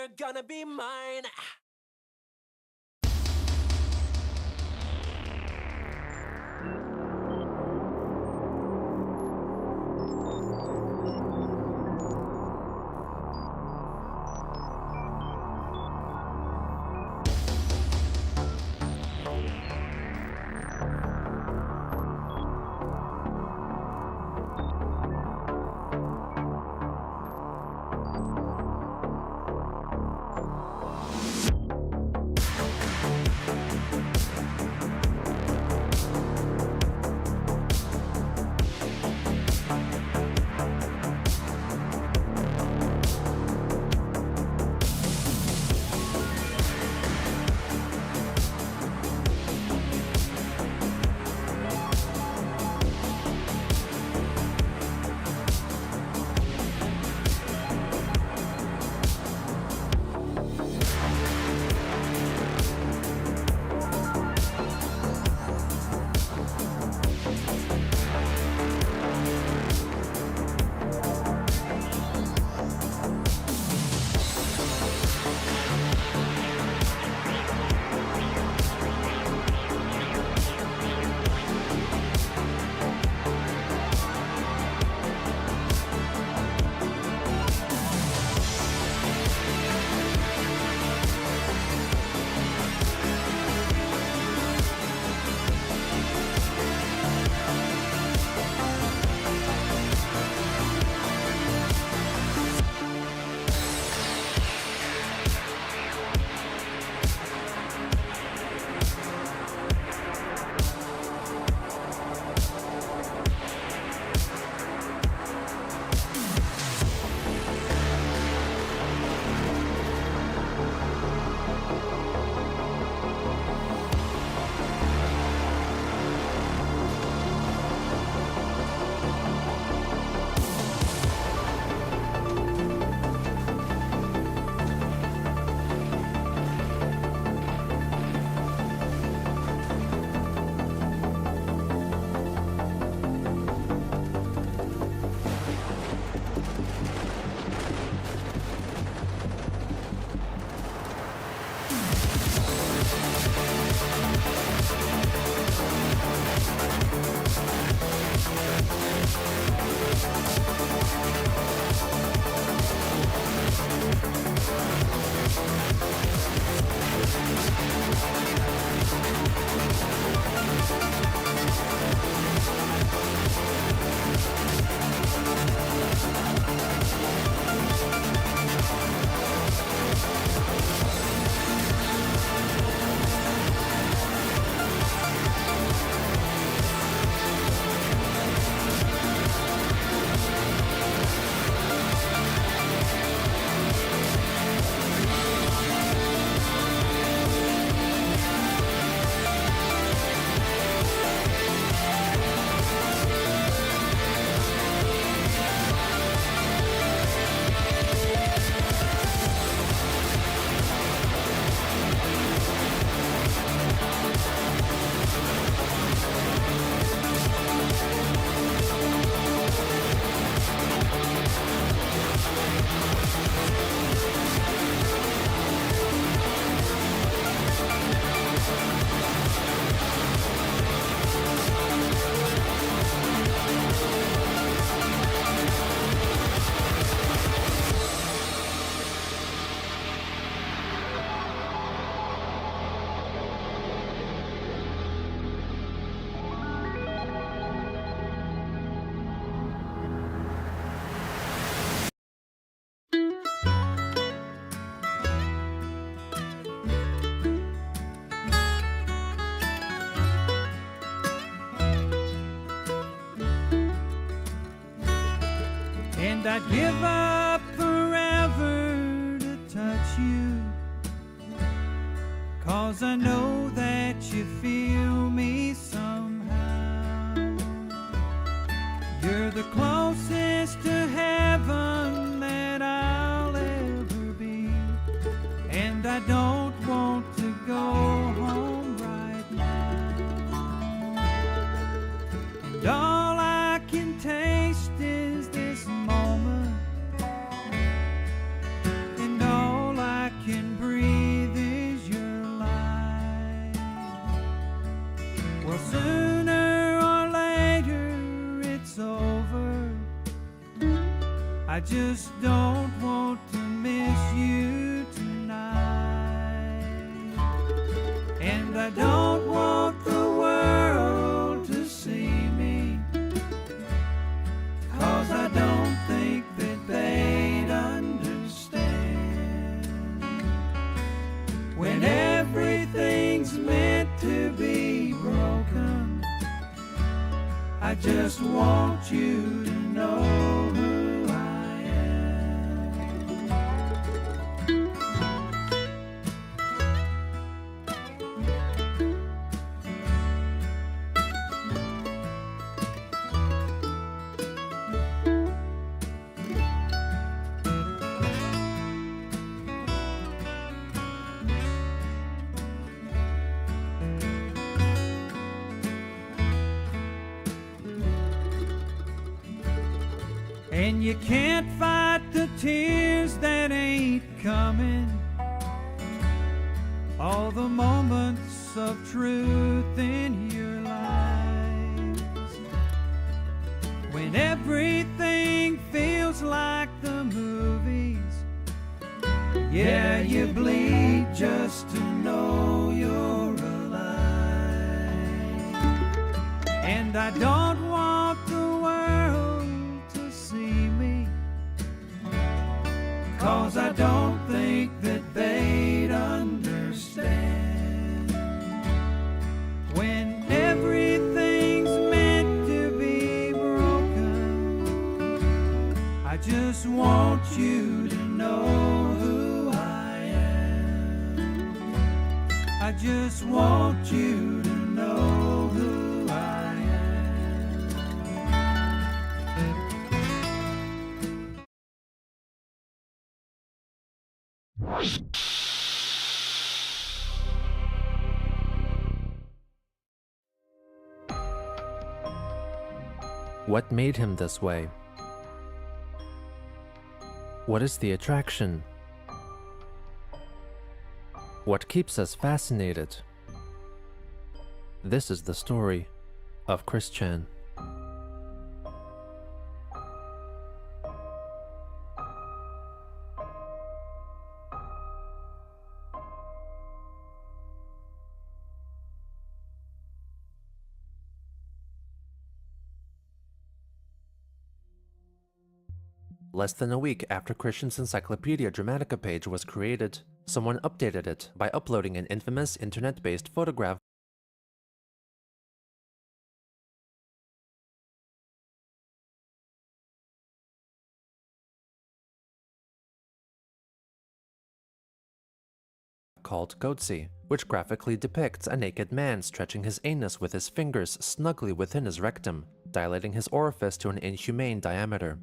you're gonna be mine. And I'd give up forever to touch you, 'cause I know that you feel me somehow. You're the closest to heaven that I'll ever be, and I don't want to go home right now. And all I can taste is this moment, and all I I just don't want to miss you tonight. And I don't want the world to see me, 'cause I don't think that they'd understand. When everything's meant to be broken, I just want you to know who I am. And you can't fight the tears that ain't coming, all the moments of truth in your lives. When everything feels like the movies, yeah, you bleed just to know you're alive. And I don't want the world to see me, 'cause I don't think that they'd understand. When everything's meant to be broken, I just want you to know who I am. I just want you to know who I am. What made him this way? What is the attraction? What keeps us fascinated? This is the story of Chris Chan. Less than a week after Christian's Encyclopedia Dramatica page was created, someone updated it by uploading an infamous internet-based photograph called Goatsy, which graphically depicts a naked man stretching his anus with his fingers snugly within his rectum, dilating his orifice to an inhumane diameter.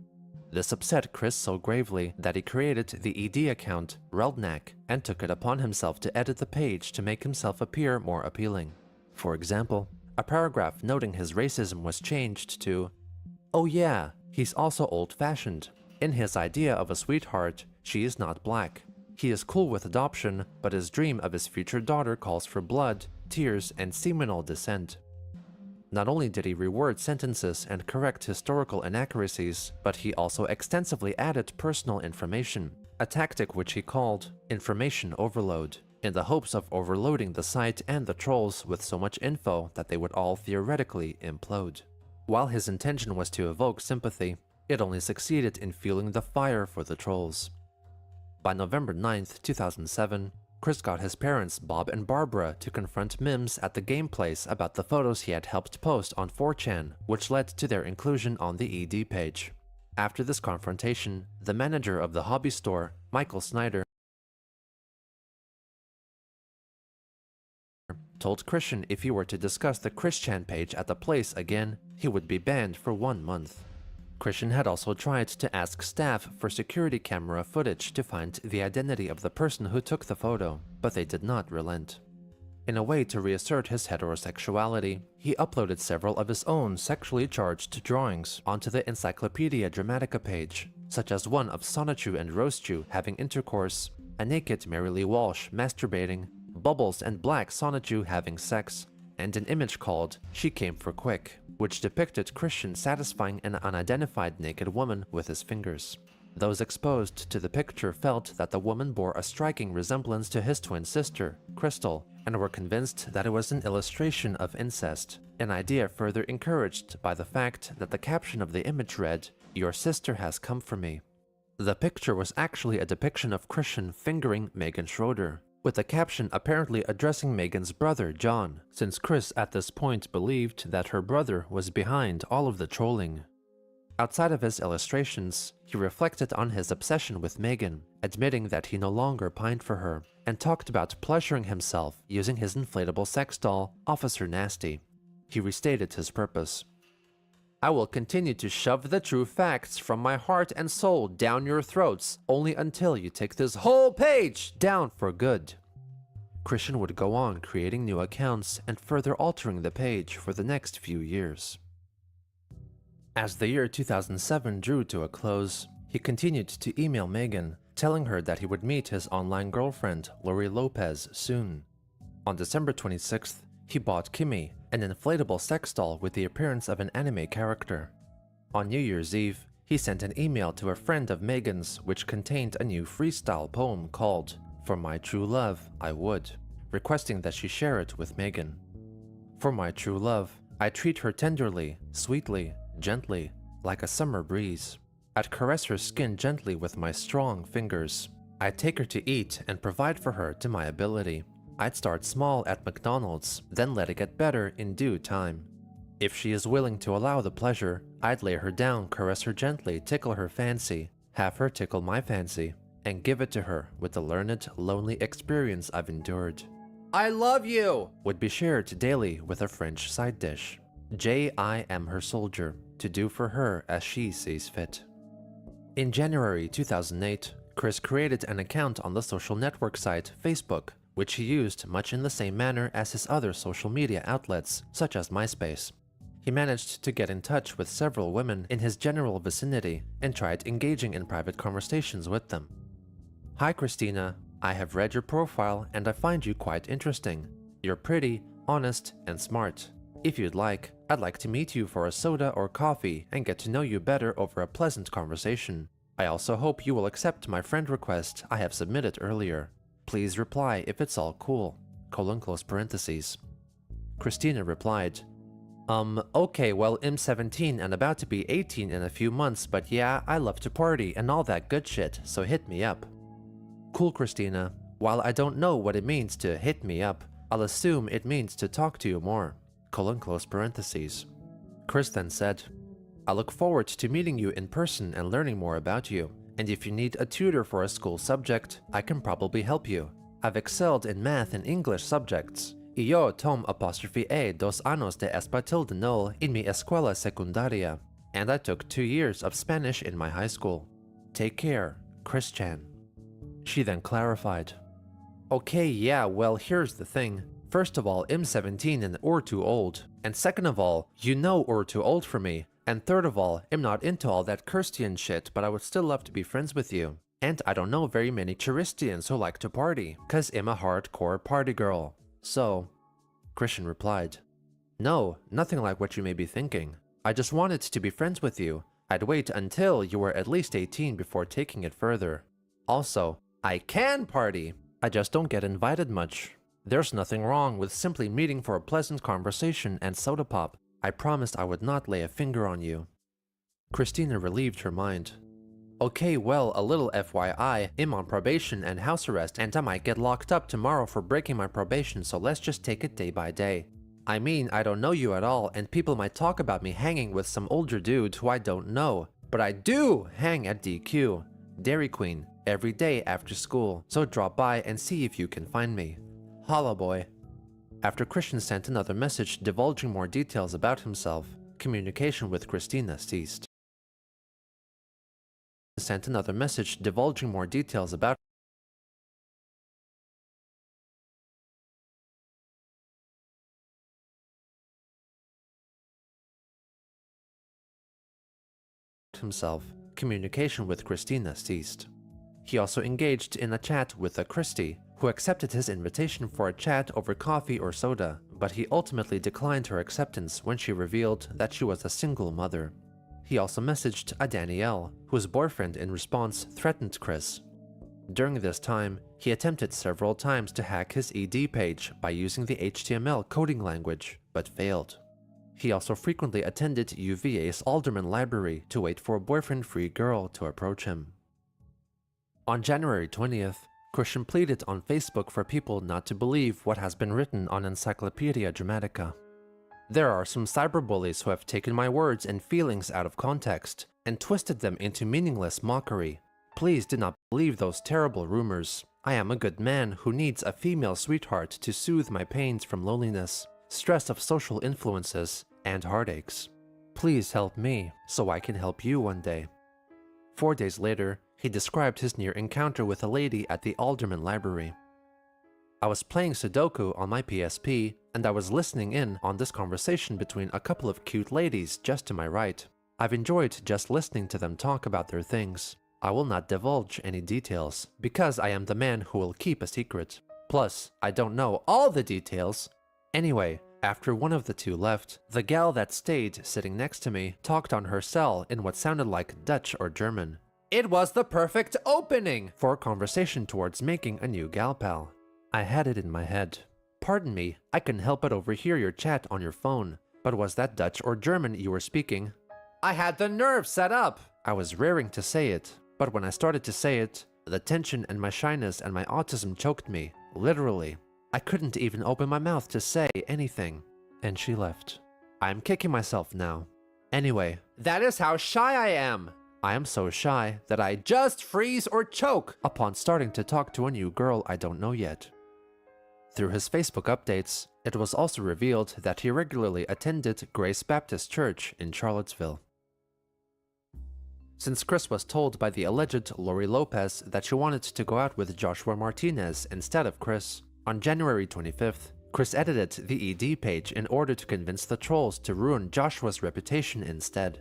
This upset Chris so gravely that he created the ED account, Reldnak, and took it upon himself to edit the page to make himself appear more appealing. For example, a paragraph noting his racism was changed to, "Oh yeah, he's also old-fashioned. In his idea of a sweetheart, she is not black. He is cool with adoption, but his dream of his future daughter calls for blood, tears, and seminal descent." Not only did he reword sentences and correct historical inaccuracies, but he also extensively added personal information, a tactic which he called information overload, in the hopes of overloading the site and the trolls with so much info that they would all theoretically implode. While his intention was to evoke sympathy, it only succeeded in fueling the fire for the trolls. By November 9th, 2007, Chris got his parents, Bob and Barbara, to confront Mims at the game place about the photos he had helped post on 4chan, which led to their inclusion on the ED page. After this confrontation, the manager of the hobby store, Michael Snyder, told Christian if he were to discuss the Chris Chan page at the place again, he would be banned for 1 month. Christian had also tried to ask staff for security camera footage to find the identity of the person who took the photo, but they did not relent. In a way to reassert his heterosexuality, he uploaded several of his own sexually charged drawings onto the Encyclopedia Dramatica page, such as one of Sonichu and Rosechu having intercourse, a naked Mary Lee Walsh masturbating, Bubbles and Black Sonichu having sex, and an image called "She Came for Quick," which depicted Christian satisfying an unidentified naked woman with his fingers. Those exposed to the picture felt that the woman bore a striking resemblance to his twin sister, Crystal, and were convinced that it was an illustration of incest, an idea further encouraged by the fact that the caption of the image read, "Your sister has come for me." The picture was actually a depiction of Christian fingering Megan Schroeder, with the caption apparently addressing Megan's brother, John, since Chris at this point believed that her brother was behind all of the trolling. Outside of his illustrations, he reflected on his obsession with Megan, admitting that he no longer pined for her, and talked about pleasuring himself using his inflatable sex doll, Officer Nasty. He restated his purpose. "I will continue to shove the true facts from my heart and soul down your throats, only until you take this whole page down for good." Christian would go on creating new accounts and further altering the page for the next few years. As the year 2007 drew to a close, he continued to email Megan, telling her that he would meet his online girlfriend, Lori Lopez, soon. On December 26th, he bought Kimmy, an inflatable sex doll with the appearance of an anime character. On New Year's Eve, he sent an email to a friend of Megan's which contained a new freestyle poem called "For My True Love, I Would," requesting that she share it with Megan. "For my true love, I treat her tenderly, sweetly, gently, like a summer breeze. I'd caress her skin gently with my strong fingers. I'd take her to eat and provide for her to my ability. I'd start small at McDonald's, then let it get better in due time. If she is willing to allow the pleasure, I'd lay her down, caress her gently, tickle her fancy, have her tickle my fancy, and give it to her with the learned, lonely experience I've endured. I love you!" would be shared daily with a French side dish. I am her soldier, to do for her as she sees fit. In January 2008, Chris created an account on the social network site Facebook, which he used much in the same manner as his other social media outlets, such as MySpace. He managed to get in touch with several women in his general vicinity and tried engaging in private conversations with them. "Hi Christina, I have read your profile and I find you quite interesting. You're pretty, honest, and smart. If you'd like, I'd like to meet you for a soda or coffee and get to know you better over a pleasant conversation. I also hope you will accept my friend request I have submitted earlier. Please reply if it's all cool. Close parentheses." Christina replied, Okay, well, I'm 17 and about to be 18 in a few months, but yeah, I love to party and all that good shit, so hit me up." "Cool, Christina. While I don't know what it means to hit me up, I'll assume it means to talk to you more. Close parentheses. Chris then said, "I look forward to meeting you in person and learning more about you. And if you need a tutor for a school subject, I can probably help you. I've excelled in math and English subjects. Y yo tom '(A) 2 años de español null en mi escuela secundaria. And I took 2 years of Spanish in my high school. Take care, Chris Chan." She then clarified, "Okay, yeah, well, here's the thing. First of all, I'm 17 and or too old. And second of all, you know or too old for me. And third of all, I'm not into all that Kirstian shit, but I would still love to be friends with you. And I don't know very many Chiristians who like to party, cause I'm a hardcore party girl. So," Christian replied, "No, nothing like what you may be thinking. I just wanted to be friends with you. I'd wait until you were at least 18 before taking it further. Also, I can party, I just don't get invited much. There's nothing wrong with simply meeting for a pleasant conversation and soda pop. I promised I would not lay a finger on you." Christina relieved her mind. "Okay, well, a little FYI, I'm on probation and house arrest and I might get locked up tomorrow for breaking my probation, so let's just take it day by day. I mean, I don't know you at all and people might talk about me hanging with some older dude who I don't know. But I do hang at DQ, Dairy Queen, every day after school, so drop by and see if you can find me. Holla boy." After Christian sent another message divulging more details about himself, communication with Christina ceased. Sent another message divulging more details about himself. Communication with Christina ceased. He also engaged in a chat with a Christy, who accepted his invitation for a chat over coffee or soda, but he ultimately declined her acceptance when she revealed that she was a single mother. He also messaged a Danielle, whose boyfriend in response threatened Chris. During this time, he attempted several times to hack his ED page by using the HTML coding language, but failed. He also frequently attended UVA's Alderman Library to wait for a boyfriend-free girl to approach him. On January 20th, Christian pleaded on Facebook for people not to believe what has been written on Encyclopedia Dramatica. There are some cyberbullies who have taken my words and feelings out of context and twisted them into meaningless mockery. Please do not believe those terrible rumors. I am a good man who needs a female sweetheart to soothe my pains from loneliness, stress of social influences, and heartaches. Please help me so I can help you one day. 4 days later, he described his near encounter with a lady at the Alderman Library. I was playing Sudoku on my PSP, and I was listening in on this conversation between a couple of cute ladies just to my right. I've enjoyed just listening to them talk about their things. I will not divulge any details, because I am the man who will keep a secret. Plus, I don't know all the details. Anyway, after one of the two left, the gal that stayed sitting next to me talked on her cell in what sounded like Dutch or German. It was the perfect opening for a conversation towards making a new gal pal. I had it in my head. Pardon me, I couldn't help but overhear your chat on your phone. But was that Dutch or German you were speaking? I had the nerve set up! I was raring to say it, but when I started to say it, the tension and my shyness and my autism choked me, literally. I couldn't even open my mouth to say anything. And she left. I am kicking myself now. Anyway, that is how shy I am! I am so shy that I just freeze or choke upon starting to talk to a new girl I don't know yet. Through his Facebook updates, it was also revealed that he regularly attended Grace Baptist Church in Charlottesville. Since Chris was told by the alleged Lori Lopez that she wanted to go out with Joshua Martinez instead of Chris, on January 25th, Chris edited the ED page in order to convince the trolls to ruin Joshua's reputation instead.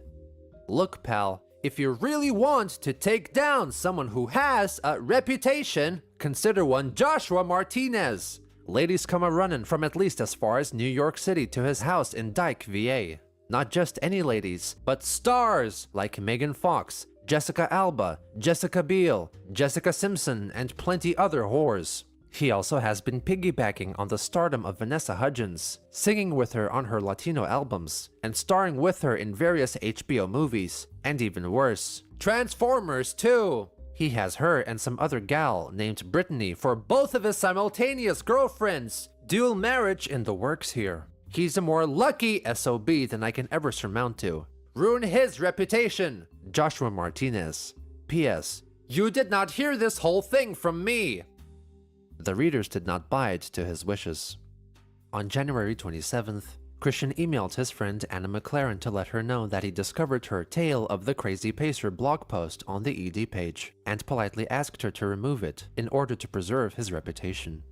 Look, pal, if you really want to take down someone who has a reputation, consider one Joshua Martinez. Ladies come a-runnin' from at least as far as New York City to his house in Dyke, VA. Not just any ladies, but stars like Megan Fox, Jessica Alba, Jessica Biel, Jessica Simpson, and plenty other whores. He also has been piggybacking on the stardom of Vanessa Hudgens, singing with her on her Latino albums, and starring with her in various HBO movies, and even worse, Transformers 2! He has her and some other gal named Brittany for both of his simultaneous girlfriends. Dual marriage in the works here. He's a more lucky SOB than I can ever surmount to. Ruin his reputation, Joshua Martinez. P.S. You did not hear this whole thing from me. The readers did not bide to his wishes. On January 27th, Christian emailed his friend Anna McLaren to let her know that he discovered her Tale of the Crazy Pacer blog post on the ED page, and politely asked her to remove it in order to preserve his reputation.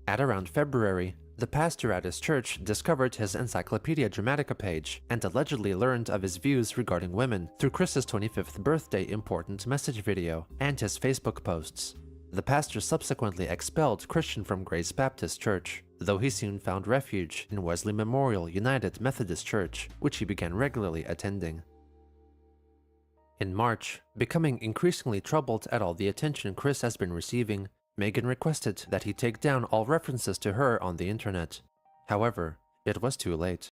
At around February, the pastor at his church discovered his Encyclopedia Dramatica page and allegedly learned of his views regarding women through Chris's 25th birthday important message video and his Facebook posts. The pastor subsequently expelled Christian from Grace Baptist Church, though he soon found refuge in Wesley Memorial United Methodist Church, which he began regularly attending. In March, becoming increasingly troubled at all the attention Chris has been receiving, Megan requested that he take down all references to her on the internet. However, it was too late.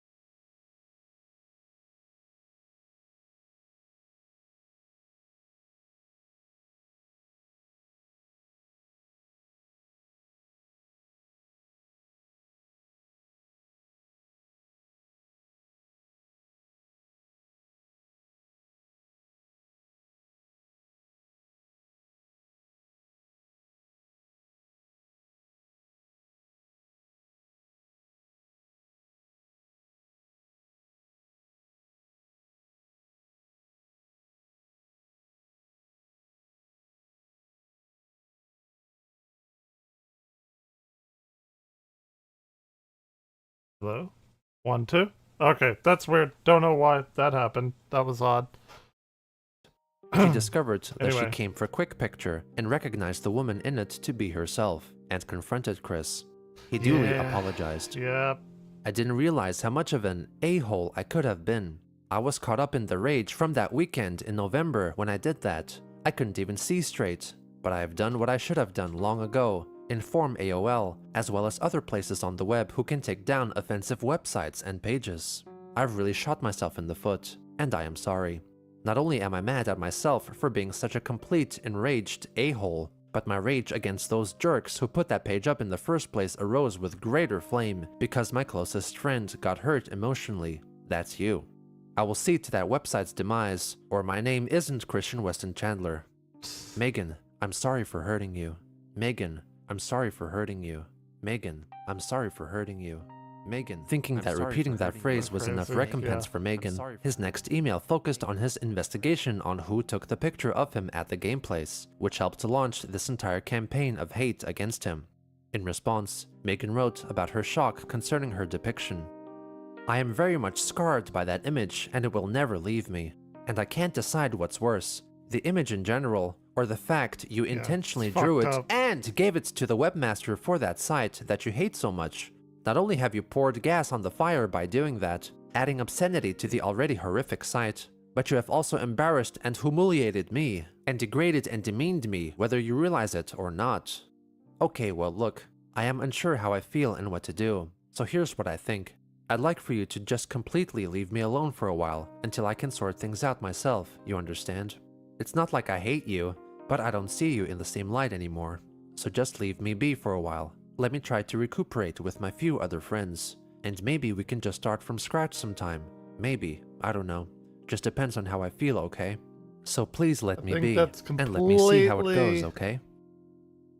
Hello? 1, 2? Okay, that's weird. Don't know why that happened. That was odd. He discovered that she Anyway. came for a quick picture and recognized the woman in it to be herself, and confronted Chris. He duly Yeah. apologized. Yep. I didn't realize how much of an a-hole I could have been. I was caught up in the rage from that weekend in November when I did that. I couldn't even see straight, but I have done what I should have done long ago. Inform AOL, as well as other places on the web who can take down offensive websites and pages. I've really shot myself in the foot, and I am sorry. Not only am I mad at myself for being such a complete, enraged a-hole, but my rage against those jerks who put that page up in the first place arose with greater flame because my closest friend got hurt emotionally. That's you. I will see to that website's demise, or my name isn't Christian Weston Chandler. Megan, I'm sorry for hurting you. Megan, I'm sorry for hurting you. Megan, I'm sorry for hurting you. Megan. Thinking that repeating that phrase was enough recompense for Megan, his next email focused on his investigation on who took the picture of him at the game place, which helped to launch this entire campaign of hate against him. In response, Megan wrote about her shock concerning her depiction. I am very much scarred by that image and it will never leave me. And I can't decide what's worse, the image in general, or the fact you intentionally drew it and gave it to the webmaster for that site that you hate so much. Not only have you poured gas on the fire by doing that, adding obscenity to the already horrific site, but you have also embarrassed and humiliated me, and degraded and demeaned me whether you realize it or not. Okay, well look, I am unsure how I feel and what to do, so here's what I think. I'd like for you to just completely leave me alone for a while, until I can sort things out myself, you understand? It's not like I hate you, but I don't see you in the same light anymore. So just leave me be for a while. Let me try to recuperate with my few other friends. And maybe we can just start from scratch sometime. Maybe, I don't know. Just depends on how I feel, okay? So please let me be, and let me see how it goes, okay?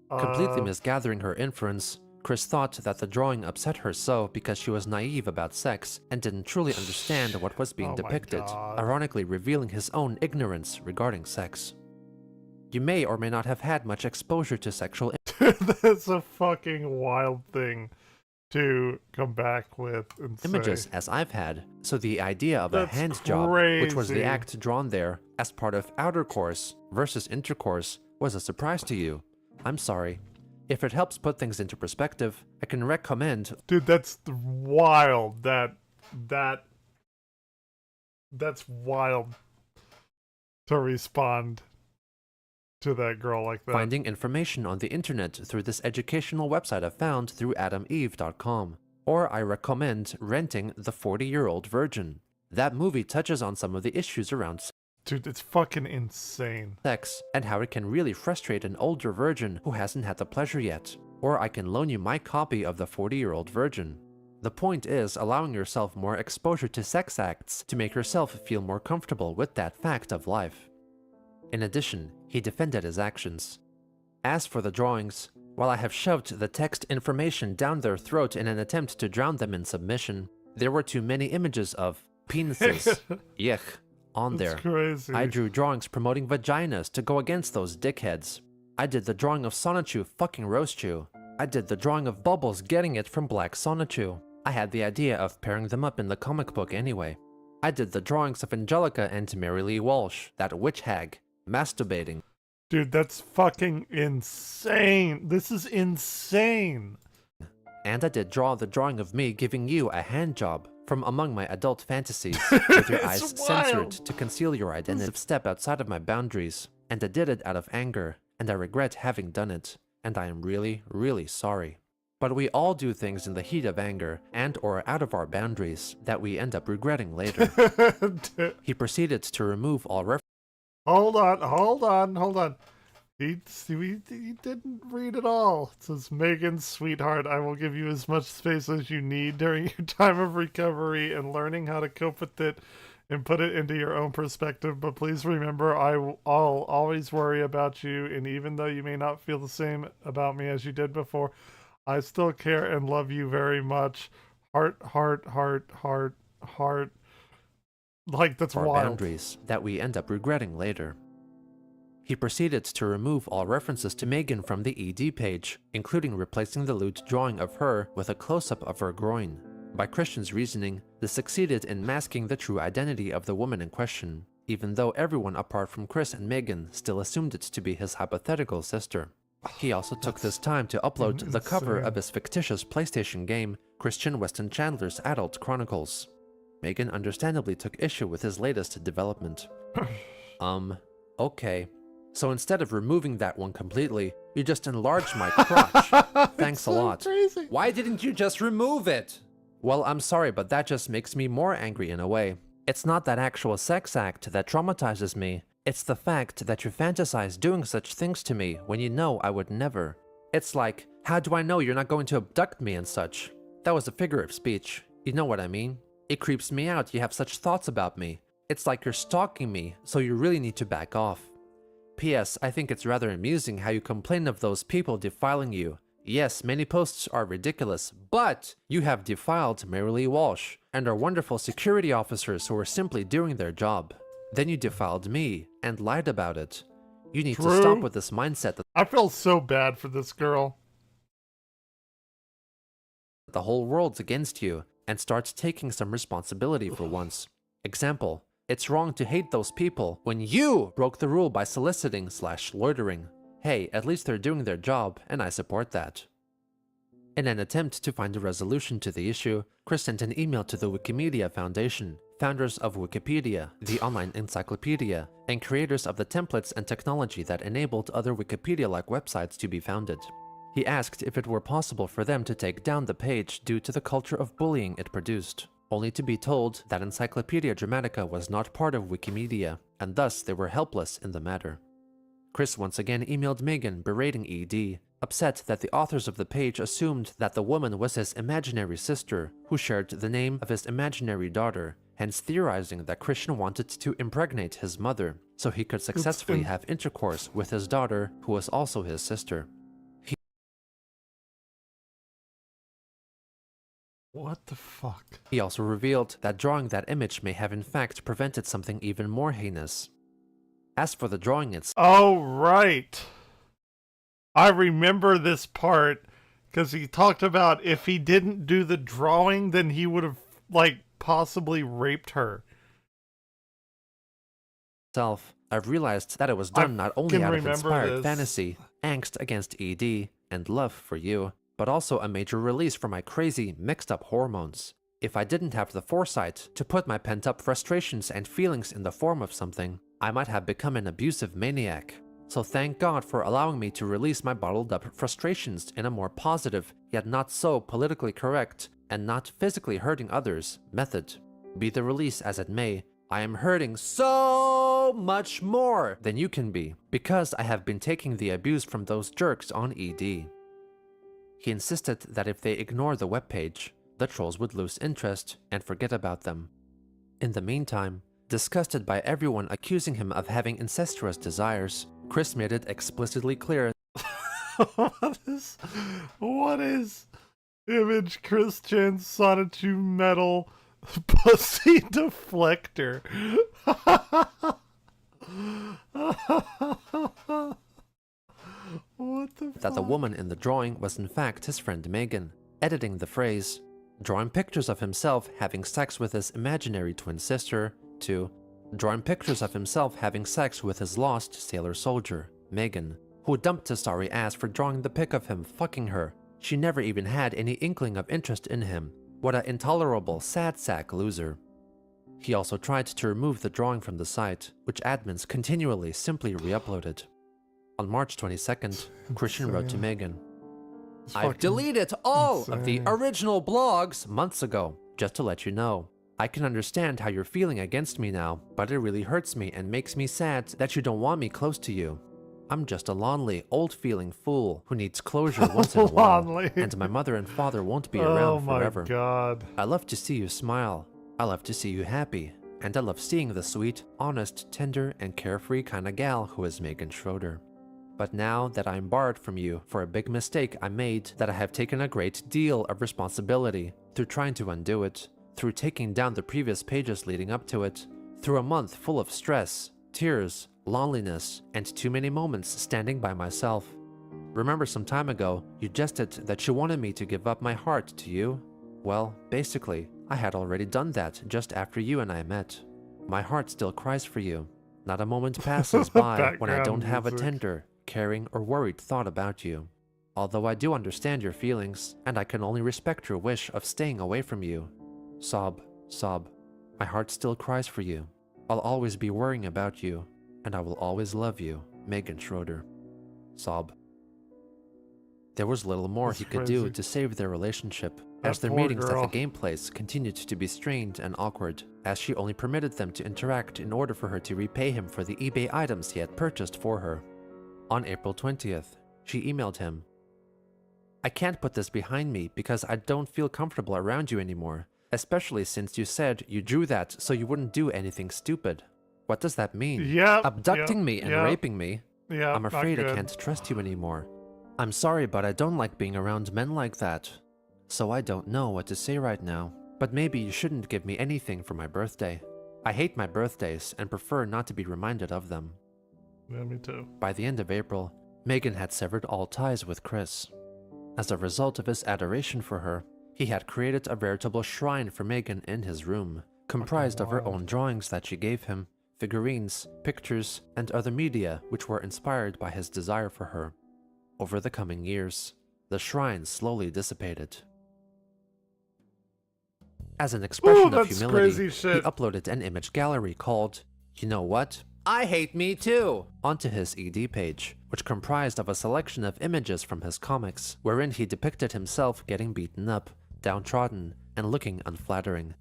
Completely misgathering her inference, Chris thought that the drawing upset her so because she was naive about sex and didn't truly understand what was being depicted, ironically revealing his own ignorance regarding sex. You may or may not have had much exposure to sexual That's a fucking wild thing to come back with and images say. as I've had, so the idea of a hand job, which was the act drawn there as part of outer course versus intercourse, was a surprise to you. I'm sorry. If it helps put things into perspective, I can recommend— Dude, that's wild. That's wild to respond to that girl like that. finding information on the internet through this educational website I found through adameve.com. Or I recommend renting The 40-Year-Old Virgin. That movie touches on some of the issues around Dude, it's fucking insane. sex and how it can really frustrate an older virgin who hasn't had the pleasure yet. Or I can loan you my copy of The 40-Year-Old Virgin. The point is allowing yourself more exposure to sex acts to make yourself feel more comfortable with that fact of life. In addition, he defended his actions. As for the drawings, while I have shoved the text information down their throat in an attempt to drown them in submission, there were too many images of penises, yuck, on there. That's crazy. I drew drawings promoting vaginas to go against those dickheads. I did the drawing of Sonichu fucking roast you. I did the drawing of Bubbles getting it from Black Sonichu. I had the idea of pairing them up in the comic book anyway. I did the drawings of Angelica and Mary Lee Walsh, that witch hag, masturbating. Dude, that's fucking insane. This is insane. And I did draw the drawing of me giving you a hand job from among my adult fantasies, with your eyes censored to conceal your identity. Step outside of my boundaries, and I did it out of anger, and I regret having done it, and I am really, really sorry. But we all do things in the heat of anger and or out of our boundaries that we end up regretting later. He proceeded to remove all references. Hold on. He didn't read it all. It says, Megan, sweetheart, I will give you as much space as you need during your time of recovery and learning how to cope with it and put it into your own perspective. But please remember, I'll always worry about you. And even though you may not feel the same about me as you did before, I still care and love you very much. Heart. Like, that's wild. Boundaries that we end up regretting later. He proceeded to remove all references to Megan from the ED page, including replacing the lewd drawing of her with a close-up of her groin. By Christian's reasoning, this succeeded in masking the true identity of the woman in question, even though everyone apart from Chris and Megan still assumed it to be his hypothetical sister. He also took this time to upload the cover of his fictitious PlayStation game, Christian Weston Chandler's Adult Chronicles. Megan understandably took issue with his latest development. Okay. So instead of removing that one completely, you just enlarged my crotch. Thanks a lot. Crazy. Why didn't you just remove it? Well, I'm sorry, but that just makes me more angry in a way. It's not that actual sex act that traumatizes me. It's the fact that you fantasize doing such things to me when you know I would never. It's like, how do I know you're not going to abduct me and such? That was a figure of speech. You know what I mean? It creeps me out you have such thoughts about me. It's like you're stalking me, so you really need to back off. P.S. I think it's rather amusing how you complain of those people defiling you. Yes, many posts are ridiculous, but you have defiled Marilee Walsh and our wonderful security officers who are simply doing their job. Then you defiled me and lied about it. You need to stop with this mindset that I feel so bad for this girl. the whole world's against you and start taking some responsibility for once. Example, it's wrong to hate those people when you broke the rule by soliciting/loitering. Hey, at least they're doing their job, and I support that. In an attempt to find a resolution to the issue, Chris sent an email to the Wikimedia Foundation, founders of Wikipedia, the online encyclopedia, and creators of the templates and technology that enabled other Wikipedia-like websites to be founded. He asked if it were possible for them to take down the page due to the culture of bullying it produced, only to be told that Encyclopedia Dramatica was not part of Wikimedia, and thus they were helpless in the matter. Chris once again emailed Megan berating ED, upset that the authors of the page assumed that the woman was his imaginary sister, who shared the name of his imaginary daughter, hence theorizing that Christian wanted to impregnate his mother, so he could successfully have intercourse with his daughter, who was also his sister. What the fuck? He also revealed that drawing that image may have in fact prevented something even more heinous. As for the drawing itself, Oh, right. I remember this part because he talked about if he didn't do the drawing, then he would have, like, possibly raped her. I've realized that it was done not only can out of remember inspired this. fantasy, angst against ED, and love for you, but also a major release for my crazy, mixed-up hormones. If I didn't have the foresight to put my pent-up frustrations and feelings in the form of something, I might have become an abusive maniac. So thank God for allowing me to release my bottled-up frustrations in a more positive, yet not so politically correct, and not physically hurting others, method. Be the release as it may, I am hurting so much more than you can be, because I have been taking the abuse from those jerks on ED. He insisted that if they ignore the webpage, the trolls would lose interest and forget about them. In the meantime, disgusted by everyone accusing him of having incestuous desires, Chris made it explicitly clear What is Image Christian Sonatu Metal Pussy Deflector? What the fuck? that the woman in the drawing was in fact his friend Megan, editing the phrase, drawing pictures of himself having sex with his imaginary twin sister, to drawing pictures of himself having sex with his lost sailor soldier, Megan, who dumped his sorry ass for drawing the pic of him fucking her. She never even had any inkling of interest in him. What an intolerable sad sack loser. He also tried to remove the drawing from the site, which admins continually simply re-uploaded. On March 22nd, Christian wrote to Megan, I've deleted all of the original blogs months ago, just to let you know. I can understand how you're feeling against me now, but it really hurts me and makes me sad that you don't want me close to you. I'm just a lonely, old-feeling fool who needs closure once in a while, and my mother and father won't be around forever. Oh my god. I love to see you smile. I love to see you happy. And I love seeing the sweet, honest, tender, and carefree kind of gal who is Megan Schroeder. But now that I'm barred from you for a big mistake I made, that I have taken a great deal of responsibility through trying to undo it, through taking down the previous pages leading up to it, through a month full of stress, tears, loneliness, and too many moments standing by myself. Remember some time ago, you jested that you wanted me to give up my heart to you? Well, basically, I had already done that just after you and I met. My heart still cries for you. Not a moment passes by when I don't have a tender, caring, or worried thought about you. Although I do understand your feelings, and I can only respect your wish of staying away from you. Sob, sob. My heart still cries for you. I'll always be worrying about you, and I will always love you, Megan Schroeder. Sob. There was little more That's he could do crazy. to save their relationship, That as their poor meetings girl. at the game place continued to be strained and awkward, as she only permitted them to interact in order for her to repay him for the eBay items he had purchased for her. On April 20th, she emailed him, I can't put this behind me because I don't feel comfortable around you anymore, especially since you said you drew that so you wouldn't do anything stupid. What does that mean? Yep. Abducting me and yep, raping me? Yeah. I'm afraid I can't trust you anymore. I'm sorry, but I don't like being around men like that. So I don't know what to say right now. But maybe you shouldn't give me anything for my birthday. I hate my birthdays and prefer not to be reminded of them. Yeah, me too. By the end of April, Megan had severed all ties with Chris. As a result of his adoration for her, he had created a veritable shrine for Megan in his room, comprised of her wild. own drawings that she gave him, figurines, pictures, and other media which were inspired by his desire for her. Over the coming years, the shrine slowly dissipated. As an expression of that's humility, crazy he shit. uploaded an image gallery called, You Know What? I Hate Me Too! Onto his ED page, which comprised of a selection of images from his comics, wherein he depicted himself getting beaten up, downtrodden, and looking unflattering.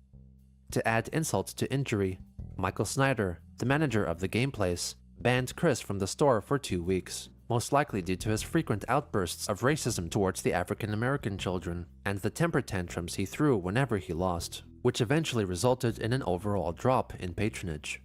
To add insult to injury, Michael Snyder, the manager of the game place, banned Chris from the store for 2 weeks, most likely due to his frequent outbursts of racism towards the African American children, and the temper tantrums he threw whenever he lost, which eventually resulted in an overall drop in patronage.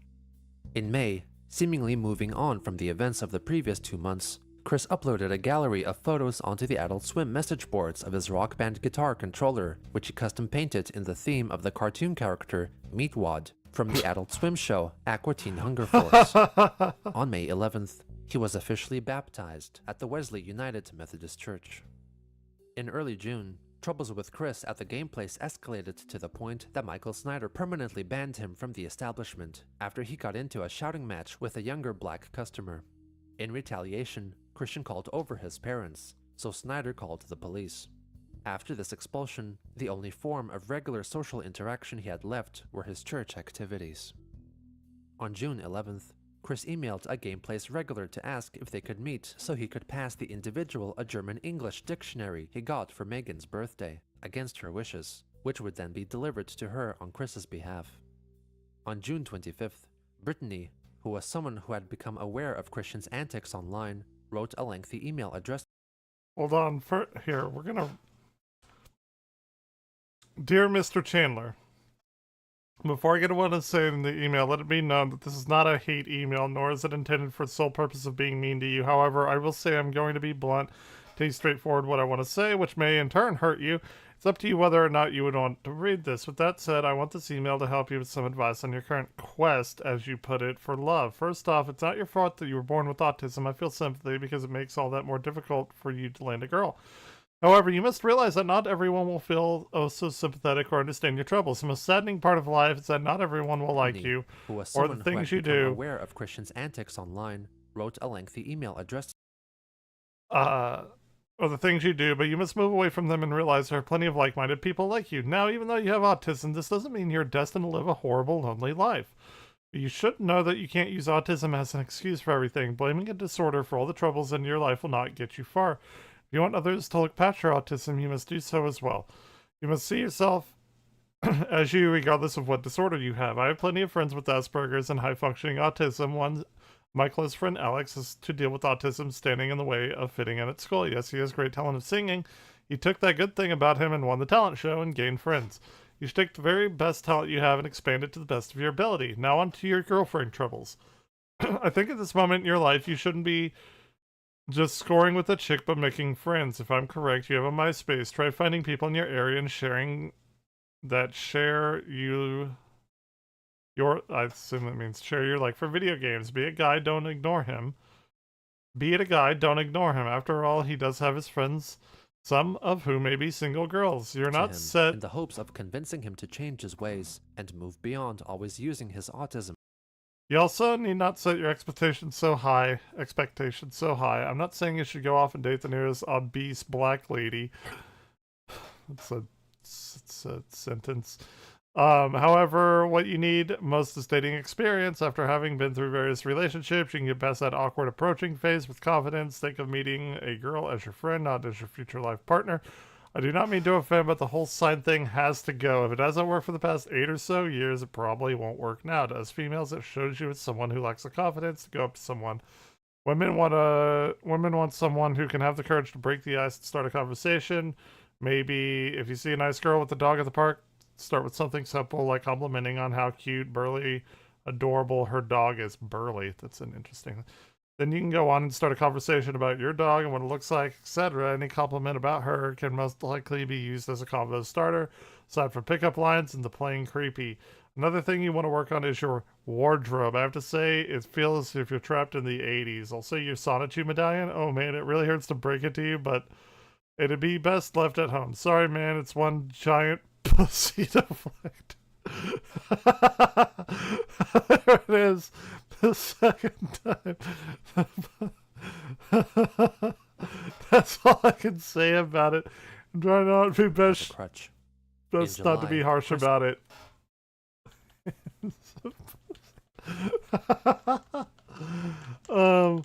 In May, seemingly moving on from the events of the previous 2 months, Chris uploaded a gallery of photos onto the Adult Swim message boards of his Rock Band guitar controller, which he custom painted in the theme of the cartoon character Meatwad from the Adult Swim show Aqua Teen Hunger Force. On May 11th, he was officially baptized at the Wesley United Methodist Church. In early June, troubles with Chris at the game place escalated to the point that Michael Snyder permanently banned him from the establishment after he got into a shouting match with a younger black customer. In retaliation, Christian called over his parents, so Snyder called the police. After this expulsion, the only form of regular social interaction he had left were his church activities. On June 11th, Chris emailed a game place regular to ask if they could meet so he could pass the individual a German-English dictionary he got for Megan's birthday, against her wishes, which would then be delivered to her on Chris's behalf. On June 25th, Brittany, who was someone who had become aware of Christian's antics online, wrote a lengthy email addressed. Hold on. Here, we're gonna... Dear Mr. Chandler, before I get to what I say in the email, let it be known that this is not a hate email, nor is it intended for the sole purpose of being mean to you. However, I will say I'm going to be blunt, tell you straightforward what I want to say, which may in turn hurt you. It's up to you whether or not you would want to read this. With that said, I want this email to help you with some advice on your current quest, as you put it, for love. First off, it's not your fault that you were born with autism. I feel sympathy because it makes all that more difficult for you to land a girl. However, you must realize that not everyone will feel so sympathetic or understand your troubles. The most saddening part of life is that not everyone will like you, who was or someone the who things had you become do. aware of Christian's antics online, wrote a lengthy email addressed. Or the things you do, but you must move away from them and realize there are plenty of like-minded people like you. Now, even though you have autism, this doesn't mean you're destined to live a horrible, lonely life. You should know that you can't use autism as an excuse for everything. Blaming a disorder for all the troubles in your life will not get you far. If you want others to look past your autism, you must do so as well. You must see yourself as you, regardless of what disorder you have. I have plenty of friends with Asperger's and high-functioning autism. One, my close friend Alex, is to deal with autism standing in the way of fitting in at school. Yes, he has great talent of singing. He took that good thing about him and won the talent show and gained friends. You should take the very best talent you have and expand it to the best of your ability. Now on to your girlfriend troubles. I think at this moment in your life, you shouldn't be just scoring with a chick, but making friends. If I'm correct, you have a MySpace. Try finding people in your area and sharing that share you your, I assume that means share your like for video games. Be a guy, don't ignore him. Be it a guy, don't ignore him. After all, he does have his friends, some of whom may be single girls. You're not set in the hopes of convincing him to change his ways and move beyond always using his autism. You also need not set your expectations so high. I'm not saying you should go off and date the nearest obese black lady. It's a sentence. However, what you need most is dating experience. After having been through various relationships, you can get past that awkward approaching phase with confidence. Think of meeting a girl as your friend, not as your future life partner. I do not mean to offend, but the whole sign thing has to go. If it hasn't worked for the past 8 or so years, it probably won't work now. To us females, it shows you it's someone who lacks the confidence to go up to someone. Women want someone who can have the courage to break the ice and start a conversation. Maybe if you see a nice girl with a dog at the park, start with something simple like complimenting on how cute, burly, adorable her dog is. Burly, that's an interesting. Then you can go on and start a conversation about your dog and what it looks like, etc. Any compliment about her can most likely be used as a convo starter, aside from pickup lines and the plain creepy. Another thing you want to work on is your wardrobe. I have to say, it feels as if you're trapped in the 80s. I'll say your Sonichu medallion. Oh man, it really hurts to break it to you, but it'd be best left at home. Sorry, man, it's one giant pussy deflect. There it is. The second time. That's all I can say about it. I'm trying not to be best Crutch. not to be harsh Chris- about it. um,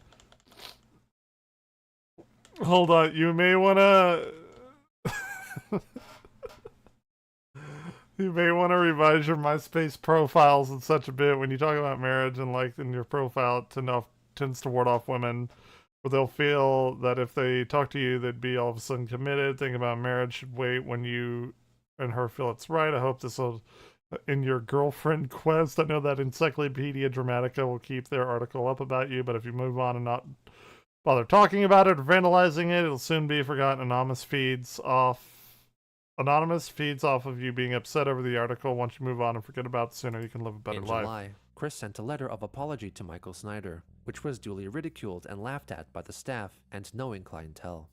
hold on. You may want to. You may want to revise your MySpace profiles in such a bit when you talk about marriage and like in your profile it tends to ward off women, but they'll feel that if they talk to you, they'd be all of a sudden committed. Think about marriage should wait when you and her feel it's right. I hope this will in your girlfriend quest. I know that Encyclopedia Dramatica will keep their article up about you, but if you move on and not bother talking about it or vandalizing it, it'll soon be forgotten. Anonymous feeds off of you being upset over the article. Once you move on and forget about it, the sooner you can live a better In life. July, Chris sent a letter of apology to Michael Snyder, which was duly ridiculed and laughed at by the staff and knowing clientele.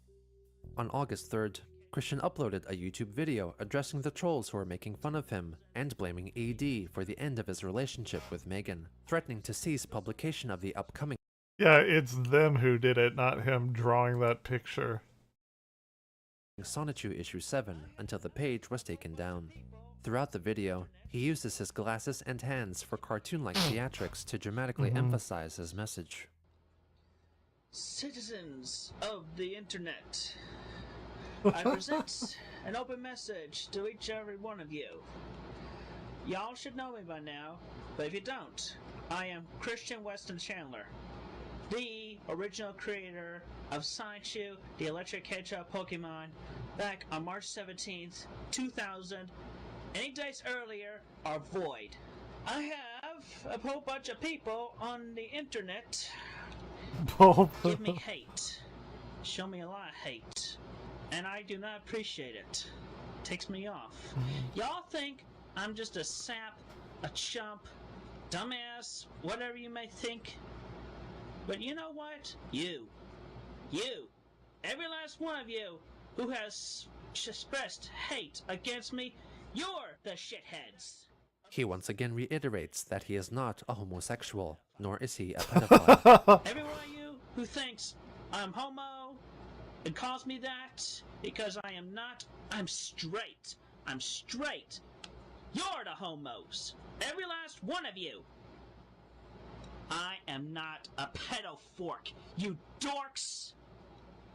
On August 3rd, Christian uploaded a YouTube video addressing the trolls who were making fun of him and blaming AD for the end of his relationship with Megan, threatening to cease publication of the upcoming Yeah, it's them who did it, not him drawing that picture. Sonichu issue 7 until the page was taken down. Throughout the video, he uses his glasses and hands for cartoon-like theatrics to dramatically emphasize his message. Citizens of the internet, I present an open message to each and every one of you. Y'all should know me by now, but if you don't, I am Christian Weston Chandler, the original creator of Sonichu, the Electric Hedgehog Pokemon, back on March 17th, 2000. Any dates earlier are void. I have a whole bunch of people on the internet give me hate. Show me a lot of hate. And I do not appreciate it. Takes me off. Y'all think I'm just a sap, a chump, dumbass, whatever you may think. But you know what? You, every last one of you who has expressed hate against me, you're the shitheads. He once again reiterates that he is not a homosexual, nor is he a pedophile. Every one of you who thinks I'm homo and calls me that because I am not, I'm straight. I'm straight. You're the homos. Every last one of you. I am not a pedophork, you dorks!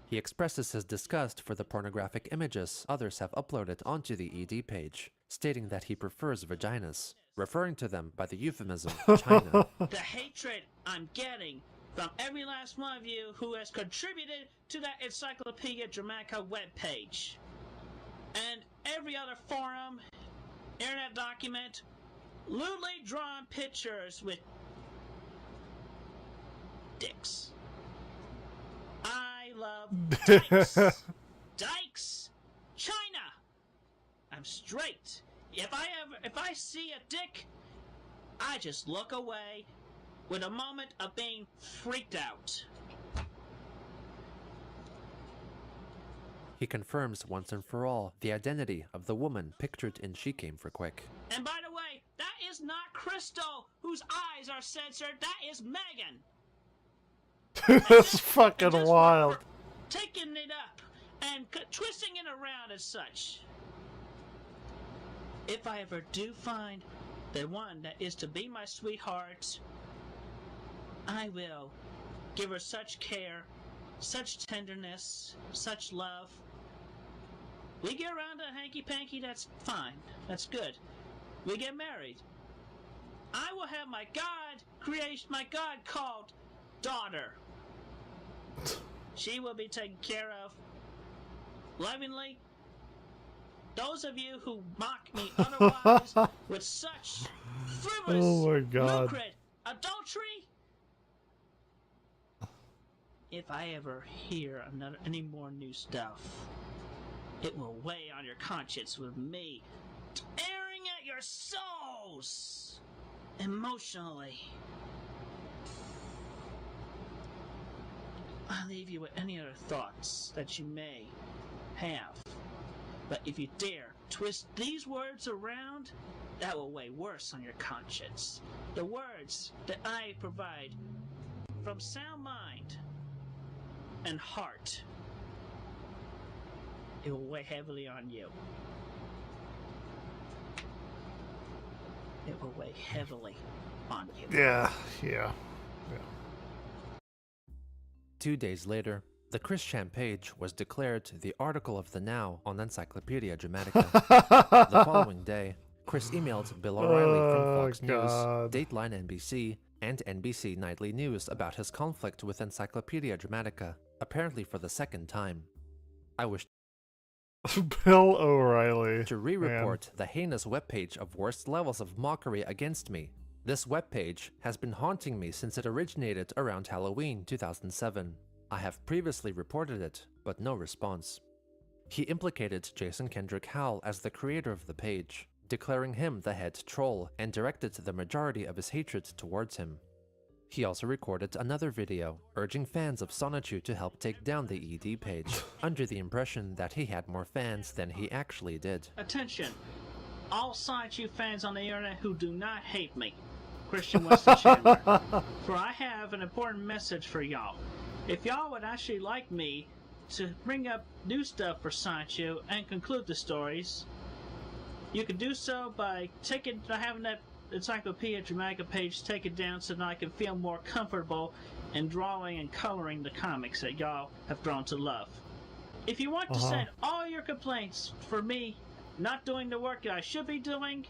He expresses his disgust for the pornographic images others have uploaded onto the ED page, stating that he prefers vaginas, referring to them by the euphemism China. The hatred I'm getting from every last one of you who has contributed to that Encyclopedia Dramatica webpage, and every other forum, internet document, lewdly drawn pictures with dicks. I love dykes. Dykes. China. I'm straight. If I see a dick, I just look away with a moment of being freaked out. He confirms once and for all the identity of the woman pictured in She Came for Quick. And by the way, that is not Crystal, whose eyes are censored. That is Megan. That's fucking Just wild. for taking it up and twisting it around as such. if I ever do find the one that is to be my sweetheart, I will give her such care, such tenderness, such love. We get around a hanky-panky, that's fine. That's good. We get married. I will have my God-called daughter. She will be taken care of lovingly. Those of you who mock me otherwise with such frivolous, Oh my God. lucrative adultery, if I ever hear any more new stuff, it will weigh on your conscience with me tearing at your souls emotionally. I'll leave you with any other thoughts that you may have. But if you dare twist these words around, that will weigh worse on your conscience. The words that I provide from sound mind and heart, it will weigh heavily on you. It will weigh heavily on you. Yeah. 2 days later, the Chris Chan page was declared the article of the now on Encyclopedia Dramatica. The following day, Chris emailed Bill O'Reilly from Fox God. News, Dateline NBC, and NBC Nightly News about his conflict with Encyclopedia Dramatica, apparently for the second time. I wish Bill O'Reilly. to re-report the heinous webpage of worst levels of mockery against me. This webpage has been haunting me since it originated around Halloween 2007. I have previously reported it, but no response. He implicated Jason Kendrick Howell as the creator of the page, declaring him the head troll and directed the majority of his hatred towards him. He also recorded another video, urging fans of Sonichu to help take down the ED page, under the impression that he had more fans than he actually did. Attention, all Sonichu fans on the internet who do not hate me, Christian Winston Chandler, for I have an important message for y'all. If y'all would actually like me to bring up new stuff for Sonichu and conclude the stories, you can do so by having that Encyclopedia Dramatica page taken down so that I can feel more comfortable in drawing and coloring the comics that y'all have grown to love. If you want to send all your complaints for me not doing the work that I should be doing,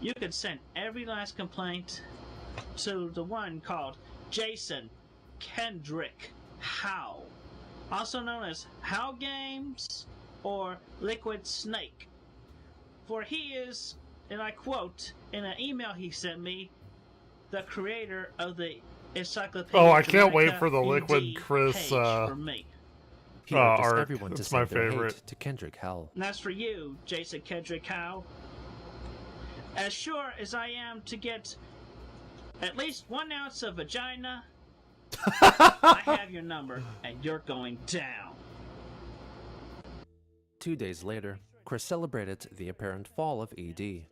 you can send every last complaint to the one called Jason Kendrick Howell, also known as How Games or Liquid Snake. For he is, and I quote, in an email he sent me, the creator of the Encyclopedia. Oh, I can't wait Dramatica for the Liquid UD Chris page for me. He urges arc. everyone to It's my send their favorite. hate to Kendrick Howell. And that's for you, Jason Kendrick Howell. As sure as I am to get at least 1 ounce of vagina, I have your number, and you're going down. 2 days later, Chris celebrated the apparent fall of ED.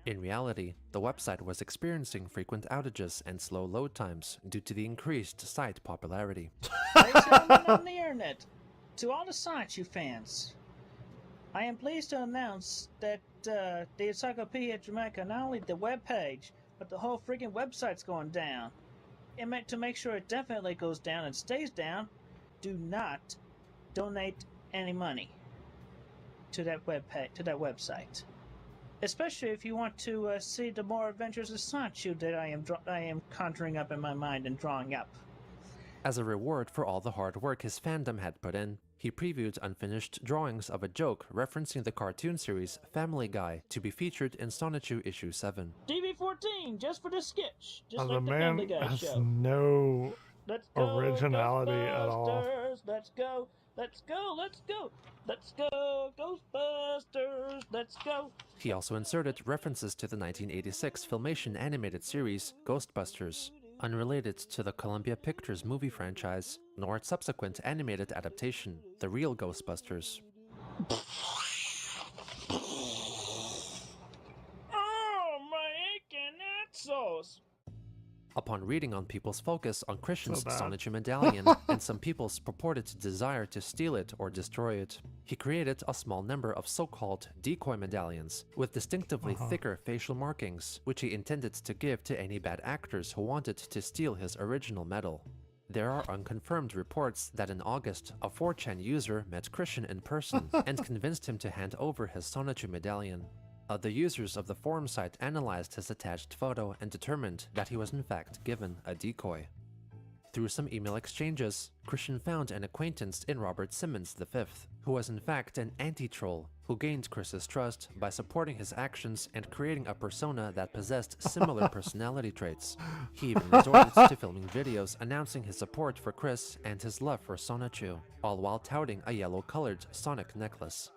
In reality, the website was experiencing frequent outages and slow load times due to the increased site popularity. Ladies and gentlemen on the internet, to all the Sonichu fans, I am pleased to announce that the Encyclopedia Dramatica, not only the web page, but the whole freaking website's going down. And to make sure it definitely goes down and stays down, do not donate any money to that website. Especially if you want to see the more adventures of Sonichu that I am conjuring up in my mind and drawing up. As a reward for all the hard work his fandom had put in, he previewed unfinished drawings of a joke referencing the cartoon series Family Guy to be featured in Sonichu issue 7. DV14, just for the sketch. Just The like the man Family Guy has show. no Let's go, originality at all. Ghostbusters, let's go, let's go, let's go, let's go, Ghostbusters, let's go. He also inserted references to the 1986 Filmation animated series Ghostbusters, unrelated to the Columbia Pictures movie franchise, nor its subsequent animated adaptation, The Real Ghostbusters. Oh, my aching sauce. Upon reading on people's focus on Christian's bad. Sonichu medallion and some people's purported desire to steal it or destroy it, he created a small number of so-called decoy medallions with distinctively thicker facial markings, which he intended to give to any bad actors who wanted to steal his original medal. There are unconfirmed reports that in August, a 4chan user met Christian in person and convinced him to hand over his Sonichu medallion. The users of the forum site analyzed his attached photo and determined that he was in fact given a decoy. Through some email exchanges, Christian found an acquaintance in Robert Simmons V, who was in fact an anti-troll who gained Chris's trust by supporting his actions and creating a persona that possessed similar personality traits. He even resorted to filming videos announcing his support for Chris and his love for Sonichu, all while touting a yellow-colored Sonic necklace.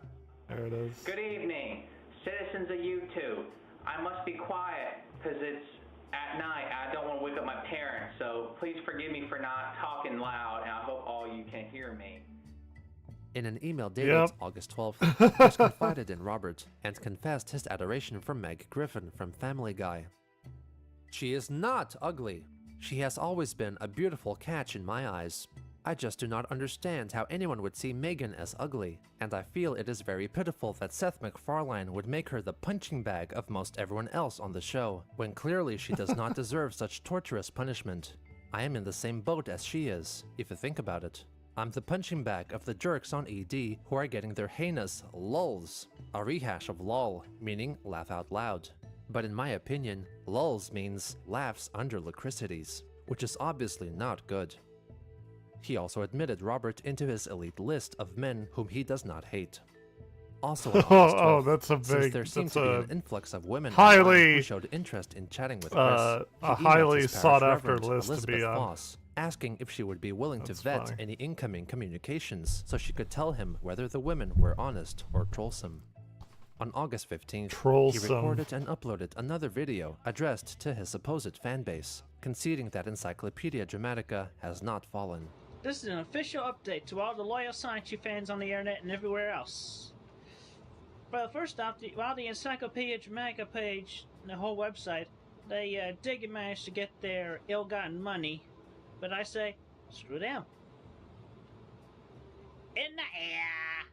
There it is. Good evening, citizens of YouTube. I must be quiet because it's at night. I don't want to wake up my parents, so please forgive me for not talking loud, and I hope all you can hear me. In an email dated August 12th, Chris confided in Robert and confessed his adoration for Meg Griffin from Family Guy. "She is not ugly. She has always been a beautiful catch in my eyes. I just do not understand how anyone would see Megan as ugly, and I feel it is very pitiful that Seth MacFarlane would make her the punching bag of most everyone else on the show, when clearly she does not deserve such torturous punishment. I am in the same boat as she is, if you think about it. I'm the punching bag of the jerks on ED who are getting their heinous lulz, a rehash of lol, meaning laugh out loud. But in my opinion, lulz means laughs under lacricities, which is obviously not good." He also admitted Robert into his elite list of men whom he does not hate. Also on August 12th, that's a since big. there seemed That's to be a an influx of women highly- online who showed interest in chatting with Chris, a he emailed highly his parish sought-after reverend, list to Elizabeth be on. Foss, asking if she would be willing That's to vet funny. any incoming communications so she could tell him whether the women were honest or trollsome. On August 15th, he Trollsome. recorded and uploaded another video addressed to his supposed fanbase, conceding that Encyclopedia Dramatica has not fallen. This is an official update to all the loyal Sonichu fans on the internet and everywhere else. Well, first off, while the Encyclopedia Dramatica page, the whole website, they did manage to get their ill-gotten money, but I say, screw them. In the air!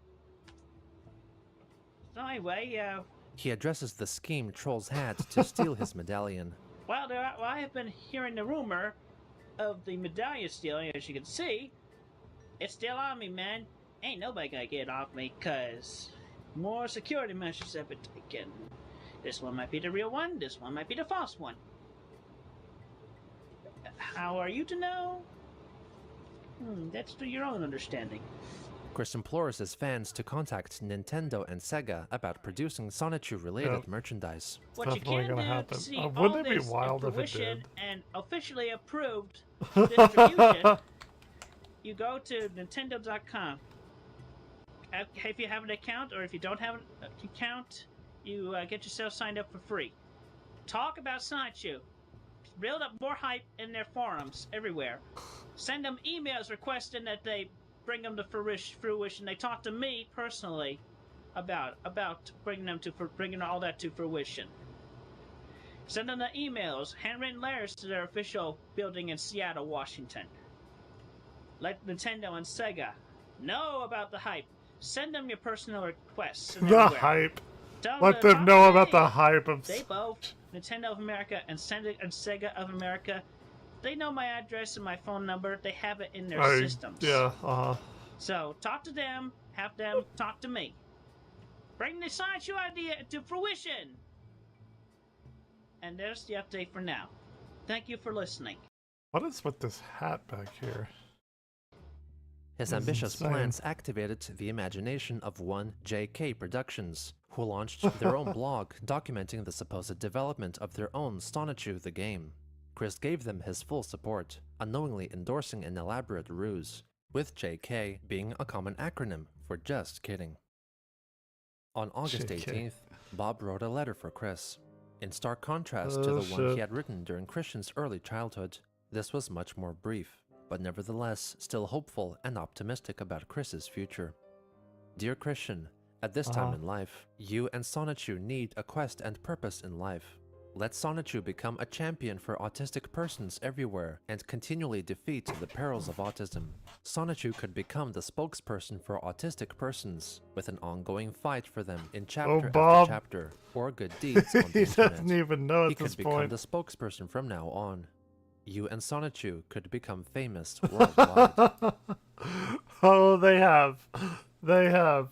So anyway, He addresses the scheme trolls had to steal his medallion. I have been hearing the rumor of the medallion stealing, as you can see. It's still on me, man. Ain't nobody gonna get it off me, cause more security measures have been taken. This one might be the real one, this one might be the false one. How are you to know? That's to your own understanding. Chris implores his fans to contact Nintendo and Sega about producing Sonichu-related Yep. merchandise. What you Definitely can gonna do happen. to see Wouldn't all it be this wild in if it fruition did? and officially approved distribution, you go to Nintendo.com. If you have an account, or if you don't have an account, you get yourself signed up for free. Talk about Sonichu. Build up more hype in their forums everywhere. Send them emails requesting that they bring them to fruition. They talk to me personally about bringing all that to fruition. Send them the emails, handwritten letters to their official building in Seattle, Washington. Let Nintendo and Sega know about the hype. Send them your personal requests. and The everywhere. hype. Tell Let to them talk know to about me. the hype of. They both, Nintendo of America and Sega of America, they know my address and my phone number. They have it in their systems. Yeah. So talk to them, have them talk to me. Bring the Sonichu idea to fruition. And there's the update for now. Thank you for listening. What is with this hat back here? His This is ambitious insane. plans activated the imagination of one JK Productions, who launched their own blog documenting the supposed development of their own Sonichu the game. Chris gave them his full support, unknowingly endorsing an elaborate ruse, with JK being a common acronym for just kidding. On August JK. 18th, Bob wrote a letter for Chris. In stark contrast to Oh, the one shit. he had written during Christian's early childhood, this was much more brief, but nevertheless still hopeful and optimistic about Chris's future. Dear Christian, at this time in life, you and Sonichu need a quest and purpose in life. Let Sonichu become a champion for autistic persons everywhere and continually defeat the perils of autism. Sonichu could become the spokesperson for autistic persons, with an ongoing fight for them in chapter Bob. after chapter, or good deeds on the He internet. doesn't even know He at this could become point. the spokesperson from now on. You and Sonichu could become famous worldwide. Oh, they have. They have.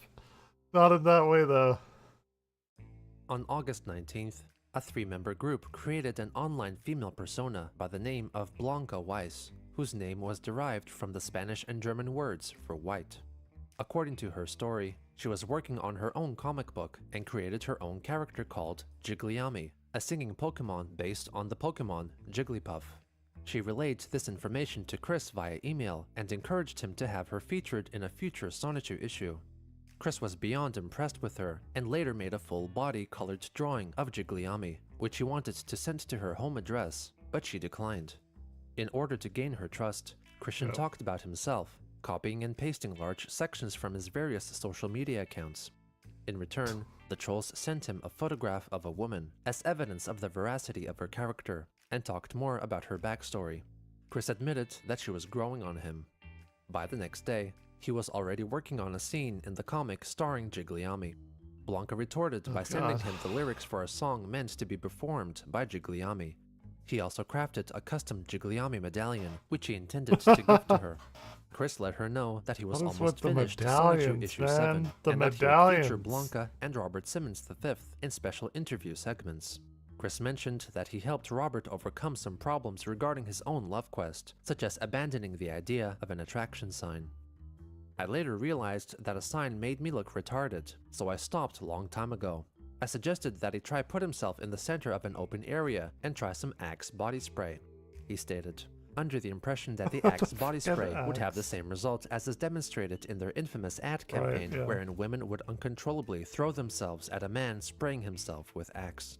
Not in that way, though. On August 19th, a 3-member group created an online female persona by the name of Blanca Weiss, whose name was derived from the Spanish and German words for white. According to her story, she was working on her own comic book and created her own character called Jigglyami, a singing Pokemon based on the Pokemon Jigglypuff. She relayed this information to Chris via email and encouraged him to have her featured in a future Sonichu issue. Chris was beyond impressed with her and later made a full-body colored drawing of Jigglyami, which he wanted to send to her home address, but she declined. In order to gain her trust, Christian talked about himself, copying and pasting large sections from his various social media accounts. In return, the trolls sent him a photograph of a woman as evidence of the veracity of her character, and talked more about her backstory. Chris admitted that she was growing on him. By the next day, he was already working on a scene in the comic starring Jigglyami. Blanca retorted by sending him the lyrics for a song meant to be performed by Jigglyami. He also crafted a custom Jigglyami medallion, which he intended to give to her. Chris let her know that he was What is almost with the finished Sonichu medallions, issue man? 7, The and that he would feature medallions. Blanca and Robert Simmons V in special interview segments. Chris mentioned that he helped Robert overcome some problems regarding his own love quest, such as abandoning the idea of an attraction sign. I later realized that a sign made me look retarded, so I stopped a long time ago. I suggested that he try put himself in the center of an open area and try some Axe body spray. He stated, under the impression that the Axe body spray would have the same result as is demonstrated in their infamous ad campaign, wherein women would uncontrollably throw themselves at a man spraying himself with Axe.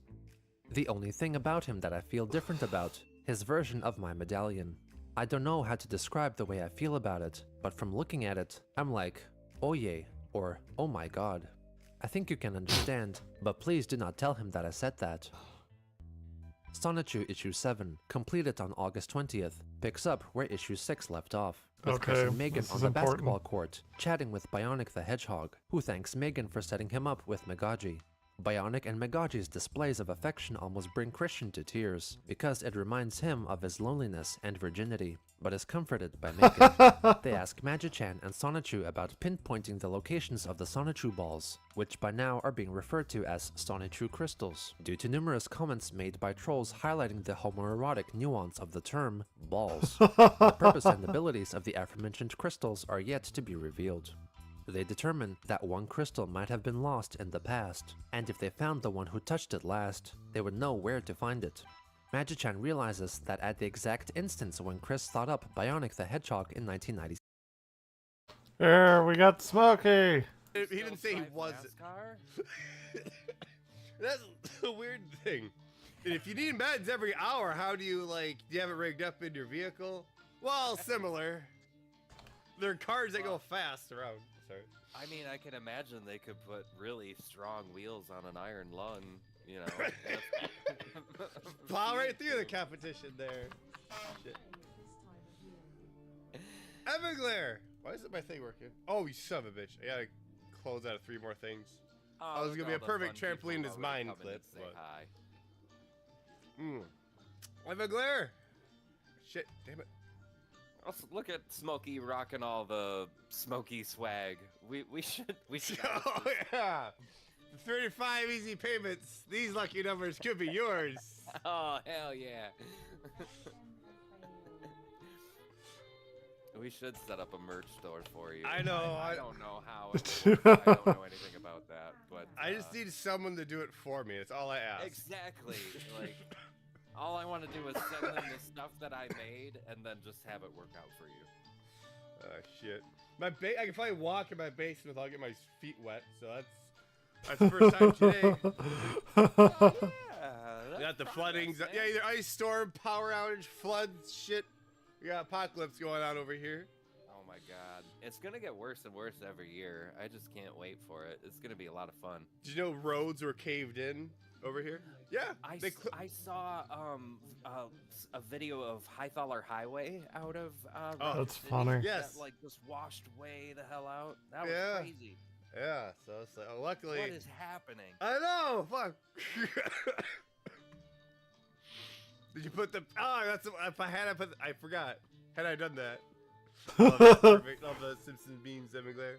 The only thing about him that I feel different about, his version of my medallion. I don't know how to describe the way I feel about it, but from looking at it, I'm like, oh yay, or oh my god. I think you can understand, but please do not tell him that I said that. Sonichu issue 7, completed on August 20th, picks up where issue 6 left off, with Chris and Megan on the basketball court, chatting with Bionic the Hedgehog, who thanks Megan for setting him up with Megaji. Bionic and Megaji's displays of affection almost bring Christian to tears, because it reminds him of his loneliness and virginity, but is comforted by Megan. They ask Magi-chan and Sonichu about pinpointing the locations of the Sonichu balls, which by now are being referred to as Sonichu crystals, due to numerous comments made by trolls highlighting the homoerotic nuance of the term balls. The purpose and abilities of the aforementioned crystals are yet to be revealed. They determine that one crystal might have been lost in the past, and if they found the one who touched it last, they would know where to find it. Magi-chan realizes that at the exact instance when Chris thought up Bionic the Hedgehog in 1996. There, we got Smokey. He didn't say he wasn't. That's a weird thing. And if you need meds every hour, how do you, like, do you have it rigged up in your vehicle? Well, similar. There are cars that go fast around. Sorry. I mean, I can imagine they could put really strong wheels on an iron lung, you know. Plow right through the competition there. Shit. Everglare! Why isn't my thing working? Oh, you son of a bitch. I gotta close out of 3 more things. Oh, I was gonna be a perfect trampoline as mine clip, Say but... hi. Everglare! Shit, damn it. Also, look at Smokey rocking all the Smokey swag. We should Oh yeah! The 35 easy payments. These lucky numbers could be yours. Oh hell yeah! We should set up a merch store for you. I know. I don't know how. It will work. I don't know anything about that, but I just need someone to do it for me. That's all I ask. exactly like. All I want to do is send them the stuff that I made, and then just have it work out for you. Shit. I can probably walk in my basement without getting my feet wet, so that's the first time today. Yeah, We got the floodings. Yeah, either ice storm, power outage, floods, shit. We got apocalypse going on over here. Oh my god. It's gonna get worse and worse every year. I just can't wait for it. It's gonna be a lot of fun. Did you know roads were caved in over here? Yeah. I I saw a video of Highfaller Highway out of Oh, Rapid that's City funny. Yes. that, like just washed way the hell out. That was Yeah. crazy. yeah. So it's like, oh, luckily. What is happening? I know. Fuck. Did you put the? Oh, that's if I had I put. I forgot. Had I done that? Oh, that's perfect. Love the Simpsons beans, Evan Glare.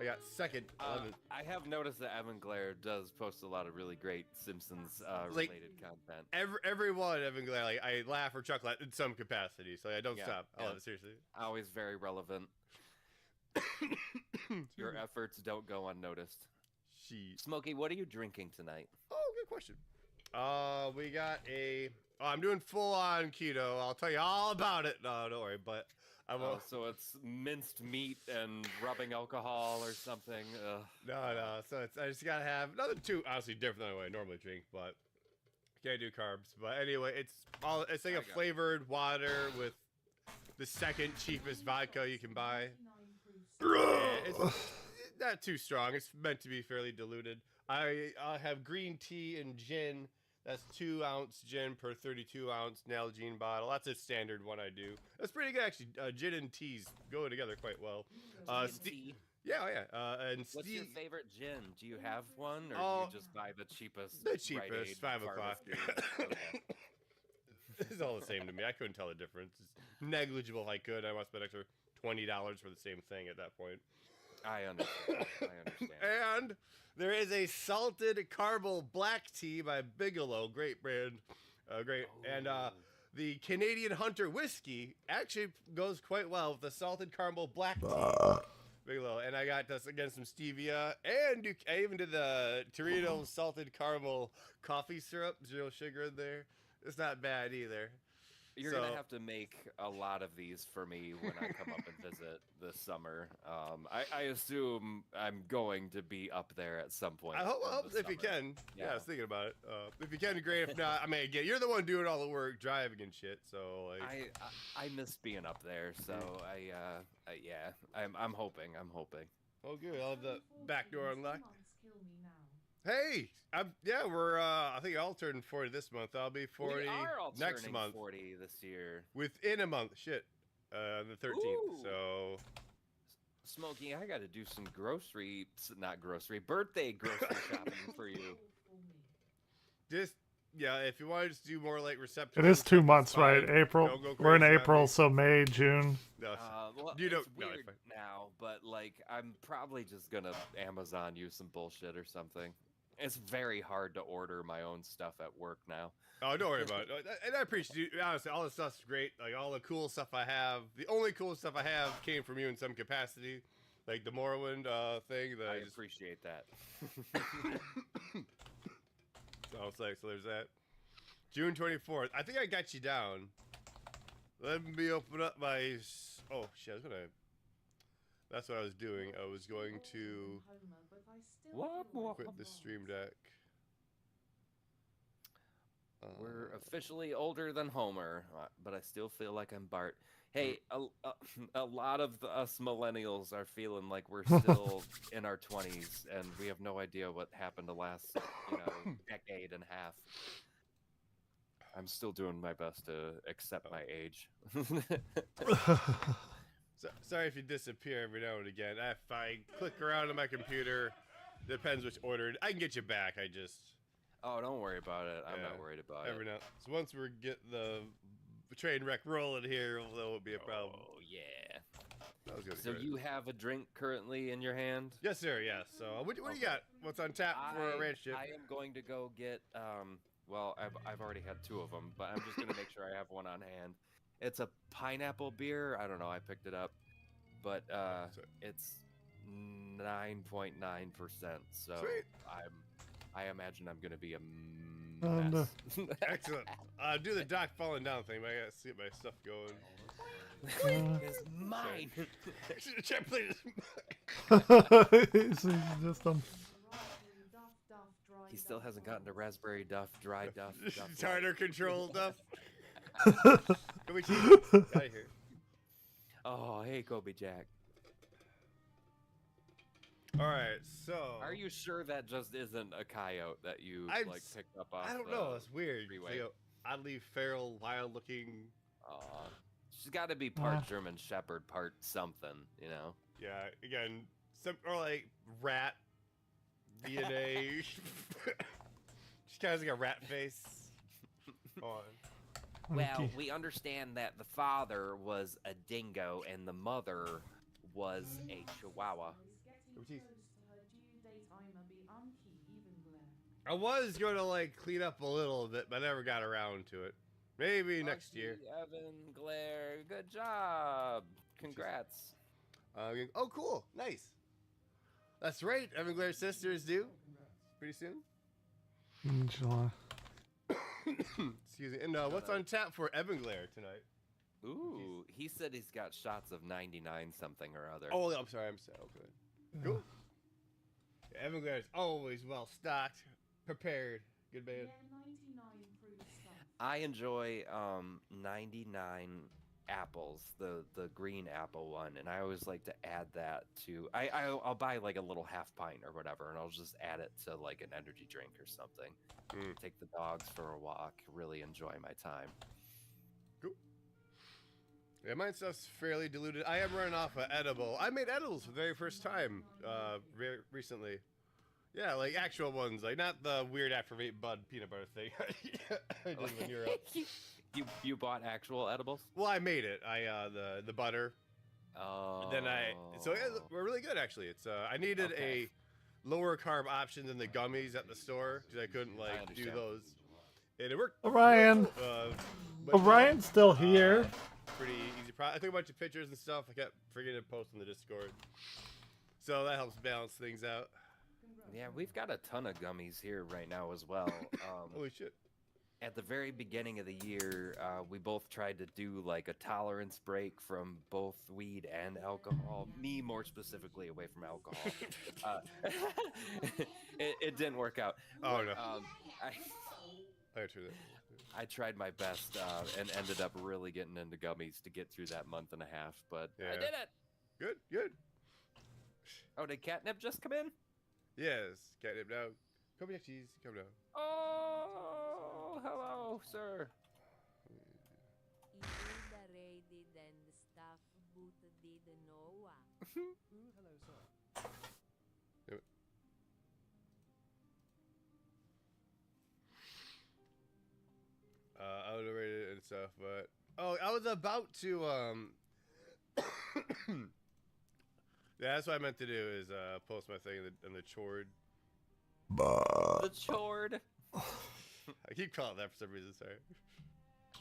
I got second. I have noticed that Evan Glare does post a lot of really great Simpsons Like, related content. Every one, Evan Glare. Like I laugh or chuckle at in some capacity, so I don't Yeah, stop. I yeah. love it seriously. Always very relevant. Your efforts don't go unnoticed. Jeez. Smokey, what are you drinking tonight? Oh, good question. We got a. Oh, I'm doing full on keto. I'll tell you all about it. No, don't worry. But I Oh, won't. so it's minced meat and rubbing alcohol or something. Ugh. No. So it's. I just gotta have nothing too honestly different than what I normally drink, but can't do carbs. But anyway, it's all. It's like I a got it. flavored water with the second cheapest vodka you can buy. It's not too strong. It's meant to be fairly diluted. I have green tea and gin. That's 2-ounce gin per 32-ounce Nalgene bottle. That's a standard one I do. That's pretty good actually. Gin and teas go together quite well. Tea. Yeah, oh, yeah. And What's your favorite gin? Do you have one, or Oh, do you just buy the cheapest? the Rite cheapest, Aid 5 o'clock. pharmacy? Okay. It's all the same to me. I couldn't tell the difference. It's negligible if I could. I must spend extra $20 for the same thing at that point. I understand. And there is a salted caramel black tea by Bigelow, great brand, great. And the Canadian Hunter whiskey actually goes quite well with the salted caramel black tea. Bigelow, and I got this again some stevia, and I even did the Torito salted caramel coffee syrup, 0 sugar in there. It's not bad either. You're So- gonna have to make a lot of these for me when I come up and visit this summer. I assume I'm going to be up there at some point. I hope in the if you summer. can. Yeah. I Yeah. was thinking about it. If you can, great. If not, I mean, again, you're the one doing all the work, driving and shit. So like, I miss being up there, so yeah, I'm hoping. oh good. I'll have the back door unlocked. Hey, we're I think I'll turn 40 this month. I'll be 40 We are all next turning month. 40 this year. Within a month. Shit. The 13th. Ooh. So Smokey, I got to do some birthday grocery shopping for you. just if you want to just do more like reception. It is 2 months, right? April. Don't go We're in crazy on April, me. so May, June. No, Well, you it's don't. No, it's weird fine. now, but like I'm probably just gonna Amazon you some bullshit or something. It's very hard to order my own stuff at work now. Oh, don't worry about it. And I appreciate you. Honestly, all this stuff's great. Like all the cool stuff I have. The only cool stuff I have came from you in some capacity, like the Morrowind thing. That I just appreciate that. So it's like, so there's that. June 24th. I think I got you down. Let me open up my. Oh shit! I was gonna. That's what I was doing. I was going to quit the stream deck. We're officially older than Homer, but I still feel like I'm Bart. Hey, a lot of us millennials are feeling like we're still in our 20s, and we have no idea what happened the last, decade and a half. I'm still doing my best to accept my age. So, sorry if you disappear every now and again. If I click around on my computer, depends which order. I can get you back. I just Oh, don't worry about it. I'm Yeah, not worried about every it. now. So once we get the train wreck rolling here, that won't be a problem. Oh, yeah. That was good. So you have a drink currently in your hand? Yes, sir. Yes. So what do you got? What's on tap for a ranch chip? I am going to go get, well, I've already had 2 of them, but I'm just going to make sure I have one on hand. It's a pineapple beer. I don't know. I picked it up, but it's 9.9%. So Sweet. I imagine I'm going to be a And, mess. Excellent. Do the Doc falling down thing. I gotta see my stuff going. It's mine. Check, please. It's just He still hasn't gotten to raspberry duff, dry duff. Tartar control stuff. Can we keep out of here? Oh, hey, Kobe Jack. All right, so Are you sure that just isn't a coyote that you I'm like s- picked up off I don't the know. It's weird. It's freeway? like a oddly feral, wild-looking. She's got to be part German Shepherd, part something, you know. Yeah, again, some or like rat DNA. She kind of has like a rat face. On. Well, we understand that the father was a dingo and the mother was a chihuahua. I was gonna like clean up a little bit, but I never got around to it. Maybe next year. Evan Glare, good job. Congrats. Oh, cool, nice. That's right. Evan Glare Sisters due pretty soon. In July. Excuse me. And what's on tap for Evan Glare tonight? Ooh, he said he's got shots of 99 something or other. Oh, I'm sorry. I'm sorry. Okay. Cool. Yeah, Evan Glare is always well stocked, prepared. Good man. I enjoy 99 apples, the green apple one, and I always like to add that to I'll buy like a little half pint or whatever, and I'll just add it to like an energy drink or something. Take the dogs for a walk, really enjoy my time. Cool. Yeah, mine stuff's fairly diluted. I am running off an edible. I made edibles for the very first time very recently. Yeah, like actual ones, like not the weird after vape bud peanut butter thing I did in Europe. You bought actual edibles? Well, I made it. The butter. Oh. Then so yeah, we're really good actually. It's I needed a lower carb option than the gummies at the store because I couldn't like do those, and it worked. Orion. Orion's still here. Pretty easy. I took a bunch of pictures and stuff. I kept forgetting to post on the Discord, so that helps balance things out. Yeah, we've got a ton of gummies here right now as well. Holy shit. At the very beginning of the year, we both tried to do like a tolerance break from both weed and alcohol. Me more specifically away from alcohol. It didn't work out. Oh no. I tried my best and ended up really getting into gummies to get through that month and a half, but I did it. Good. Oh, did catnip just come in? Yes, catnip now. Come here, cheese. Come down. Oh, hello, sir. Overrated and stuff, but I was about to yeah, that's what I meant to do is post my thing in the chord. The chord. I keep calling it that for some reason. Sorry.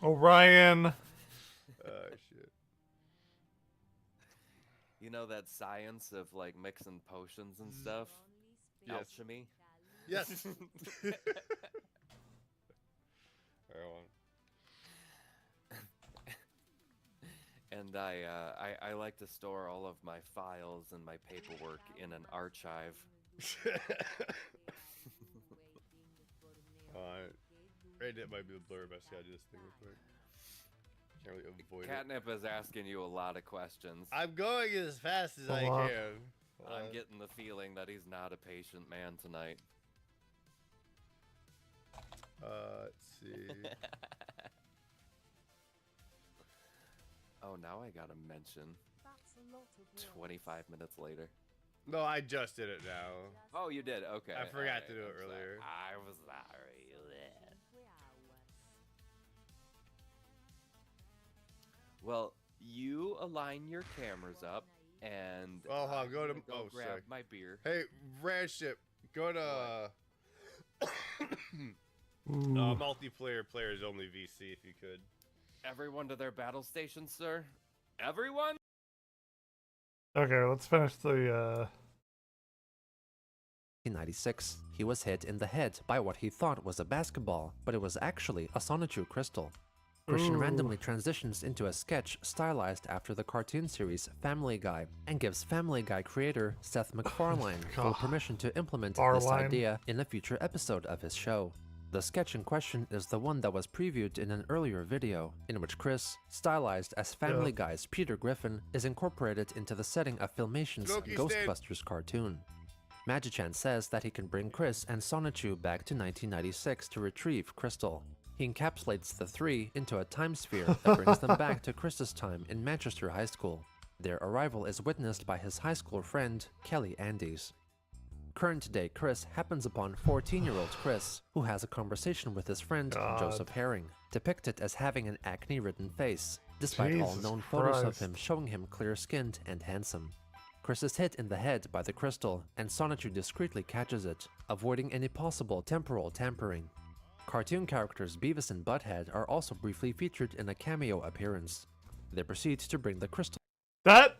Orion. Shit. You know that science of like mixing potions and stuff? Yes. Alchemy? Yes. And I like to store all of my files and my paperwork in an archive. It might be a blur, but I gotta do this thing real quick. Can't really avoid Catnip is asking you a lot of questions. I'm going as fast as I can. I'm getting the feeling that he's not a patient man tonight. Let's see. Oh, now I gotta mention. 25 minutes later. No, I just did it now. Oh, you did? Okay. I forgot to do it earlier. I was sorry. Well, you align your cameras up and go to grab sorry. my beer. Hey, Radship, go to multiplayer players only VC if you could. Everyone to their battle stations, sir. Everyone. Okay, let's finish the 1996, he was hit in the head by what he thought was a basketball, but it was actually a Sonichu crystal. Christian randomly transitions into a sketch stylized after the cartoon series Family Guy and gives Family Guy creator Seth MacFarlane full permission to implement this idea in a future episode of his show. The sketch in question is the one that was previewed in an earlier video, in which Chris, stylized as Family Guy's Peter Griffin, is incorporated into the setting of Filmation's Smoky Ghostbusters cartoon. Magichan says that he can bring Chris and Sonichu back to 1996 to retrieve Crystal. He encapsulates the three into a time sphere that brings them back to Chris's time in Manchester High School. Their arrival is witnessed by his high school friend, Kelly Andes. Current-day Chris happens upon 14-year-old Chris, who has a conversation with his friend, Joseph Herring, depicted as having an acne-ridden face, despite all Jesus known photos of Christ. him showing him clear-skinned and handsome. Chris is hit in the head by the crystal, and Sonichu discreetly catches it, avoiding any possible temporal tampering. Cartoon characters Beavis and Butthead are also briefly featured in a cameo appearance. They proceed to bring the crystal. That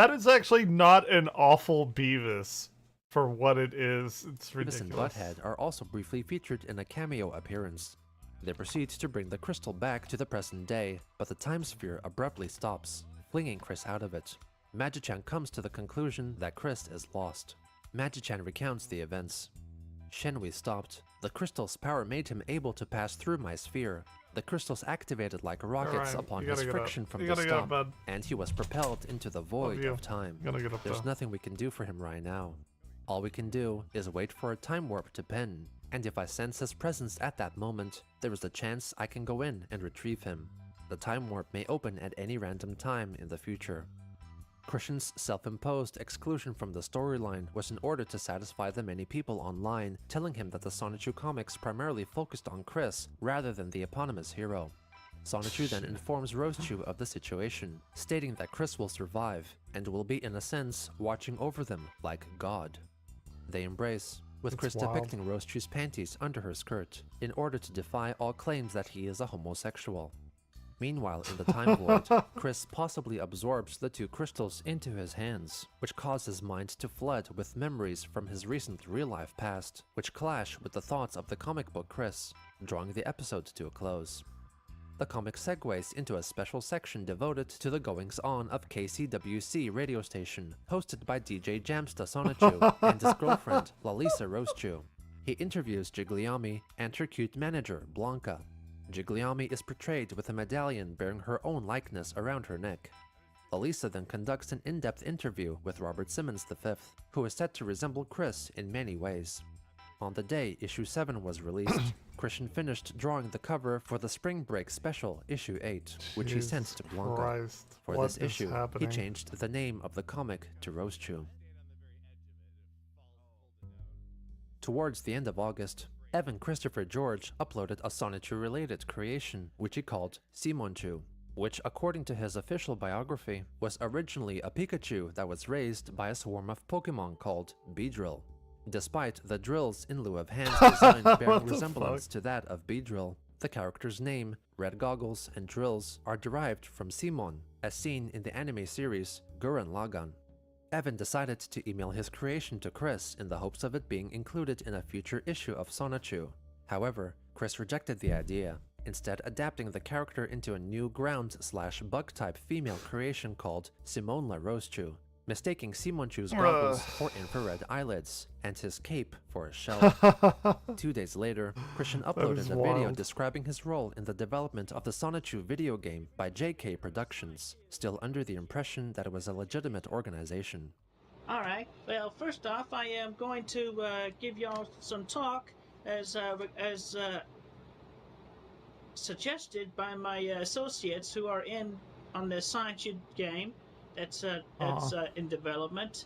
is actually not an awful Beavis for what it is. It's Beavis and ridiculous. Butthead are also briefly featured in a cameo appearance. They proceed to bring the crystal back to the present day, but the time sphere abruptly stops, flinging Chris out of it. Magichan comes to the conclusion that Chris is lost. Magichan recounts the events. Shenhui stopped. The crystal's power made him able to pass through my sphere. The crystals activated like rockets Alright, upon you his gotta get up. friction from You the gotta get up, stomp, bud. and he was propelled into the void you. of time. Gotta get up, There's though. nothing we can do for him right now. All we can do is wait for a time warp to pen, and if I sense his presence at that moment, there is a chance I can go in and retrieve him. The time warp may open at any random time in the future. Christian's self-imposed exclusion from the storyline was in order to satisfy the many people online telling him that the Sonichu comics primarily focused on Chris rather than the eponymous hero. Sonichu then informs Rosechu of the situation, stating that Chris will survive and will be in a sense watching over them like God. They embrace, with That's Chris wild. depicting Rosechu's panties under her skirt, in order to defy all claims that he is a homosexual. Meanwhile, in the time void, Chris possibly absorbs the two crystals into his hands, which cause his mind to flood with memories from his recent real-life past, which clash with the thoughts of the comic book Chris, drawing the episode to a close. The comic segues into a special section devoted to the goings-on of KCWC radio station, hosted by DJ Jamsta Sonichu and his girlfriend, Lalisa Rosechu. He interviews Jigliami and her cute manager, Blanca. Jigliami is portrayed with a medallion bearing her own likeness around her neck. Lalisa then conducts an in-depth interview with Robert Simmons V, who is said to resemble Chris in many ways. On the day issue 7 was released, Christian finished drawing the cover for the Spring Break Special, issue 8, which he sent to Blanca. Christ, For what this is issue, happening? he changed the name of the comic to Rosechu. Towards the end of August, Evan Christopher George uploaded a Sonichu-related creation, which he called Simonchu, which, according to his official biography, was originally a Pikachu that was raised by a swarm of Pokemon called Beedrill. Despite the drills in lieu of hands design bearing What the resemblance to that of Beedrill, the character's name, red goggles, and drills are derived from Simon, as seen in the anime series Gurren Lagann. Evan decided to email his creation to Chris in the hopes of it being included in a future issue of Sonichu. However, Chris rejected the idea, instead adapting the character into a new ground/bug-type female creation called Simonla Rosechu, mistaking Simonchu's goggles for infrared eyelids and his cape for a shell. 2 days later, Christian uploaded is a video wild. describing his role in the development of the Sonichu video game by JK Productions, still under the impression that it was a legitimate organization. Alright, well, first off, I am going to give y'all some talk as suggested by my associates who are in on the Sonichu game that's in development.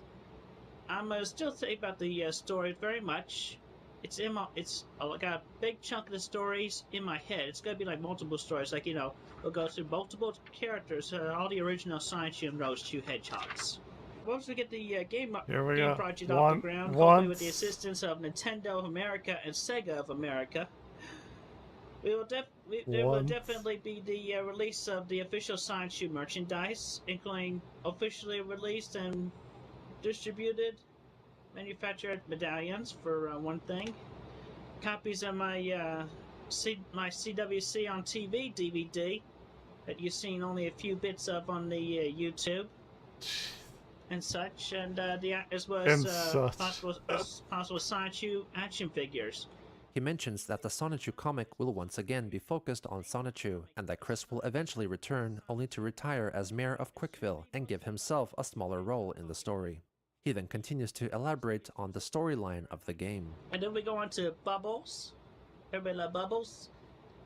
I'm still thinking about the story very much. I got a big chunk of the stories in my head. It's gonna be like multiple stories, like, you know, we'll go through multiple characters, all the original Sonichu and Rosechu hedgehogs. Once we get the game project off the ground, hopefully with the assistance of Nintendo of America and Sega of America, there will definitely be the release of the official Sonichu merchandise, including officially released and distributed, manufactured medallions, for one thing. Copies of my my CWC on TV DVD that you've seen only a few bits of on the YouTube. and such, and the actors was And such. possible Sonichu action figures. He mentions that the Sonichu comic will once again be focused on Sonichu, and that Chris will eventually return only to retire as mayor of Quickville and give himself a smaller role in the story. He then continues to elaborate on the storyline of the game. And then we go on to Bubbles. Everybody love Bubbles?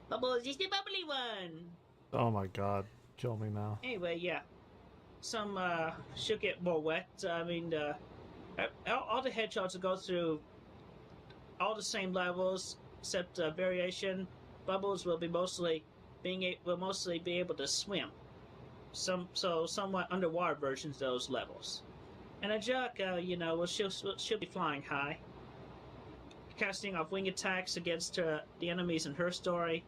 Bubbles is the bubbly one! Oh my god. Kill me now. Anyway, yeah. Some, should get more wet. I mean, all the hedgehogs will go through all the same levels, except variation. Bubbles will be mostly be able to swim. Somewhat underwater versions of those levels. And a Juck, she'll be flying high, casting off wing attacks against the enemies in her story.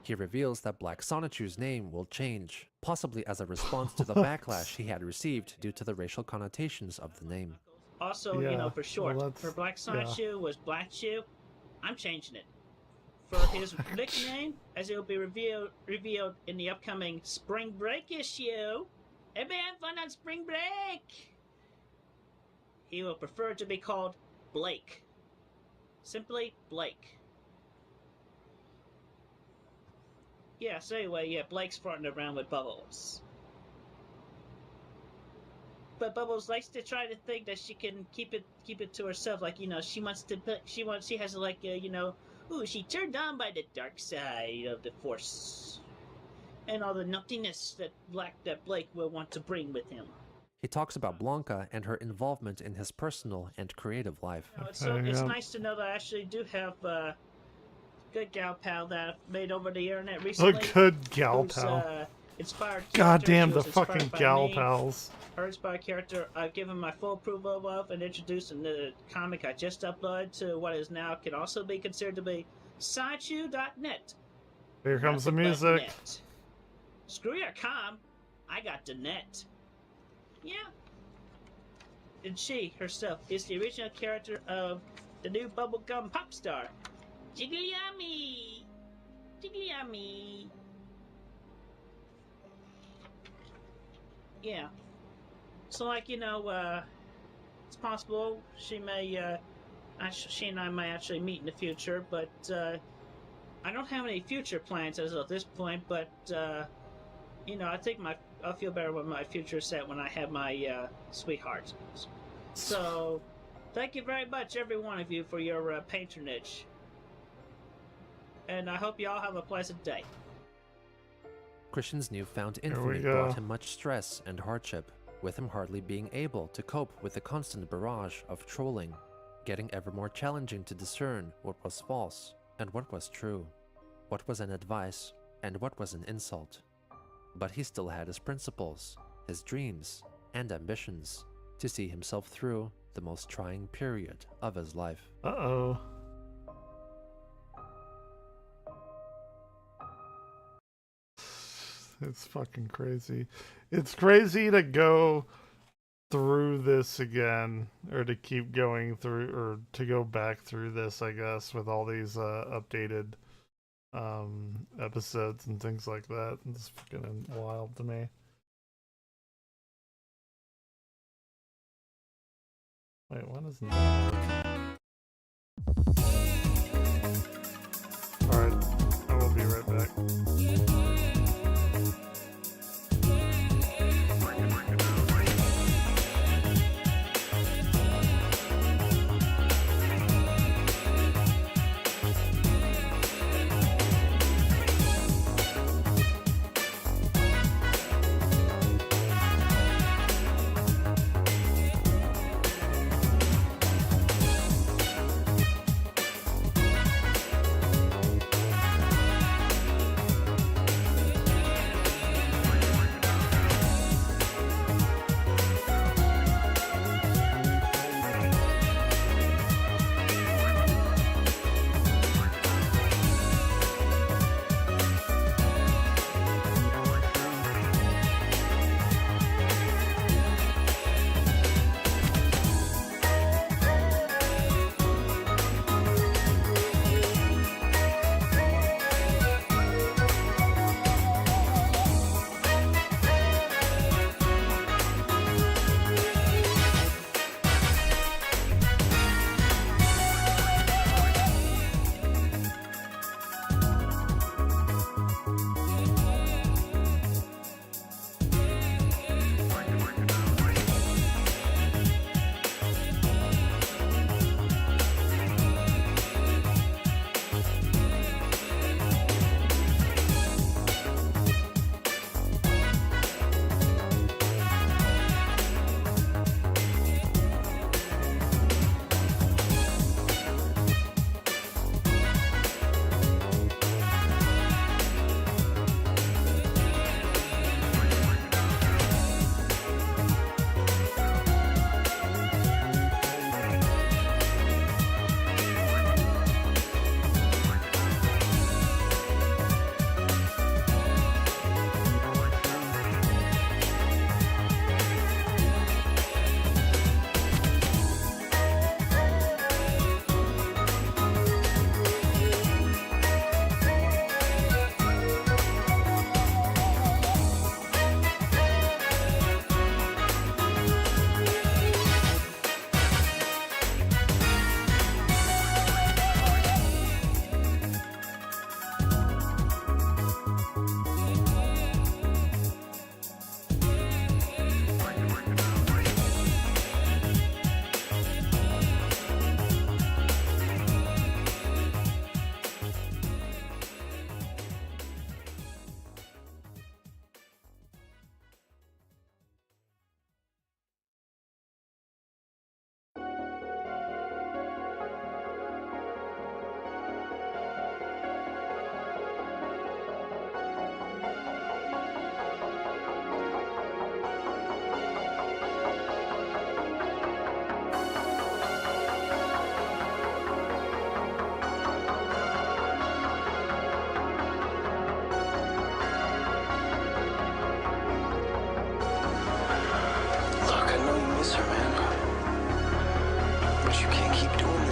He reveals that Black Sonichu's name will change, possibly as a response to the backlash he had received due to the racial connotations of the name. Also, Yeah, for short, well, for Black Sonichu was Black Chew. I'm changing it. For his nickname, as it will be revealed in the upcoming Spring Break issue. Everybody have fun on Spring Break! He will prefer to be called Blake. Simply Blake. Yeah, so anyway, yeah, Blake's farting around with Bubbles. But Bubbles likes to try to think that she can keep it to herself, like, she has like, ooh, she turned on by the dark side of the Force. And all the nuttiness that Blake will want to bring with him. He talks about Blanca and her involvement in his personal and creative life. It's nice to know that I actually do have a good gal pal that I've made over the internet A recently. good gal pal. Inspired God character. damn She the was inspired fucking by gal me. pals. Her inspired character I've given my full approval of and introduced in the comic I just uploaded to what is now can also be considered to be Sonichu.net. Here comes the Nothing but music. net. Screw your com. I got the net. Yeah. And she herself is the original character of the new bubblegum pop star, Jiggly Yummy. Jiggly Yummy. Yeah. So, like, it's possible she and I might actually meet in the future, but I don't have any future plans as of this point, but, I think I'll feel better with my future set when I have my sweetheart. So, thank you very much, every one of you, for your patronage. And I hope you all have a pleasant day. Christian's newfound we infamy go. brought him much stress and hardship, with him hardly being able to cope with the constant barrage of trolling, getting ever more challenging to discern what was false and what was true, what was an advice and what was an insult. But he still had his principles, his dreams, and ambitions to see himself through the most trying period of his life. Uh-oh. It's fucking crazy. It's crazy to go through this again, or to keep going through, or to go back through this, I guess, with all these updated episodes and things like that. It's fucking wild to me. Wait, when is that? Alright, I will be right back.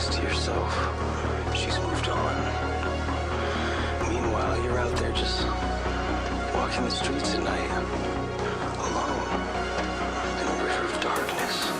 this to yourself. She's moved on. Meanwhile, you're out there just walking the streets at night, alone, in a river of darkness.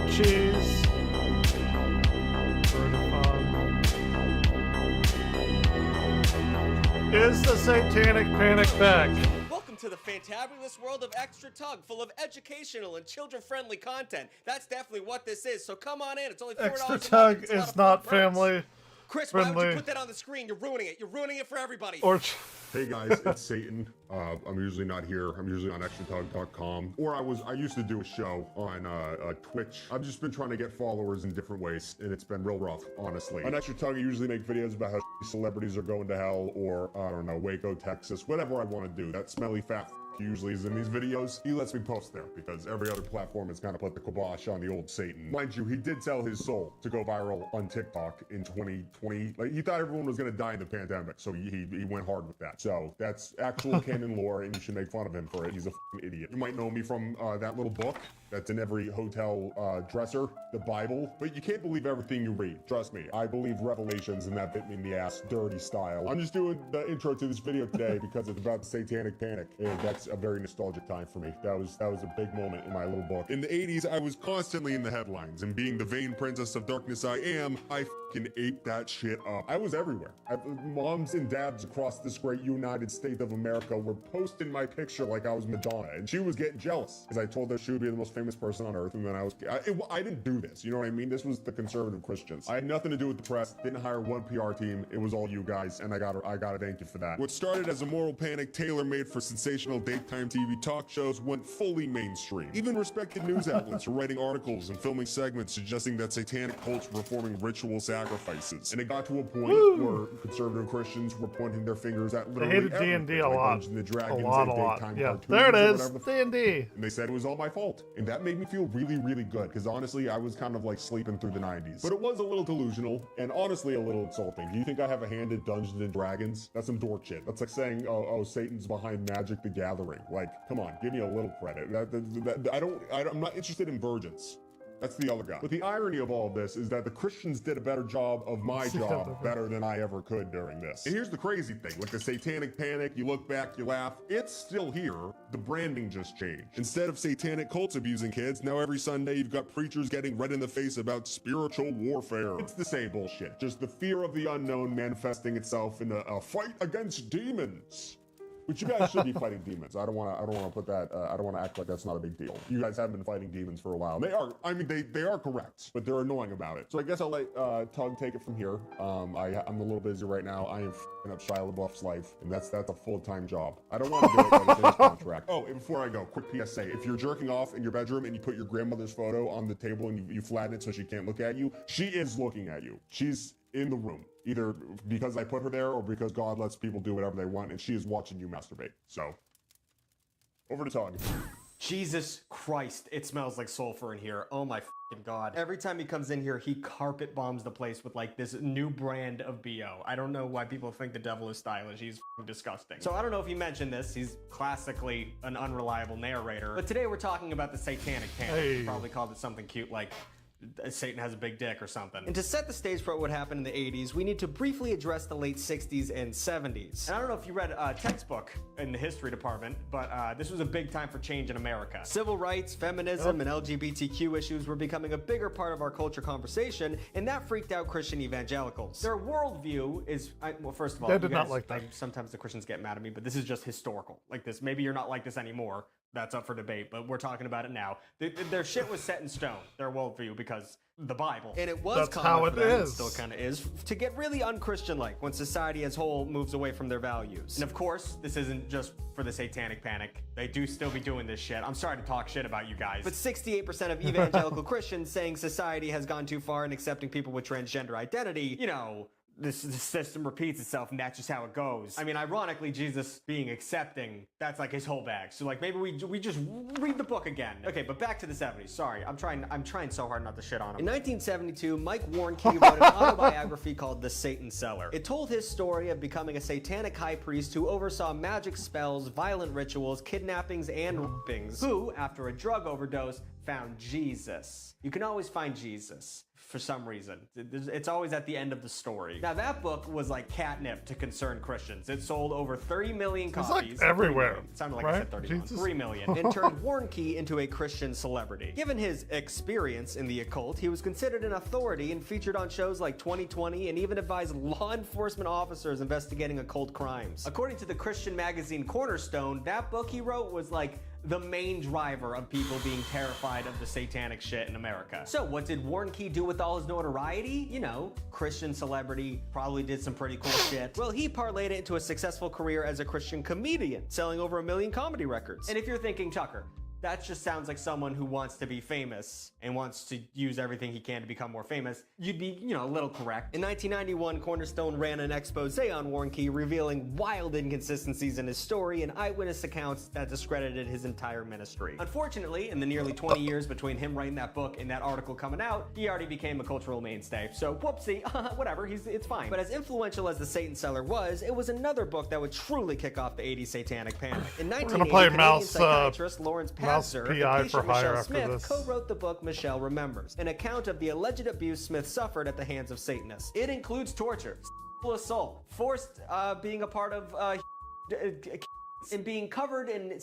grilled cheese. Pretty fun. Is the Satanic Panic back? Welcome to the fantabulous world of Extra Tug, full of educational and children-friendly content. That's definitely what this is, so come on in. It's only $4 Extra a month. Tug It's a lot is of fun not perks. family Chris, why would friendly. you put that on the screen? You're ruining it. You're ruining it for everybody. Or Hey guys, it's Satan. I'm usually not here. I'm usually on extratug.com. Or I used to do a show on Twitch. I've just been trying to get followers in different ways, and it's been real rough, honestly. On Extra Tug, I usually make videos about how celebrities are going to hell, or I don't know, Waco, Texas, whatever I want to do. That smelly fat usually is in these videos. He lets me post there because every other platform has kind of put the kibosh on the old Satan. Mind you, he did sell his soul to go viral on TikTok in 2020. Like, he thought everyone was going to die in the pandemic, so he went hard with that. So that's actual canon lore, and you should make fun of him for it. He's a f***ing idiot. You might know me from that little book that's in every hotel dresser, the Bible. But you can't believe everything you read. Trust me, I believe Revelations, and that bit me in the ass, dirty style. I'm just doing the intro to this video today because it's about the Satanic Panic, and that's a very nostalgic time for me. That was a big moment in my little book. In the 80s, I was constantly in the headlines, and being the vain princess of darkness I am, I f***ing ate that shit up. I was everywhere. Moms and dads across this great United States of America were posting my picture like I was Madonna, and she was getting jealous because I told her she would be the most famous person on earth, and then I didn't do this. You know what I mean? This was the conservative Christians. I had nothing to do with the press. Didn't hire one PR team. It was all you guys, and I gotta thank you for that. What started as a moral panic tailor-made for sensational daytime TV talk shows went fully mainstream. Even respected news outlets were writing articles and filming segments suggesting that satanic cults were performing ritual sacrifices. And it got to a point where conservative Christians were pointing their fingers at literally hated everything, D&D a like lot. Dungeons and Dragons A lot. and daytime Yeah, cartoons there it or is. whatever the f- D&D. and they said it was all my fault. And that made me feel really, really good, because honestly, I was kind of like sleeping through the 90s. But it was a little delusional, and honestly a little insulting. Do you think I have a hand in Dungeons and Dragons? That's some dork shit. That's like saying, oh, Satan's behind Magic the Gathering. Like, come on, give me a little credit. I'm not interested in virgins. That's the other guy. But the irony of all of this is that the Christians did a better job of my job better than I ever could during this. And here's the crazy thing, like the Satanic Panic, you look back, you laugh, it's still here. The branding just changed. Instead of satanic cults abusing kids, now every Sunday you've got preachers getting red in the face about spiritual warfare. It's the same bullshit, just the fear of the unknown manifesting itself in a fight against demons. But you guys should be fighting demons. I don't want to put that. I don't want to act like that's not a big deal. You guys have been fighting demons for a while. They are. I mean, they are correct, but they're annoying about it. So I guess I'll let Tug take it from here. I'm a little busy right now. I am f***ing up Shia LaBeouf's life, and that's a full-time job. I don't want to do it, but it's in his contract. Oh, and before I go, quick PSA: if you're jerking off in your bedroom and you put your grandmother's photo on the table and you flatten it so she can't look at you, she is looking at you. She's in the room, either because I put her there or because God lets people do whatever they want, and she is watching you masturbate. So, over to Tug. Jesus Christ, it smells like sulfur in here. Oh my fucking God. Every time he comes in here, he carpet bombs the place with like this new brand of BO. I don't know why people think the devil is stylish. He's fucking disgusting. So I don't know if he mentioned this. He's classically an unreliable narrator. But today we're talking about the Satanic Panic. Hey. He probably called it something cute like Satan has a big dick or something. And to set the stage for what happened in the 80s, we need to briefly address the late 60s and 70s. And I don't know if you read a textbook in the history department, but this was a big time for change in America. Civil rights, feminism, and LGBTQ issues were becoming a bigger part of our culture conversation, and that freaked out Christian evangelicals. Their worldview is, well, first of all, They you did not guys, like that. sometimes the Christians get mad at me, but this is just historical. Like this, maybe you're not like this anymore. That's up for debate, but we're talking about it now. Their shit was set in stone, their worldview, because the Bible. And it was That's common how for it them, is. still kind of is, to get really un-Christian-like when society as a whole moves away from their values. And of course, this isn't just for the Satanic Panic. They do still be doing this shit. I'm sorry to talk shit about you guys. But 68% of evangelical Christians saying society has gone too far in accepting people with transgender identity, you know, this system repeats itself and that's just how it goes. I mean, ironically, Jesus being accepting, that's like his whole bag. So like maybe we just read the book again. Okay, but back to the 70s. Sorry, I'm trying so hard not to shit on him. In 1972, Mike Warnke wrote an autobiography called The Satan Seller. It told his story of becoming a satanic high priest who oversaw magic spells, violent rituals, kidnappings, and rapings, who, after a drug overdose, found Jesus. You can always find Jesus for some reason. It's always at the end of the story. Now that book was like catnip to concerned Christians. It sold over 30 million copies. It's like everywhere. It sounded like right? I said 31. Jesus. 3 million. And turned Warnke into a Christian celebrity. Given his experience in the occult, he was considered an authority and featured on shows like 2020 and even advised law enforcement officers investigating occult crimes. According to the Christian magazine Cornerstone, that book he wrote was like the main driver of people being terrified of the satanic shit in America. So what did Warnke do with all his notoriety? You know, Christian celebrity, probably did some pretty cool shit. Well, he parlayed it into a successful career as a Christian comedian, selling over 1 million comedy records. And if you're thinking, Tucker, that just sounds like someone who wants to be famous and wants to use everything he can to become more famous, you'd be, you know, a little correct. In 1991, Cornerstone ran an expose on Warnke, revealing wild inconsistencies in his story and eyewitness accounts that discredited his entire ministry. Unfortunately, in the nearly 20 years between him writing that book and that article coming out, he already became a cultural mainstay. So whoopsie, whatever, it's fine. But as influential as The Satan Seller was, it was another book that would truly kick off the 80s satanic panic. In 1980, Canadian psychiatrist Lawrence Mouse Passer, PI and for patient hire Michelle after Smith this. co-wrote the book Michelle Remembers, an account of the alleged abuse Smith suffered at the hands of Satanists. It includes torture, sexual assault, forced being a part of and being covered in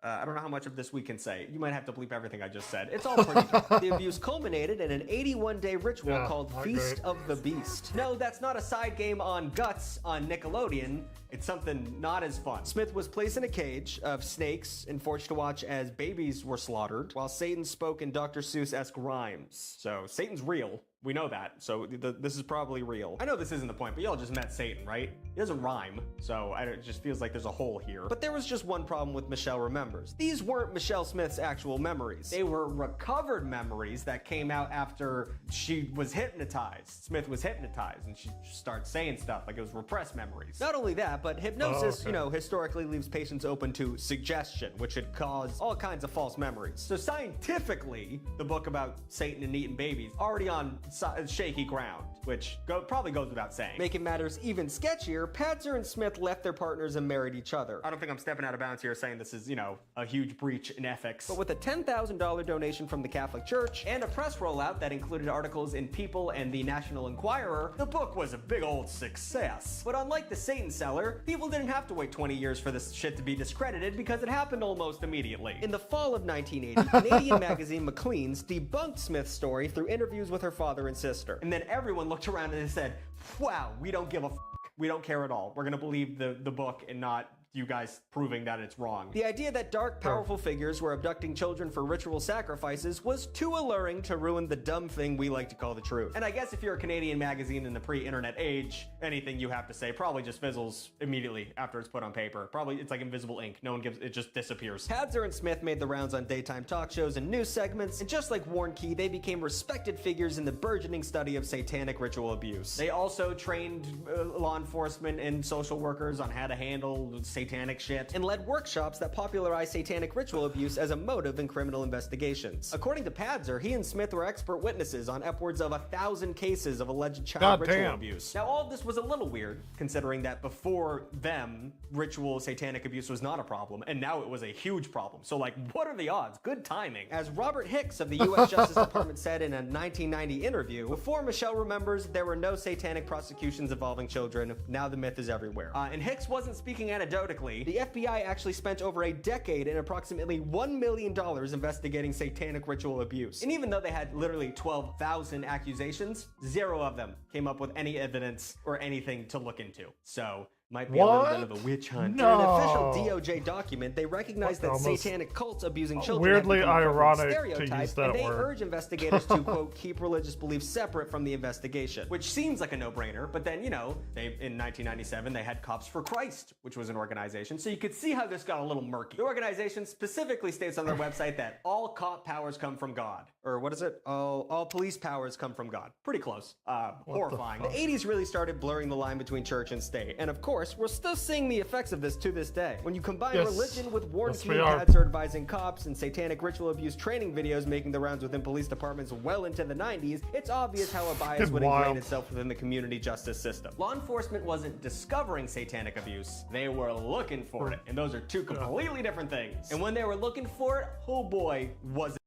I don't know how much of this we can say. You might have to bleep everything I just said. It's all pretty dark. The abuse culminated in an 81-day ritual called Feast of the Beast. No, that's not a side game on Guts on Nickelodeon. It's something not as fun. Smith was placed in a cage of snakes and forced to watch as babies were slaughtered, while Satan spoke in Dr. Seuss-esque rhymes. So Satan's real. We know that, so this is probably real. I know this isn't the point, but y'all just met Satan, right? He doesn't rhyme, so it just feels like there's a hole here. But there was just one problem with Michelle Remembers. These weren't Michelle Smith's actual memories. They were recovered memories that came out after she was hypnotized. Smith was hypnotized, and she started saying stuff like it was repressed memories. Not only that, but hypnosis, you know, historically leaves patients open to suggestion, which could cause all kinds of false memories. So scientifically, the book about Satan and eating babies already on shaky ground, which probably goes without saying. Making matters even sketchier, Patzer and Smith left their partners and married each other. I don't think I'm stepping out of bounds here saying this is, you know, a huge breach in ethics. But with a $10,000 donation from the Catholic Church and a press rollout that included articles in People and the National Enquirer, the book was a big old success. But unlike The Satan Seller, people didn't have to wait 20 years for this shit to be discredited because it happened almost immediately. In the fall of 1980, Canadian magazine Maclean's debunked Smith's story through interviews with her father and sister. And then everyone looked around and said, wow, we don't give a f***. We don't care at all. We're gonna believe the book and not you guys proving that it's wrong. The idea that dark, powerful figures were abducting children for ritual sacrifices was too alluring to ruin the dumb thing we like to call the truth. And I guess if you're a Canadian magazine in the pre-internet age, anything you have to say probably just fizzles immediately after it's put on paper. Probably it's like invisible ink. No one gives, it just disappears. Patzer and Smith made the rounds on daytime talk shows and news segments, and just like Warnke, they became respected figures in the burgeoning study of satanic ritual abuse. They also trained law enforcement and social workers on how to handle satanic shit, and led workshops that popularized satanic ritual abuse as a motive in criminal investigations. According to Patzer, he and Smith were expert witnesses on upwards of 1,000 cases of alleged child ritual abuse. Now, all of this was a little weird, considering that before them, ritual satanic abuse was not a problem, and now it was a huge problem. So, like, what are the odds? Good timing. As Robert Hicks of the U.S. Justice Department said in a 1990 interview, before Michelle Remembers, there were no satanic prosecutions involving children. Now the myth is everywhere. And Hicks wasn't speaking anecdotically. The FBI actually spent over a decade and approximately $1 million investigating satanic ritual abuse. And even though they had literally 12,000 accusations, 0 of them came up with any evidence or anything to look into. So might be a little bit of a witch hunt. No. In an official DOJ document, they recognize that satanic cults abusing children weirdly have become part of the ironic to stereotype, use that and they word. urge investigators to, quote, keep religious beliefs separate from the investigation, which seems like a no-brainer, but then, you know, in 1997, they had Cops for Christ, which was an organization, so you could see how this got a little murky. The organization specifically states on their website that all cop powers come from God. Or what is it? All police powers come from God. Pretty close. Horrifying. The 80s really started blurring the line between church and state, and of course, course, we're still seeing the effects of this to this day. When you combine Yes. religion with warn Yes, we community are. ads advising cops and satanic ritual abuse training videos making the rounds within police departments well into the 90s, it's obvious how a bias Fucking would ingrain wild. itself within the community justice system. Law enforcement wasn't discovering satanic abuse, they were looking for it. And those are two completely different things. And when they were looking for it, oh boy, was it.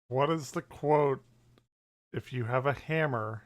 What is the quote? If you have a hammer,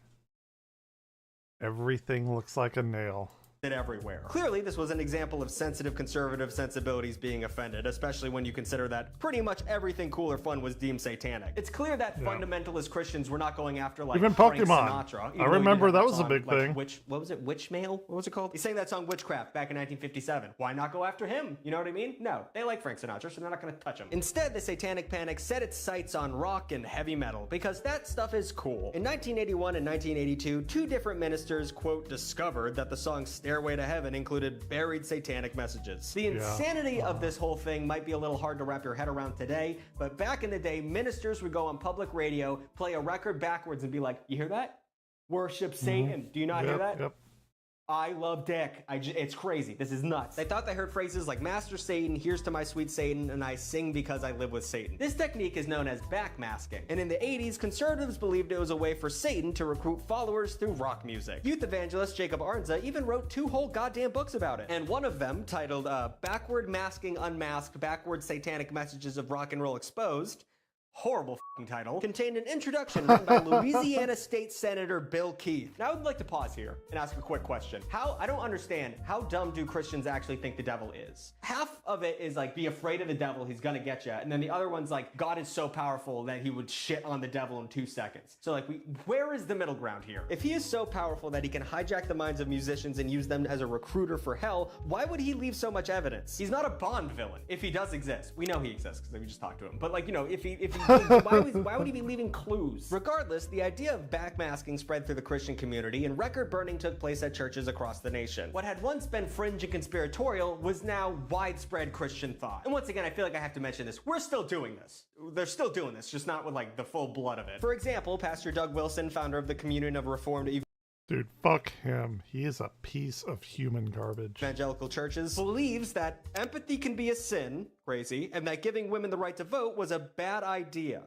everything looks like a nail. Everywhere. Clearly, this was an example of sensitive conservative sensibilities being offended, especially when you consider that pretty much everything cool or fun was deemed satanic. It's clear that fundamentalist Christians were not going after like Even Frank Pokemon. Sinatra. I even though he remember did have that was a song, big like, thing. what was it? Witchmail? What was it called? He sang that song Witchcraft back in 1957. Why not go after him? You know what I mean? No, they like Frank Sinatra, so they're not going to touch him. Instead, the Satanic Panic set its sights on rock and heavy metal because that stuff is cool. In 1981 and 1982, two different ministers, quote, discovered that the song Stairway to Heaven included buried satanic messages. The insanity of this whole thing might be a little hard to wrap your head around today, but back in the day, ministers would go on public radio, play a record backwards and be like, you hear that? Worship Satan. Do you not hear that? Yep. I love dick. It's crazy. This is nuts. They thought they heard phrases like Master Satan, here's to my sweet Satan, and I sing because I live with Satan. This technique is known as backmasking. And in the 80s, conservatives believed it was a way for Satan to recruit followers through rock music. Youth evangelist Jacob Arnza even wrote 2 whole goddamn books about it. And one of them, titled Backward Masking Unmasked Backward Satanic Messages of Rock and Roll Exposed, horrible f***ing title, contained an introduction written by Louisiana State Senator Bill Keith. Now I would like to pause here and ask a quick question. I don't understand, how dumb do Christians actually think the devil is? Half of it is like, be afraid of the devil, he's gonna get you. And then the other one's like, God is so powerful that he would shit on the devil in 2 seconds. So like, where is the middle ground here? If he is so powerful that he can hijack the minds of musicians and use them as a recruiter for hell, why would he leave so much evidence? He's not a Bond villain. If he does exist, we know he exists because we just talked to him. But like, you know, if why would he be leaving clues? Regardless, the idea of backmasking spread through the Christian community and record burning took place at churches across the nation. What had once been fringe and conspiratorial was now widespread Christian thought. And once again, I feel like I have to mention this. We're still doing this. They're still doing this, just not with like the full blood of it. For example, Pastor Doug Wilson, founder of the Communion of Reformed Dude, fuck him. He is a piece of human garbage. evangelical churches, believes that empathy can be a sin, crazy, and that giving women the right to vote was a bad idea.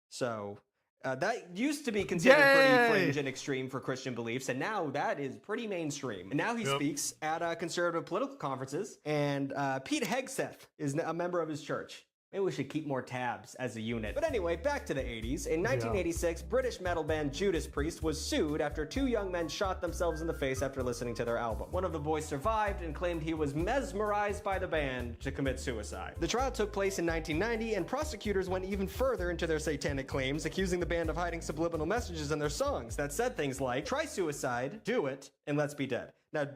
So, that used to be considered pretty fringe and extreme for Christian beliefs, and now that is pretty mainstream. And now he speaks at conservative political conferences, and Pete Hegseth is a member of his church. Maybe we should keep more tabs as a unit. But anyway, back to the 80s. In 1986, British metal band Judas Priest was sued after 2 young men shot themselves in the face after listening to their album. One of the boys survived and claimed he was mesmerized by the band to commit suicide. The trial took place in 1990, and prosecutors went even further into their satanic claims, accusing the band of hiding subliminal messages in their songs that said things like, try suicide, do it, and let's be dead. Now,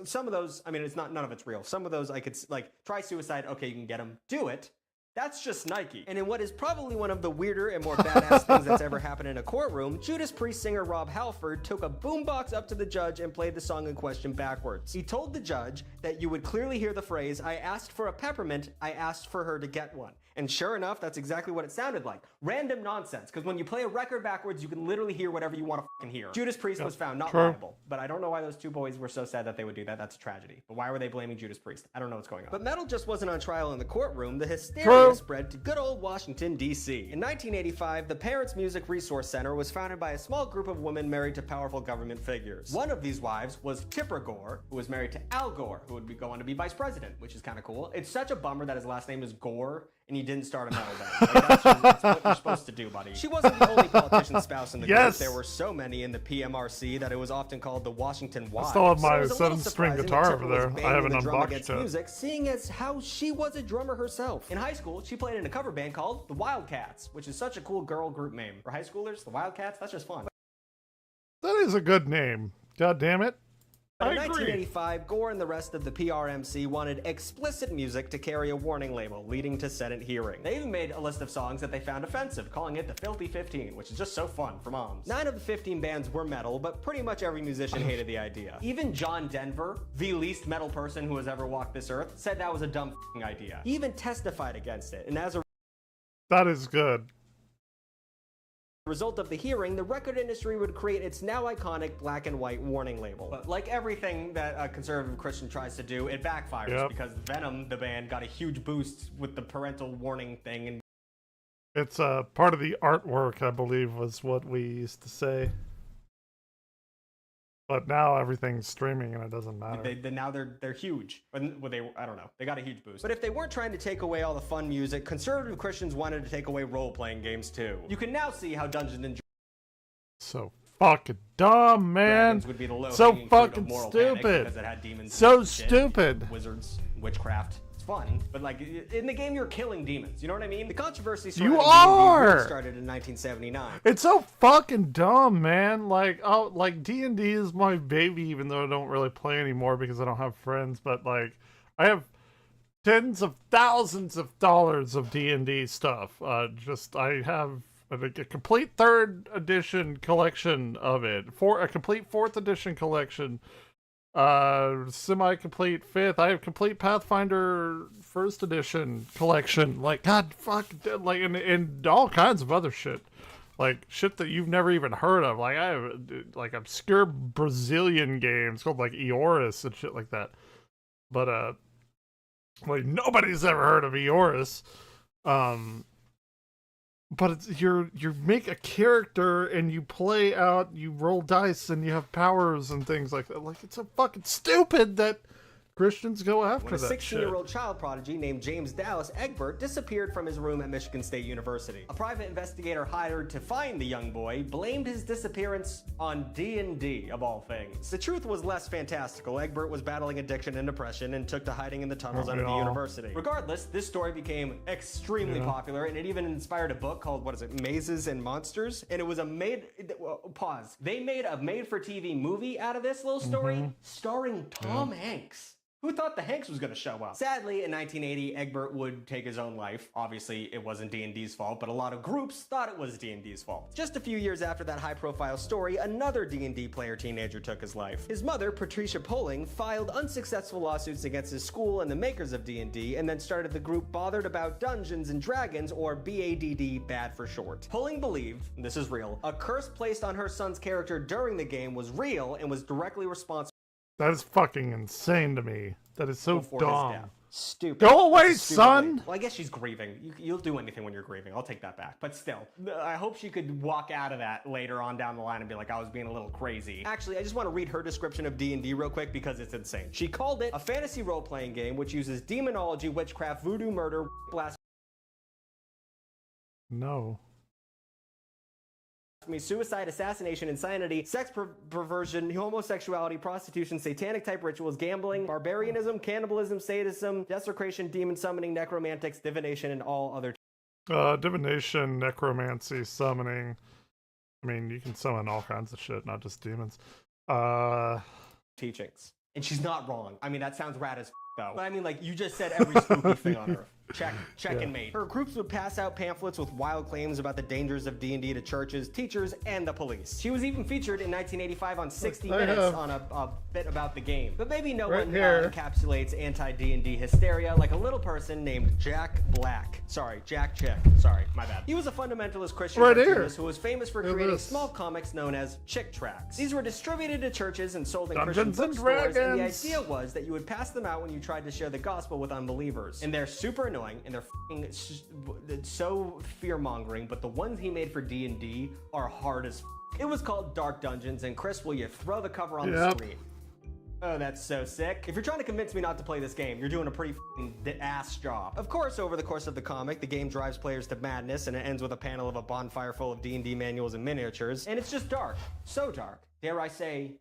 some of those, I mean, none of it's real. Some of those I could, like, try suicide, okay, you can get them. Do it. That's just Nike. And in what is probably one of the weirder and more badass things that's ever happened in a courtroom, Judas Priest singer Rob Halford took a boombox up to the judge and played the song in question backwards. He told the judge that you would clearly hear the phrase, I asked for a peppermint, I asked for her to get one. And sure enough, that's exactly what it sounded like. Random nonsense, because when you play a record backwards, you can literally hear whatever you want to fucking hear. Judas Priest was found not liable, but I don't know why those 2 boys were so sad that they would do that. That's a tragedy. But why were they blaming Judas Priest? I don't know what's going on. But metal just wasn't on trial in the courtroom. The hysteria spread to good old Washington, D.C. In 1985, the Parents Music Resource Center was founded by a small group of women married to powerful government figures. One of these wives was Tipper Gore, who was married to Al Gore, who would go on to be vice president, which is kind of cool. It's such a bummer that his last name is Gore, and he didn't start a metal band. Like, that's what you're supposed to do, buddy. She wasn't the only politician's spouse in the group. There were so many in the PMRC that it was often called the Washington Wives. I still have my So 7-string guitar over there. I haven't unboxed it. Music, seeing as how she was a drummer herself. In high school, she played in a cover band called the Wildcats, which is such a cool girl group name. For high schoolers, the Wildcats, that's just fun. That is a good name. God damn it. But in 1985, Gore and the rest of the PRMC wanted explicit music to carry a warning label, leading to Senate hearing. They even made a list of songs that they found offensive, calling it the Filthy 15, which is just so fun for moms. 9 of the 15 bands were metal, but pretty much every musician hated the idea. Even John Denver, the least metal person who has ever walked this earth, said that was a dumb f***ing idea. He even testified against it, and as a That is good. result of the hearing, the record industry would create its now iconic black and white warning label. But like everything that a conservative Christian tries to do, it backfires because Venom, the band, got a huge boost with the parental warning thing. And It's part of the artwork, I believe, was what we used to say. But now everything's streaming and it doesn't matter. Now they're huge. Well, I don't know. They got a huge boost. But if they weren't trying to take away all the fun music, conservative Christians wanted to take away role-playing games too. You can now see how Dungeons and So fucking dumb, man. Dragons would be the So low-hanging fruit of fucking moral panic stupid. because it had demons. So and shit, stupid. Wizards, witchcraft. It's fun, but like in the game, you're killing demons. You know what I mean? The controversy You surrounding are! D&D really started in 1979. It's so fucking dumb, man. Like, oh, like D&D is my baby, even though I don't really play anymore because I don't have friends. But like, I have tens of thousands of dollars of D&D stuff. I have a complete 3rd edition collection of it, a complete 4th edition collection, semi-complete 5th. I have complete Pathfinder 1st edition collection. Like, god fuck, like, and all kinds of other shit. Like, shit that you've never even heard of. Like, I have, like, obscure Brazilian games called, like, Eoris and shit like that. But, like, nobody's ever heard of Eoris. But it's, you make a character and you play out, you roll dice and you have powers and things like that. Like, it's so fucking stupid that Christians go after When a that shit. 16-year-old child prodigy named James Dallas Egbert disappeared from his room at Michigan State University. A private investigator hired to find the young boy blamed his disappearance on D&D, of all things. The truth was less fantastical. Egbert was battling addiction and depression and took to hiding in the tunnels under the university. Regardless, this story became extremely popular, and it even inspired a book called, what is it, Mazes and Monsters? And it was pause. They made a made-for-TV movie out of this little story starring Tom Hanks. Who thought the Hanks was going to show up? Sadly, in 1980, Egbert would take his own life. Obviously, it wasn't D&D's fault, but a lot of groups thought it was D&D's fault. Just a few years after that high-profile story, another D&D player teenager took his life. His mother, Patricia Poling, filed unsuccessful lawsuits against his school and the makers of D&D, and then started the group Bothered About Dungeons and Dragons, or BADD, bad for short. Poling believed, and this is real, a curse placed on her son's character during the game was real and was directly responsible. That is fucking insane to me. That is so For his dumb. death. Stupid. Go away, That's a stupid son! way. Well, I guess she's grieving. You'll do anything when you're grieving. I'll take that back. But still, I hope she could walk out of that later on down the line and be like, I was being a little crazy. Actually, I just want to read her description of D&D real quick because it's insane. She called it a fantasy role-playing game which uses demonology, witchcraft, voodoo, murder, blasphemy, No. suicide, assassination, insanity, sex perversion, homosexuality, prostitution, satanic-type rituals, gambling, barbarianism, cannibalism, sadism, desecration, demon summoning, necromantics, divination, and all other Divination, necromancy, summoning. I mean, you can summon all kinds of shit, not just demons. teachings. And she's not wrong. I mean, that sounds rad as though. But I mean, like, you just said every spooky thing on Earth. Check and mate. Her groups would pass out pamphlets with wild claims about the dangers of D&D to churches, teachers, and the police. She was even featured in 1985 on 60 Minutes on a bit about the game. But maybe no one encapsulates anti-D&D hysteria like a little person named Jack Black. Sorry, Jack Chick. Sorry, my bad. He was a fundamentalist Christian cartoonist who was famous for creating small comics known as Chick Tracts. These were distributed to churches and sold in Christian bookstores, and the idea was that you would pass them out when you tried to share the gospel with unbelievers. And they're super annoying, and they're so fear-mongering, but the ones he made for D&D are hard as It was called Dark Dungeons, and Chris, will you throw the cover on the screen? Oh, that's so sick. If you're trying to convince me not to play this game, you're doing a pretty ass job. Of course, over the course of the comic, the game drives players to madness, and it ends with a panel of a bonfire full of D&D manuals and miniatures, and it's just dark. So dark. Dare I say,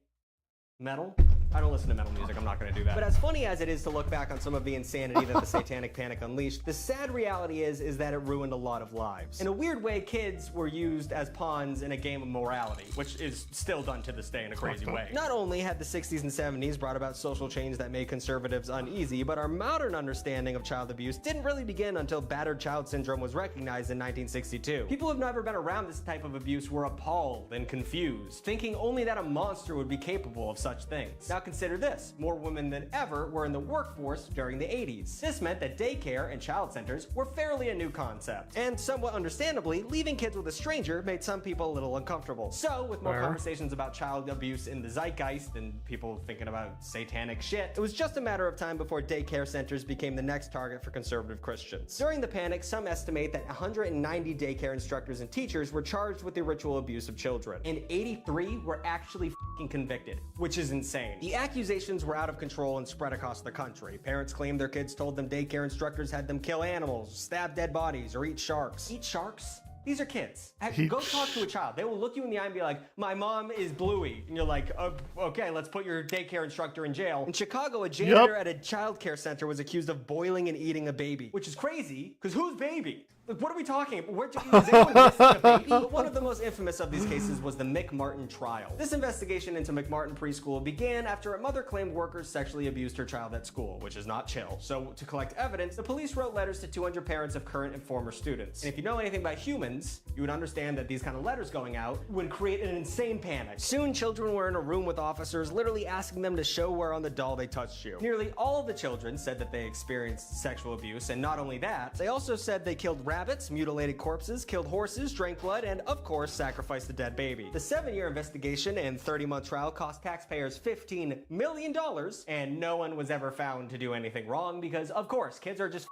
metal? I don't listen to metal music, I'm not gonna do that. But as funny as it is to look back on some of the insanity that the Satanic Panic unleashed, the sad reality is that it ruined a lot of lives. In a weird way, kids were used as pawns in a game of morality, which is still done to this day in a crazy way. Not only had the 60s and 70s brought about social change that made conservatives uneasy, but our modern understanding of child abuse didn't really begin until battered child syndrome was recognized in 1962. People who've never been around this type of abuse were appalled and confused, thinking only that a monster would be capable of such things. Now, Now consider this, more women than ever were in the workforce during the 80s. This meant that daycare and child centers were fairly a new concept. And somewhat understandably, leaving kids with a stranger made some people a little uncomfortable. So, with more conversations about child abuse in the zeitgeist and people thinking about satanic shit, it was just a matter of time before daycare centers became the next target for conservative Christians. During the panic, some estimate that 190 daycare instructors and teachers were charged with the ritual abuse of children, and 83 were actually f***ing convicted, which is insane. The accusations were out of control and spread across the country. Parents claimed their kids told them daycare instructors had them kill animals, stab dead bodies, or eat sharks. Eat sharks? These are kids. Go talk to a child. They will look you in the eye and be like, my mom is Bluey. And you're like, oh, okay, let's put your daycare instructor in jail. In Chicago, a janitor at a child care center was accused of boiling and eating a baby, which is crazy, because whose baby? Like, what are we talking about? Is anyone missing a baby? But one of the most infamous of these cases was the McMartin trial. This investigation into McMartin preschool began after a mother claimed workers sexually abused her child at school, which is not chill. So to collect evidence, the police wrote letters to 200 parents of current and former students. And if you know anything about humans, you would understand that these kind of letters going out would create an insane panic. Soon, children were in a room with officers, literally asking them to show where on the doll they touched you. Nearly all of the children said that they experienced sexual abuse, and not only that, they also said they killed rabbits, mutilated corpses, killed horses, drank blood, and of course, sacrificed the dead baby. The 7-year investigation and 30-month trial cost taxpayers $15 million, and no one was ever found to do anything wrong because, of course, kids are just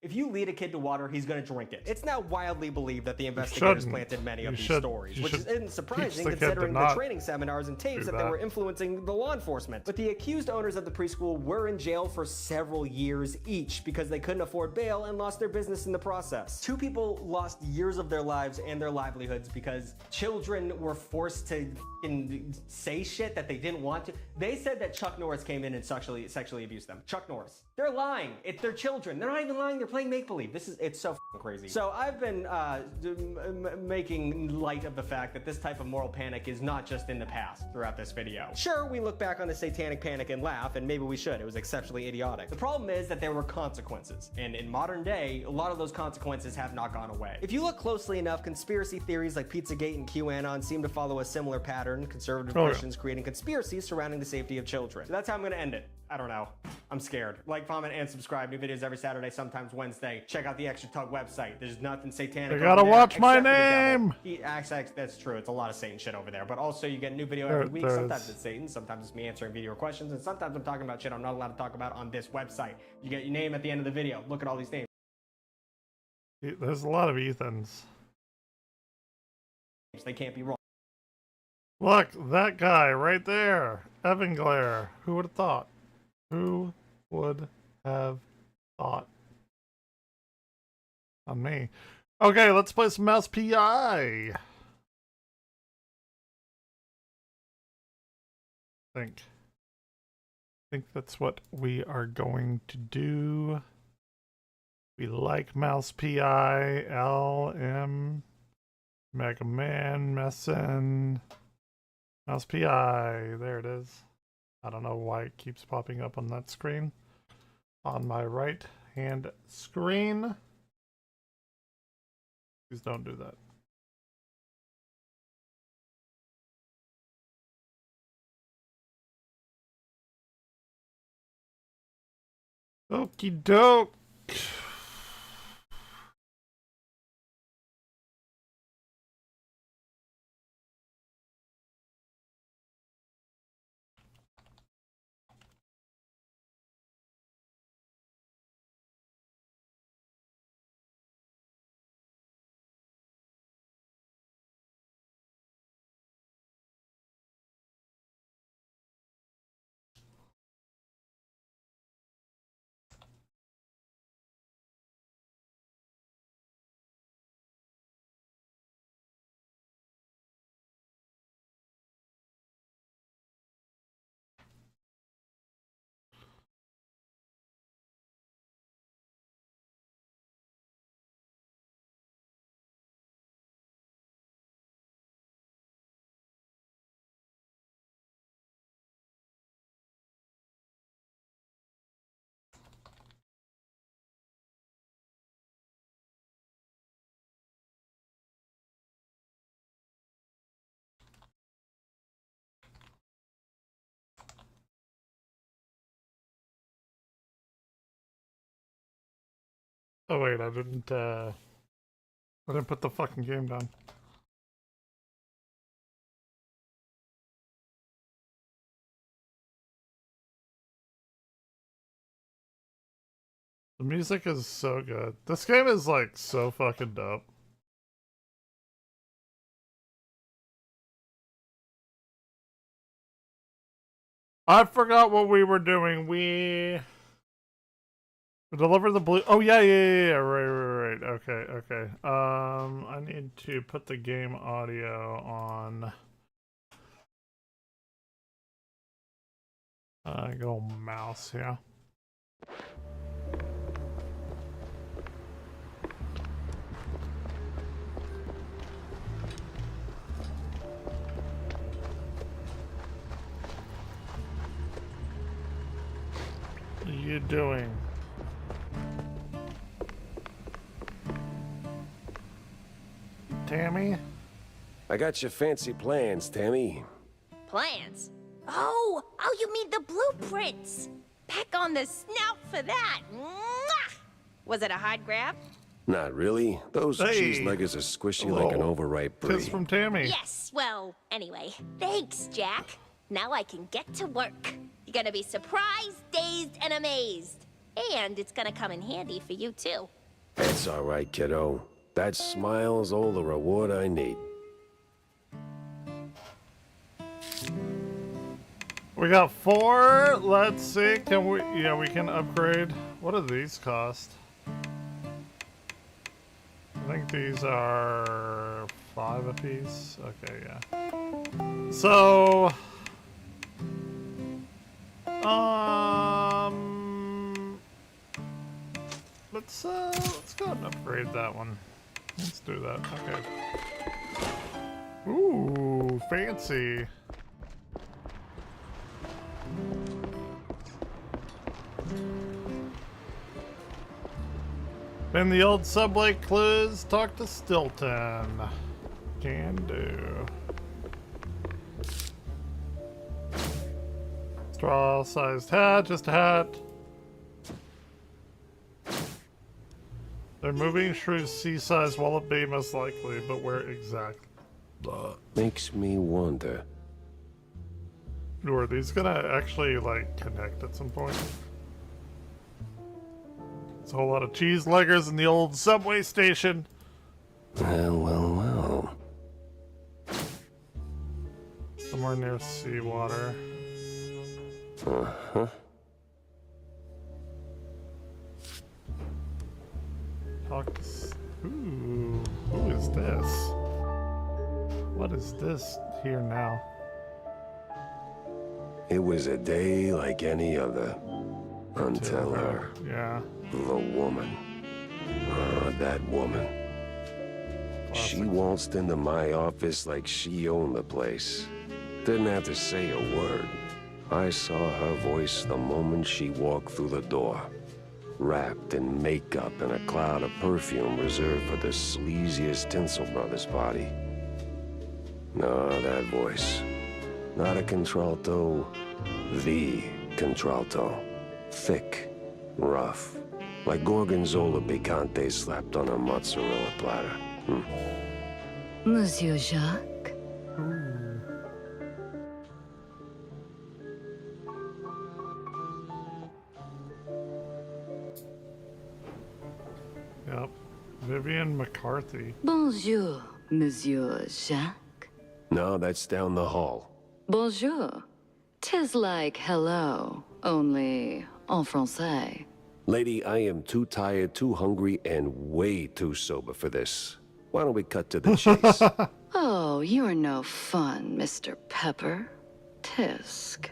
if you lead a kid to water, he's going to drink it. It's now widely believed that the investigators planted many of these stories, which isn't surprising considering the training seminars and tapes that they were influencing the law enforcement. But the accused owners of the preschool were in jail for several years each because they couldn't afford bail and lost their business in the process. 2 people lost years of their lives and their livelihoods because children were forced to say shit that they didn't want to. They said that Chuck Norris came in and sexually abused them. Chuck Norris. They're lying. It's their children. They're not even lying. They're playing make-believe. It's so crazy. So I've been making light of the fact that this type of moral panic is not just in the past throughout this video. Sure, we look back on the satanic panic and laugh, and maybe we should. It was exceptionally idiotic. The problem is that there were consequences, and in modern day, a lot of those consequences have not gone away. If you look closely enough, conspiracy theories like Pizzagate and QAnon seem to follow a similar pattern, conservative Christians creating conspiracies surrounding the safety of children. So that's how I'm gonna end it. I don't know. I'm scared. Like, comment, and subscribe. New videos every Saturday, sometimes Wednesday. Check out the Extra Tug website. There's nothing satanic. I gotta watch my name. That's true. It's a lot of Satan shit over there. But also, you get a new video every week. Sometimes it's Satan. Sometimes it's me answering video questions. And sometimes I'm talking about shit I'm not allowed to talk about on this website. You get your name at the end of the video. Look at all these names. There's a lot of Ethans. They can't be wrong. Look, that guy right there. Evan Glare. Who would have thought? Who would have thought? On me. Okay, let's play some Mouse PI. I think that's what we are going to do. We like Mouse PI, LM, Mega Man, Messin, Mouse PI. There it is. I don't know why it keeps popping up on that screen. On my right hand screen. Please don't do that. Okie doke. Oh wait, I didn't put the fucking game down. The music is so good. This game is like so fucking dope. I forgot what we were doing. We deliver the blue. Oh yeah. Right. Okay. I need to put the game audio on. Go mouse here. What are you doing? Tammy? I got your fancy plans, Tammy. Plans? Oh, you mean the blueprints? Back on the snout for that. Mwah! Was it a hard grab? Not really. Those Hey. cheese leggers are squishy like an overripe brie. Kiss from Tammy. Yes, well, anyway. Thanks, Jack. Now I can get to work. You're gonna be surprised, dazed, and amazed. And it's gonna come in handy for you, too. That's all right, kiddo. That smile's all the reward I need. We got 4. Let's see. Can we? Yeah, we can upgrade. What do these cost? I think these are 5 apiece. Okay, yeah. So, let's go and upgrade that one. Let's do that. Okay. Ooh, fancy. In the old subway clues, talk to Stilton. Can do. Straw-sized hat, just a hat. They're moving through sea-sized wallaby most likely, but where exactly? Makes me wonder. Are these gonna actually, like, connect at some point? There's a whole lot of cheese leggers in the old subway station. Well. Somewhere near seawater. Uh-huh. Talk to... Ooh, who is this? What is this here now? It was a day like any other. Until her. Yeah. The woman. That woman. Classic. She waltzed into my office like she owned the place. Didn't have to say a word. I saw her voice the moment she walked through the door. Wrapped in makeup and a cloud of perfume reserved for the sleaziest Tinsel Brothers party. No, that voice. Not a contralto. The contralto. Thick. Rough. Like Gorgonzola picante slapped on a mozzarella platter. Monsieur Jacques? Yep. Vivian McCarthy. Bonjour, Monsieur Jacques. No, that's down the hall. Bonjour. 'Tis like hello, only en français. Lady, I am too tired, too hungry, and way too sober for this. Why don't we cut to the chase? Oh, you're no fun, Mr. Pepper. Tisk.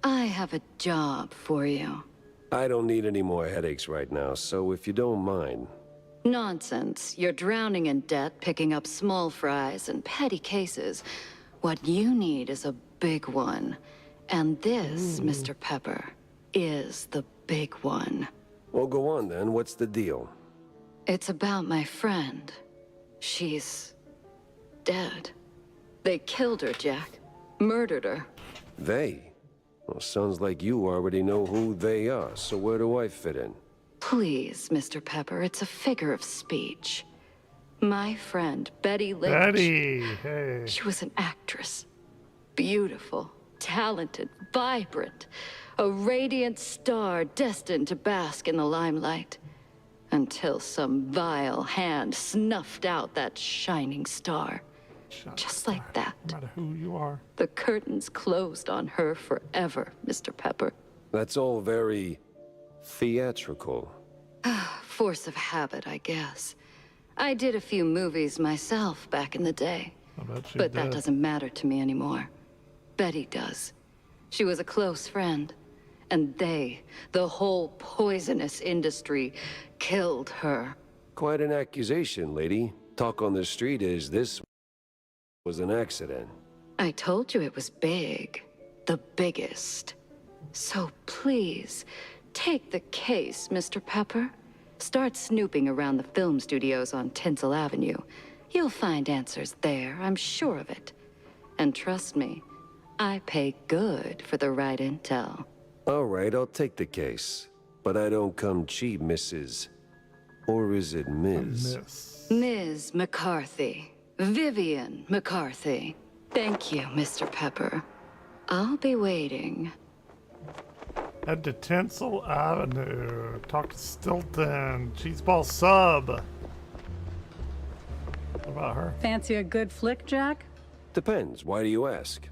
I have a job for you. I don't need any more headaches right now, so if you don't mind. Nonsense. You're drowning in debt, picking up small fries and petty cases. What you need is a big one. And this, Mr. Pepper, is the big one. Well, go on then. What's the deal? It's about my friend. She's dead. They killed her, Jack. Murdered her. They? Well, sounds like you already know who they are, so where do I fit in? Please, Mr. Pepper, it's a figure of speech. My friend, Betty Lynch. Betty, hey. She was an actress. Beautiful, talented, vibrant. A radiant star destined to bask in the limelight. Until some vile hand snuffed out that shining star. Just like that. No matter who you are. The curtains closed on her forever, Mr. Pepper. That's all very theatrical. Force of habit, I guess. I did a few movies myself back in the day. But that doesn't matter to me anymore. Betty does. She was a close friend. And they, the whole poisonous industry, killed her. Quite an accusation, lady. Talk on the street is this was an accident. I told you it was big. The biggest. So please, take the case, Mr. Pepper. Start snooping around the film studios on Tinsel Avenue. You'll find answers there, I'm sure of it. And trust me, I pay good for the right intel. All right, I'll take the case. But I don't come cheap, Mrs. Or is it Ms.? Ms. McCarthy. Vivian McCarthy. Thank you, Mr. Pepper. I'll be waiting. Head to Tinsel Avenue. Talk to Stilton. Cheeseball sub. What about her? Fancy a good flick, Jack? Depends. Why do you ask?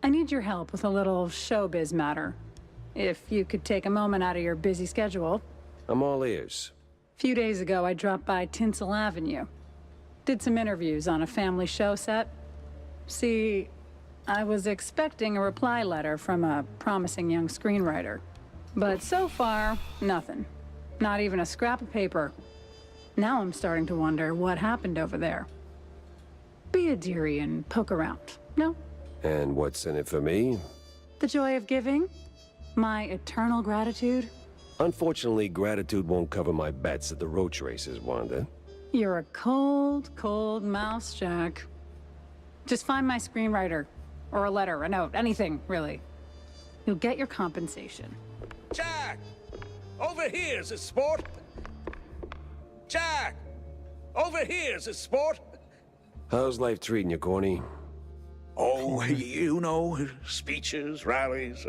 I need your help with a little showbiz matter. If you could take a moment out of your busy schedule. I'm all ears. A few days ago, I dropped by Tinsel Avenue. Did some interviews on a family show set. See, I was expecting a reply letter from a promising young screenwriter. But so far, nothing. Not even a scrap of paper. Now I'm starting to wonder what happened over there. Be a dearie and poke around, no? And what's in it for me? The joy of giving? My eternal gratitude? Unfortunately, gratitude won't cover my bets at the roach races, Wanda. You're a cold, cold mouse, Jack. Just find my screenwriter. Or a letter, a note, anything, really. You'll get your compensation. Jack! Over here's a sport! Jack! Over here's a sport! How's life treating you, Corny? Oh, you know, speeches, rallies.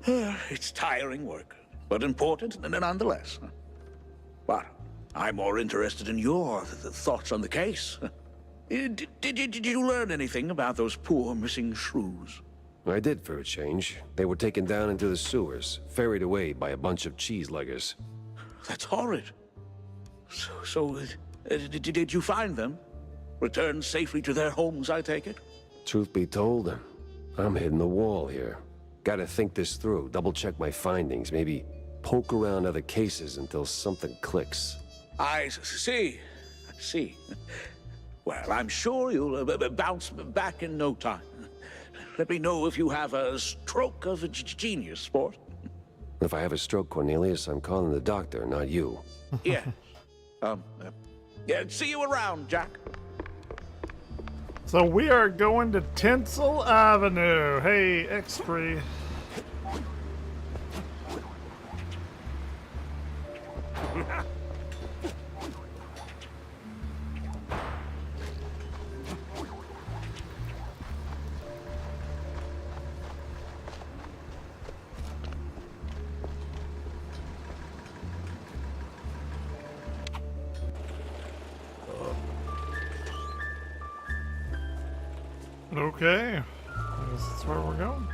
It's tiring work, but important nonetheless. But I'm more interested in your thoughts on the case. Did you learn anything about those poor missing shrews? I did for a change. They were taken down into the sewers, ferried away by a bunch of cheese-leggers. That's horrid. So, did you find them? Returned safely to their homes, I take it? Truth be told, I'm hitting the wall here. Gotta think this through, double-check my findings, maybe poke around other cases until something clicks. I see. Well, I'm sure you'll bounce back in no time. Let me know if you have a stroke of genius, sport. If I have a stroke, Cornelius, I'm calling the doctor, not you. Yeah. See you around, Jack. So we are going to Tinsel Avenue. Hey, X3. Okay, I guess that's where we're going.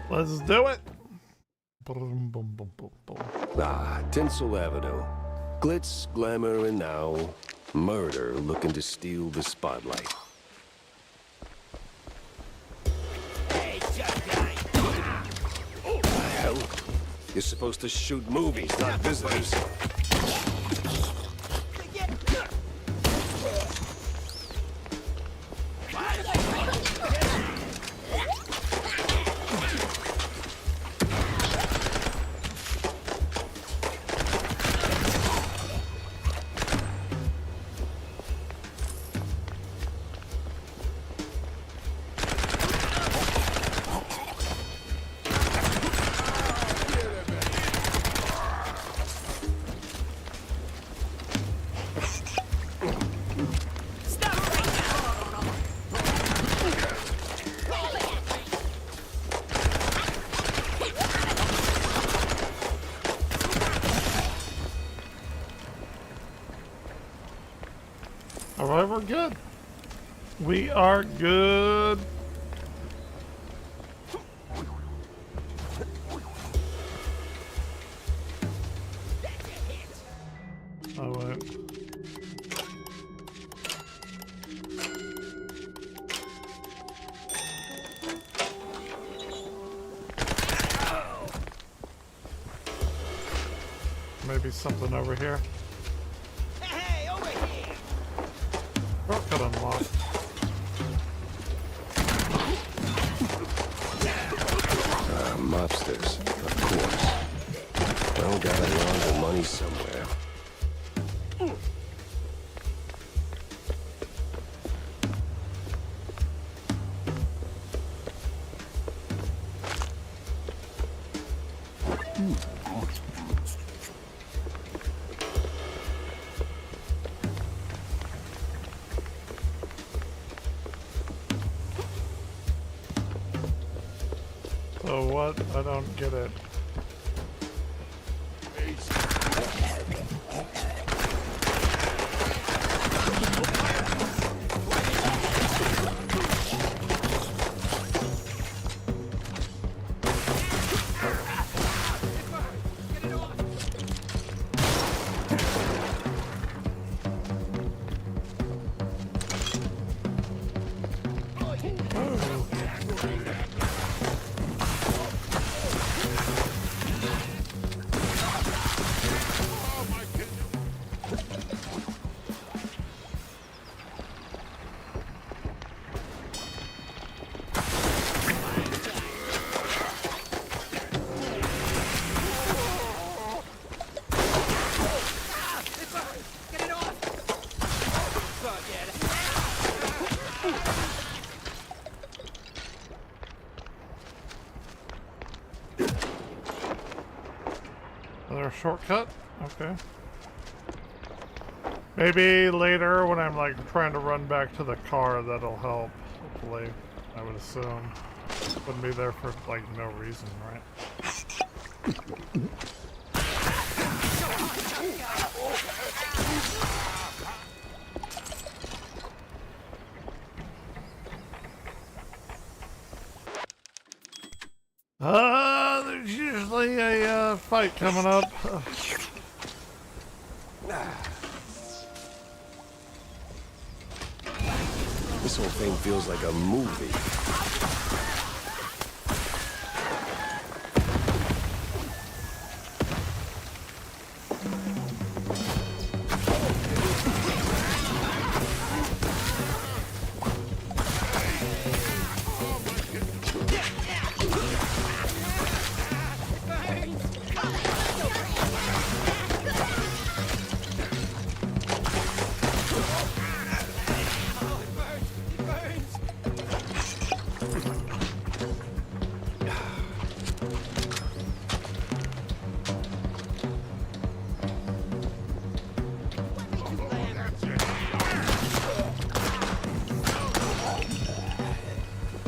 Let's do it. Ah, Tinsel Avenue. Glitz, glamour, and now murder looking to steal the spotlight. You're supposed to shoot movies, not visitors. we're good. We are good. Oh, wait. Maybe something over here. Hey, over here! Shortcut unlocked. Mobsters, of course. Well, gotta launder money somewhere. So what? I don't get it. Another shortcut? Okay. Maybe later when I'm like trying to run back to the car that'll help. Hopefully, I would assume. Wouldn't be there for like no reason, right? There's usually a fight coming up. This whole thing feels like a movie.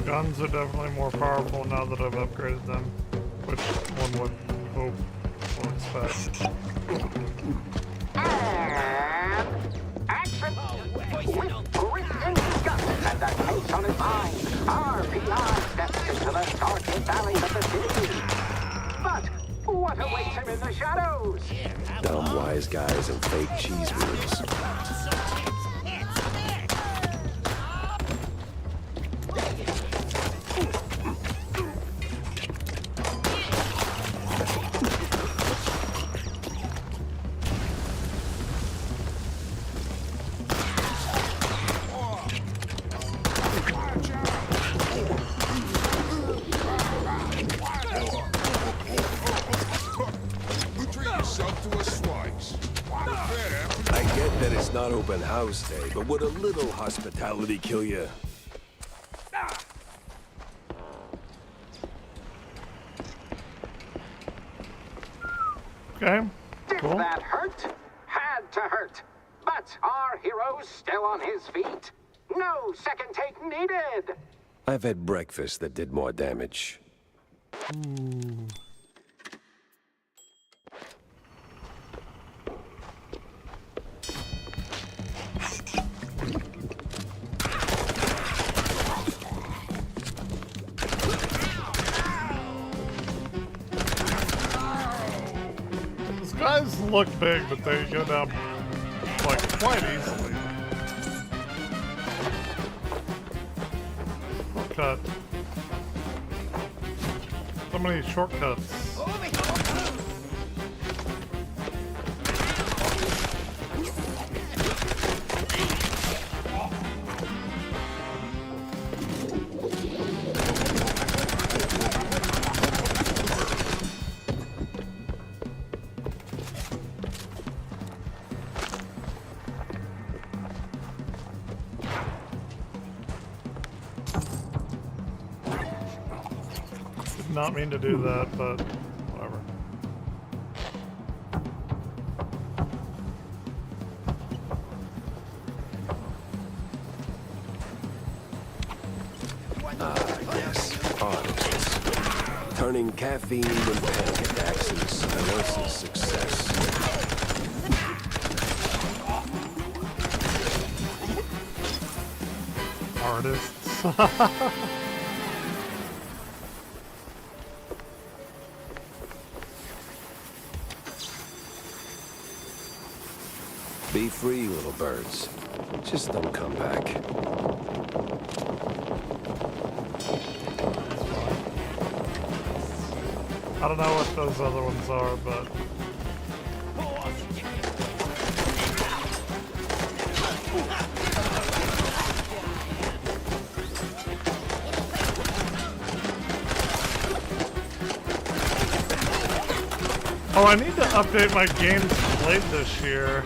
Guns are definitely more powerful now that I've upgraded them, which one would hope or expect. Action! With grisly disgust and a case on his mind, RPR steps into the darkest alleys of the city. But what awaits him in the shadows? Dumb wise guys and fake cheese wheels. I get that it's not open house day, but would a little hospitality kill you? Okay, Did cool. that hurt? Had to hurt. But our hero's still on his feet. No second take needed. I've had breakfast that did more damage. Ooh. guys look big, but they go down like quite easily. Shortcut. So many shortcuts. Not mean to do that, but whatever. Yes, artists. Turning caffeine and panic attacks into someone else's success. Artists. Be free, little birds. Just don't come back. I don't know what those other ones are, but... Oh, I need to update my games played this year.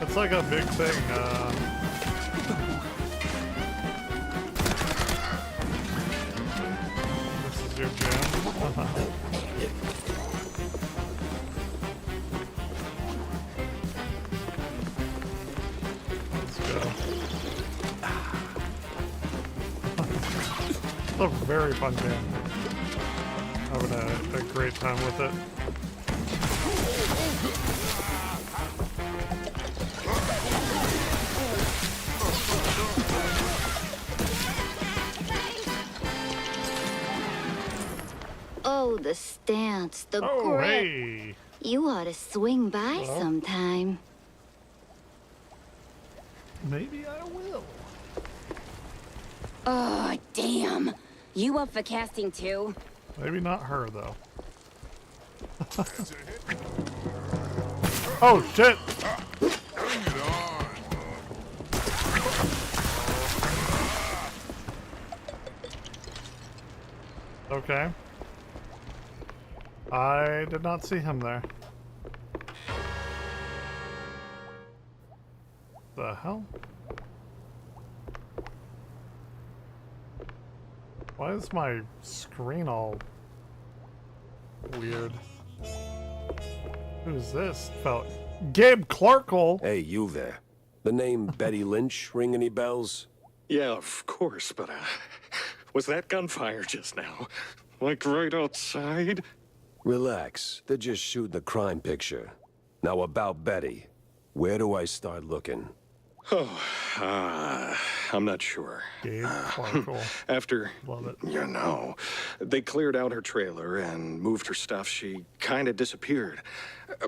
It's like a big thing. This is your jam. Let's go. It's a very fun game. Having a great time with it. Oh, the stance, the Oh, grip. hey. You ought to swing by Well. sometime. Maybe I will. Oh, damn. You up for casting too? Maybe not her, though. Oh, shit! Okay. I did not see him there. The hell? Why is my screen all weird? Who's this fella? Gabe Clarkle? Hey, you there. The name Betty Lynch ring any bells? Yeah, of course, but was that gunfire just now? Like right outside? Relax. They're just shooting a crime picture. Now about Betty. Where do I start looking? Oh, I'm not sure. Gabe Clarkle. After, Love it. you know, they cleared out her trailer and moved her stuff, she kind of disappeared.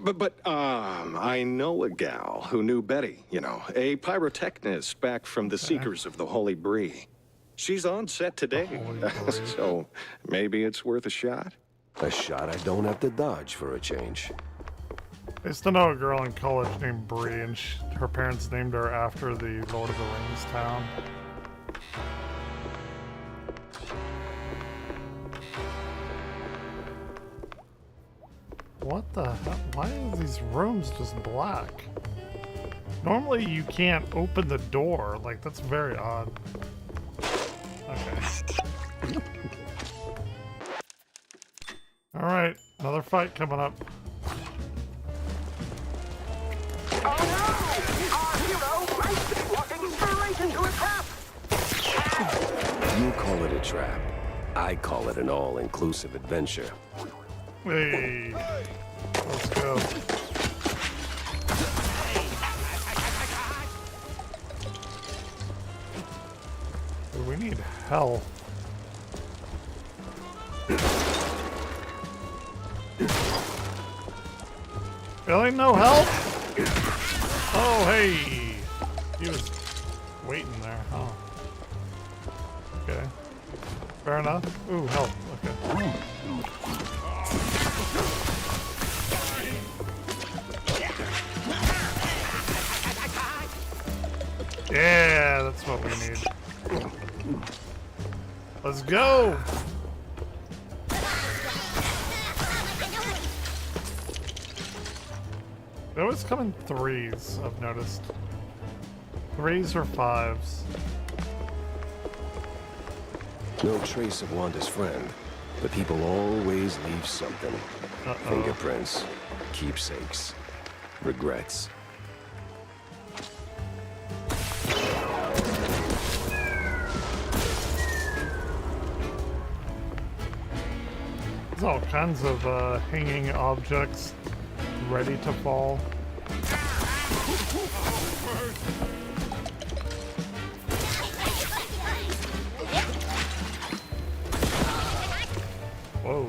But I know a gal who knew Betty, you know, a pyrotechnist back from the Seekers of the Holy Brie. She's on set today, so maybe it's worth a shot. A shot I don't have to dodge for a change. I used to know a girl in college named Bree, and her parents named her after the Lord of the Rings town. What the hell? Why are these rooms just black? Normally you can't open the door. Like, that's very odd. Okay. Alright, another fight coming up. You call it a trap. I call it an all-inclusive adventure. Hey, let's go. We need hell. Really? No help? Oh, hey. He was waiting there. Oh. Okay. Fair enough. Ooh, help. Okay. Yeah, that's what we need. Let's go! They always come in threes, I've noticed. Threes or fives. No trace of Wanda's friend, but people always leave something. Fingerprints, keepsakes, regrets. There's all kinds of hanging objects ready to fall. Whoa.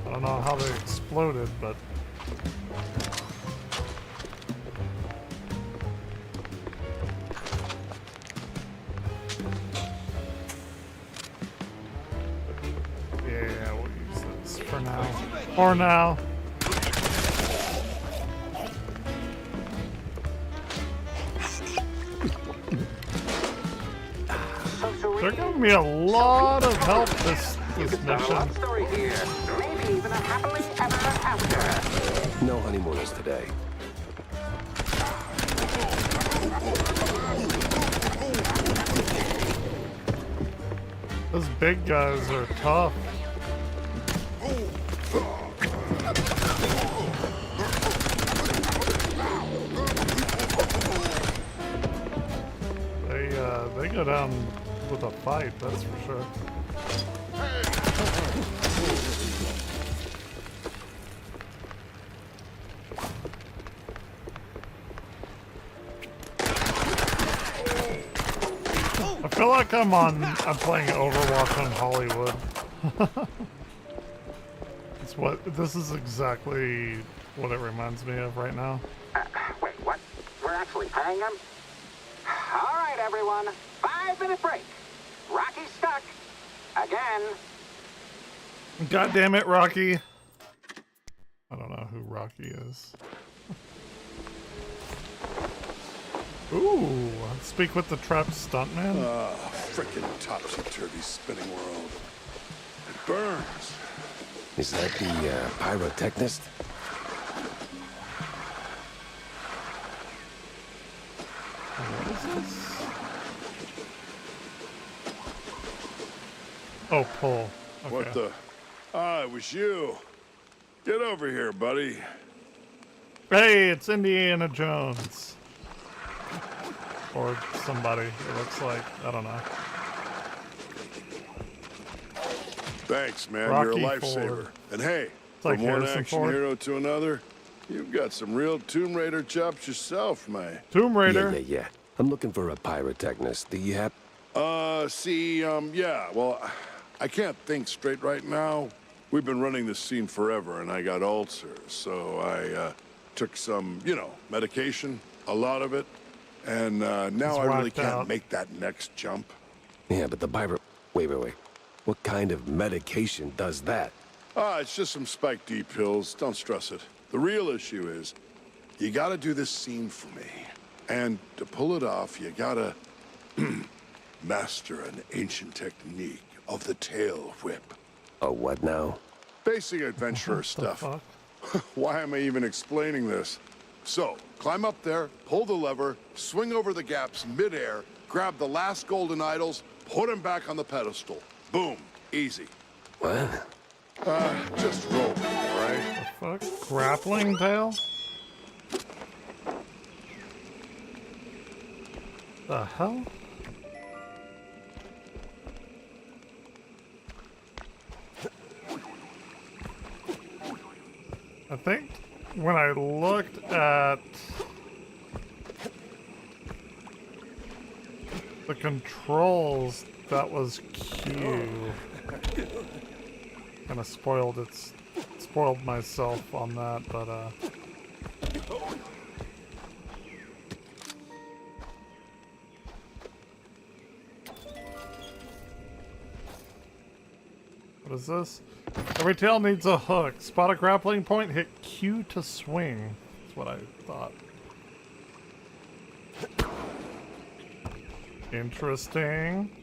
I don't know how they exploded, but... yeah, we'll use this for now. For now. They're giving me a lot of help this mission. No honeymooners today. Those big guys are tough. They go down with a fight, that's for sure. I feel like I'm playing Overwatch on Hollywood. This is exactly what it reminds me of right now. Wait, what? We're actually paying him? All right, everyone. 5-minute break. Rocky's stuck. Again. God damn it, Rocky. I don't know who Rocky is. Ooh, speak with the trapped stuntman. Frickin' topsy-turvy spinning world. It burns. Is that the pyrotechnist? What is this? Oh, pull. Okay. What the? Ah, it was you. Get over here, buddy. Hey, it's Indiana Jones. Or somebody, it looks like. I don't know. Thanks, man. Rocky You're a lifesaver. Ford. And hey, like from one Harrison action Ford. hero to another, you've got some real Tomb Raider chops yourself, man. Tomb Raider? Yeah. I'm looking for a pyrotechnist. Do you have... yeah, well, I can't think straight right now. We've been running this scene forever, and I got ulcers, so I took some, medication, a lot of it, and now I really can't make that next jump. Yeah, but the pyro... Wait. What kind of medication does that? It's just some Spike D pills. Don't stress it. The real issue is, you gotta do this scene for me. And to pull it off, you gotta master an ancient technique of the tail whip. A what now? Basic adventurer stuff. Why am I even explaining this? So, climb up there, pull the lever, swing over the gaps midair, grab the last golden idols, put them back on the pedestal. Boom. Easy. What? Just roll, right? The fuck? Grappling tail? The hell? I think when I looked at the controls, that was Q. Kind of spoiled its Spoiled myself on that, but what is this? Every tail needs a hook. Spot a grappling point, hit Q to swing. That's what I thought. Interesting.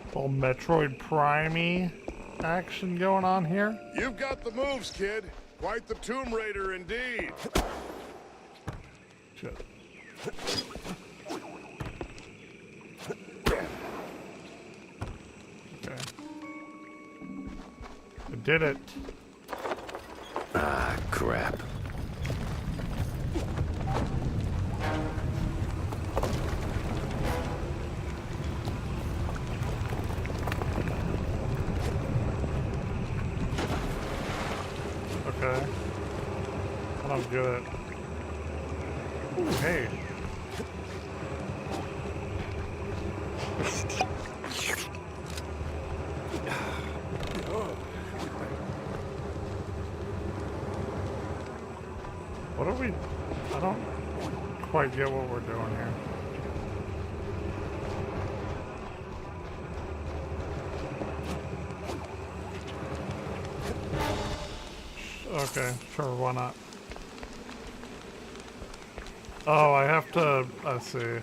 Little Metroid Prime-y action going on here. You've got the moves, kid. Quite the Tomb Raider indeed. Shit. Okay. I did it. Ah, crap. Okay. I don't get it. Ooh, hey. What are we... I don't quite get what we're doing here. Okay, sure, why not? Oh, I have to... I see.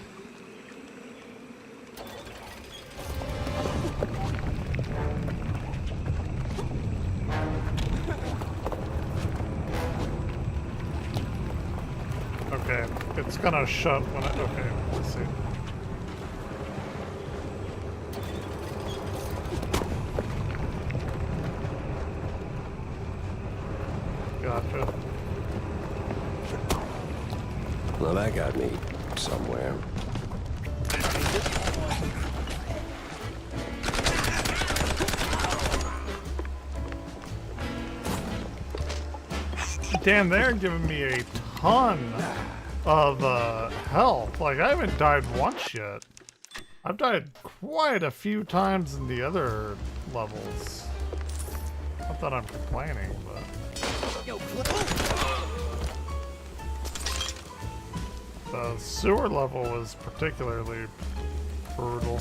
Okay, it's gonna shut when I... Okay, let's see. Gotcha. Well, that got me somewhere. Damn, they're giving me a ton of health. Like, I haven't died once yet. I've died quite a few times in the other levels. Not that I'm complaining, but... The sewer level was particularly brutal.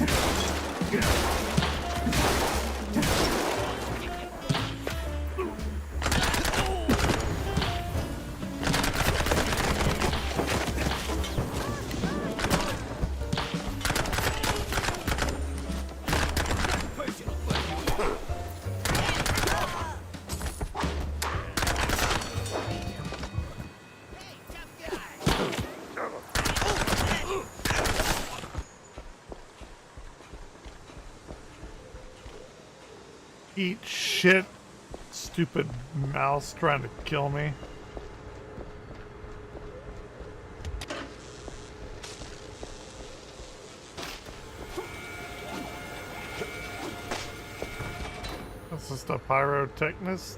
Eat shit, stupid mouse trying to kill me. That's just a pyrotechnist.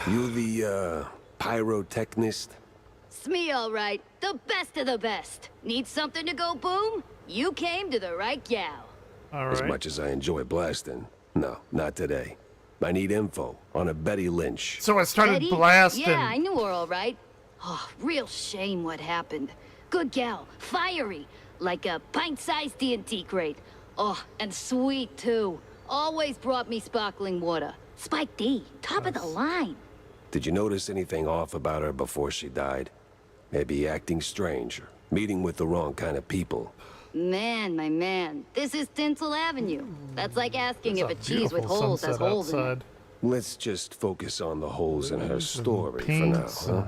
You the, pyrotechnist? It's me, all right. The best of the best. Need something to go boom? You came to the right gal. As much as I enjoy blasting, no, not today. I need info on a Betty Lynch. So I started Betty? blasting. Yeah, I knew her all right. Oh, real shame what happened. Good gal, fiery, like a pint-sized TNT crate. Oh, and sweet too. Always brought me sparkling water. Spike D, top of the line. Did you notice anything off about her before she died? Maybe acting strange, or meeting with the wrong kind of people. Man, my man, this is Tinsel Avenue. That's like asking if a cheese with holes has holes in it. Let's just focus on the holes in her story for now, huh?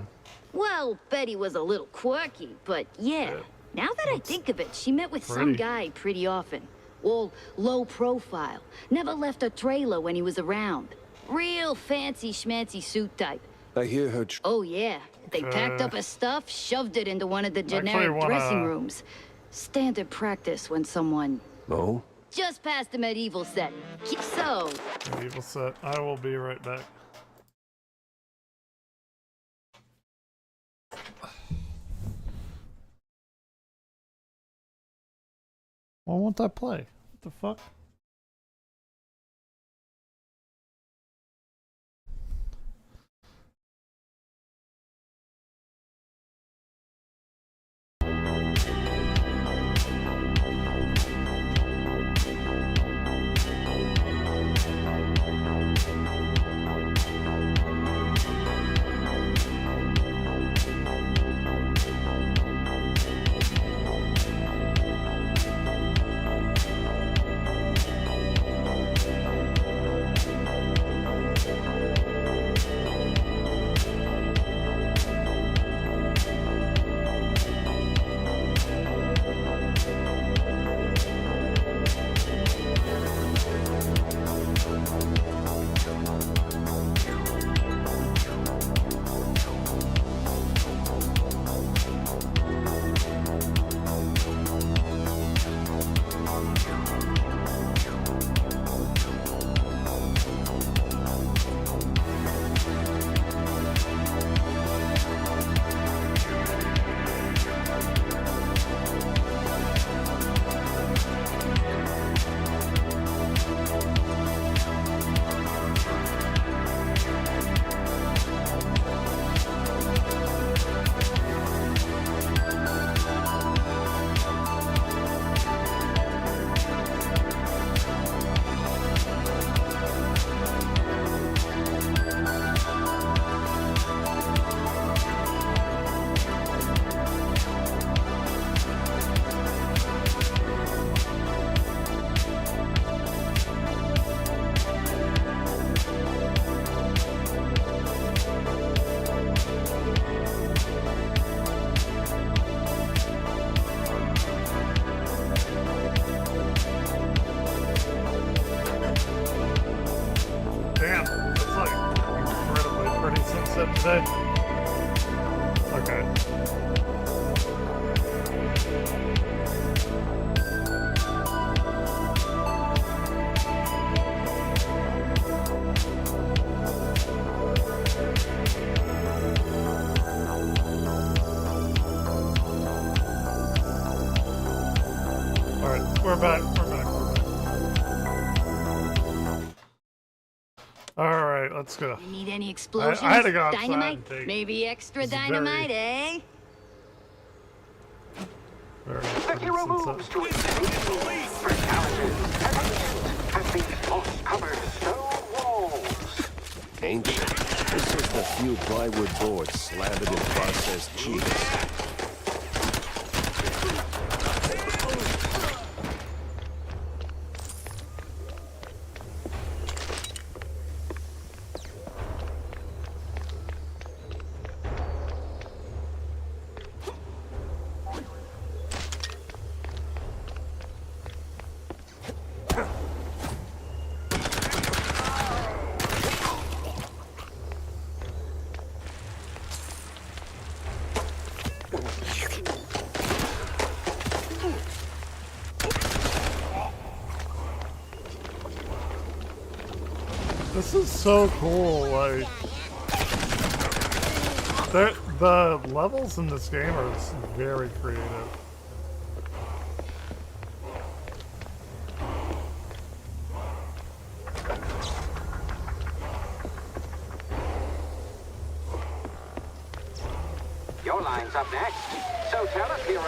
Well, Betty was a little quirky, but yeah. Now that I think of it, she met with some pretty. guy pretty often. All low profile. Never left a trailer when he was around. Real fancy schmancy suit type. I hear her. Oh yeah. They packed up her stuff, shoved it into one of the generic dressing rooms. Standard practice when someone... Oh? Just past the medieval set. So... Medieval set. I will be right back. Why won't that play? What the fuck? Today? Okay. Alright, we're back. Alright, let's go. You need any explosions? I had to go outside Dynamite? and take- Maybe extra This is dynamite, very- eh? The hero moves to extreme for challenges and ancient as these moss-covered stone walls. Ancient. This is the few plywood boards slathered in processed cheese. This is so cool, like... The levels in this game are very creative. Your line's up next. So tell us, hero,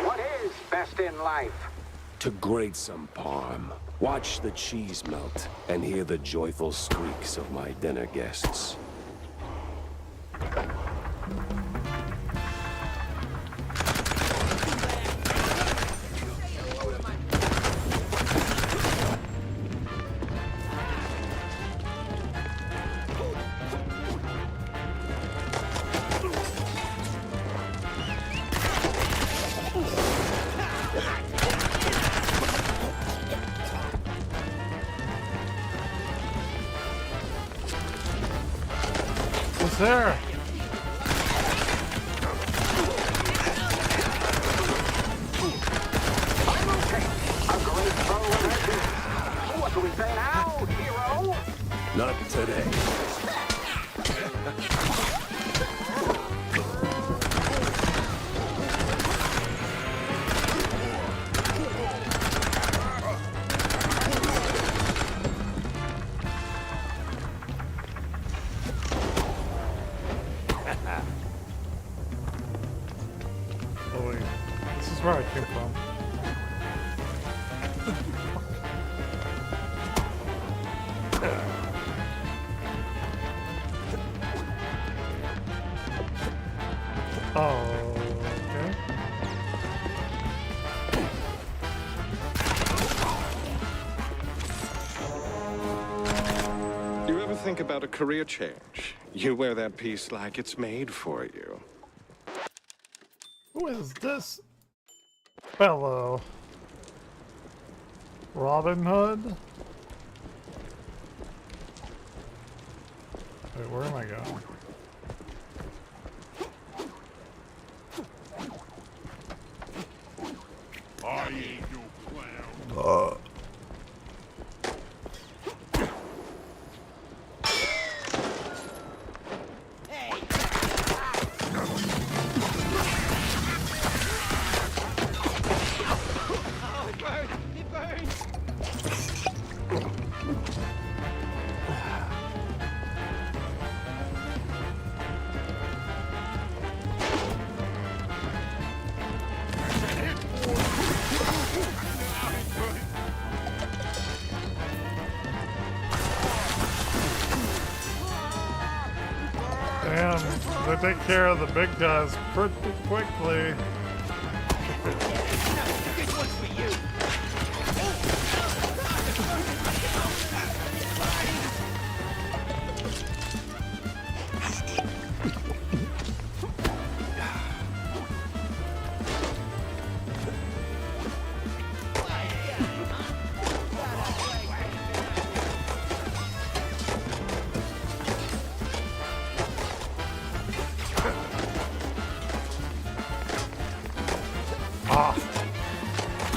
what is best in life? To grate some parm, watch the cheese melt, and hear the joyful squeaks of my dinner guests. What's there? What do we say now, hero? Not today. is where I came from. Oh, okay. You ever think about a career change? You wear that piece like it's made for you. Who is this fellow? Robin Hood? Wait, where am I going? I ain't no clown. Oh, it burns! It burns! Damn, they take care of the big guys pretty quickly. This one's for you!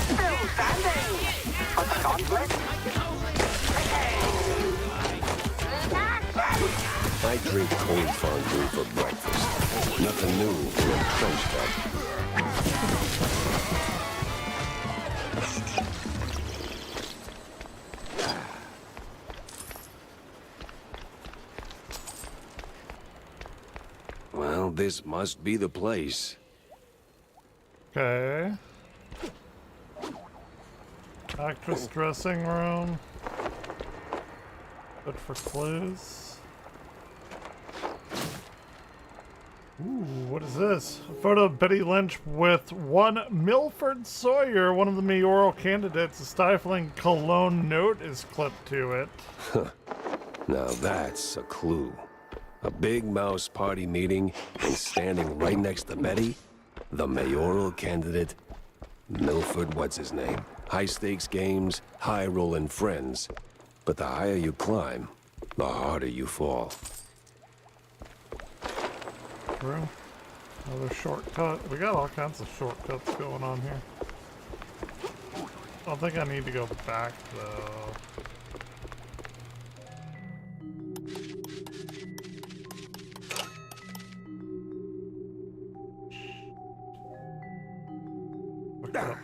Still standing. But the conflict. I drink cold fondue for breakfast. Nothing new from a French cup. Well, this must be the place. Okay. Actress dressing room. Good for clues. Ooh, what is this? A photo of Betty Lynch with one Milford Sawyer, one of the mayoral candidates. A stifling cologne note is clipped to it. Now that's a clue. A big mouse party meeting, and standing right next to Betty, the mayoral candidate, Milford, what's his name? High stakes games, high rolling friends. But the higher you climb, the harder you fall. True. Another shortcut. We got all kinds of shortcuts going on here. I don't think I need to go back though. Look up.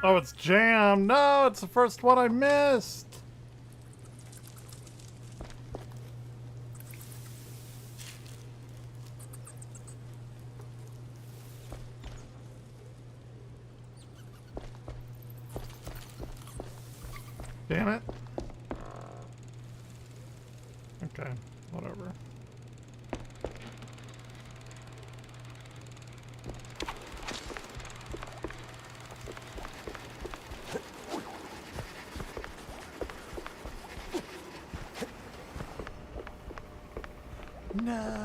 Oh, it's jammed. No, it's the first one I missed. Damn it. Okay, whatever. No.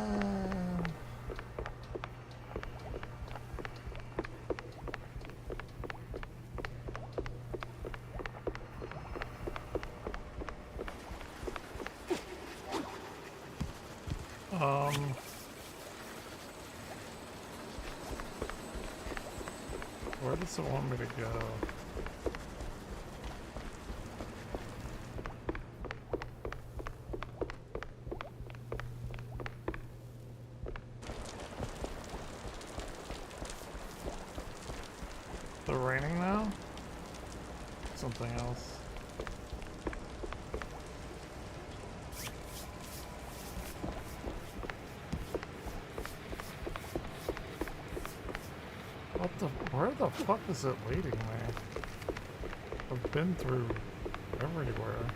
Where does it want me to go? something else. Where the fuck is it leading me? I've been through everywhere.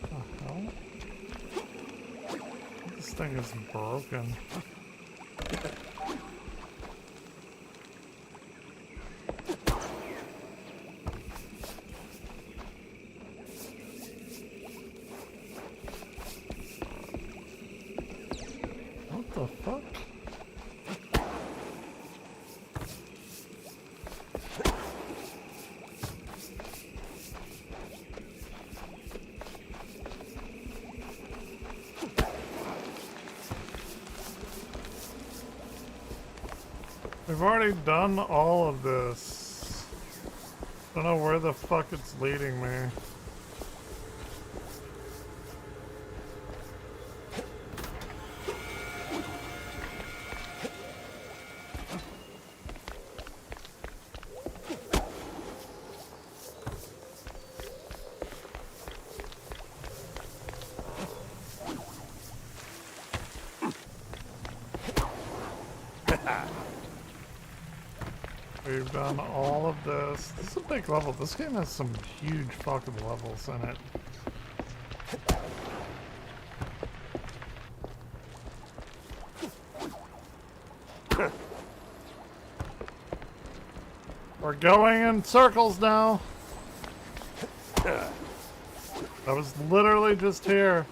What the hell? This thing is broken. What the fuck? We've already done all of this. Don't know where the fuck it's leading me. We've done all of this. This is a big level. This game has some huge fucking levels in it. We're going in circles now. I was literally just here.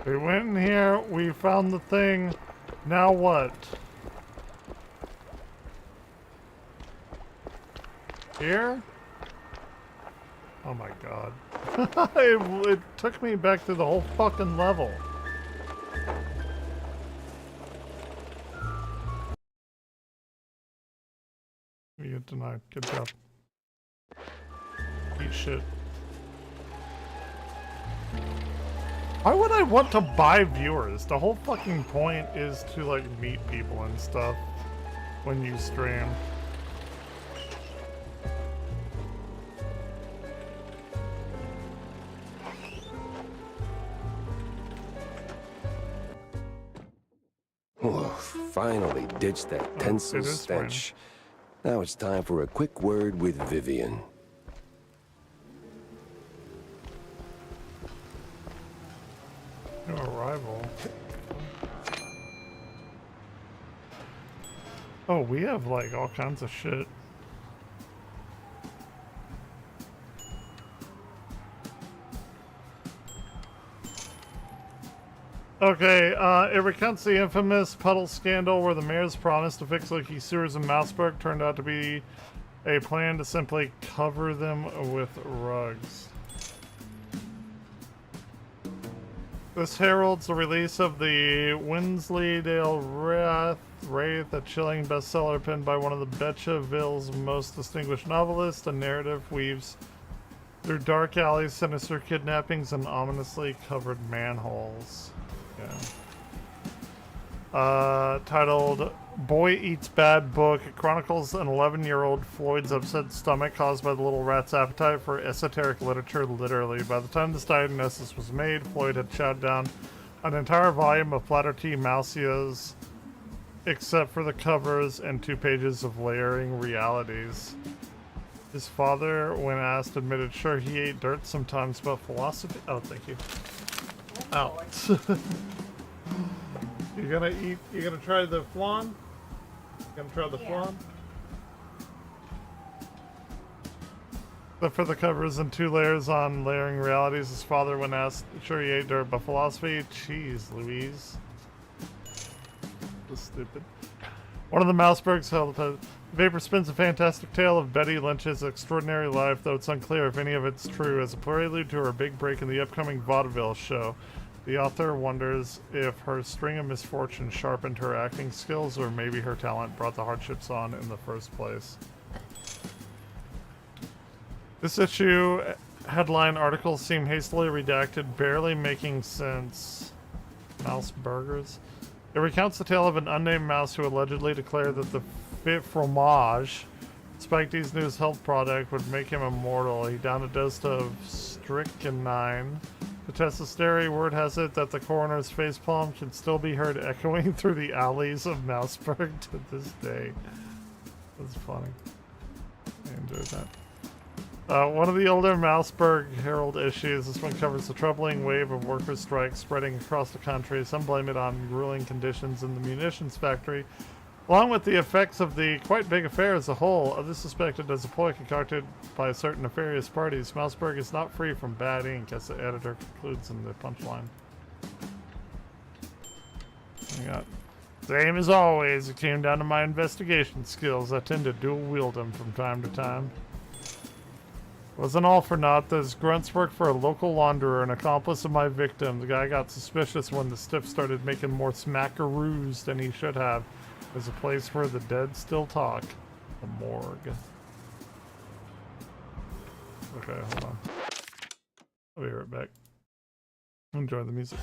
We went in here, we found the thing, now what? Here? Oh my god. it took me back through the whole fucking level. You get denied. Good job. Eat shit. Why would I want to buy viewers? The whole fucking point is to like meet people and stuff when you stream. Oh, finally ditched that tinsel it is stench. Now it's time for a quick word with Vivian. New arrival. Oh, we have like all kinds of shit. Okay, it recounts the infamous puddle scandal where the mayor's promise to fix leaky sewers in Mouseburg turned out to be a plan to simply cover them with rugs. This heralds the release of the Wensleydale Wraith, a chilling bestseller penned by one of the Betchaville's most distinguished novelists. The narrative weaves through dark alleys, sinister kidnappings, and ominously covered manholes. Yeah. Titled Boy Eats Bad Book, it chronicles an 11-year-old Floyd's upset stomach caused by the little rat's appetite for esoteric literature, literally. By the time this diagnosis was made, Floyd had chowed down an entire volume of Platter T. Mausias, except for the covers and 2 pages of layering realities. His father, when asked, admitted sure he ate dirt sometimes, but philosophy... Oh, thank you. Ow. You gonna try the flan? You gonna try the flan? But for the covers and 2 layers on layering realities, his father, when asked, sure he ate dirt, but philosophy? Jeez, Louise. That's stupid. One of the Mousebergs held the paper spins a fantastic tale of Betty Lynch's extraordinary life, though it's unclear if any of it's true. As a prelude to her big break in the upcoming vaudeville show, the author wonders if her string of misfortunes sharpened her acting skills, or maybe her talent brought the hardships on in the first place. This issue headline articles seem hastily redacted, barely making sense. Mouse burgers. It recounts the tale of an unnamed mouse who allegedly declared that the fit fromage, Spike D's new health product, would make him immortal. He downed a dose of strychnine. To test the story, word has it that the coroner's facepalm can still be heard echoing through the alleys of Mouseburg to this day. That's funny. I enjoyed that. One of the older Mouseburg Herald issues, this one covers the troubling wave of workers' strikes spreading across the country. Some blame it on grueling conditions in the munitions factory, along with the effects of the quite big affair as a whole. Others suspect it as a ploy concocted by certain nefarious parties. Mouseburg is not free from bad ink, as the editor concludes in the punchline. I got, same as always, it came down to my investigation skills. I tend to dual wield them from time to time. Wasn't all for naught. Those grunts worked for a local launderer, an accomplice of my victim. The guy got suspicious when the stiff started making more smackaroos than he should have. There's a place where the dead still talk. The morgue. Okay, hold on. I'll be right back. Enjoy the music.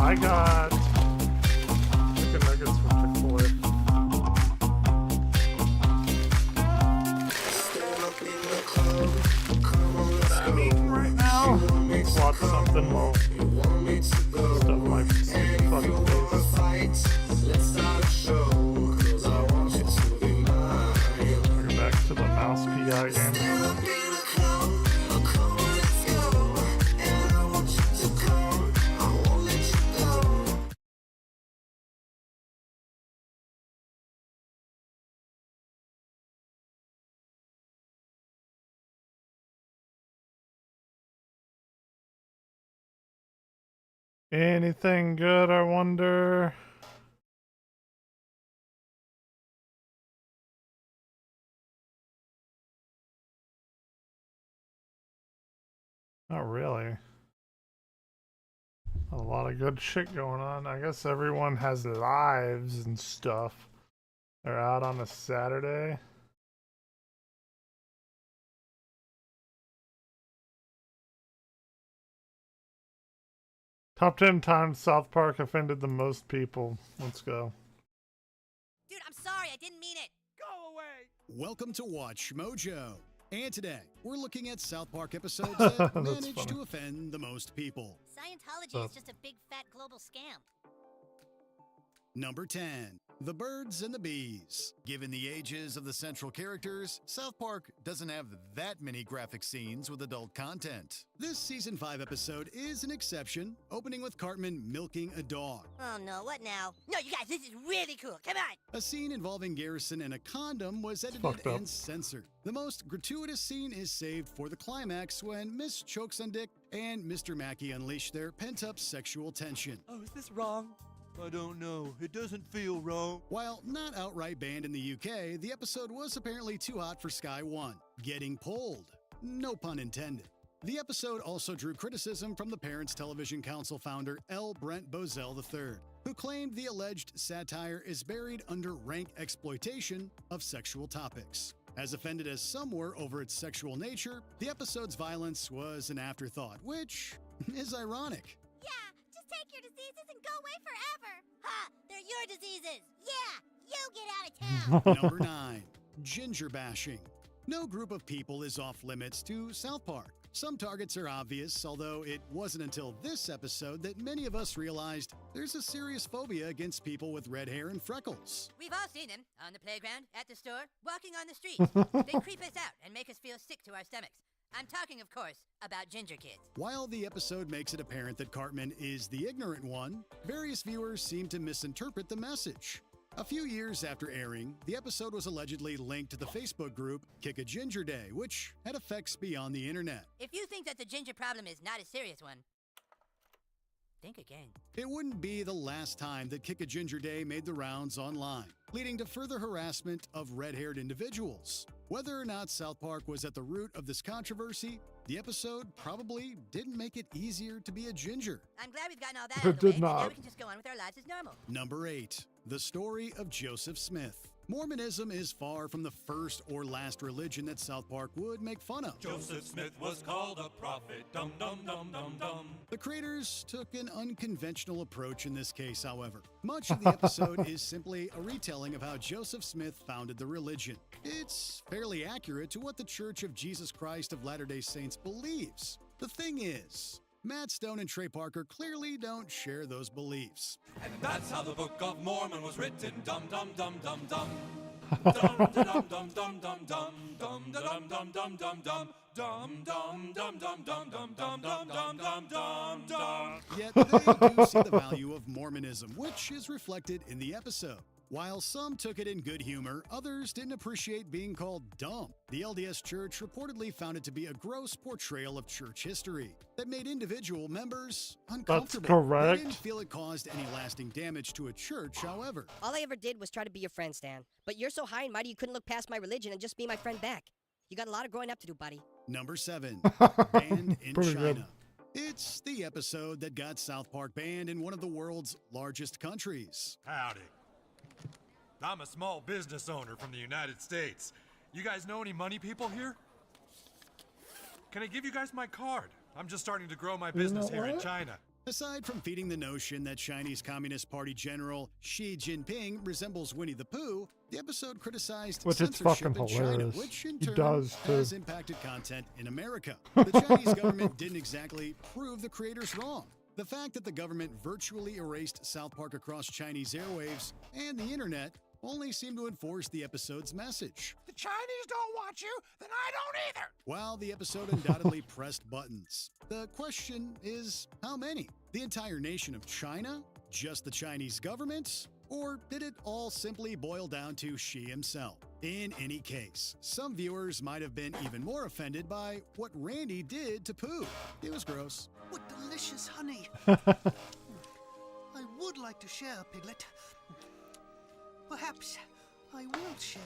I got chicken nuggets from Chick-fil-A. I'm eating right now. Watch something while stuff my stupid fucking face. Bring it back to the mouse PI game. Anything good, I wonder? Not really. A lot of good shit going on. I guess everyone has lives and stuff. They're out on a Saturday. Top 10 times South Park offended the most people. Let's go. Dude, I'm sorry, I didn't mean it. Go away. Welcome to Watch Mojo. And today, we're looking at South Park episodes that managed to offend the most people. Scientology is just a big fat global scam. Number 10, The Birds and the Bees. Given the ages of the central characters, South Park doesn't have that many graphic scenes with adult content. This season 5 episode is an exception, opening with Cartman milking a dog. Oh no, what now? No, you guys, this is really cool. Come on. A scene involving Garrison and a condom was edited and censored. The most gratuitous scene is saved for the climax when Miss chokes on Dick and Mr. Mackey unleash their pent-up sexual tension. Oh, is this wrong? I don't know. It doesn't feel wrong. While not outright banned in the UK, the episode was apparently too hot for Sky One, getting pulled. No pun intended. The episode also drew criticism from the Parents Television Council founder L. Brent Bozell III, who claimed the alleged satire is buried under rank exploitation of sexual topics. As offended as some were over its sexual nature, the episode's violence was an afterthought, which is ironic. Take your diseases and go away forever. Ha! They're your diseases. Yeah, you get out of town. Number 9, ginger bashing. No group of people is off limits to South Park. Some targets are obvious, although it wasn't until this episode that many of us realized there's a serious phobia against people with red hair and freckles. We've all seen them on the playground, at the store, walking on the streets. They creep us out and make us feel sick to our stomachs. I'm talking, of course, about ginger kids. While the episode makes it apparent that Cartman is the ignorant one, various viewers seem to misinterpret the message. A few years after airing, the episode was allegedly linked to the Facebook group Kick a Ginger Day, which had effects beyond the internet. If you think that the ginger problem is not a serious one, think again. It wouldn't be the last time that Kick a Ginger Day made the rounds online, leading to further harassment of red-haired individuals. Whether or not South Park was at the root of this controversy, the episode probably didn't make it easier to be a ginger. I'm glad we've gotten all that out of the way, and now we can just go on with our lives as normal. Number 8, the story of Joseph Smith. Mormonism is far from the first or last religion that South Park would make fun of. Joseph Smith was called a prophet. Dum dum dum dum dum. The creators took an unconventional approach in this case, however. Much of the episode is simply a retelling of how Joseph Smith founded the religion. It's fairly accurate to what the Church of Jesus Christ of Latter-day Saints believes. The thing is, Matt Stone and Trey Parker clearly don't share those beliefs. And that's how the Book of Mormon was written. Dum dum dum dum dum. Dum dum dum dum dum dum dum dum dum dum dum dum. Dum dum dum dum dum dum dum dum dum dum dum dum. Yet they do see the value of Mormonism, which is reflected in the episode. While some took it in good humor, others didn't appreciate being called dumb. The LDS Church reportedly found it to be a gross portrayal of church history that made individual members uncomfortable. That's correct. They didn't feel it caused any lasting damage to a church, however. All I ever did was try to be your friend, Stan. But you're so high and mighty you couldn't look past my religion and just be my friend back. You got a lot of growing up to do, buddy. Number 7, banned in Pretty China. good. It's the episode that got South Park banned in one of the world's largest countries. Howdy. I'm a small business owner from the United States. You guys know any money people here? Can I give you guys my card? I'm just starting to grow my business here in China. Aside from feeding the notion that Chinese Communist Party General Xi Jinping resembles Winnie the Pooh, the episode criticized Which it's censorship fucking in China, hilarious. which in He turn does, too. has impacted content in America. The Chinese government didn't exactly prove the creators wrong. The fact that the government virtually erased South Park across Chinese airwaves and the internet only seemed to enforce the episode's message. The Chinese don't want you, then I don't either. While the episode undoubtedly pressed buttons, the question is how many? The entire nation of China? Just the Chinese government? Or did it all simply boil down to Xi himself? In any case, some viewers might have been even more offended by what Randy did to Pooh. It was gross. What delicious honey. I would like to share, Piglet. Perhaps I will share.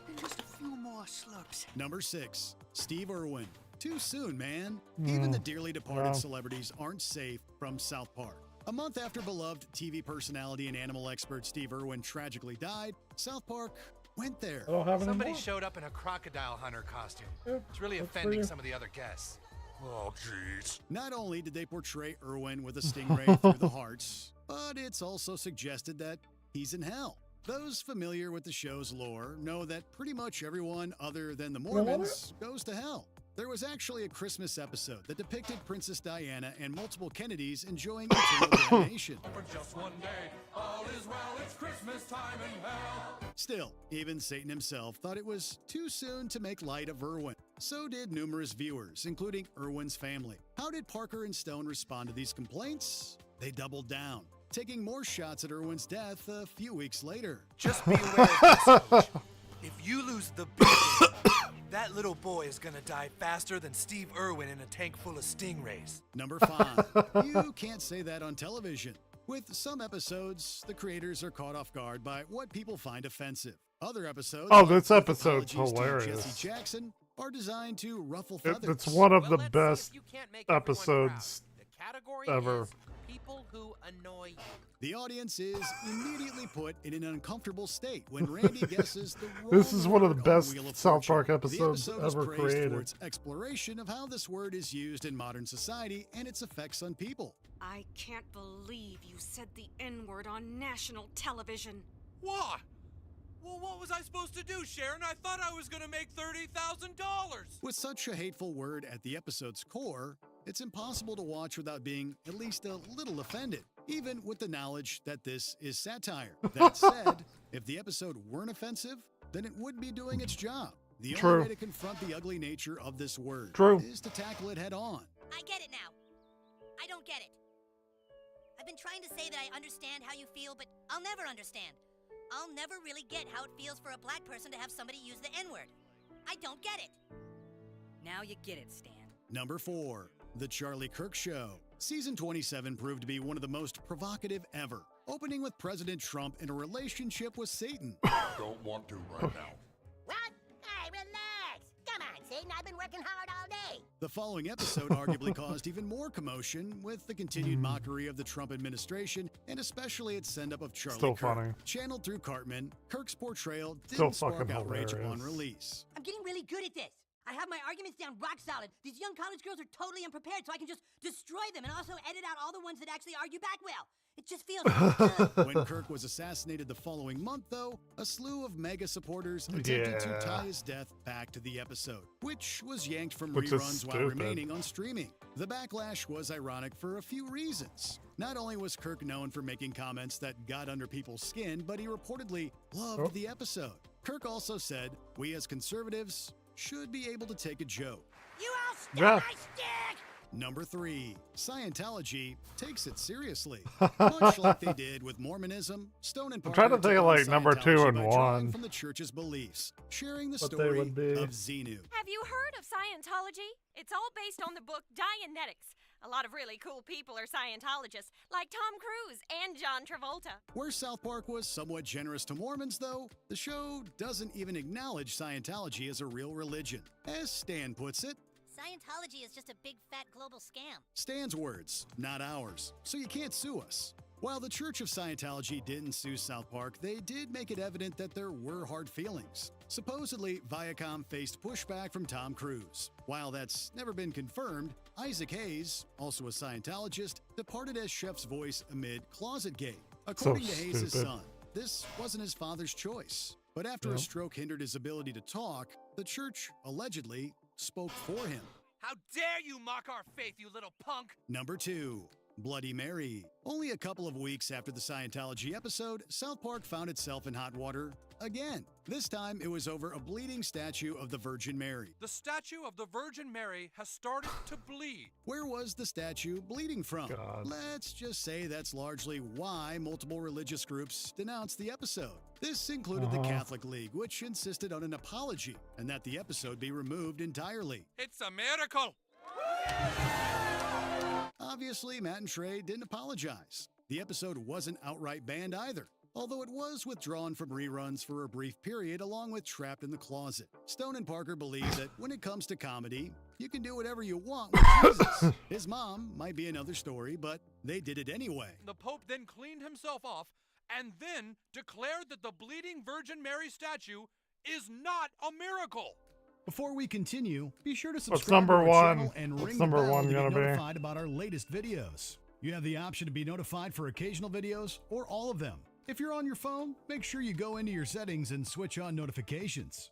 In just a few more slurps. Number 6, Steve Irwin. Too soon, man. Even the dearly departed celebrities aren't safe from South Park. A month after beloved TV personality and animal expert Steve Irwin tragically died, South Park went there. I don't have any Somebody more. showed up in a crocodile hunter costume. It's really that's offending pretty- some of the other guests. Oh, jeez. Not only did they portray Irwin with a stingray through the hearts, but it's also suggested that he's in hell. Those familiar with the show's lore know that pretty much everyone other than the Mormons goes to hell. There was actually a Christmas episode that depicted Princess Diana and multiple Kennedys enjoying eternal damnation. For just one day, all is well, it's Christmas time in hell. Still, even Satan himself thought it was too soon to make light of Irwin. So did numerous viewers, including Irwin's family. How did Parker and Stone respond to these complaints? They doubled down, taking more shots at Irwin's death a few weeks later. Just be aware of this, Coach. If you lose the big game, that little boy is gonna die faster than Steve Irwin in a tank full of stingrays. Number 5. You can't say that on television. With some episodes, the creators are caught off guard by what people find offensive. Other episodes, Oh, like this with episode's apologies to hilarious. Jesse Jackson, are designed to ruffle feathers. It's one of the best episodes ever. People who annoy you. The audience is immediately put in an uncomfortable state when Randy guesses the wrong This is one of the word on best Wheel of South Fortune. Park episodes the episode is ever praised created. for its exploration of how this word is used in modern society and its effects on people. I can't believe you said the N-word on national television. What? Well, what was I supposed to do, Sharon? I thought I was gonna make $30,000. With such a hateful word at the episode's core, it's impossible to watch without being at least a little offended, even with the knowledge that this is satire. That said, if the episode weren't offensive, then it would be doing its job. The True. only way to confront the ugly nature of this word True. is to tackle it head on. I get it now. I don't get it. I've been trying to say that I understand how you feel, but I'll never understand. I'll never really get how it feels for a black person to have somebody use the N-word. I don't get it. Now you get it, Stan. Number 4, The Charlie Kirk Show. Season 27 proved to be one of the most provocative ever, opening with President Trump in a relationship with Satan. Don't want to right now. What? Hey, relax. Come on, Satan. I've been working hard all day. The following episode arguably caused even more commotion with the continued mockery of the Trump administration and especially its send-up of Charlie Still Kirk. funny. Channeled through Cartman, Kirk's portrayal Still didn't spark fucking outrage hilarious. upon release. I'm getting really good at this. I have my arguments down rock solid. These young college girls are totally unprepared, so I can just destroy them and also edit out all the ones that actually argue back well. It just feels good. When Kirk was assassinated the following month, though, a slew of MAGA supporters attempted to tie his death back to the episode, which was yanked from Which is reruns while stupid. remaining on streaming. The backlash was ironic for a few reasons. Not only was Kirk known for making comments that got under people's skin, but he reportedly loved the episode. Kirk also said, "We as conservatives should be able to take a joke." You all stick Yeah. my stick! Number 3, Scientology takes it seriously, much like they did with Mormonism. Stone and I'm Parker trying to think took of, on like, number 2 Scientology and by drawing 1. from the church's beliefs, sharing the What they story would be. of Xenu. Have you heard of Scientology? It's all based on the book Dianetics. A lot of really cool people are Scientologists, like Tom Cruise and John Travolta. Where South Park was somewhat generous to Mormons, though, the show doesn't even acknowledge Scientology as a real religion. As Stan puts it, Scientology is just a big fat global scam. Stan's words, not ours, so you can't sue us. While the Church of Scientology didn't sue South Park, they did make it evident that there were hard feelings. Supposedly, Viacom faced pushback from Tom Cruise. While that's never been confirmed, Isaac Hayes, also a Scientologist, departed as Chef's voice amid Closetgate. According to Hayes' son, this wasn't his father's choice. But after a stroke hindered his ability to talk, the church allegedly spoke for him. How dare you mock our faith, you little punk! Number 2. Bloody Mary. Only a couple of weeks after the Scientology episode, South Park found itself in hot water again. This time, it was over a bleeding statue of the Virgin Mary. The statue of the Virgin Mary has started to bleed. Where was the statue bleeding from? God. Let's just say that's largely why multiple religious groups denounced the episode. This included the Catholic League, which insisted on an apology and that the episode be removed entirely. It's a miracle! Obviously, Matt and Trey didn't apologize. The episode wasn't outright banned either, although it was withdrawn from reruns for a brief period along with Trapped in the Closet. Stone and Parker believe that when it comes to comedy, you can do whatever you want with Jesus. His mom might be another story, but they did it anyway. The Pope then cleaned himself off and then declared that the bleeding Virgin Mary statue is not a miracle. Before we continue, be sure to What's subscribe to number our one? channel and What's ring number the bell one to gonna be be? notified about our latest videos. You have the option to be notified for occasional videos or all of them. If you're on your phone, make sure you go into your settings and switch on notifications.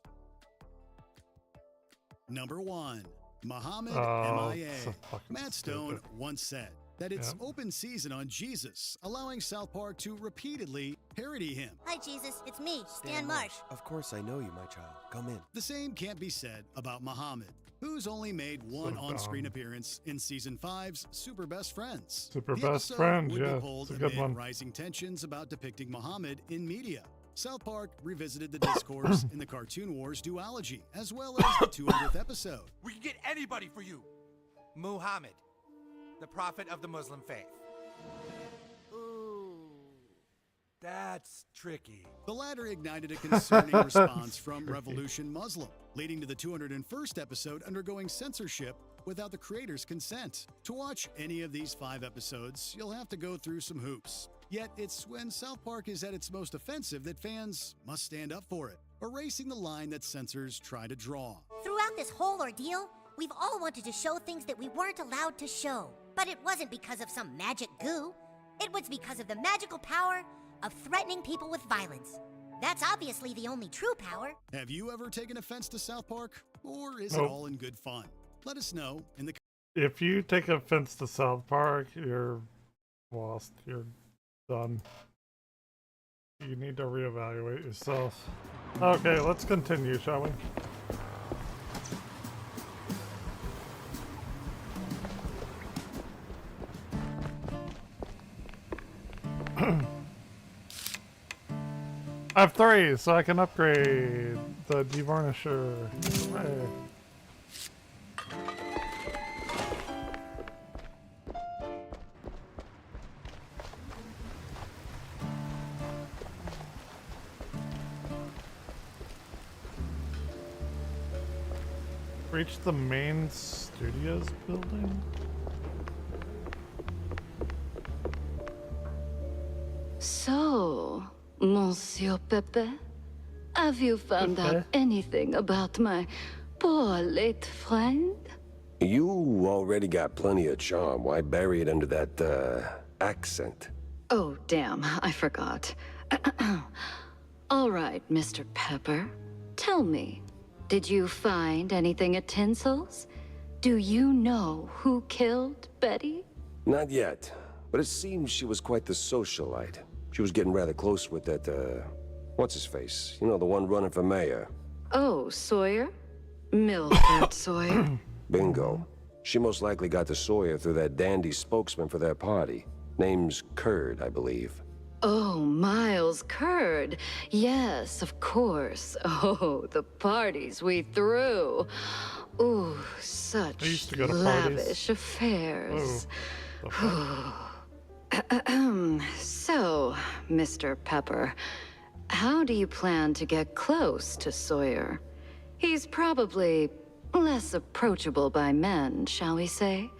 Number 1. Muhammad MIA. so fucking Matt Stone stupid. once said that it's open season on Jesus, allowing South Park to repeatedly parody him. Hi, Jesus. It's me, Stan Marsh. Of course I know you, my child. Come in. The same can't be said about Muhammad, who's only made one So on-screen dumb. appearance in Season 5's Super Best Friends. Super The Best episode Friends, would be yeah, pulled it's a good amid one. rising tensions about depicting Muhammad in media. South Park revisited the discourse in the Cartoon Wars duology, as well as the 200th episode. We can get anybody for you. Muhammad, the prophet of the Muslim faith. Ooh, that's tricky. The latter ignited a concerning response from Revolution Muslim, leading to the 201st episode undergoing censorship without the creator's consent. To watch any of these 5 episodes, you'll have to go through some hoops. Yet it's when South Park is at its most offensive that fans must stand up for it, erasing the line that censors try to draw. Throughout this whole ordeal, we've all wanted to show things that we weren't allowed to show. But it wasn't because of some magic goo. It was because of the magical power of threatening people with violence. That's obviously the only true power. Have you ever taken offense to South Park? Or is it Nope. all in good fun? Let us know in the If you take offense to South Park, you're lost. You're done. You need to reevaluate yourself. Okay, let's continue, shall we? I have 3, so I can upgrade the devarnisher. Hooray. Reach the main studios building? So, Monsieur Pepe, have you found out anything about my poor late friend? You already got plenty of charm. Why bury it under that, accent? Oh, damn, I forgot. All right, Mr. Pepper, tell me, did you find anything at Tinsel's? Do you know who killed Betty? Not yet, but it seems she was quite the socialite. She was getting rather close with that, what's-his-face? You know, the one running for mayor. Oh, Sawyer? Milford Sawyer? Bingo. She most likely got to Sawyer through that dandy spokesman for their party. Name's Curd, I believe. Oh, Miles Curd. Yes, of course. Oh, the parties we threw. Ooh, such I used to go to parties. lavish affairs. So, Mr. Pepper, how do you plan to get close to Sawyer? He's probably less approachable by men, shall we say?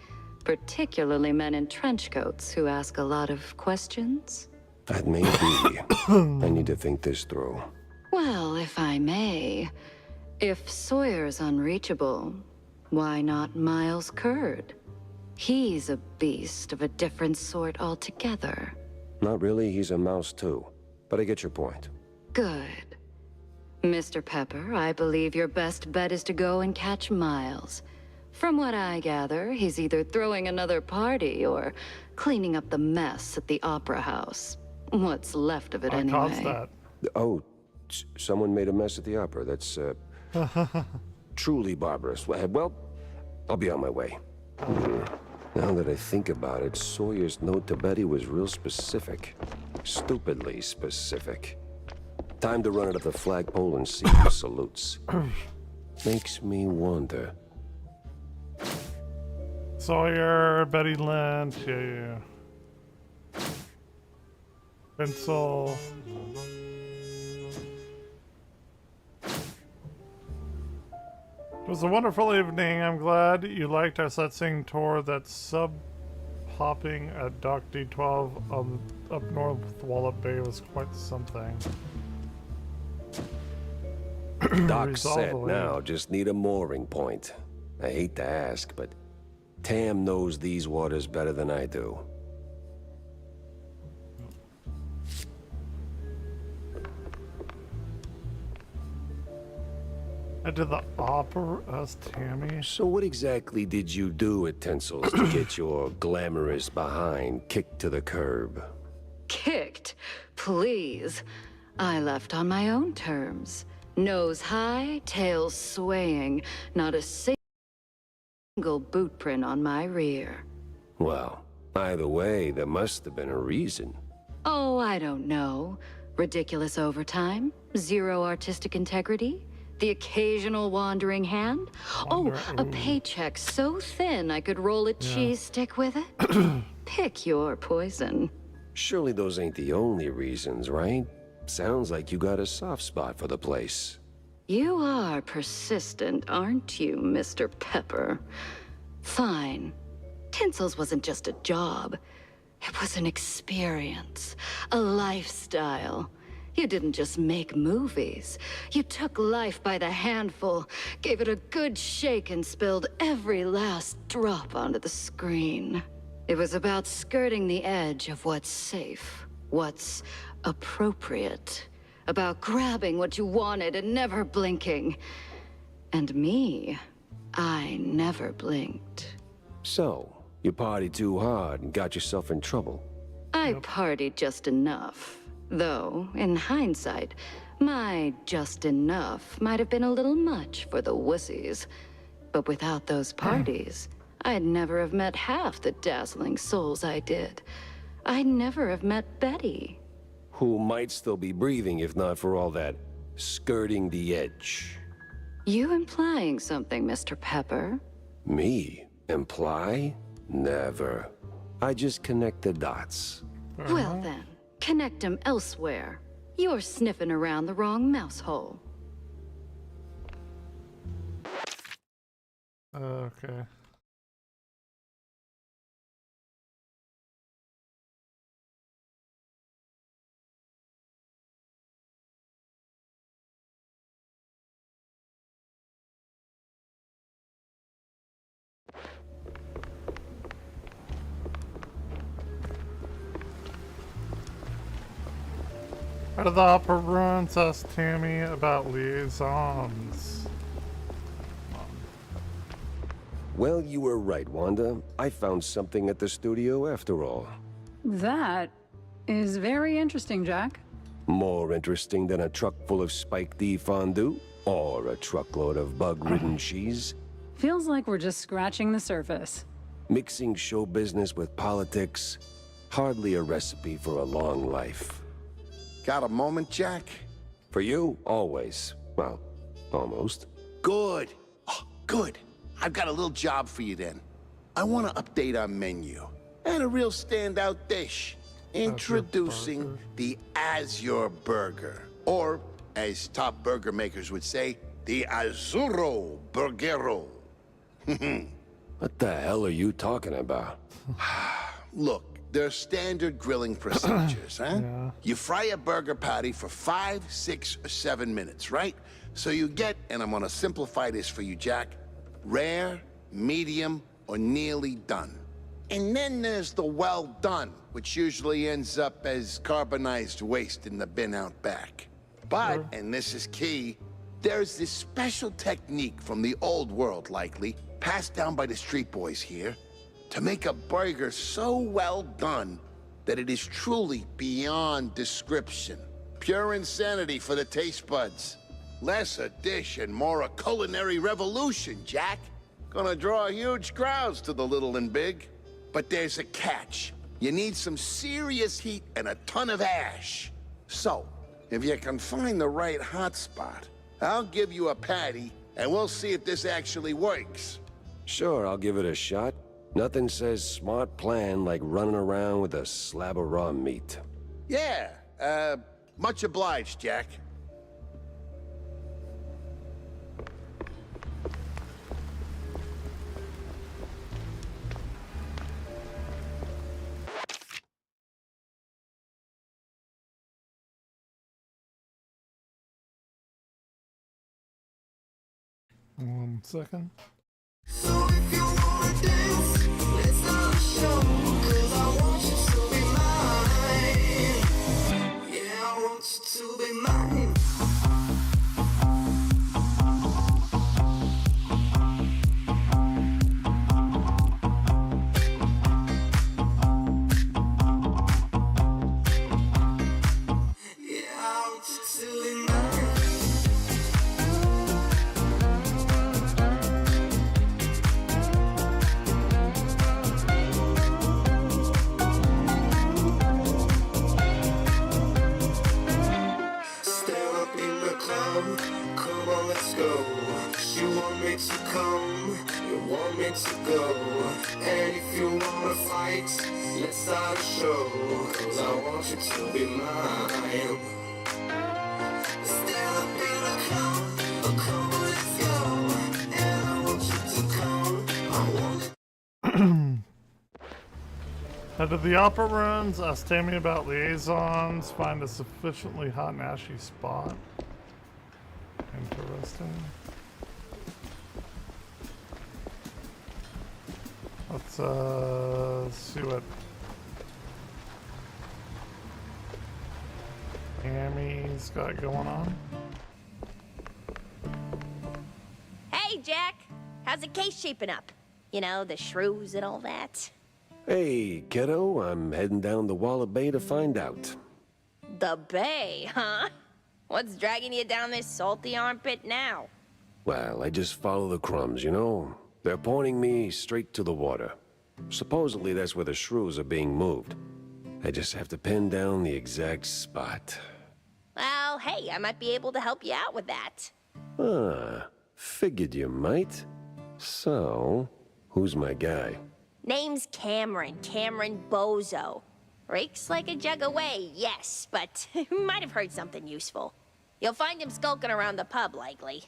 Particularly men in trench coats who ask a lot of questions. That may be. I need to think this through. Well, if I may, if Sawyer's unreachable, why not Miles Curd? He's a beast of a different sort altogether. Not really, he's a mouse too. But I get your point. Good. Mr. Pepper, I believe your best bet is to go and catch Miles. From what I gather, he's either throwing another party or cleaning up the mess at the Opera House. What's left of it anyway. Caused that. Oh, someone made a mess at the opera. That's, truly barbarous. Well, I'll be on my way. Now that I think about it, Sawyer's note to Betty was real specific. Stupidly specific. Time to run it up the flagpole and see who salutes. Makes me wonder. Sawyer, Betty Lynch, yeah. Pencil. It was a wonderful evening. I'm glad you liked our sightseeing tour. That sub-hopping at Dock D12 up north Wallop Bay was quite something. Doc's set now, just need a mooring point. I hate to ask, but Tam knows these waters better than I do. I did the opera as Tammy. So what exactly did you do at Tinsel's to get your glamorous behind kicked to the curb? Kicked? Please. I left on my own terms. Nose high, tail swaying, not a single boot print on my rear. Well, either way, there must have been a reason. Oh, I don't know. Ridiculous overtime? Zero artistic integrity? The occasional wandering hand? Oh, a paycheck so thin I could roll a cheese stick with it? Pick your poison. Surely those ain't the only reasons, right? Sounds like you got a soft spot for the place. You are persistent, aren't you, Mr. Pepper? Fine. Tinsel's wasn't just a job. It was an experience, a lifestyle. You didn't just make movies. You took life by the handful, gave it a good shake, and spilled every last drop onto the screen. It was about skirting the edge of what's safe, what's appropriate, about grabbing what you wanted and never blinking. And me, I never blinked. So, you partied too hard and got yourself in trouble. I partied just enough. Though, in hindsight, my just enough might have been a little much for the wussies. But without those parties, I'd never have met half the dazzling souls I did. I'd never have met Betty. Who might still be breathing if not for all that skirting the edge. You implying something, Mr. Pepper? Me? Imply? Never. I just connect the dots. Well then. Connect them elsewhere. You're sniffing around the wrong mouse hole. Okay. Out of the opera runs, asked Tammy about liaisons. Well, you were right, Wanda. I found something at the studio after all. That is very interesting, Jack. More interesting than a truck full of Spike D fondue? Or a truckload of bug-ridden cheese? Feels like we're just scratching the surface. Mixing show business with politics? Hardly a recipe for a long life. Got a moment, Jack? For you, always. Well, almost. Good. Oh, good. I've got a little job for you then. I want to update our menu. And a real standout dish. Introducing the Azure Burger. Or, as top burger makers would say, the Azzurro Burgero. What the hell are you talking about? Look, They're standard grilling procedures, huh? Yeah. You fry a burger patty for 5, 6, or 7 minutes, right? So you get, and I'm gonna simplify this for you, Jack, rare, medium, or nearly done. And then there's the well done, which usually ends up as carbonized waste in the bin out back. But, and this is key, there's this special technique from the old world, likely, passed down by the street boys here, to make a burger so well done that it is truly beyond description. Pure insanity for the taste buds. Less a dish and more a culinary revolution, Jack. Gonna draw huge crowds to the little and big. But there's a catch. You need some serious heat and a ton of ash. So, if you can find the right hotspot, I'll give you a patty, and we'll see if this actually works. Sure, I'll give it a shot. Nothing says smart plan like running around with a slab of raw meat. Yeah, much obliged, Jack. One second. So if you wanna dance, let's start a show. 'Cause I want you to be mine. Yeah, I want you to be mine. Yeah, I want you to be mine. Come on, let's go. You want me to come, you want me to go. And if you wanna fight, let's start a show. 'Cause I want you to be mine. Stand up in the club, come on, let's go. And I want you to come, I want you. Head to the opera rooms, ask Tammy about liaisons, find a sufficiently hot and ashy spot. Interesting. Let's see what Tammy's got going on. Hey, Jack. How's the case shaping up? You know, the shrews and all that. Hey, kiddo, I'm heading down to Wallet Bay to find out. The Bay, huh? What's dragging you down this salty armpit now? Well, I just follow the crumbs, you know? They're pointing me straight to the water. Supposedly that's where the shrews are being moved. I just have to pin down the exact spot. Well, hey, I might be able to help you out with that. Figured you might. So, who's my guy? Name's Cameron Bozo. Rakes like a jug away, yes, but might have heard something useful. You'll find him skulking around the pub, likely.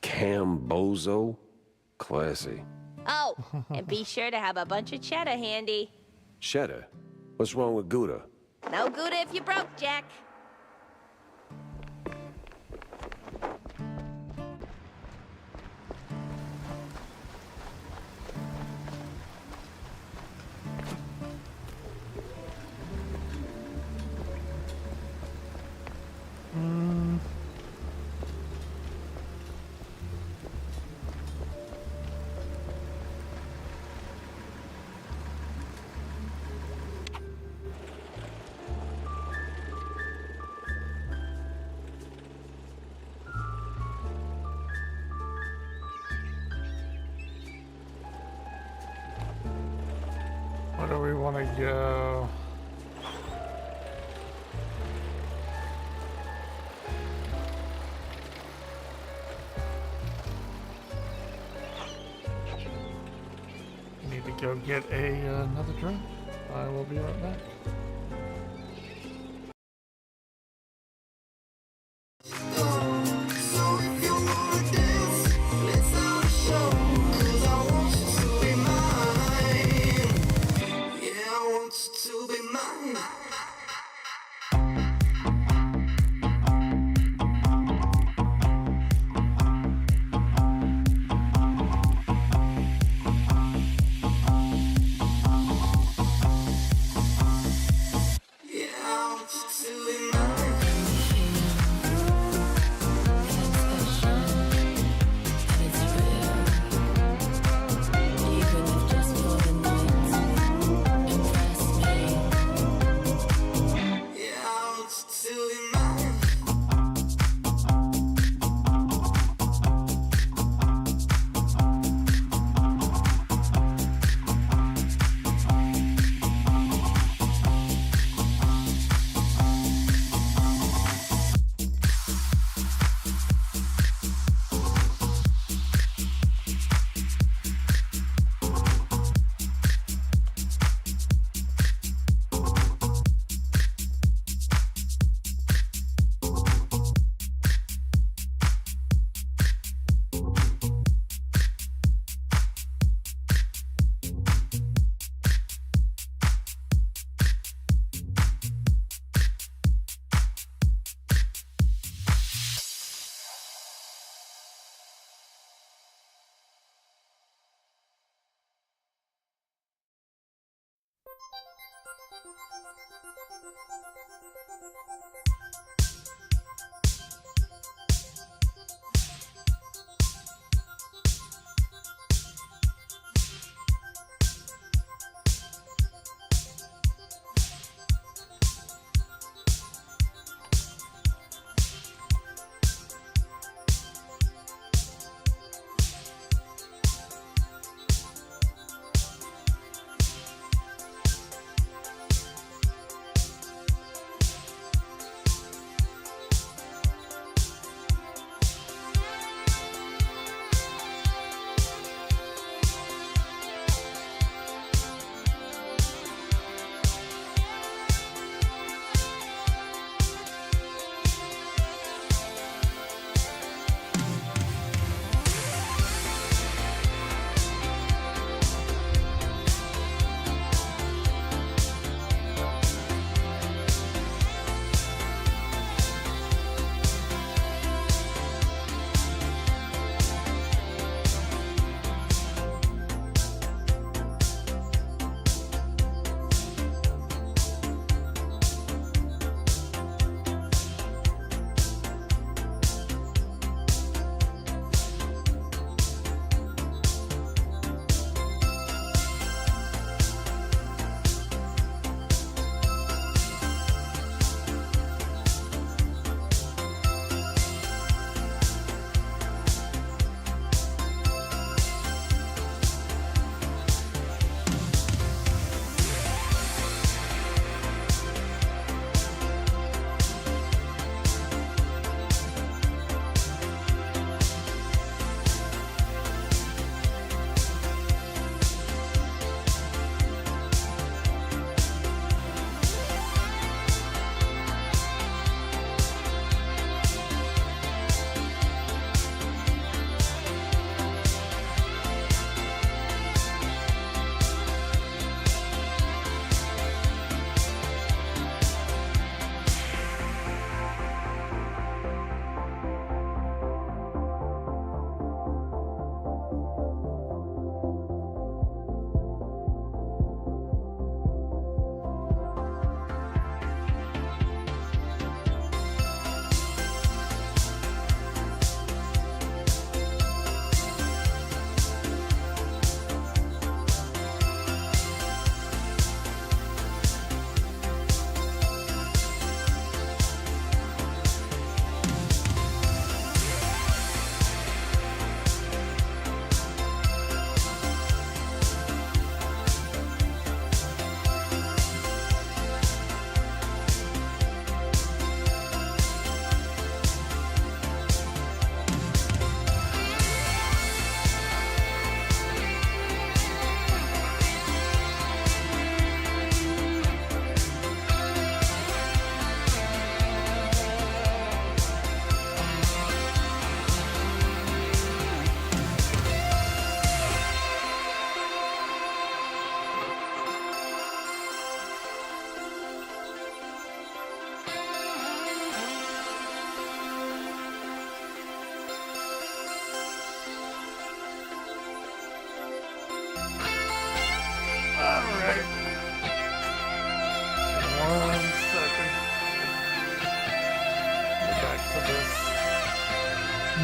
Bozo? Classy. Oh, and be sure to have a bunch of cheddar handy. Cheddar? What's wrong with Gouda? No Gouda if you broke, Jack. Where do we want to go? Need to go get another drink. I will be right back. To mine.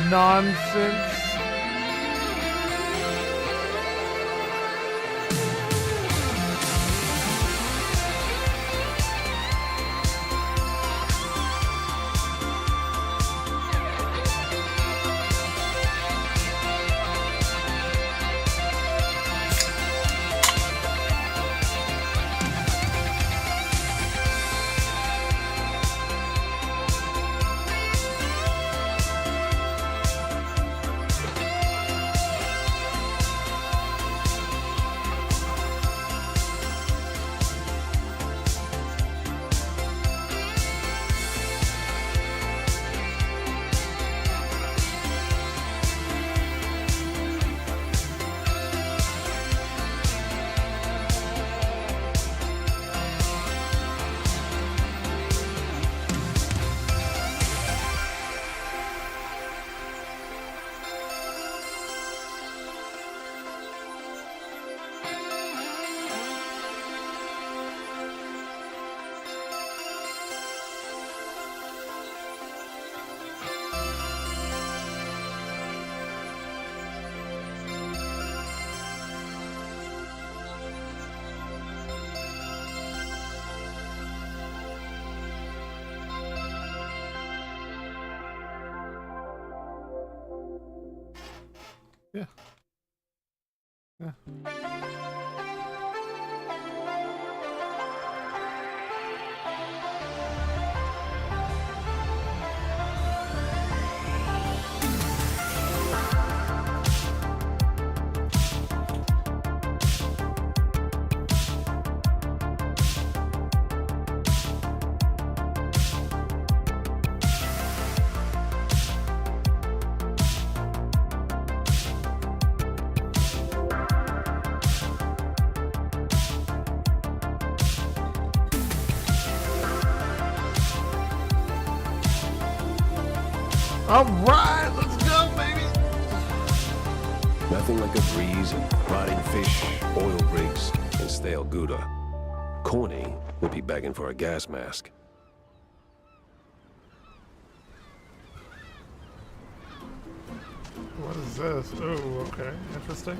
nonsense. Yeah. Yeah. All right, let's go, baby. Nothing like a breeze and rotting fish, oil rigs, and stale Gouda. Corny would be begging for a gas mask. What is this? Oh, okay. Interesting.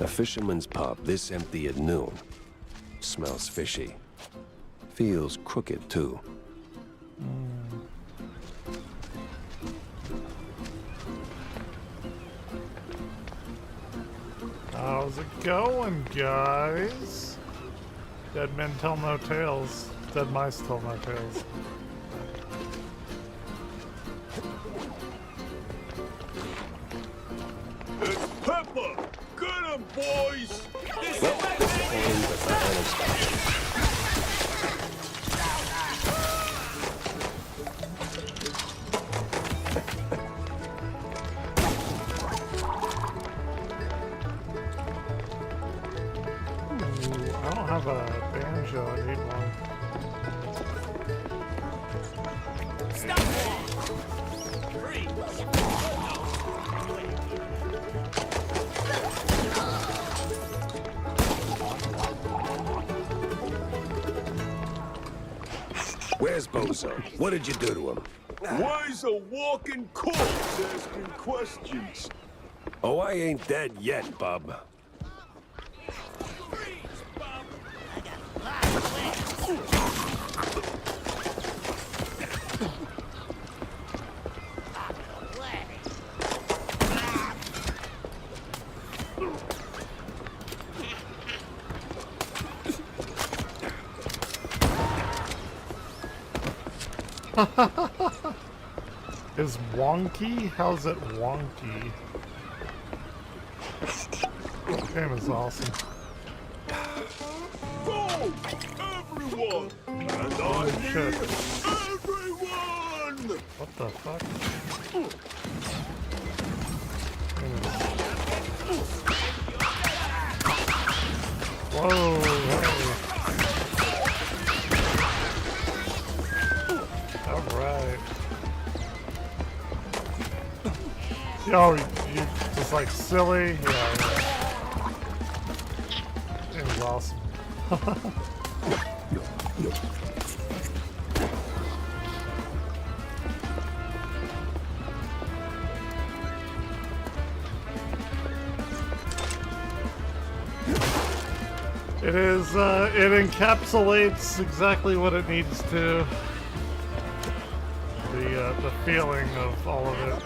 A fisherman's pub this empty at noon. Smells fishy. Feels crooked, too. How's it going, guys? Dead men tell no tales. Dead mice tell no tales. It's Pepper! Get him, boys! I don't have a banjo. I need one. Stop! Freeze! Where's Bozo? What did you do to him? Why's a walking corpse asking questions? Oh, I ain't dead yet, bub. Is wonky? How's it wonky? This game is awesome. Go! Everyone! And I need everyone! What the fuck? Whoa, hey. Oh, you just like silly? Yeah. It was awesome. It is, it encapsulates exactly what it needs to. The feeling of all of it.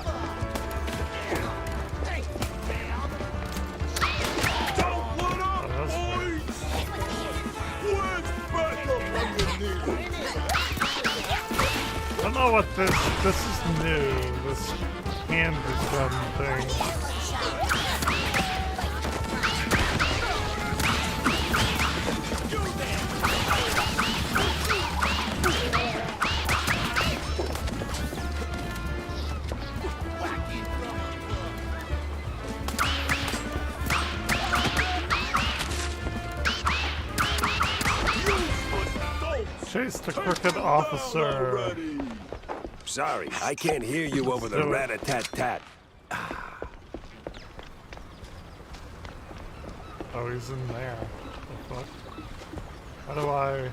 I don't know what this is new, this hand gun thing. Chase the crooked officer. Sorry, I can't hear you over the rat-a-tat-tat. Oh, he's in there. What the fuck? How do I...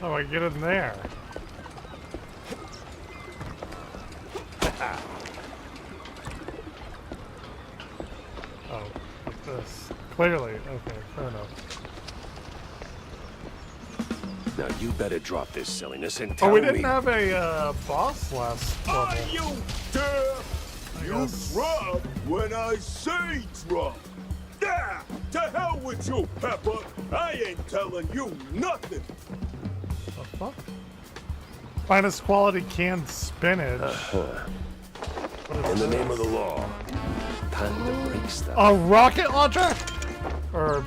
How do I get in there? Oh, like this. Clearly. Okay, fair enough. Now you better drop this silliness and Oh, tell we me... didn't have a boss last level. Are you deaf? You drop when I say drop. Yeah, to hell with you, Pepper. I ain't telling you nothing. The fuck? Finest quality canned spinach. In the name of the law, time to break stuff. A rocket launcher? Or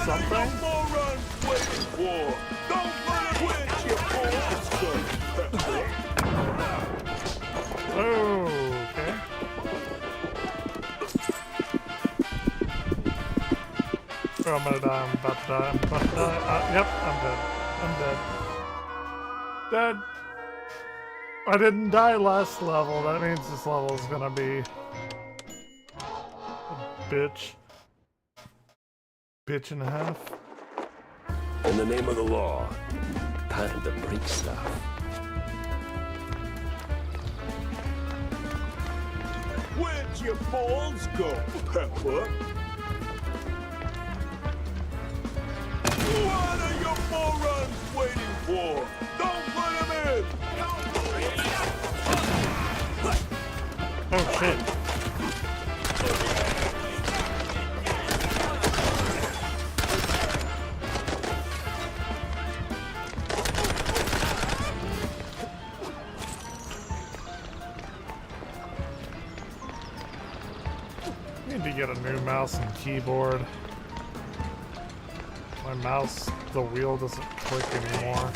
something? Don't let it quit your Oh, okay. Oh, I'm gonna die. I'm about to die. I'm about to die. Yep, I'm dead. I'm dead. Dead. I didn't die last level. That means this level is gonna be a bitch. Bitch and a half. In the name of the law, time to break stuff. Where'd your balls go, Pepper? What are your morons waiting for? Don't put him in! Oh shit. Need to get a new mouse and keyboard. My mouse, the wheel doesn't click anymore.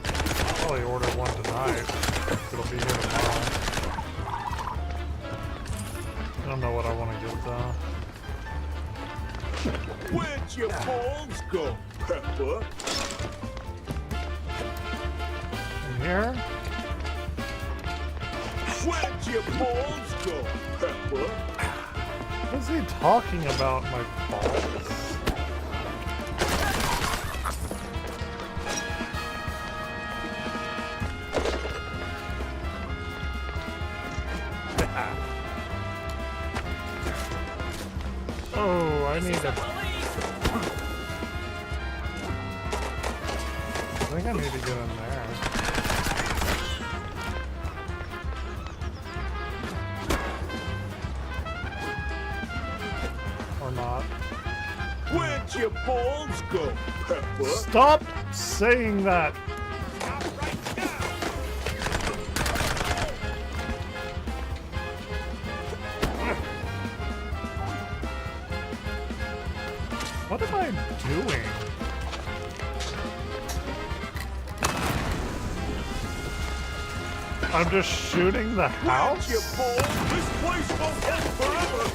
I'll probably order one tonight. It'll be here tomorrow. I don't know what I want to get though. Where'd your balls go, Pepper? In here? Where'd your balls go, Pepper? What is he talking about, my balls? Oh, I need a... I think I need to get in there. Or not. Where'd your balls go, Pepper? Stop saying that! What am I doing? I'm just shooting the house? Where'd your balls? This place won't hold forever!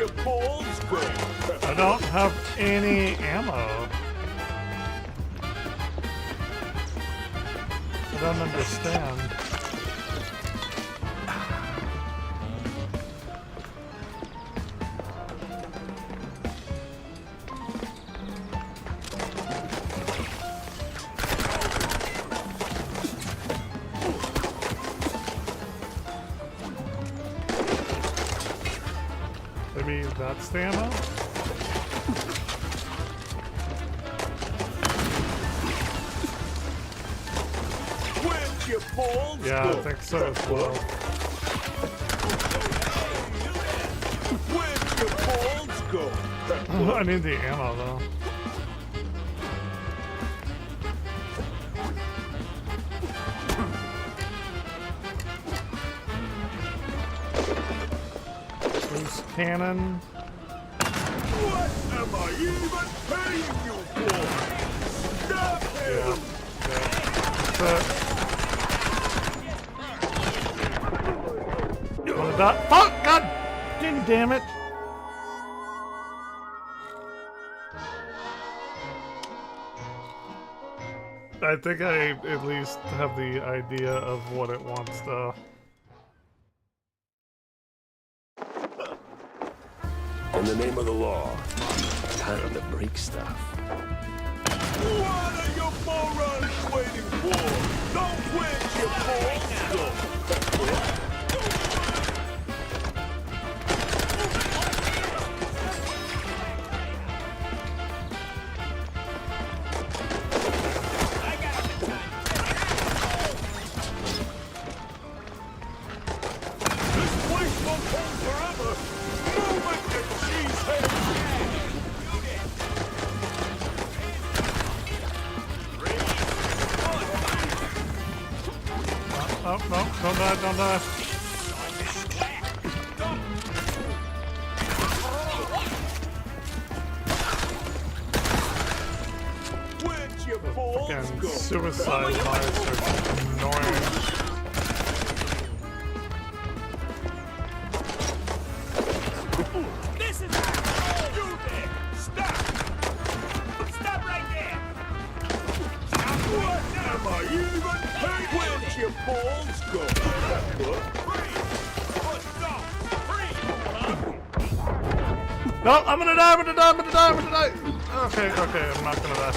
your balls go, Pepper? I don't have any ammo. I don't understand. Maybe that's the ammo? Where'd your balls Yeah, go, I think so as well. Where'd your balls go, Pepper? I need the ammo though. Loose cannon. What am I even paying you for? Stop him! Wanna die? Fuck! God damn it! I think I at least have the idea of what it wants though. In the name of the law, time to break stuff. What are you morons waiting for? Don't quit your balls go, Pepper! This place won't hold forever! Move it, you cheesehead! Oh, no, don't die, don't die. Where'd your balls Fucking go? suicide mines are annoying. This is you there! Stop! Stop right there! What am I even paying? Where'd your balls go, Pepper? No, I'm gonna die, I'm gonna die, I'm gonna die, I'm gonna die! Okay, I'm not gonna die.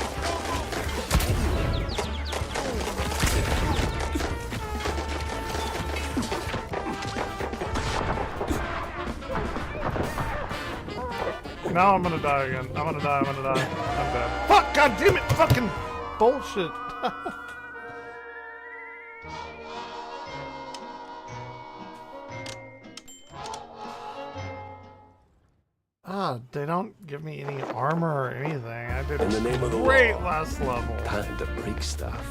Now I'm gonna die again. I'm gonna die, I'm dead. Fuck, god damn it! Fucking bullshit! They don't give me any armor or anything. I did In the name of the great law, last level. time to break stuff.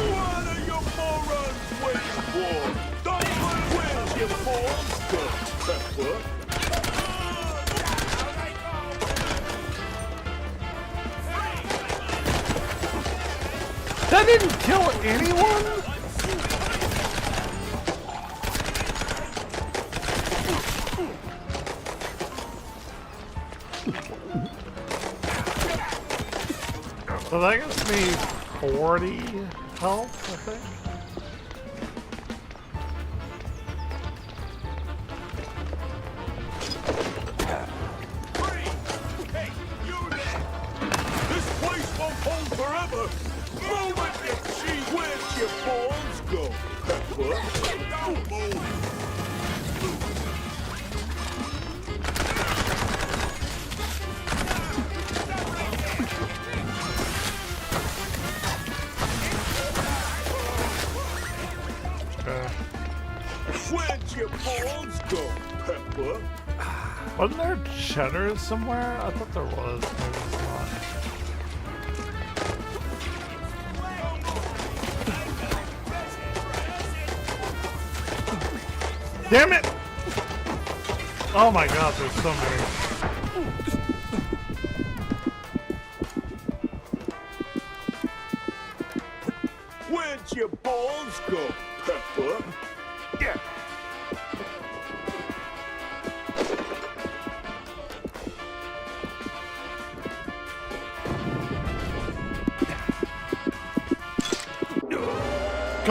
What are you morons waiting for? Don't quit your balls go, Pepper! That didn't kill anyone? So that gives me 40 health, I think. This place won't hold forever! Move it, you cheese! Where'd your balls go, Pepper? Don't move! Where'd your balls go, Pepper? Wasn't there cheddar somewhere? I thought there was. Maybe it's not. Damn it! Oh my god, there's so many. Where'd your balls go, Pepper? Yeah.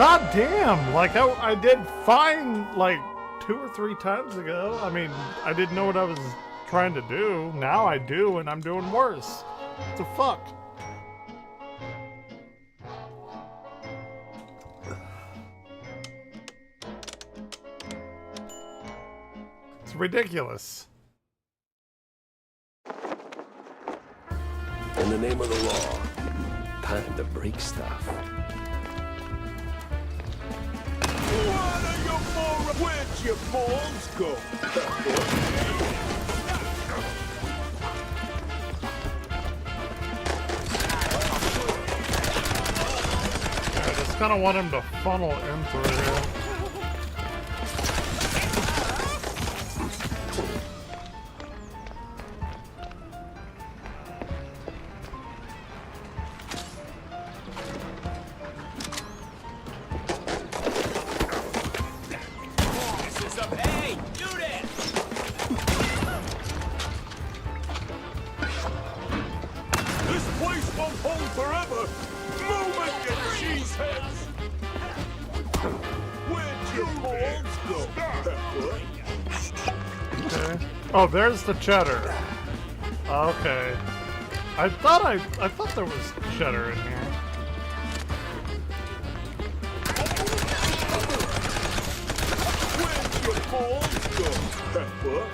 God damn! Like, I did fine, like, 2 or 3 times ago. I mean, I didn't know what I was trying to do. Now I do, and I'm doing worse. What the fuck? It's ridiculous. In the name of the law, time to break stuff. Where'd your balls go? I just kind of want him to funnel in through here. This place won't hold forever! Move it, you cheeseheads! Where'd your balls go, Pepper? Okay. Oh, there's the cheddar. Okay. I thought there was cheddar in here. Where'd your balls go, Pepper?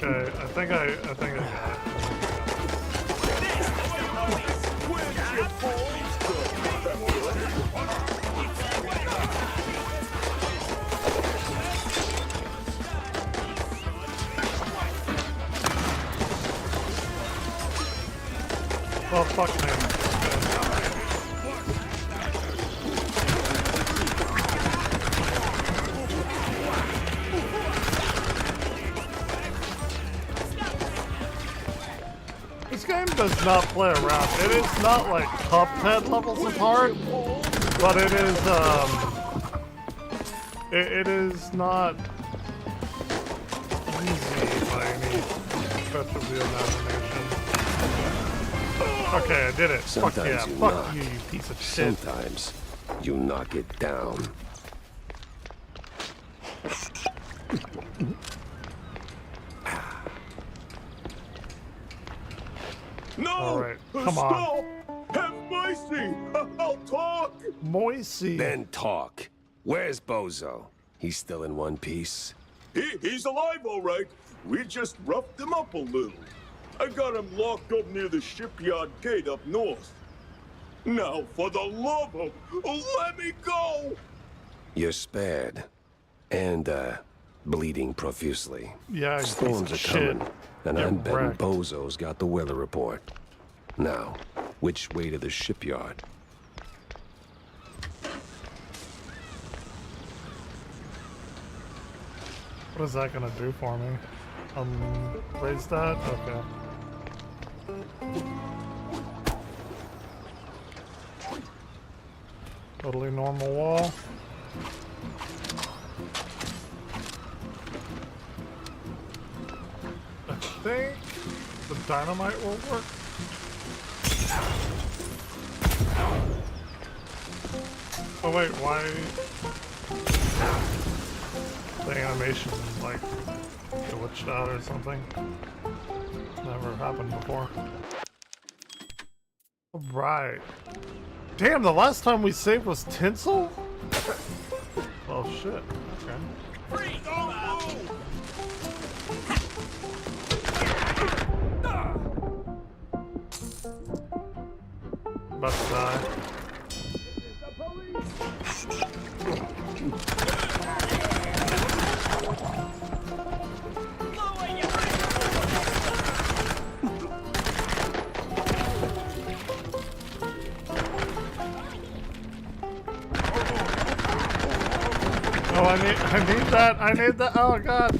Okay, I think I got it. Oh, fuck me. This game does not play around. It is not like Cuphead levels apart, but it is, it is not easy by any stretch of the imagination. Okay, I did it. Sometimes Fuck yeah, you fuck knock. you, you piece of shit. Sometimes you knock it down. No! All right, come on. Stop! Have mercy! I'll talk! Moisey. Then talk. Where's Bozo? He's still in one piece. He's alive, all right. We just roughed him up a little. I got him locked up near the shipyard gate up north. Now, for the love of... let me go! You're spared. And, bleeding profusely. Yeah, you storms piece are of shit. coming, and Get I'm betting wrecked. Bozo's got the weather report. Now, which way to the shipyard? What is that gonna do for me? Raise that? Okay. Totally normal wall. I think the dynamite will work. Oh wait, why? The animation like glitched out or something. Never happened before. Alright. Damn, the last time we saved was Tinsel? Oh shit. Okay. About to die. Oh, I need that. I need that. Oh god.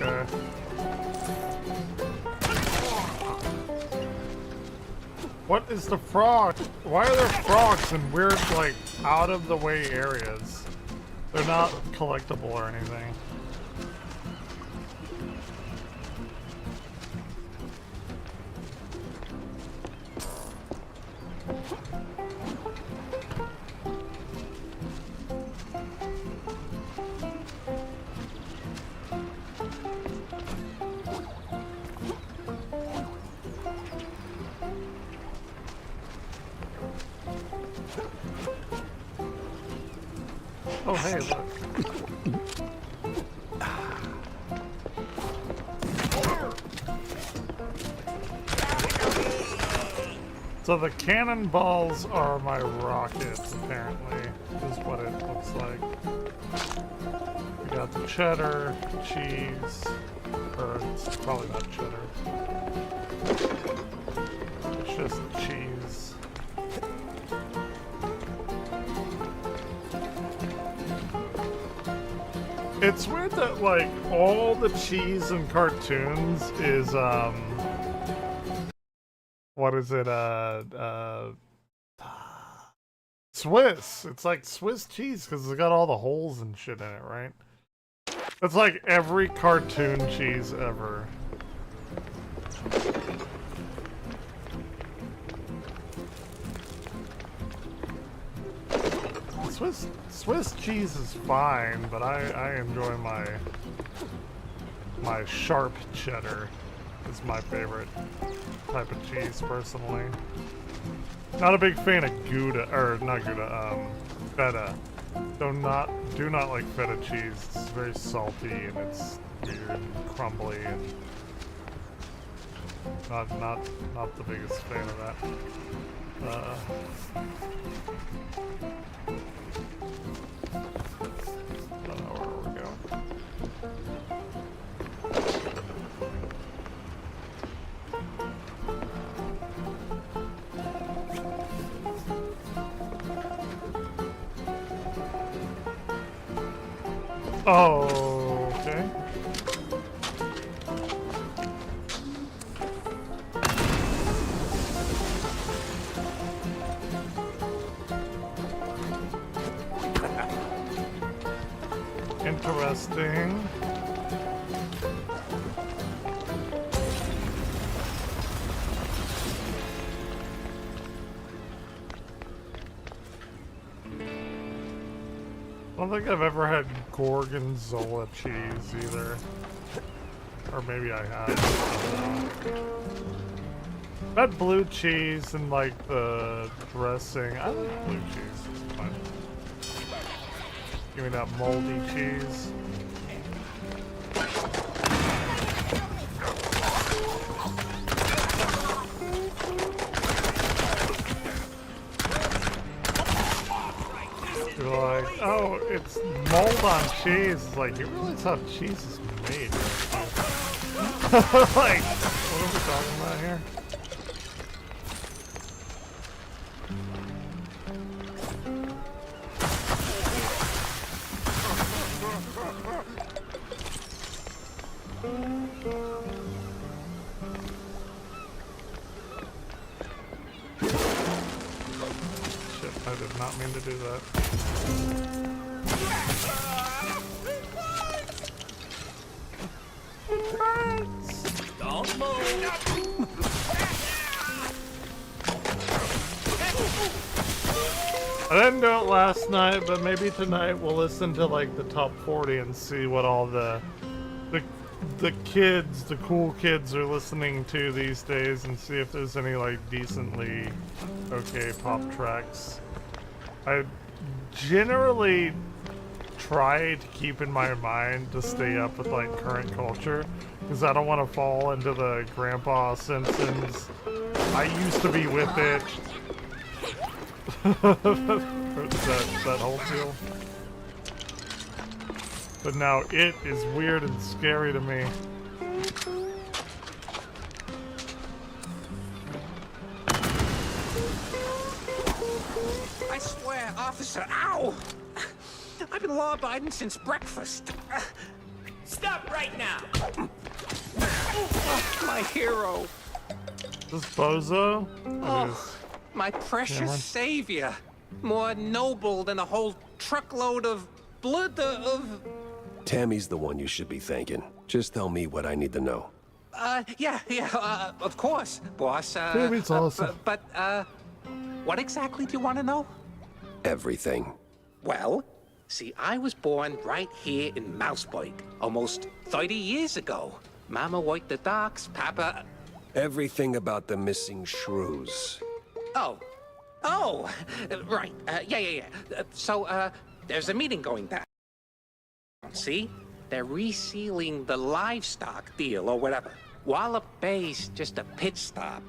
Okay. What is the frog? Why are there frogs in weird, like, out-of-the-way areas? They're not collectible or anything. Oh, hey, look. So the cannonballs are my rockets, apparently, is what it looks like. We got the cheddar, cheese, or it's probably not cheddar. It's just cheese. It's weird that, like, all the cheese in cartoons is, what is it, Swiss. It's like Swiss cheese, because it's got all the holes and shit in it, right? It's like every cartoon cheese ever. Swiss cheese is fine, but I enjoy my sharp cheddar. Is my favorite type of cheese, personally. Not a big fan of Gouda, or not Gouda, feta. Do not like feta cheese. It's very salty and it's weird and crumbly and not the biggest fan of that. I don't know where we're going. Oh, okay. Interesting. I don't think I've ever had Gorgonzola cheese either. Or maybe I have. I've had blue cheese and like the dressing. I like blue cheese. It's fine. Give me that moldy cheese. You're like, oh, it's mold on cheese. It's like, you realize how cheese is made. Like, what are we talking about here? Shit, I did not mean to do that. Don't move. I didn't do it last night, but maybe tonight we'll listen to like the top 40 and see what all the kids, the cool kids are listening to these days and see if there's any like decently okay pop tracks. I generally try to keep in my mind to stay up with like current culture because I don't want to fall into the Grandpa Simpsons I used to be with it that whole deal. But now it is weird and scary to me. I swear, officer, ow! I've been law-abiding since breakfast. Stop right now! My hero. This Bozo? Oh, my precious Cameron? savior. More noble than a whole truckload of blood of... Tammy's the one you should be thanking. Just tell me what I need to know. Yeah, of course, boss. Tammy's awesome. But, what exactly do you want to know? Everything. Well, see, I was born right here in Mouseburg, almost 30 years ago. Mama worked the docks, Papa... Everything about the missing shrews. Oh, right. Yeah. So, there's a meeting going down. See? They're resealing the livestock deal or whatever. Wallop Bay's just a pit stop.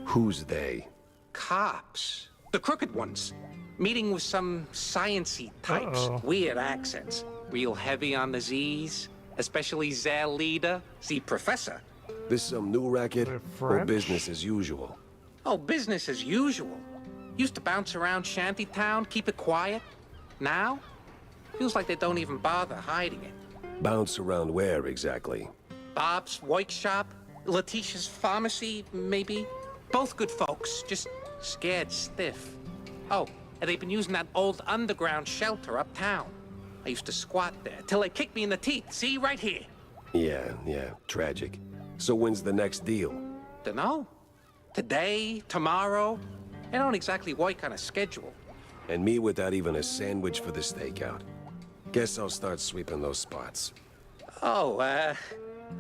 Who's they? Cops. The crooked ones. Meeting with some science-y types. Weird accents. Real heavy on the Z's. Especially their leader, the professor. This some new racket or business as usual? Oh, business as usual. Used to bounce around shantytown, keep it quiet. Now, feels like they don't even bother hiding it. Bounce around where exactly? Bob's workshop, Letitia's pharmacy, maybe. Both good folks, just scared stiff. Oh, and they've been using that old underground shelter uptown. I used to squat there till they kicked me in the teeth. See, right here. Yeah, tragic. So when's the next deal? Dunno. Today, tomorrow. They don't exactly work on a schedule. And me without even a sandwich for the stakeout. Guess I'll start sweeping those spots. Oh,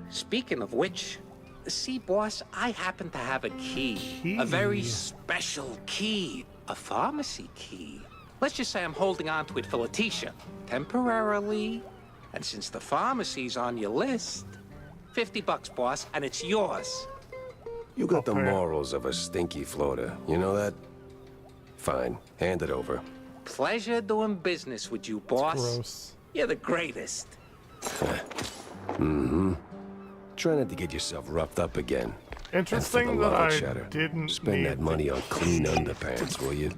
speaking of which, see, boss, I happen to have a key. A very special key. A pharmacy key. Let's just say I'm holding on to it for Letitia. Temporarily. And since the pharmacy's on your list, $50, boss, and it's yours. You got the morals of a stinky floater, you know that? Fine, hand it over. Pleasure doing business with you, boss. Gross. You're the greatest. Mm-hmm. Try not to get yourself roughed up again. Interesting And for the that love of I cheddar, didn't spend that need money on clean underpants, will you?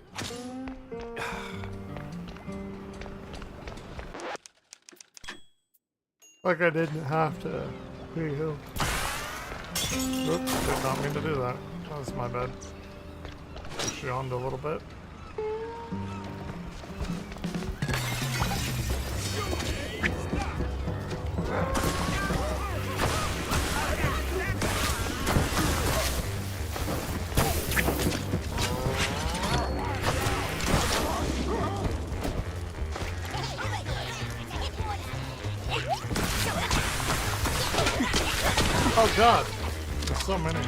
Like I didn't have to. Oops, did not mean to do that. That was my bad. Push you on a little bit. Oh god, there's so many.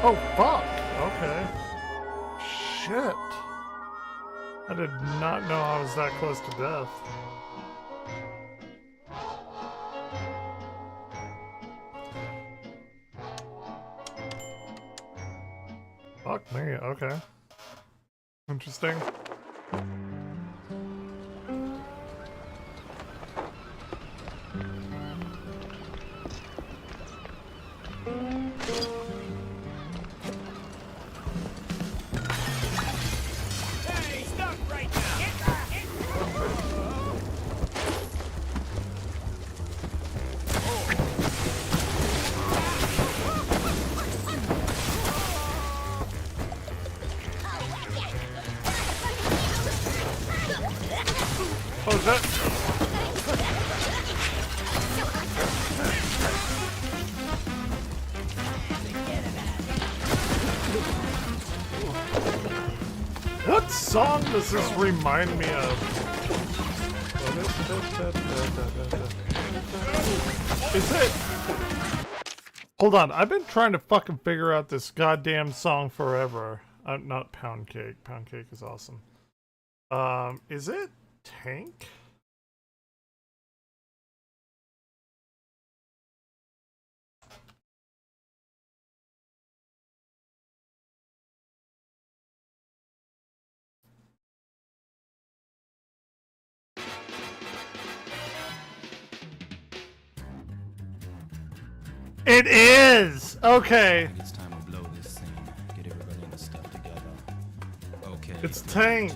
Oh fuck, okay. Shit. I did not know I was that close to death. Fuck me, okay. Interesting. Hey, stop right now! Oh, is that? What song does this remind me of? Is it? Hold on, I've been trying to fucking figure out this goddamn song forever. Not Pound Cake. Pound Cake is awesome. Is it Tank? It is! Okay. It's time to blow this scene. Get everybody in the It's Tank.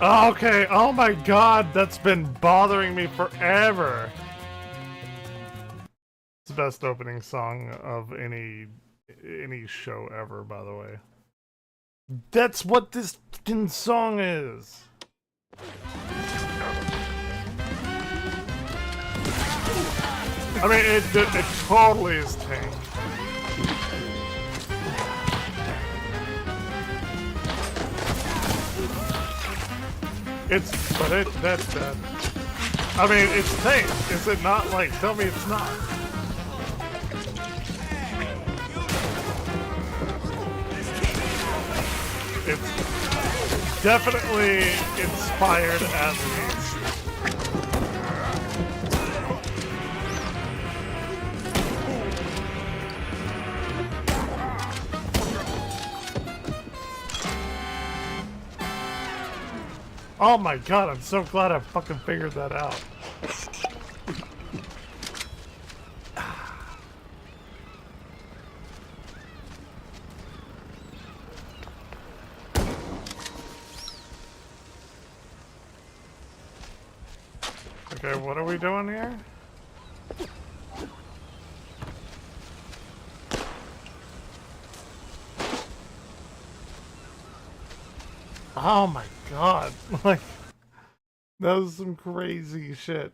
Oh, okay. Oh my god, that's been bothering me forever. It's the best opening song of any show ever, by the way. That's what this fucking song is. I mean, it totally is Tank. That's that. I mean, it's Tank. Is it not? Like, tell me it's not. It's definitely inspired at least. Oh my god, I'm so glad I fucking figured that out. Okay, what are we doing here? Oh my god, like, that was some crazy shit.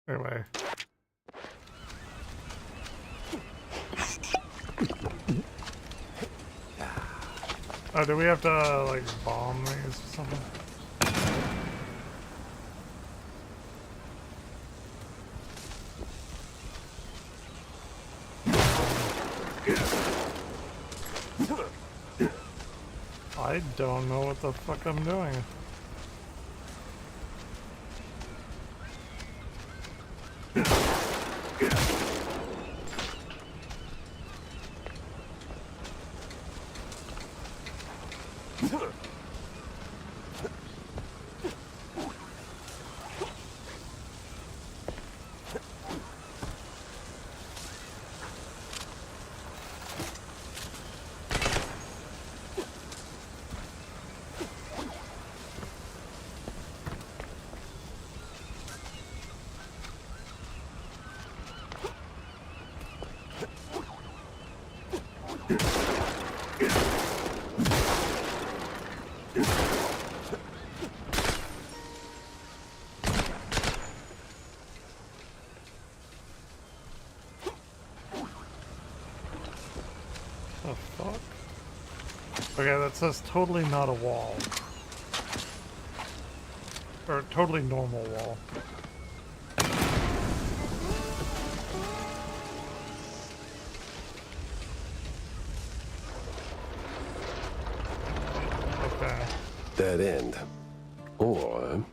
Anyway. Oh, do we have to, like, bomb these or something? I don't know what the fuck I'm doing. The fuck? Okay, that says totally not a wall. Or totally normal wall. Okay. Dead end. Or...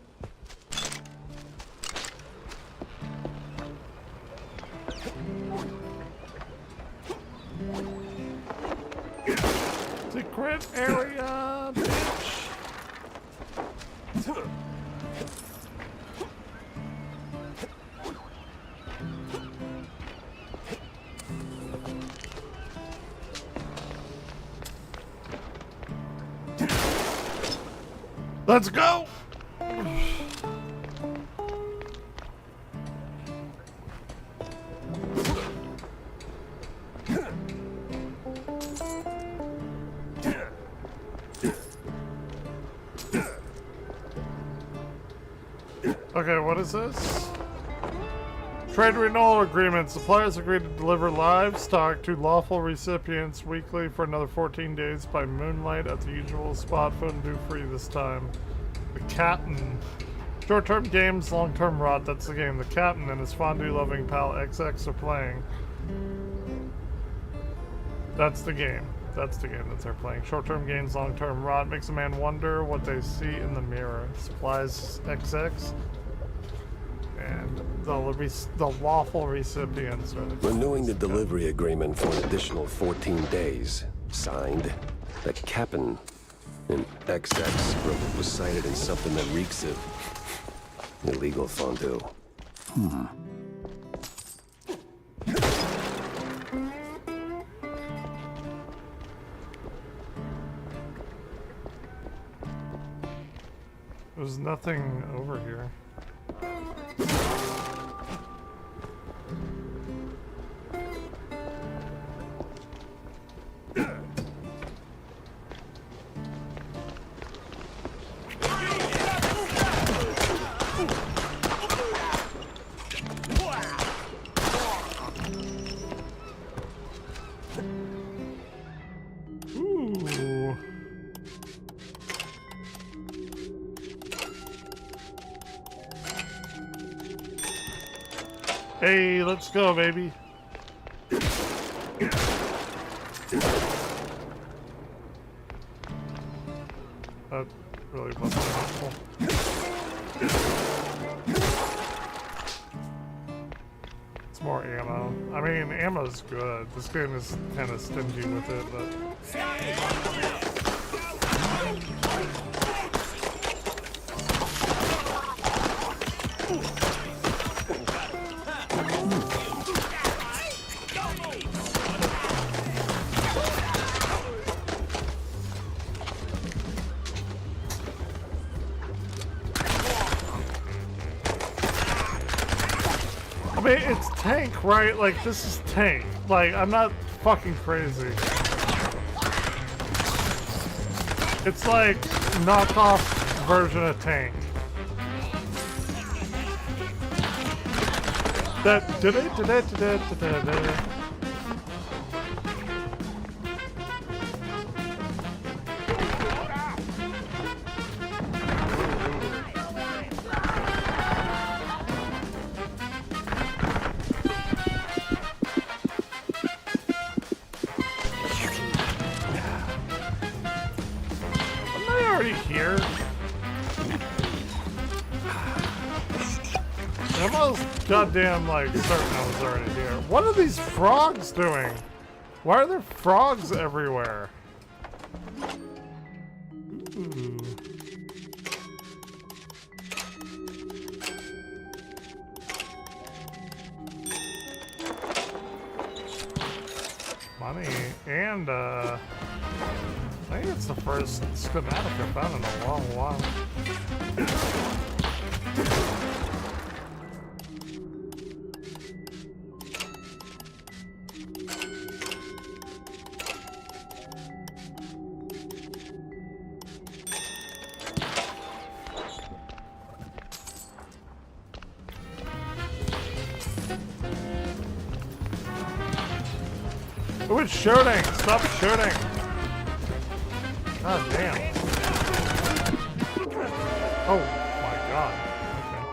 Secret area, bitch! Let's go! Okay, what is this? Trade renewal agreement. Suppliers agreed to deliver livestock to lawful recipients weekly for another 14 days by moonlight at the usual spot. Fondue free this time. The Captain. Short-term games, long-term rot. That's the game. The Captain and his fondue-loving pal XX are playing. That's the game. That's the game that they're playing. Short-term games, long-term rot. Makes a man wonder what they see in the mirror. Supplies XX. And the lawful recipients are the renewing the delivery agreement for an additional 14 days. Signed, the Cap'n. An XX scribble was cited in something that reeks of illegal fondue. There's nothing over here. Ooh. Hey, let's go, baby. That really wasn't helpful. It's more ammo. I mean, ammo's good. This game is kind of stingy with it, but... I mean, it's tank, right? Like, this is tank. Like, I'm not fucking crazy. It's like knockoff version of tank. That did it. Here. I'm almost goddamn like certain I was already here. What are these frogs doing? Why are there frogs everywhere? Ooh. Money and I think it's the first schematic I've found in a long while. Oh, it's shooting! Stop shooting! God damn. Oh my god. Okay.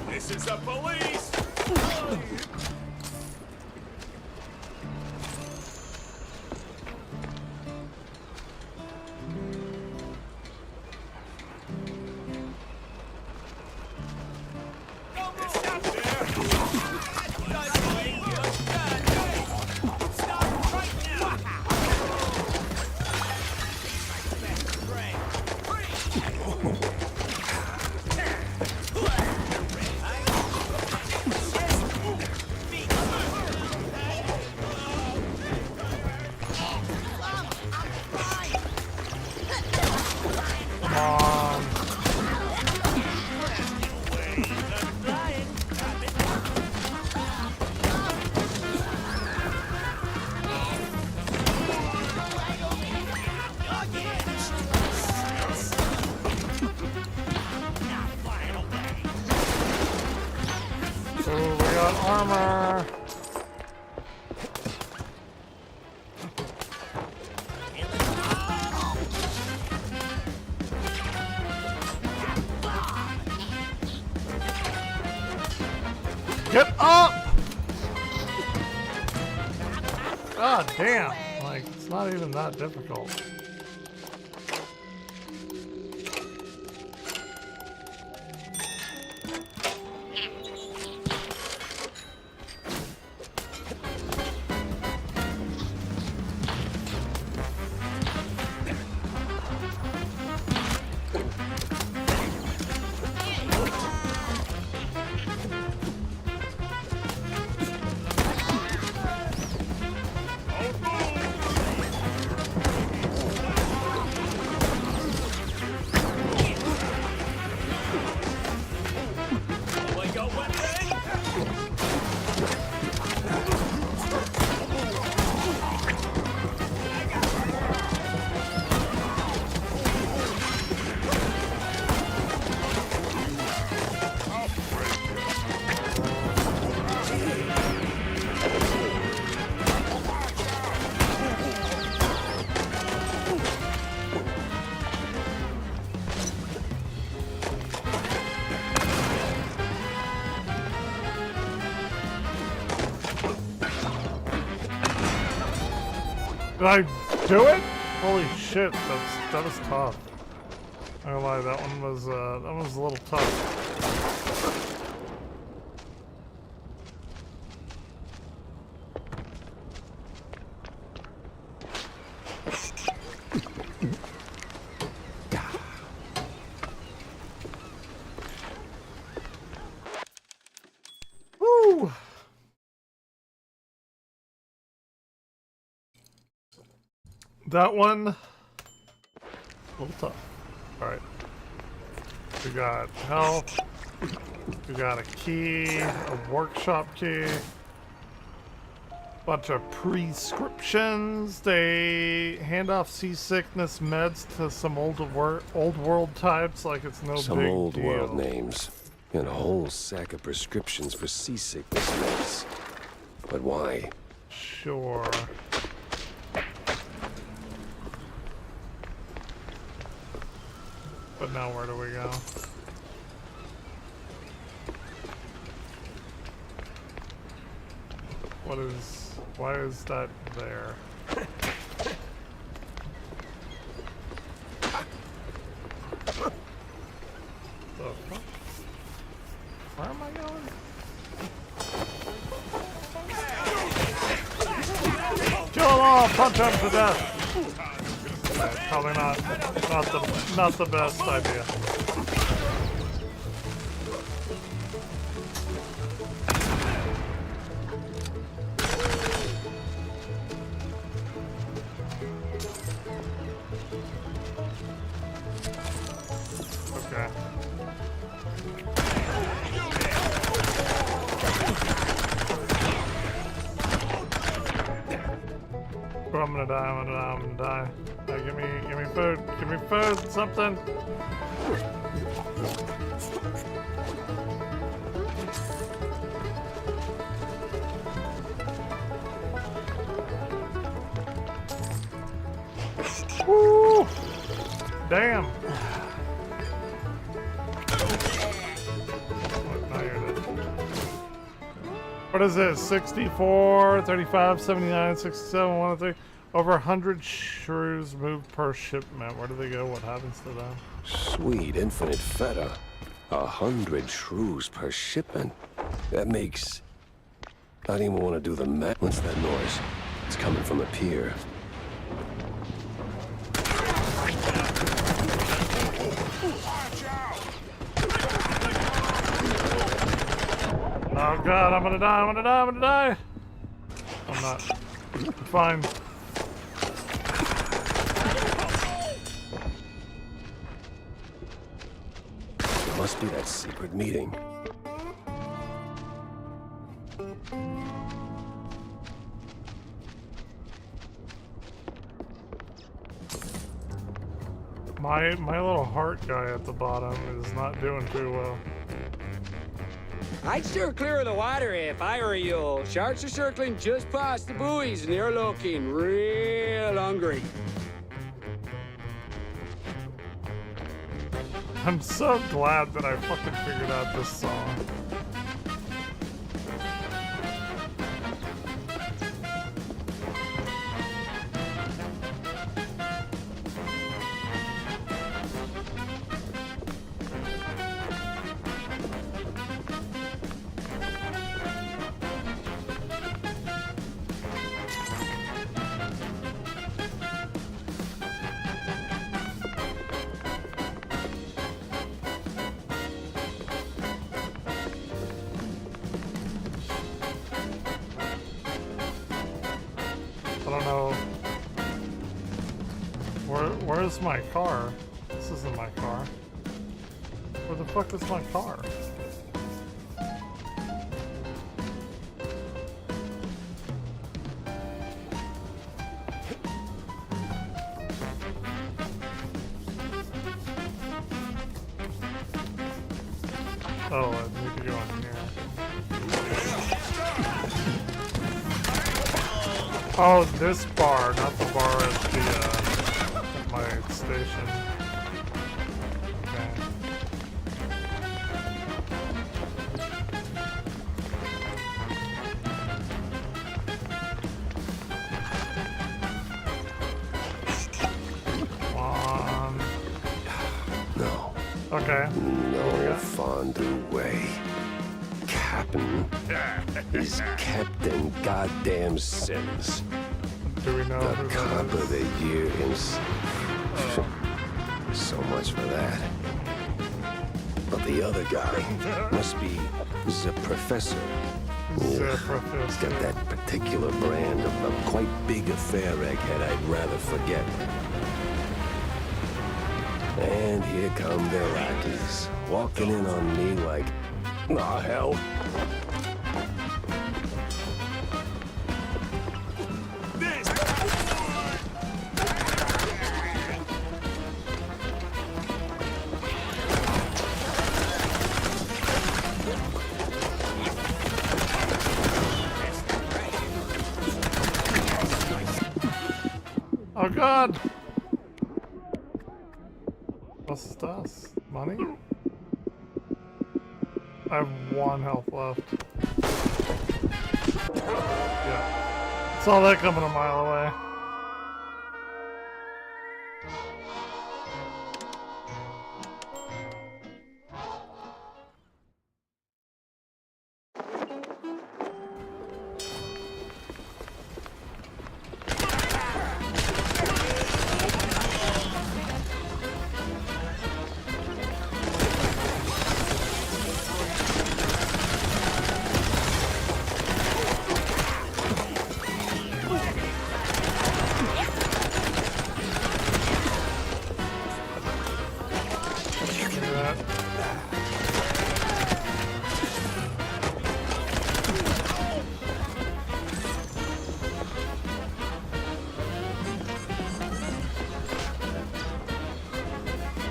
This is the police! that armor. Get up! God damn. Like, it's not even that difficult. Did I do it? Holy shit, that was tough. I don't lie, that one was a little tough. Woo! That one, a little tough. Alright. We got health. We got a key, a workshop key. Bunch of prescriptions. They hand off seasickness meds to some old world types like it's no Some big old deal. world names. And a whole sack of prescriptions for seasickness meds. But why? Sure. But now where do we go? Why is that there? The fuck? Where am I going? Kill them all! Punch them to death! Probably not the best idea. Okay. Oh, I'm gonna die. Hey, give me food, something. Woo! Damn. What is this? 64, 35, 79, 67, 103. Over 100 shrews moved per shipment. Where do they go? What happens to them? Sweet infinite feta. 100 shrews per shipment. That makes... I don't even want to do the math. What's that noise? It's coming from a pier. Oh god, I'm gonna die. I'm not. I'm fine. It must be that secret meeting. My little heart guy at the bottom is not doing too well. I'd steer clear of the water if I were you. Sharks are circling just past the buoys and they're looking real hungry. I'm so glad that I fucking figured out this song. I don't know. Where's my car? This isn't my car. Where the fuck is my car? Oh, I need to go in here. Oh, this bar, not the bar at the at my station. Okay. Come on. No. Okay. No fondue way. Captain is Captain Goddamn Sims. Do we know the who cop that is? of the year in so much for that. But the other guy must be the professor. The He's professor. got that particular brand of a quite big affair egghead I'd rather forget. And here come their lackeys, walking in on me like, oh hell. Oh god! What's this? Money? I have 1 health left. Yeah. Saw that coming a mile away.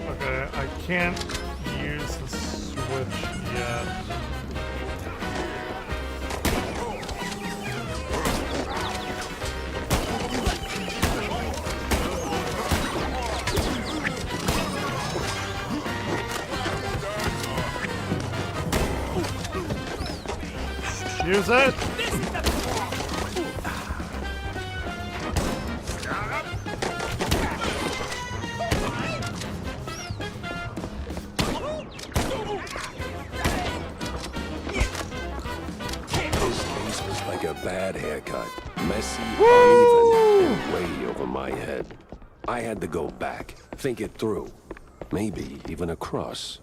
Okay, I can't use the switch yet. Use it! His face was like a bad haircut. Messy, uneven, and way over my head. I had to go back, think it through. Maybe even across.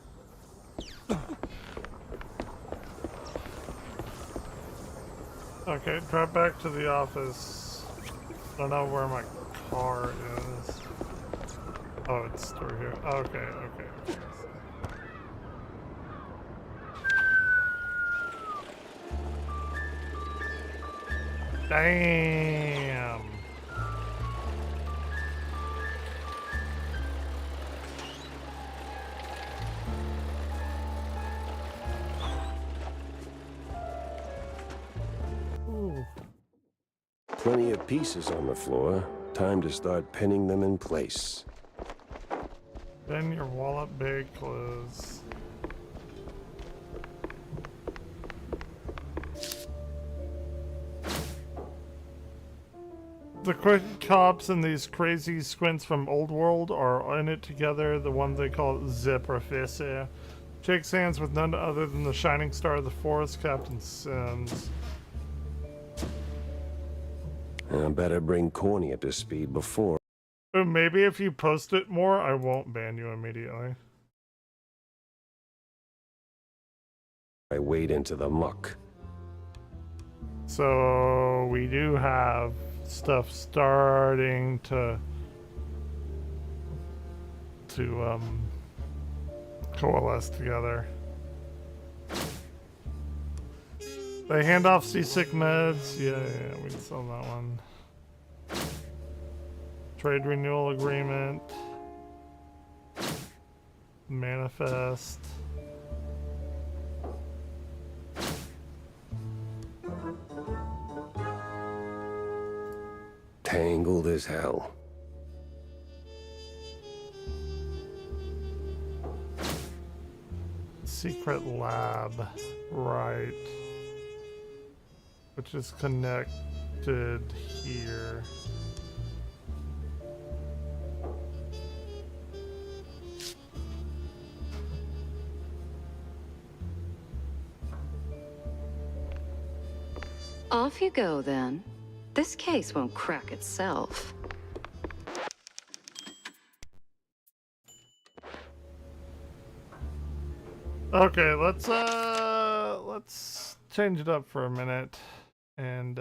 Okay, drive back to the office. I don't know where my car is. Oh, it's through here. Okay, okay, okay. Damn. Plenty of pieces on the floor. Time to start pinning them in place. Then your wallet bag clothes. The quick cops and these crazy squints from Old World are in it together, the one they call the Professor. Shakes hands with none other than the shining star of the forest, Captain Sims. I better bring Corny up to speed before. Maybe if you post it more, I won't ban you immediately. I wade into the muck. So we do have stuff starting to coalesce together. They hand off seasick meds. Yeah, we can sell that one. Trade renewal agreement. Manifest. Tangled as hell. Secret lab, right. Which is connected here. Off you go, then. This case won't crack itself. Okay, let's change it up for a minute and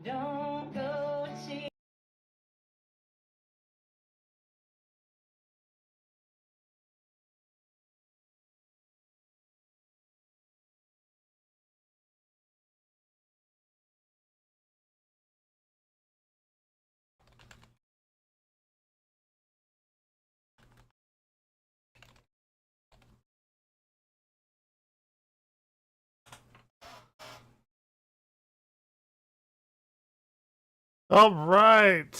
Don't go to see. all right.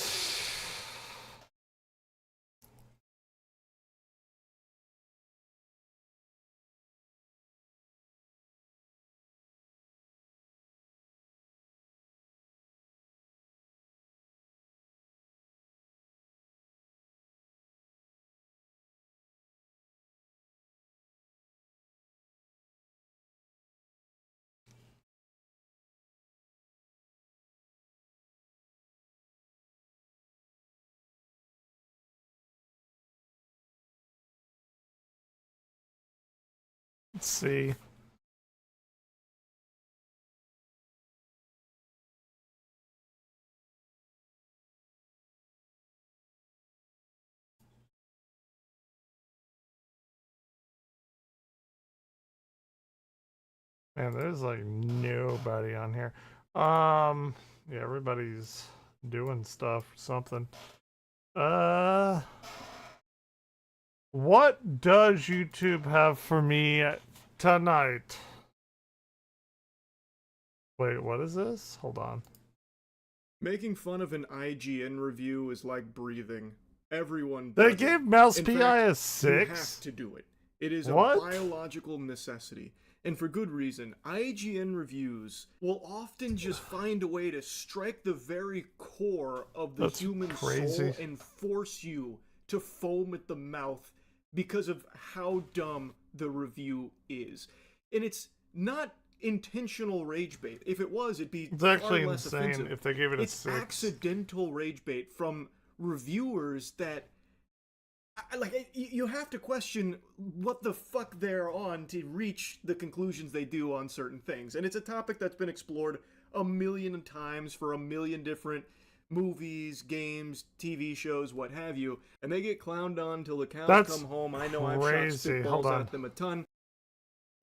Let's see. Man, there's like nobody on here. Yeah, everybody's doing stuff or something. What does YouTube have for me tonight? Wait, what is this? Hold on. Making fun of an IGN review is like breathing. Everyone They does gave it. Mouse In PI fact, a 6? You have to do it. It is What? a biological necessity. And for good reason. IGN reviews will often just find a way to strike the very core of the That's human crazy. soul and force you to foam at the mouth because of how dumb the review is. And it's not intentional rage bait. If it was, it'd be It's actually far less insane offensive. if they gave it a It's 6. accidental rage bait from reviewers that you have to question what the fuck they're on to reach the conclusions they do on certain things. And it's a topic that's been explored a million times for a million different movies, games, TV shows, what have you. And they get clowned on till the cows That's come home. I know I've shot crazy. Hold spitballs on. at them a ton.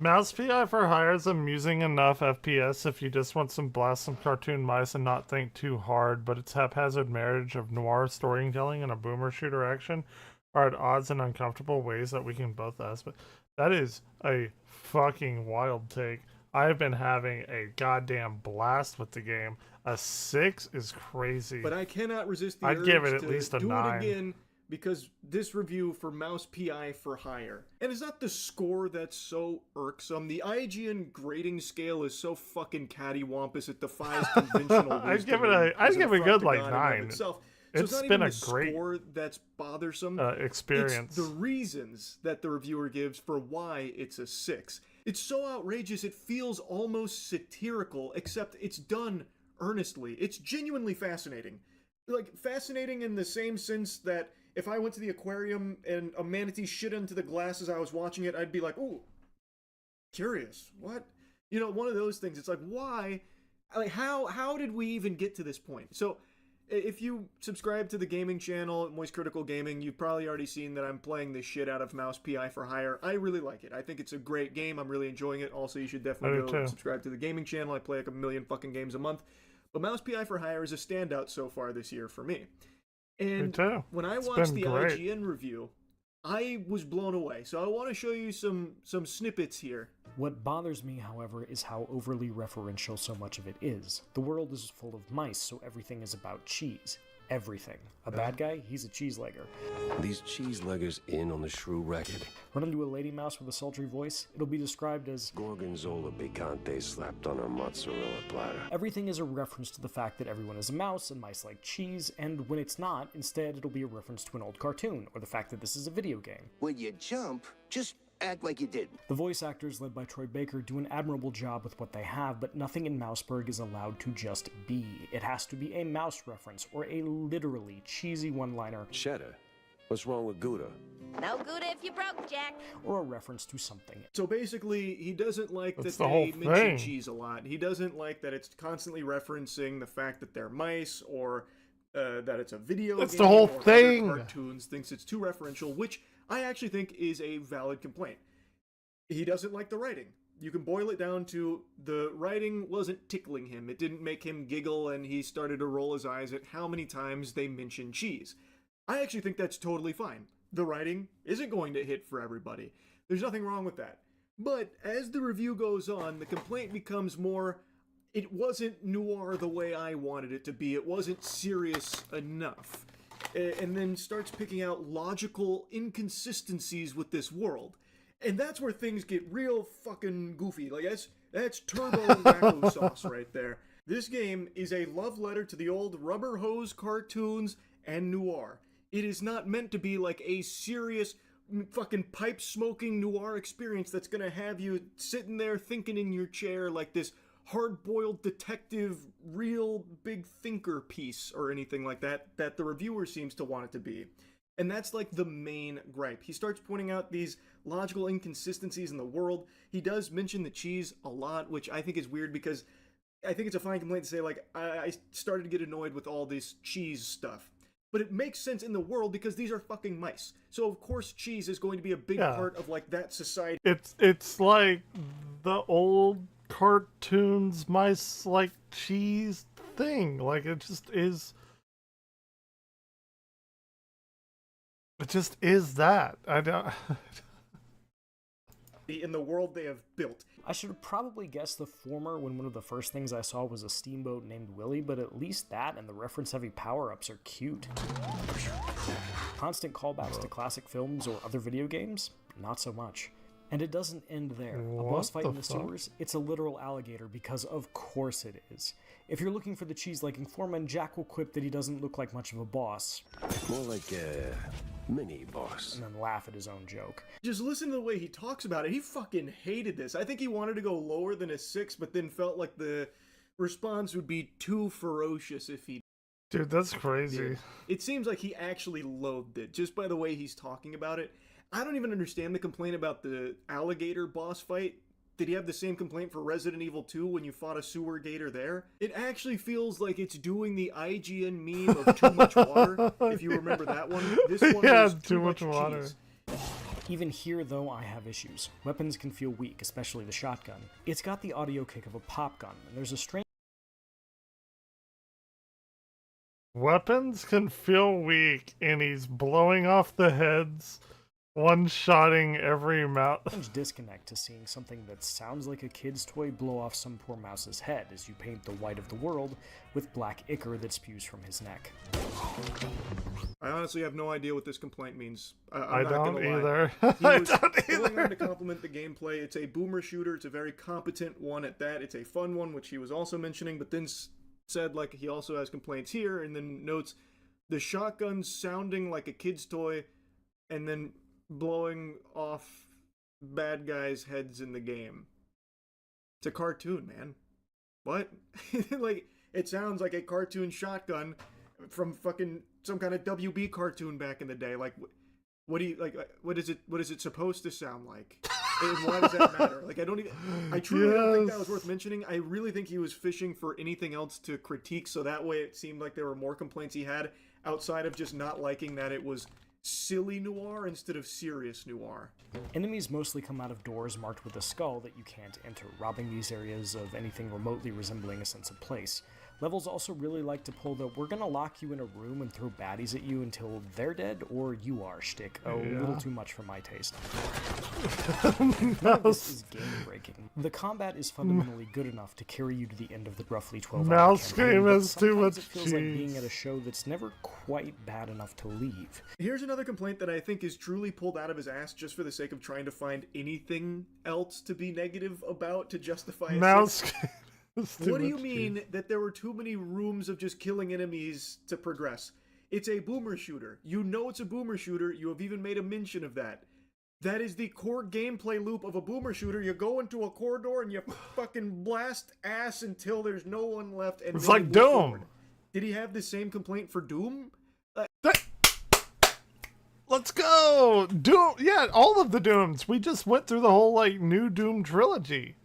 Mouse PI for hire is amusing enough FPS if you just want some blast some cartoon mice and not think too hard, but its haphazard marriage of noir storytelling and a boomer shooter action are at odds in uncomfortable ways that we can both aspect. That is a fucking wild take. I've been having a goddamn blast with the game. A 6 is crazy. But I cannot resist the I'd urge give it at to least a do 9. it again because this review for Mouse PI for Hire. And it's not the score that's so irksome. The IGN grading scale is so fucking cattywampus it defies conventional wisdom. I'd give it a good like 9. Itself. So It's not been even a the great score that's bothersome. experience. It's the reasons that the reviewer gives for why it's a 6. It's so outrageous it feels almost satirical, except it's done earnestly. It's genuinely fascinating. Like, fascinating in the same sense that if I went to the aquarium and a manatee shit into the glass as I was watching it, I'd be like, ooh, curious. What? You know, one of those things. It's like, why? Like, how did we even get to this point? So, if you subscribe to the gaming channel, Moist Critical Gaming, you've probably already seen that I'm playing the shit out of Mouse PI for Hire. I really like it. I think it's a great game. I'm really enjoying it. Also, you should definitely go subscribe to the gaming channel. I play like a million fucking games a month. But Mouse PI for Hire is a standout so far this year for me. And when I watched the IGN review, I was blown away. So I want to show you some snippets here. What bothers me, however, is how overly referential so much of it is. The world is full of mice, so everything is about cheese. Everything. A bad guy, he's a cheese-legger. These cheese-leggers in on the shrew racket. Run into a lady mouse with a sultry voice, it'll be described as Gorgonzola picante slapped on a mozzarella platter. Everything is a reference to the fact that everyone is a mouse and mice like cheese, and when it's not, instead it'll be a reference to an old cartoon, or the fact that this is a video game. When you jump, just act like you didn't. The voice actors, led by Troy Baker, do an admirable job with what they have, but nothing in Mouseburg is allowed to just be. It has to be a mouse reference, or a literally cheesy one-liner. Cheddar, what's wrong with Gouda? No Gouda if you broke, Jack. Or a reference to something. So basically, he doesn't like That's that the they whole mention thing. cheese a lot. He doesn't like that it's constantly referencing the fact that they're mice, or that it's a video That's game, the whole or other thing. cartoons, thinks it's too referential, which I actually think is a valid complaint. He doesn't like the writing. You can boil it down to the writing wasn't tickling him. It didn't make him giggle, and he started to roll his eyes at how many times they mention cheese. I actually think that's totally fine. The writing isn't going to hit for everybody. There's nothing wrong with that. But as the review goes on, the complaint becomes more, it wasn't noir the way I wanted it to be. It wasn't serious enough. And then starts picking out logical inconsistencies with this world. And that's where things get real fucking goofy. Like, that's turbo wacko sauce right there. This game is a love letter to the old rubber hose cartoons and noir. It is not meant to be like a serious fucking pipe-smoking noir experience that's gonna have you sitting there thinking in your chair like this hard-boiled detective, real big thinker piece or anything like that the reviewer seems to want it to be. And that's like the main gripe. He starts pointing out these logical inconsistencies in the world. He does mention the cheese a lot, which I think is weird because I think it's a fine complaint to say, like, I started to get annoyed with all this cheese stuff. But it makes sense in the world because these are fucking mice. So of course cheese is going to be a big part of like that society. It's like the old cartoons mice like cheese thing. Like it just is that. I don't in the world they have built. I should have probably guessed the former when one of the first things I saw was a steamboat named Willie, but at least that and the reference-heavy power-ups are cute. Constant callbacks to classic films or other video games? Not so much. And it doesn't end there. A boss fight in the sewers? It's a literal alligator, because of course it is. If you're looking for the cheese-legging foreman, Jack will quip that he doesn't look like much of a boss. More like a mini-boss. And then laugh at his own joke. Just listen to the way he talks about it. He fucking hated this. I think he wanted to go lower than a 6, but then felt like the response would be too ferocious if he... Dude, that's crazy. It seems like he actually loathed it, just by the way he's talking about it. I don't even understand the complaint about the alligator boss fight. Did he have the same complaint for Resident Evil 2 when you fought a sewer gator there? It actually feels like it's doing the IGN meme of too much water, if you remember that one. This one was too much water. Cheese. Even here, though, I have issues. Weapons can feel weak, especially the shotgun. It's got the audio kick of a pop gun, and there's a strange... weapons can feel weak, and he's blowing off the heads, one-shotting every mouse. Strange disconnect to seeing something that sounds like a kid's toy blow off some poor mouse's head as you paint the white of the world with black ichor that spews from his neck. I honestly have no idea what this complaint means. I don't either. I don't either. Going on to compliment the gameplay. It's a boomer shooter. It's a very competent one at that. It's a fun one, which he was also mentioning, but then said like he also has complaints here, and then notes the shotgun sounding like a kid's toy, and then blowing off bad guys' heads in the game. It's a cartoon, man. What? Like, it sounds like a cartoon shotgun from fucking some kind of WB cartoon back in the day. Like, what do you like? What is it supposed to sound like? And why does that matter? Like, I truly don't think that was worth mentioning. I really think he was fishing for anything else to critique, so that way it seemed like there were more complaints he had outside of just not liking that it was silly noir instead of serious noir. Enemies mostly come out of doors marked with a skull that you can't enter, robbing these areas of anything remotely resembling a sense of place. Levels also really like to pull the "we're gonna lock you in a room and throw baddies at you until they're dead or you are" shtick. A little too much for my taste. None of this is game-breaking. The combat is fundamentally good enough to carry you to the end of the roughly 12-hour Mouse campaign, game is too much it feels like being at a show that's never quite bad enough to leave. Here's another complaint that I think is truly pulled out of his ass just for the sake of trying to find anything else to be negative about to justify Mouse game. What do you mean that there were too many rooms of just killing enemies to progress? It's a boomer shooter. You know it's a boomer shooter. You have even made a mention of that. That is the core gameplay loop of a boomer shooter. You go into a corridor and you fucking blast ass until there's no one left. And it's like Doom. Forward. Did he have the same complaint for Doom? Let's go! Doom! Yeah, all of the Dooms. We just went through the whole, like, new Doom trilogy.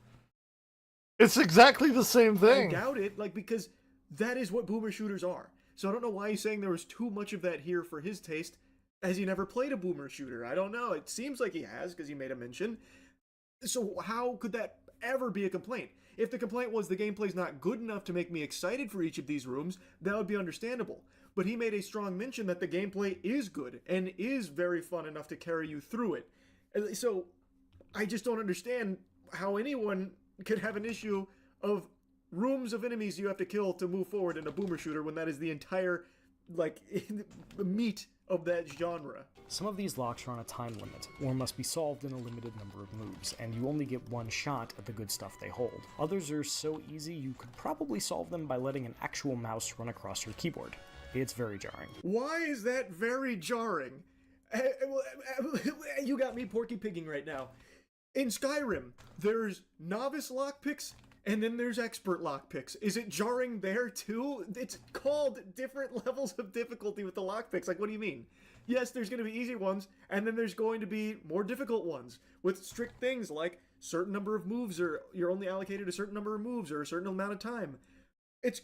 It's exactly the same thing. I doubt it, like, because that is what boomer shooters are. So I don't know why he's saying there was too much of that here for his taste, as he never played a boomer shooter. I don't know. It seems like he has, because he made a mention. So how could that ever be a complaint? If the complaint was the gameplay's not good enough to make me excited for each of these rooms, that would be understandable. But he made a strong mention that the gameplay is good, and is very fun enough to carry you through it. So I just don't understand how anyone could have an issue of rooms of enemies you have to kill to move forward in a boomer shooter when that is the entire, like, meat of that genre. Some of these locks are on a time limit, or must be solved in a limited number of moves, and you only get one shot at the good stuff they hold. Others are so easy you could probably solve them by letting an actual mouse run across your keyboard. It's very jarring. Why is that very jarring? You got me porky pigging right now. In Skyrim, there's novice lockpicks, and then there's expert lockpicks. Is it jarring there too? It's called different levels of difficulty with the lockpicks. Like, what do you mean? Yes, there's going to be easy ones, and then there's going to be more difficult ones with strict things like certain number of moves, or you're only allocated a certain number of moves or a certain amount of time. It's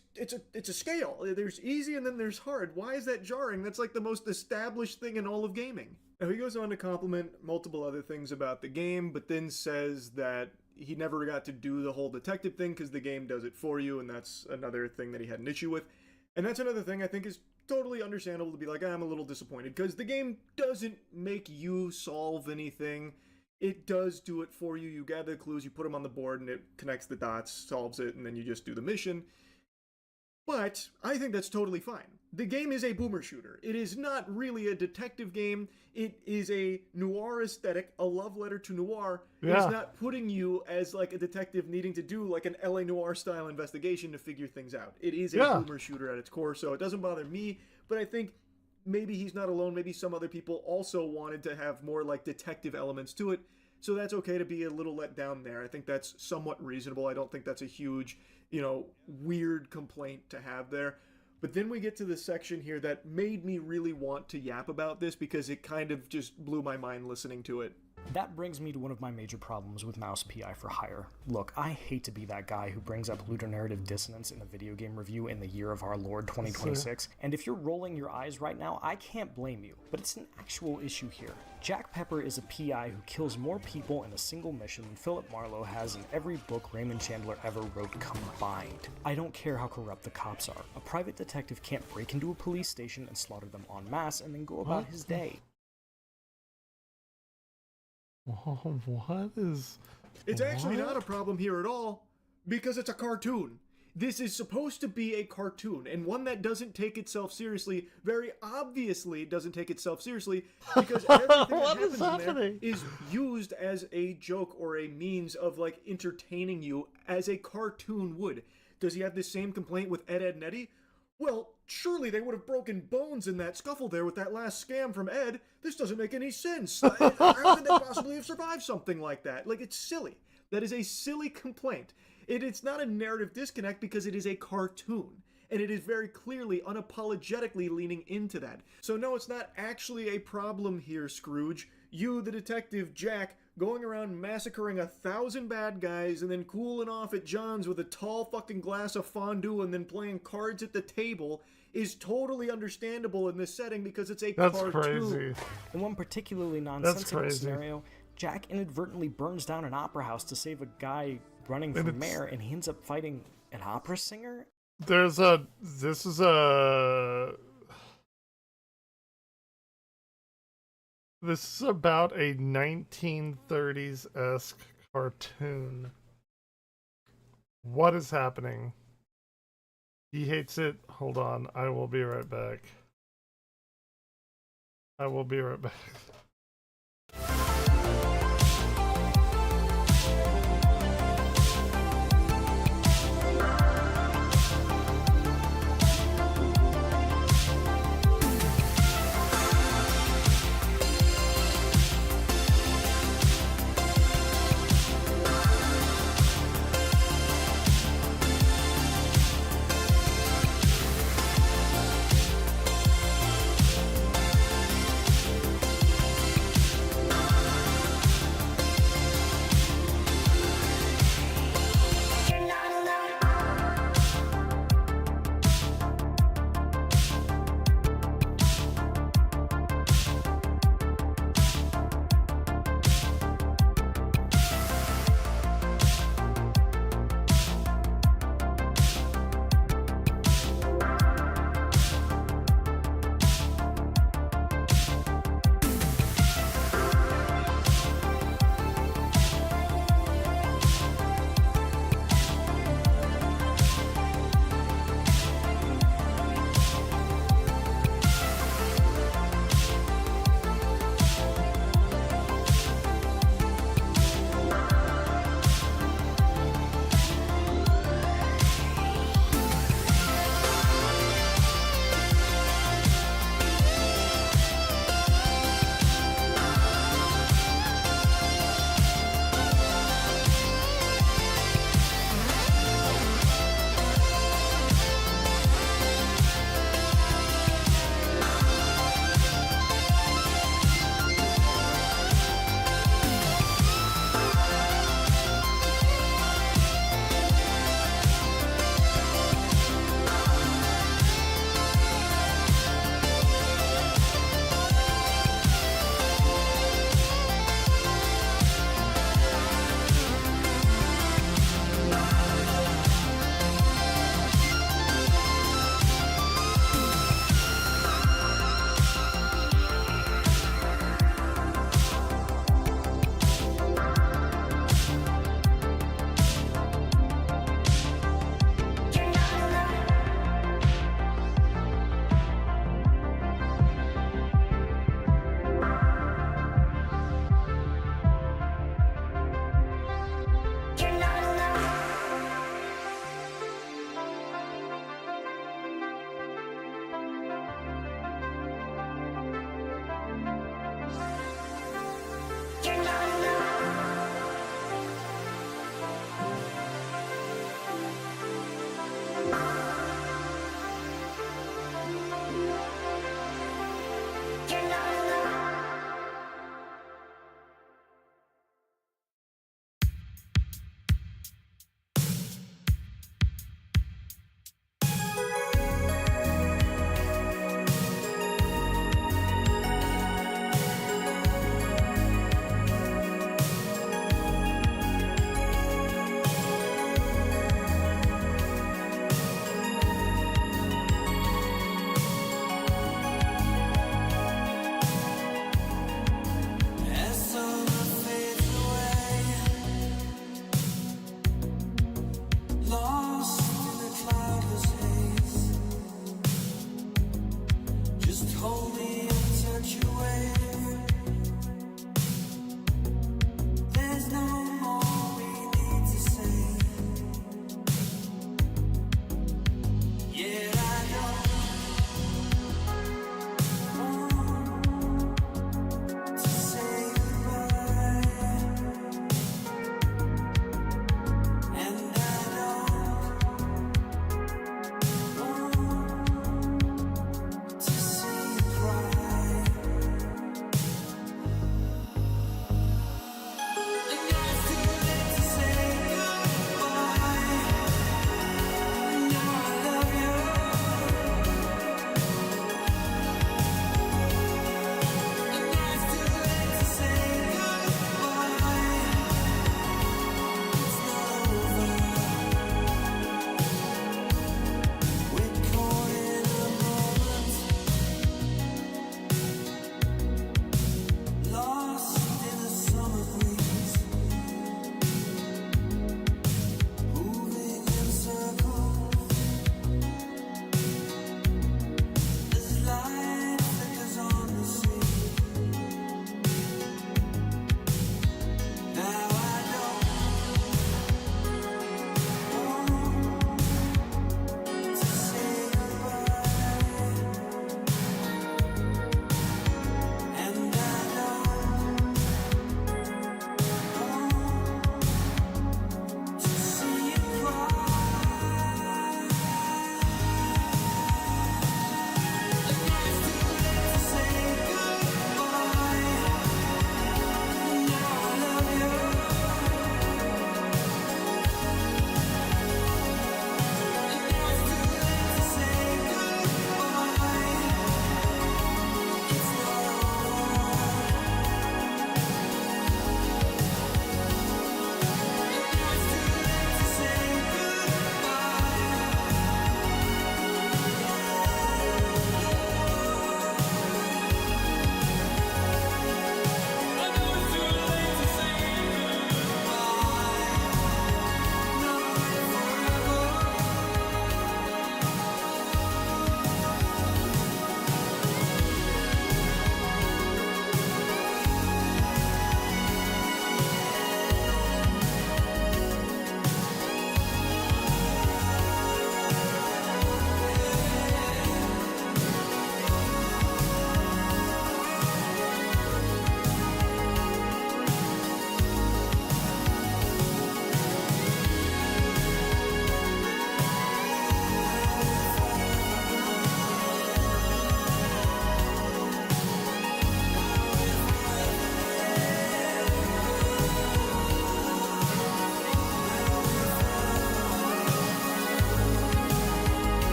a scale. There's easy and then there's hard. Why is that jarring? That's like the most established thing in all of gaming. Now he goes on to compliment multiple other things about the game, but then says that he never got to do the whole detective thing because the game does it for you, and that's another thing that he had an issue with. And that's another thing I think is totally understandable to be like, I'm a little disappointed, because the game doesn't make you solve anything. It does do it for you. You gather the clues, you put them on the board, and it connects the dots, solves it, and then you just do the mission. But I think that's totally fine. The game is a boomer shooter. It is not really a detective game. It is a noir aesthetic, a love letter to noir. Yeah. It's not putting you as like a detective needing to do like an LA Noire style investigation to figure things out. It is a boomer shooter at its core, so it doesn't bother me, but I think maybe he's not alone. Maybe some other people also wanted to have more like detective elements to it, so that's okay to be a little let down there. I think that's somewhat reasonable. I don't think that's a huge, weird complaint to have there. But then we get to this section here that made me really want to yap about this because it kind of just blew my mind listening to it. That brings me to one of my major problems with Mouse PI for Hire. Look, I hate to be that guy who brings up ludonarrative dissonance in a video game review in the year of our Lord 2026, and if you're rolling your eyes right now, I can't blame you, but it's an actual issue here. Jack Pepper is a PI who kills more people in a single mission than Philip Marlowe has in every book Raymond Chandler ever wrote combined. I don't care how corrupt the cops are. A private detective detective can't break into a police station and slaughter them en masse and then go about his day. What is... It's actually not a problem here at all, because it's a cartoon. This is supposed to be a cartoon, and one that doesn't take itself seriously, very obviously doesn't take itself seriously, because everything that happens in there is used as a joke or a means of, like, entertaining you as a cartoon would. Does he have the same complaint with Ed, Edd, and Eddy? Well, surely they would have broken bones in that scuffle there with that last scam from Ed. This doesn't make any sense. How could they possibly have survived something like that? Like, it's silly. That is a silly complaint. It's not a narrative disconnect because it is a cartoon. And it is very clearly, unapologetically leaning into that. So no, it's not actually a problem here, Scrooge. You, the detective Jack, going around massacring 1,000 bad guys and then cooling off at John's with a tall fucking glass of fondue and then playing cards at the table is totally understandable in this setting because it's a cartoon. That's crazy. In one particularly nonsensical scenario, Jack inadvertently burns down an opera house to save a guy running for mayor, and he ends up fighting an opera singer? This is about a 1930s-esque cartoon. What is happening? He hates it. Hold on. I will be right back. I will be right back.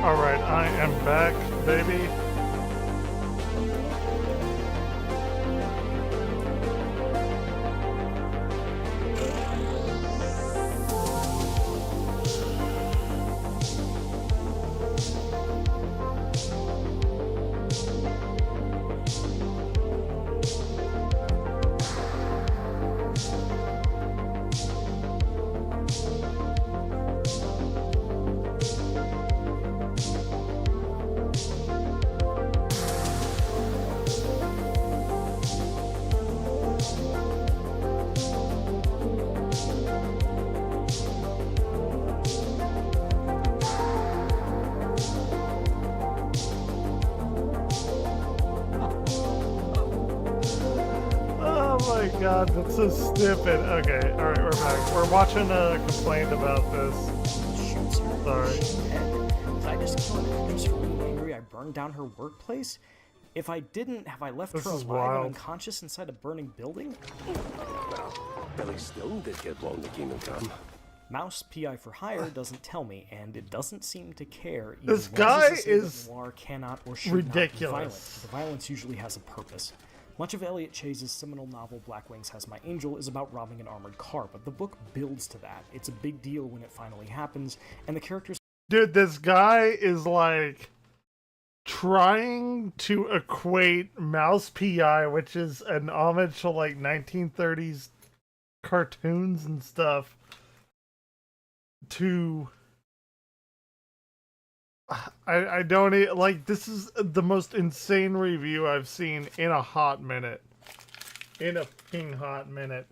Alright, I am back, baby. God, that's so stupid. Okay, alright, we're back. We're watching a complaint about this. sorry. Did I just kill an actress for being angry I burned down her workplace? If I didn't, have I left This her is alive wild. and unconscious inside a burning building? Well, Billy still did get blown to Kingdom Come. Mouse PI for hire doesn't tell me, and it doesn't seem to care. Either This way. guy This is is noir cannot or should ridiculous. not be violent. The violence usually has a purpose. Much of Elliot Chase's seminal novel Black Wings Has My Angel is about robbing an armored car, but the book builds to that. It's a big deal when it finally happens, and the characters... Dude, this guy is like trying to equate Mouse PI, which is an homage to like 1930s cartoons and stuff, to I don't like, this is the most insane review I've seen in a hot minute. In a fucking hot minute.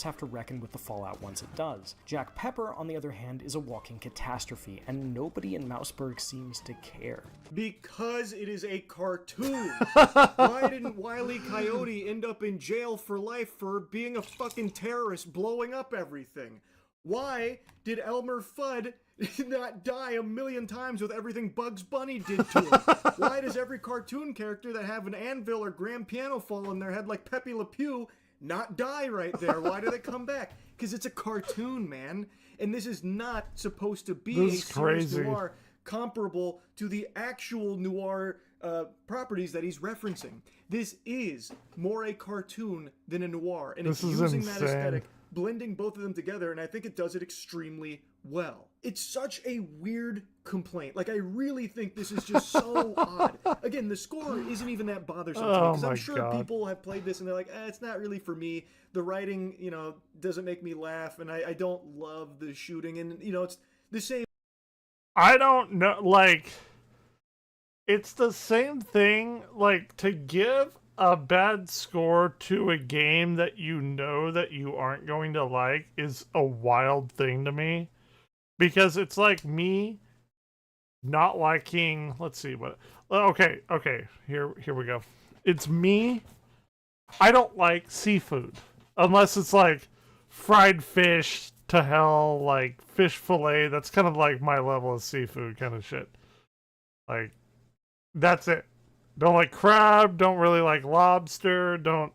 have to reckon with the fallout once it does. Jack Pepper, on the other hand, is a walking catastrophe, and nobody in Mouseburg seems to care. Because it is a cartoon. Why didn't Wile E. Coyote end up in jail for life for being a fucking terrorist blowing up everything? Why did Elmer Fudd not die a million times with everything Bugs Bunny did to him? Why does every cartoon character that have an anvil or grand piano fall on their head like Pepe Le Pew not die right there? Why do they come back? Because it's a cartoon, man. And this is not supposed to be a serious noir comparable to the actual noir properties that he's referencing. This is more a cartoon than a noir. And it's using that aesthetic, blending both of them together, and I think it does it extremely well. It's such a weird complaint. Like, I really think this is just so odd. Again, the score isn't even that bothersome to me, because I'm sure people have played this and they're like, it's not really for me. The writing, you know, doesn't make me laugh, and I don't love the shooting, and, you know, it's the same. I don't know, like, it's the same thing, like, to give a bad score to a game that you know that you aren't going to like is a wild thing to me. Because it's like me not liking, let's see what, okay, here we go. It's me, I don't like seafood. Unless it's like fried fish to hell, like fish fillet, that's kind of like my level of seafood kind of shit. Like, that's it. Don't like crab, don't really like lobster, don't...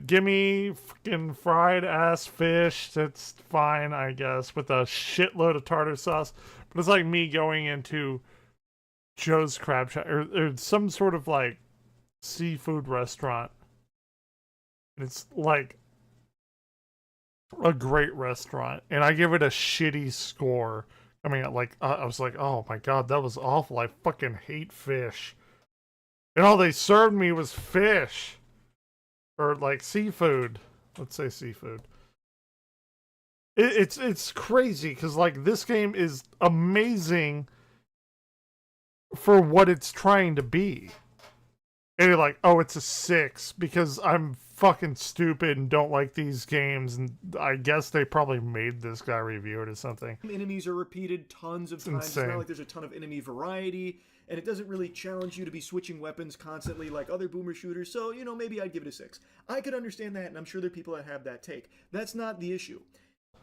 give me freaking fried ass fish, that's fine, I guess, with a shitload of tartar sauce. But it's like me going into Joe's Crab Shack, or some sort of like seafood restaurant. It's like a great restaurant, and I give it a shitty score. I mean, like, I was like, oh my god, that was awful. I fucking hate fish. And all they served me was fish. Or, like, seafood. Let's say seafood. It's crazy, because, like, this game is amazing for what it's trying to be. And you're like, oh, it's a 6, because I'm fucking stupid and don't like these games, and I guess they probably made this guy review it or something. Enemies are repeated tons of times. It's not like there's a ton of enemy variety, and it doesn't really challenge you to be switching weapons constantly like other boomer shooters, so, you know, maybe I'd give it a 6. I could understand that, and I'm sure there are people that have that take. That's not the issue.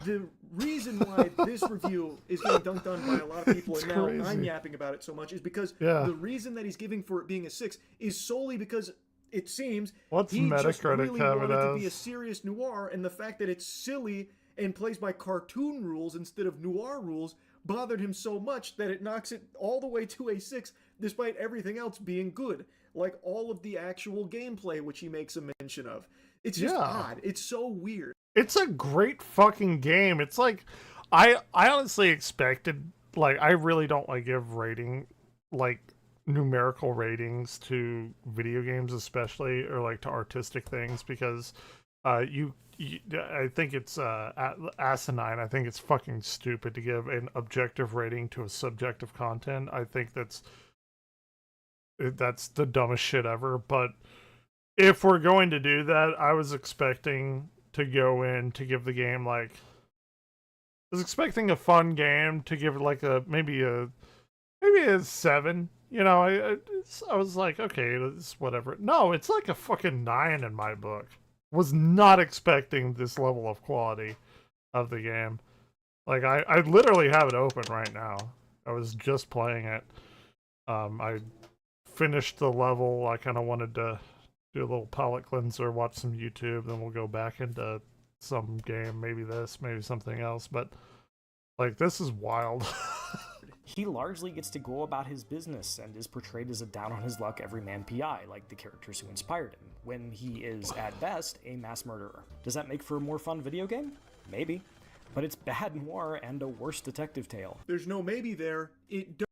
The reason why this review is getting dunked on by a lot of people, and now I'm yapping about it so much, is because the reason that he's giving for it being a 6 is solely because it seems he just really wanted to be a serious noir, and the fact that it's silly and plays by cartoon rules instead of noir rules bothered him so much that it knocks it all the way to a 6, despite everything else being good, like all of the actual gameplay, which he makes a mention of. It's just odd. It's so weird. It's a great fucking game. It's like, I honestly expected, like, I really don't like give rating, like, numerical ratings to video games especially, or like to artistic things, because I think it's asinine. I think it's fucking stupid to give an objective rating to a subjective content. I think that's the dumbest shit ever. But if we're going to do that, I was expecting to go in to give the game, like, I was expecting a fun game to give it like maybe a 7. You know, I was like, okay, it's whatever. No, it's like a fucking 9 in my book. Was not expecting this level of quality of the game. Like, I literally have it open right now. I was just playing it. I finished the level. I kind of wanted to do a little palate cleanser, watch some YouTube, then we'll go back into some game, maybe this, maybe something else. But, like, this is wild. He largely gets to go about his business and is portrayed as a down-on-his-luck everyman PI, like the characters who inspired him, when he is, at best, a mass murderer. Does that make for a more fun video game? Maybe. But it's bad noir and a worse detective tale. There's no maybe there. It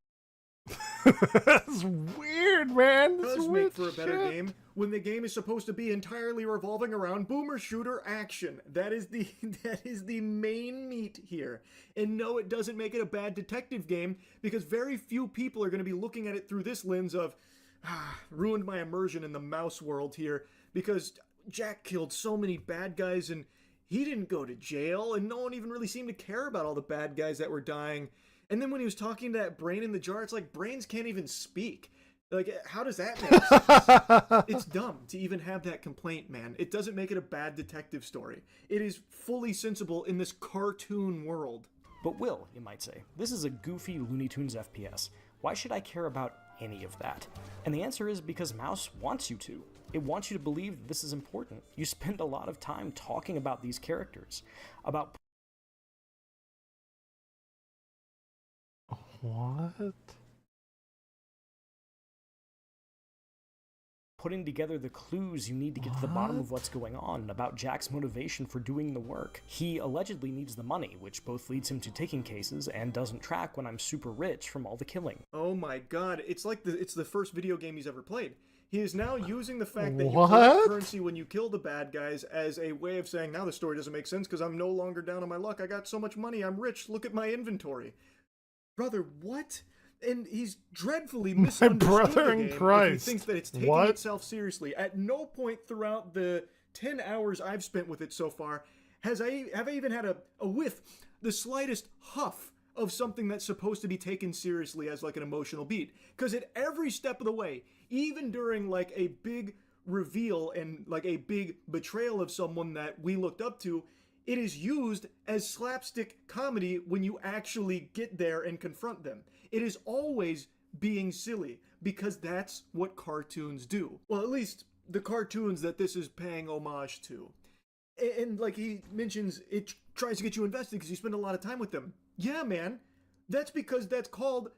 That's weird, man. This does weird make for a better shit. game when the game is supposed to be entirely revolving around boomer shooter action. That is the main meat here. And no, it doesn't make it a bad detective game, because very few people are going to be looking at it through this lens of ruined my immersion in the mouse world here, because Jack killed so many bad guys and he didn't go to jail, and no one even really seemed to care about all the bad guys that were dying. And then when he was talking to that brain in the jar, it's like brains can't even speak. Like, how does that make sense? It's dumb to even have that complaint, man. It doesn't make it a bad detective story. It is fully sensible in this cartoon world. But Will, you might say, this is a goofy Looney Tunes FPS. Why should I care about any of that? And the answer is because Mouse wants you to. It wants you to believe this is important. You spend a lot of time talking about these characters, about What? putting together the clues you need to get to the bottom of what's going on, about Jack's motivation for doing the work. He allegedly needs the money, which both leads him to taking cases and doesn't track when I'm super rich from all the killing. Oh my god, it's like it's the first video game he's ever played. He is now using the fact that you What? collect currency when you kill the bad guys as a way of saying, now the story doesn't make sense because I'm no longer down on my luck. I got so much money, I'm rich, look at my inventory. Brother, what? And he's dreadfully misunderstood brother the in game if Christ. he thinks that it's taking What? itself seriously. At no point throughout the 10 hours I've spent with it so far have I even had a whiff, the slightest huff of something that's supposed to be taken seriously as like an emotional beat. Because at every step of the way, even during like a big reveal and like a big betrayal of someone that we looked up to, it is used as slapstick comedy when you actually get there and confront them. It is always being silly, because that's what cartoons do. Well, at least the cartoons that this is paying homage to. And like he mentions, it tries to get you invested because you spend a lot of time with them. Yeah, man. That's because that's called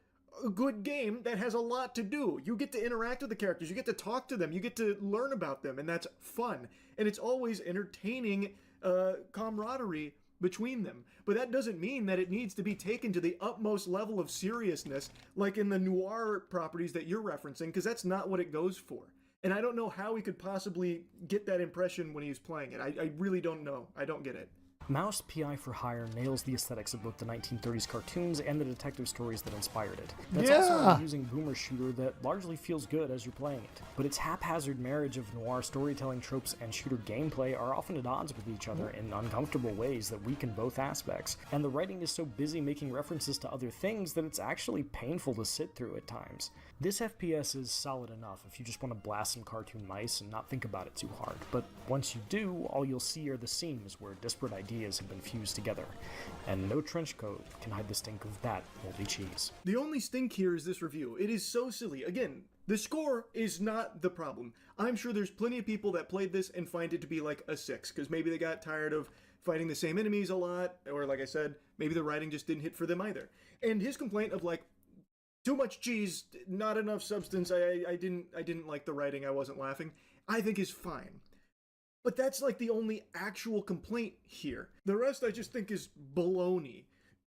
a good game that has a lot to do. You get to interact with the characters, you get to talk to them, you get to learn about them, and that's fun. And it's always entertaining camaraderie between them. But that doesn't mean that it needs to be taken to the utmost level of seriousness like in the noir properties that you're referencing, because that's not what it goes for. And I don't know how he could possibly get that impression when he was playing it. I really don't know. I don't get it. Mouse PI for Hire nails the aesthetics of both the 1930s cartoons and the detective stories that inspired it. That's also an amusing boomer shooter that largely feels good as you're playing it. But its haphazard marriage of noir storytelling tropes and shooter gameplay are often at odds with each other in uncomfortable ways that weaken both aspects, and the writing is so busy making references to other things that it's actually painful to sit through at times. This FPS is solid enough if you just want to blast some cartoon mice and not think about it too hard, but once you do, all you'll see are the seams where disparate ideas have been fused together, and no trench coat can hide the stink of that moldy cheese. The only stink here is this review. It is so silly. Again, the score is not the problem. I'm sure there's plenty of people that played this and find it to be like a 6, because maybe they got tired of fighting the same enemies a lot, or like I said, maybe the writing just didn't hit for them either. And his complaint of like, too much cheese, not enough substance, I didn't like the writing, I wasn't laughing, I think is fine. But that's like the only actual complaint here. The rest I just think is baloney.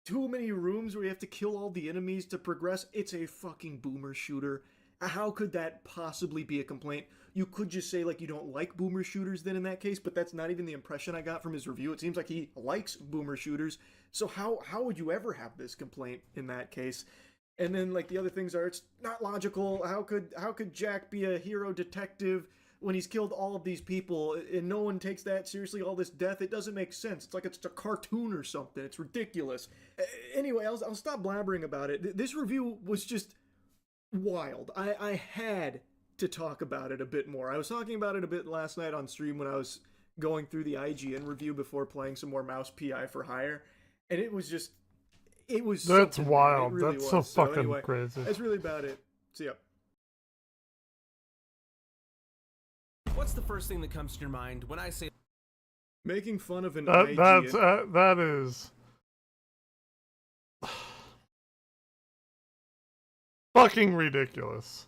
Too many rooms where you have to kill all the enemies to progress. It's a fucking boomer shooter. How could that possibly be a complaint? You could just say like you don't like boomer shooters then in that case, but that's not even the impression I got from his review. It seems like he likes boomer shooters. So how would you ever have this complaint in that case? And then like the other things are, it's not logical. How could Jack be a hero detective when he's killed all of these people and no one takes that seriously, all this death? It doesn't make sense. It's like it's a cartoon or something. It's ridiculous. Anyway, I'll stop blabbering about it. This review was just wild. I had to talk about it a bit more. I was talking about it a bit last night on stream when I was going through the IGN review before playing some more Mouse PI for Hire. And it was just, it was That's something, wild. man. It really That's was. so fucking anyway, crazy. That's really about it. See ya. What's the first thing that comes to your mind when I say making fun of an That is fucking ridiculous.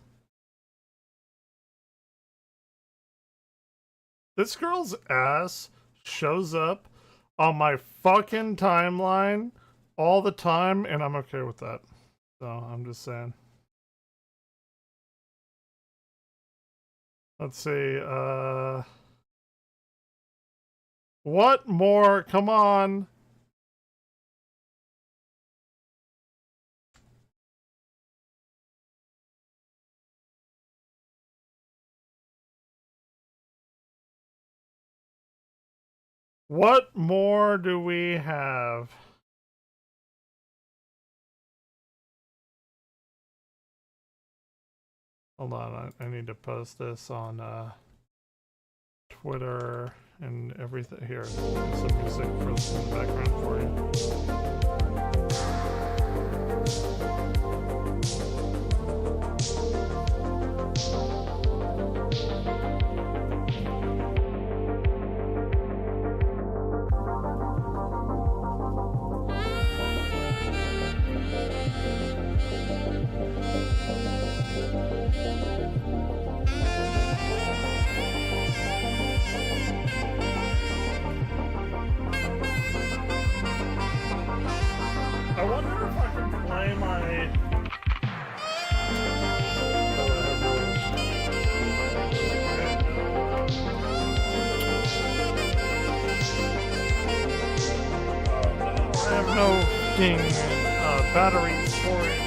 This girl's ass shows up on my fucking timeline all the time, and I'm okay with that. So I'm just saying. Let's see. What more? Come on. What more do we have? Hold on, I need to post this on Twitter and everything. Here, some music for the background for you. I wonder if I can play my... I have no fucking batteries for it.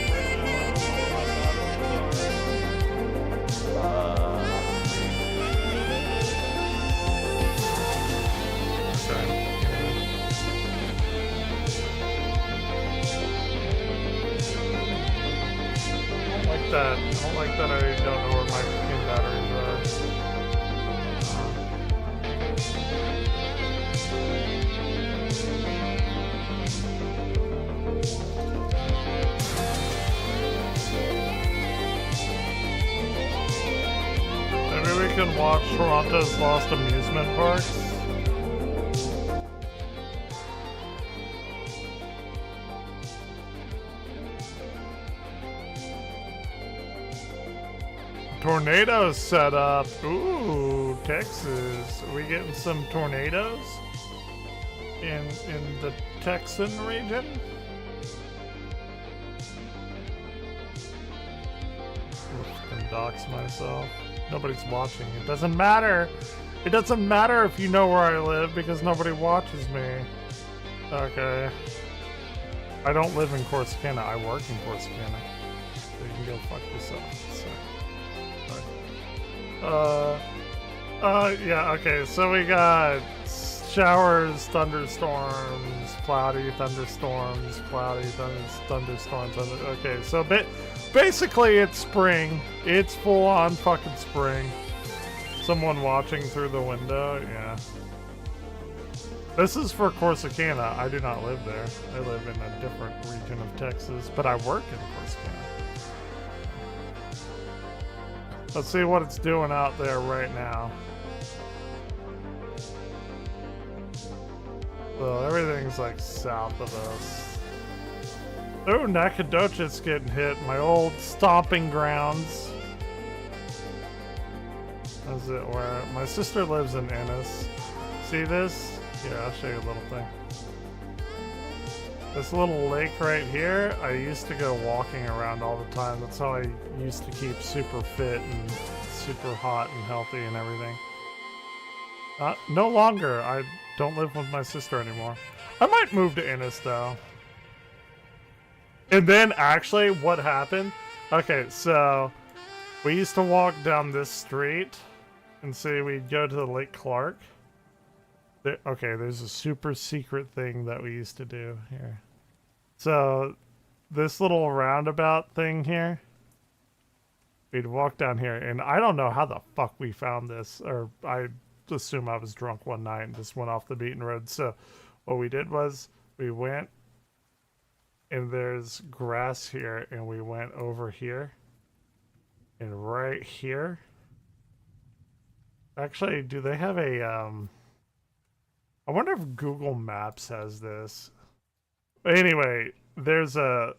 I don't like that I don't know where my fucking batteries are. Maybe we can watch Toronto's Lost Amusement Parks. Tornadoes set up. Ooh, Texas. Are we getting some tornadoes in the Texan region? I'm gonna dox myself. Nobody's watching. It doesn't matter. It doesn't matter if you know where I live because nobody watches me. Okay. I don't live in Corsicana. I work in Corsicana. So you can go fuck yourself. Yeah, okay, so we got showers, thunderstorms, cloudy, thunderstorms, cloudy, thunderstorms. Okay, so basically it's spring. It's full on fucking spring. Someone watching through the window, yeah. This is for Corsicana. I do not live there. I live in a different region of Texas, but I work in Corsicana. Let's see what it's doing out there right now. So everything's like south of us. Oh, Nacogdoches getting hit. My old stomping grounds. Is it where my sister lives in Ennis? See this? Here, I'll show you a little thing. This little lake right here, I used to go walking around all the time. That's how I used to keep super fit and super hot and healthy and everything. No longer. I don't live with my sister anymore. I might move to Ennis though. And then actually what happened? Okay, so we used to walk down this street and say we'd go to the Lake Clark. Okay, there's a super secret thing that we used to do here. So this little roundabout thing here, we'd walk down here, and I don't know how the fuck we found this, or I assume I was drunk one night and just went off the beaten road. So what we did was we went and there's grass here, and we went over here. And right here. Actually, do they have a, I wonder if Google Maps has this. Anyway, there's a,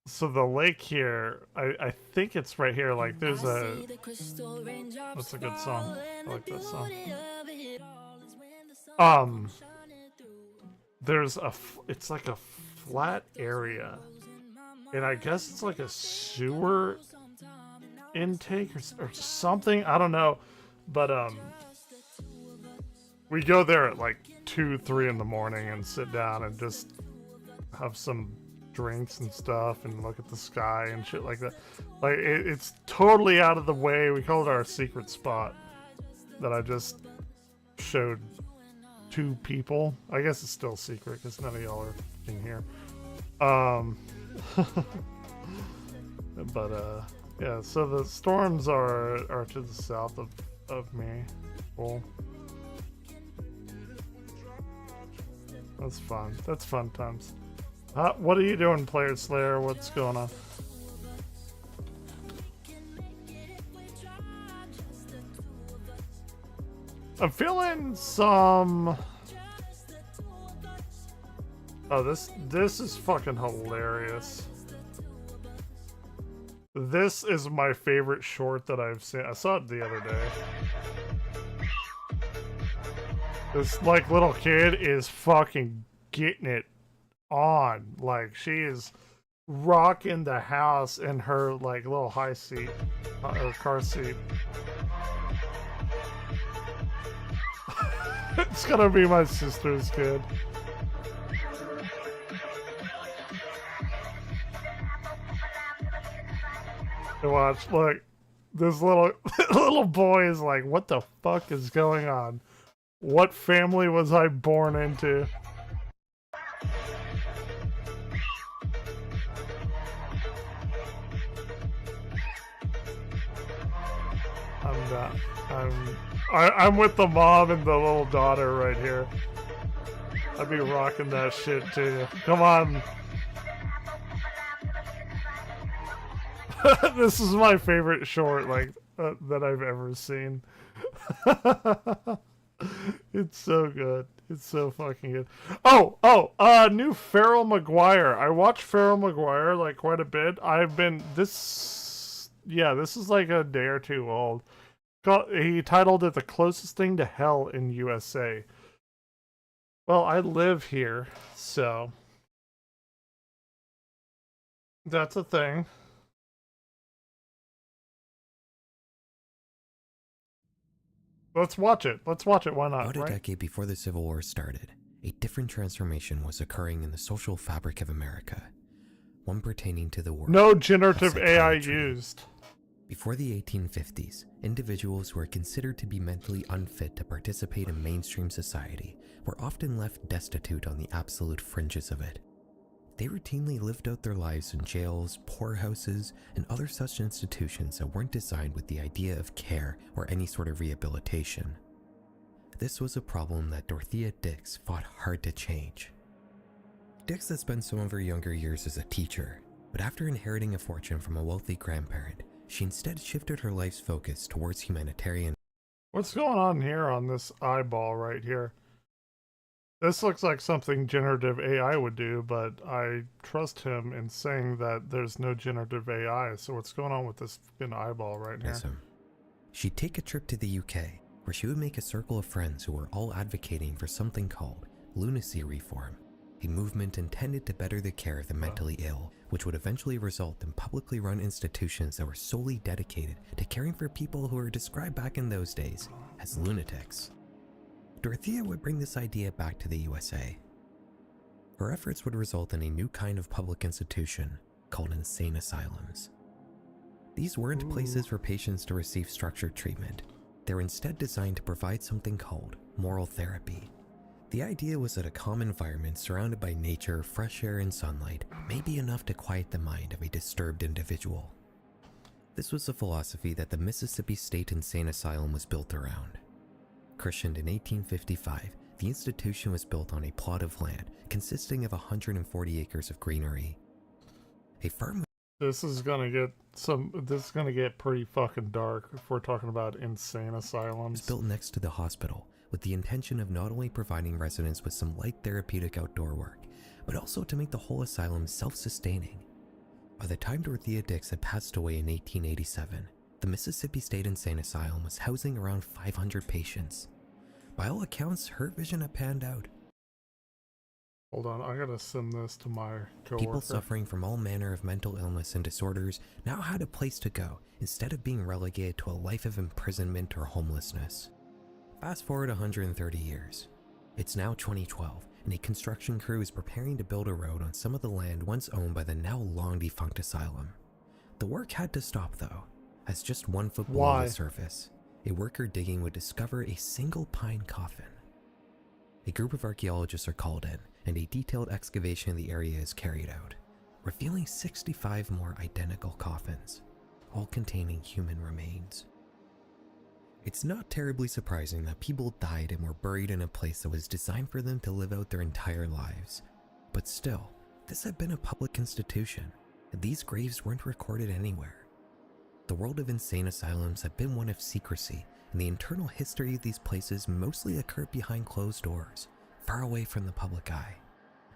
so the lake here, I think it's right here, like there's a, that's a good song, I like that song. There's a, it's like a flat area, and I guess it's like a sewer intake or something, I don't know, but we go there at like 2-3 in the morning and sit down and just have some drinks and stuff and look at the sky and shit like that. Like it's totally out of the way. We call it our secret spot that I just showed 2 people. I guess it's still secret because none of y'all are in here. But yeah, so the storms are to the south of me. Cool. That's fun. That's fun times. What are you doing, Player Slayer? What's going on? I'm feeling some... Oh, this is fucking hilarious. This is my favorite short that I've seen. I saw it the other day. This like little kid is fucking getting it on. Like she is rocking the house in her like little high seat or car seat. It's gonna be my sister's kid. To watch, look, this little boy is like, what the fuck is going on? What family was I born into? I'm not. I'm with the mom and the little daughter right here. I'd be rocking that shit too. Come on. This is my favorite short, like, that I've ever seen. It's so good. It's so fucking good. New Farrell Maguire. I watched Farrell Maguire, like, quite a bit. This is like a day or two old. He titled it The Closest Thing to Hell in USA. Well, I live here, so that's a thing. Let's watch it. Why not? About a decade before the Civil War started, a different transformation was occurring in the social fabric of America, one pertaining to the world. No generative AI used. Before the 1850s, individuals who were considered to be mentally unfit to participate in mainstream society were often left destitute on the absolute fringes of it. They routinely lived out their lives in jails, poorhouses, and other such institutions that weren't designed with the idea of care or any sort of rehabilitation. This was a problem that Dorothea Dix fought hard to change. Dix had spent some of her younger years as a teacher, but after inheriting a fortune from a wealthy grandparent, she instead shifted her life's focus towards humanitarian. What's going on here on this eyeball right here? This looks like something generative AI would do, but I trust him in saying that there's no generative AI. So what's going on with this fucking eyeball right here? She'd take a trip to the UK, where she would make a circle of friends who were all advocating for something called lunacy reform, a movement intended to better the care of the mentally ill, which would eventually result in publicly run institutions that were solely dedicated to caring for people who were described back in those days as lunatics. Dorothea would bring this idea back to the USA. Her efforts would result in a new kind of public institution called insane asylums. These weren't places for patients to receive structured treatment. They were instead designed to provide something called moral therapy. The idea was that a calm environment surrounded by nature, fresh air, and sunlight may be enough to quiet the mind of a disturbed individual. This was the philosophy that the Mississippi State Insane Asylum was built around. Christened in 1855, the institution was built on a plot of land consisting of 140 acres of greenery. A farm This is gonna get pretty fucking dark if we're talking about insane asylums. was built next to the hospital with the intention of not only providing residents with some light therapeutic outdoor work, but also to make the whole asylum self-sustaining. By the time Dorothea Dix had passed away in 1887, the Mississippi State Insane Asylum was housing around 500 patients. By all accounts, her vision had panned out. Hold on, I gotta send this to my coworker. People suffering from all manner of mental illness and disorders now had a place to go instead of being relegated to a life of imprisonment or homelessness. Fast forward 130 years. It's now 2012, and a construction crew is preparing to build a road on some of the land once owned by the now long defunct asylum. The work had to stop though, as just 1 foot below the surface, a worker digging would discover a single pine coffin. A group of archaeologists are called in, and a detailed excavation of the area is carried out, revealing 65 more identical coffins, all containing human remains. It's not terribly surprising that people died and were buried in a place that was designed for them to live out their entire lives. But still, this had been a public institution, and these graves weren't recorded anywhere. The world of insane asylums had been one of secrecy, and the internal history of these places mostly occurred behind closed doors, far away from the public eye.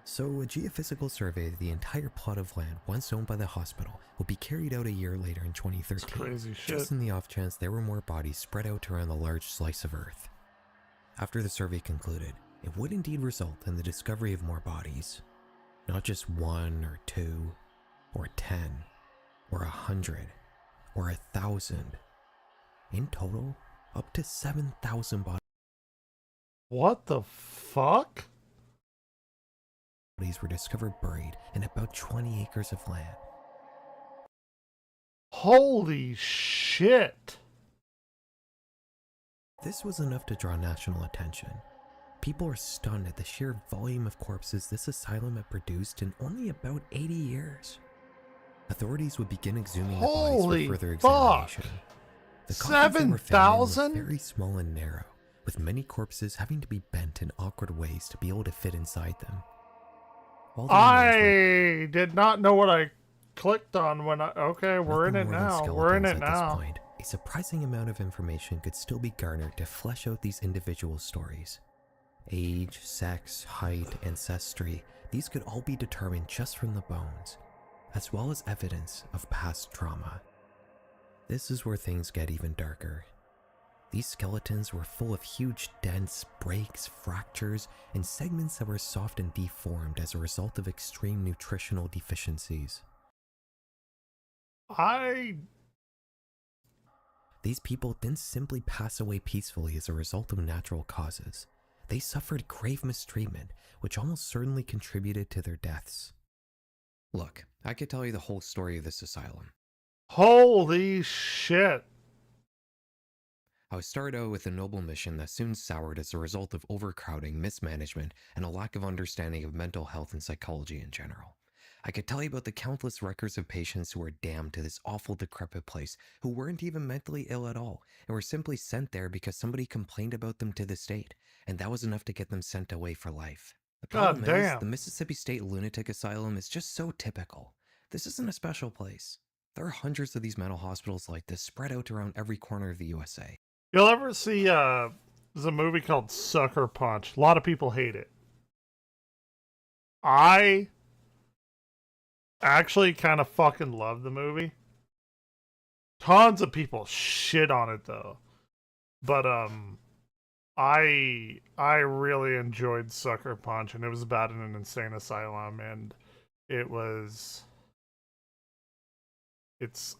So a geophysical survey of the entire plot of land once owned by the hospital would be carried out a year later in 2013, That's crazy shit. just in the off chance there were more bodies spread out around the large slice of earth. After the survey concluded, it would indeed result in the discovery of more bodies. Not just 1 or 2, or 10, or 100, or 1,000. In total, up to 7,000 bodies. What the fuck? Bodies were discovered buried in about 20 acres of land. Holy shit. This was enough to draw national attention. People were stunned at the sheer volume of corpses this asylum had produced in only about 80 years. Authorities would begin exhuming the bodies for further examination. The coffins that were found were very small and narrow, with many corpses having to be bent in awkward ways to be able to fit inside them. I did not know what I clicked on when I... Okay, we're in it now. We're in it now. This point, a surprising amount of information could still be garnered to flesh out these individual stories. Age, sex, height, ancestry, these could all be determined just from the bones, as well as evidence of past trauma. This is where things get even darker. These skeletons were full of huge dents, breaks, fractures, and segments that were soft and deformed as a result of extreme nutritional deficiencies. These people didn't simply pass away peacefully as a result of natural causes. They suffered grave mistreatment, which almost certainly contributed to their deaths. Look, I could tell you the whole story of this asylum. Holy shit. I started out with a noble mission that soon soured as a result of overcrowding, mismanagement, and a lack of understanding of mental health and psychology in general. I could tell you about the countless records of patients who were damned to this awful, decrepit place, who weren't even mentally ill at all, and were simply sent there because somebody complained about them to the state, and that was enough to get them sent away for life. The problem is, the Mississippi State Lunatic Asylum is just so typical. This isn't a special place. There are hundreds of these mental hospitals like this spread out around every corner of the USA. You'll ever see there's a movie called Sucker Punch. A lot of people hate it. I actually kind of fucking love the movie. Tons of people shit on it though. But I really enjoyed Sucker Punch, and it was about an insane asylum, and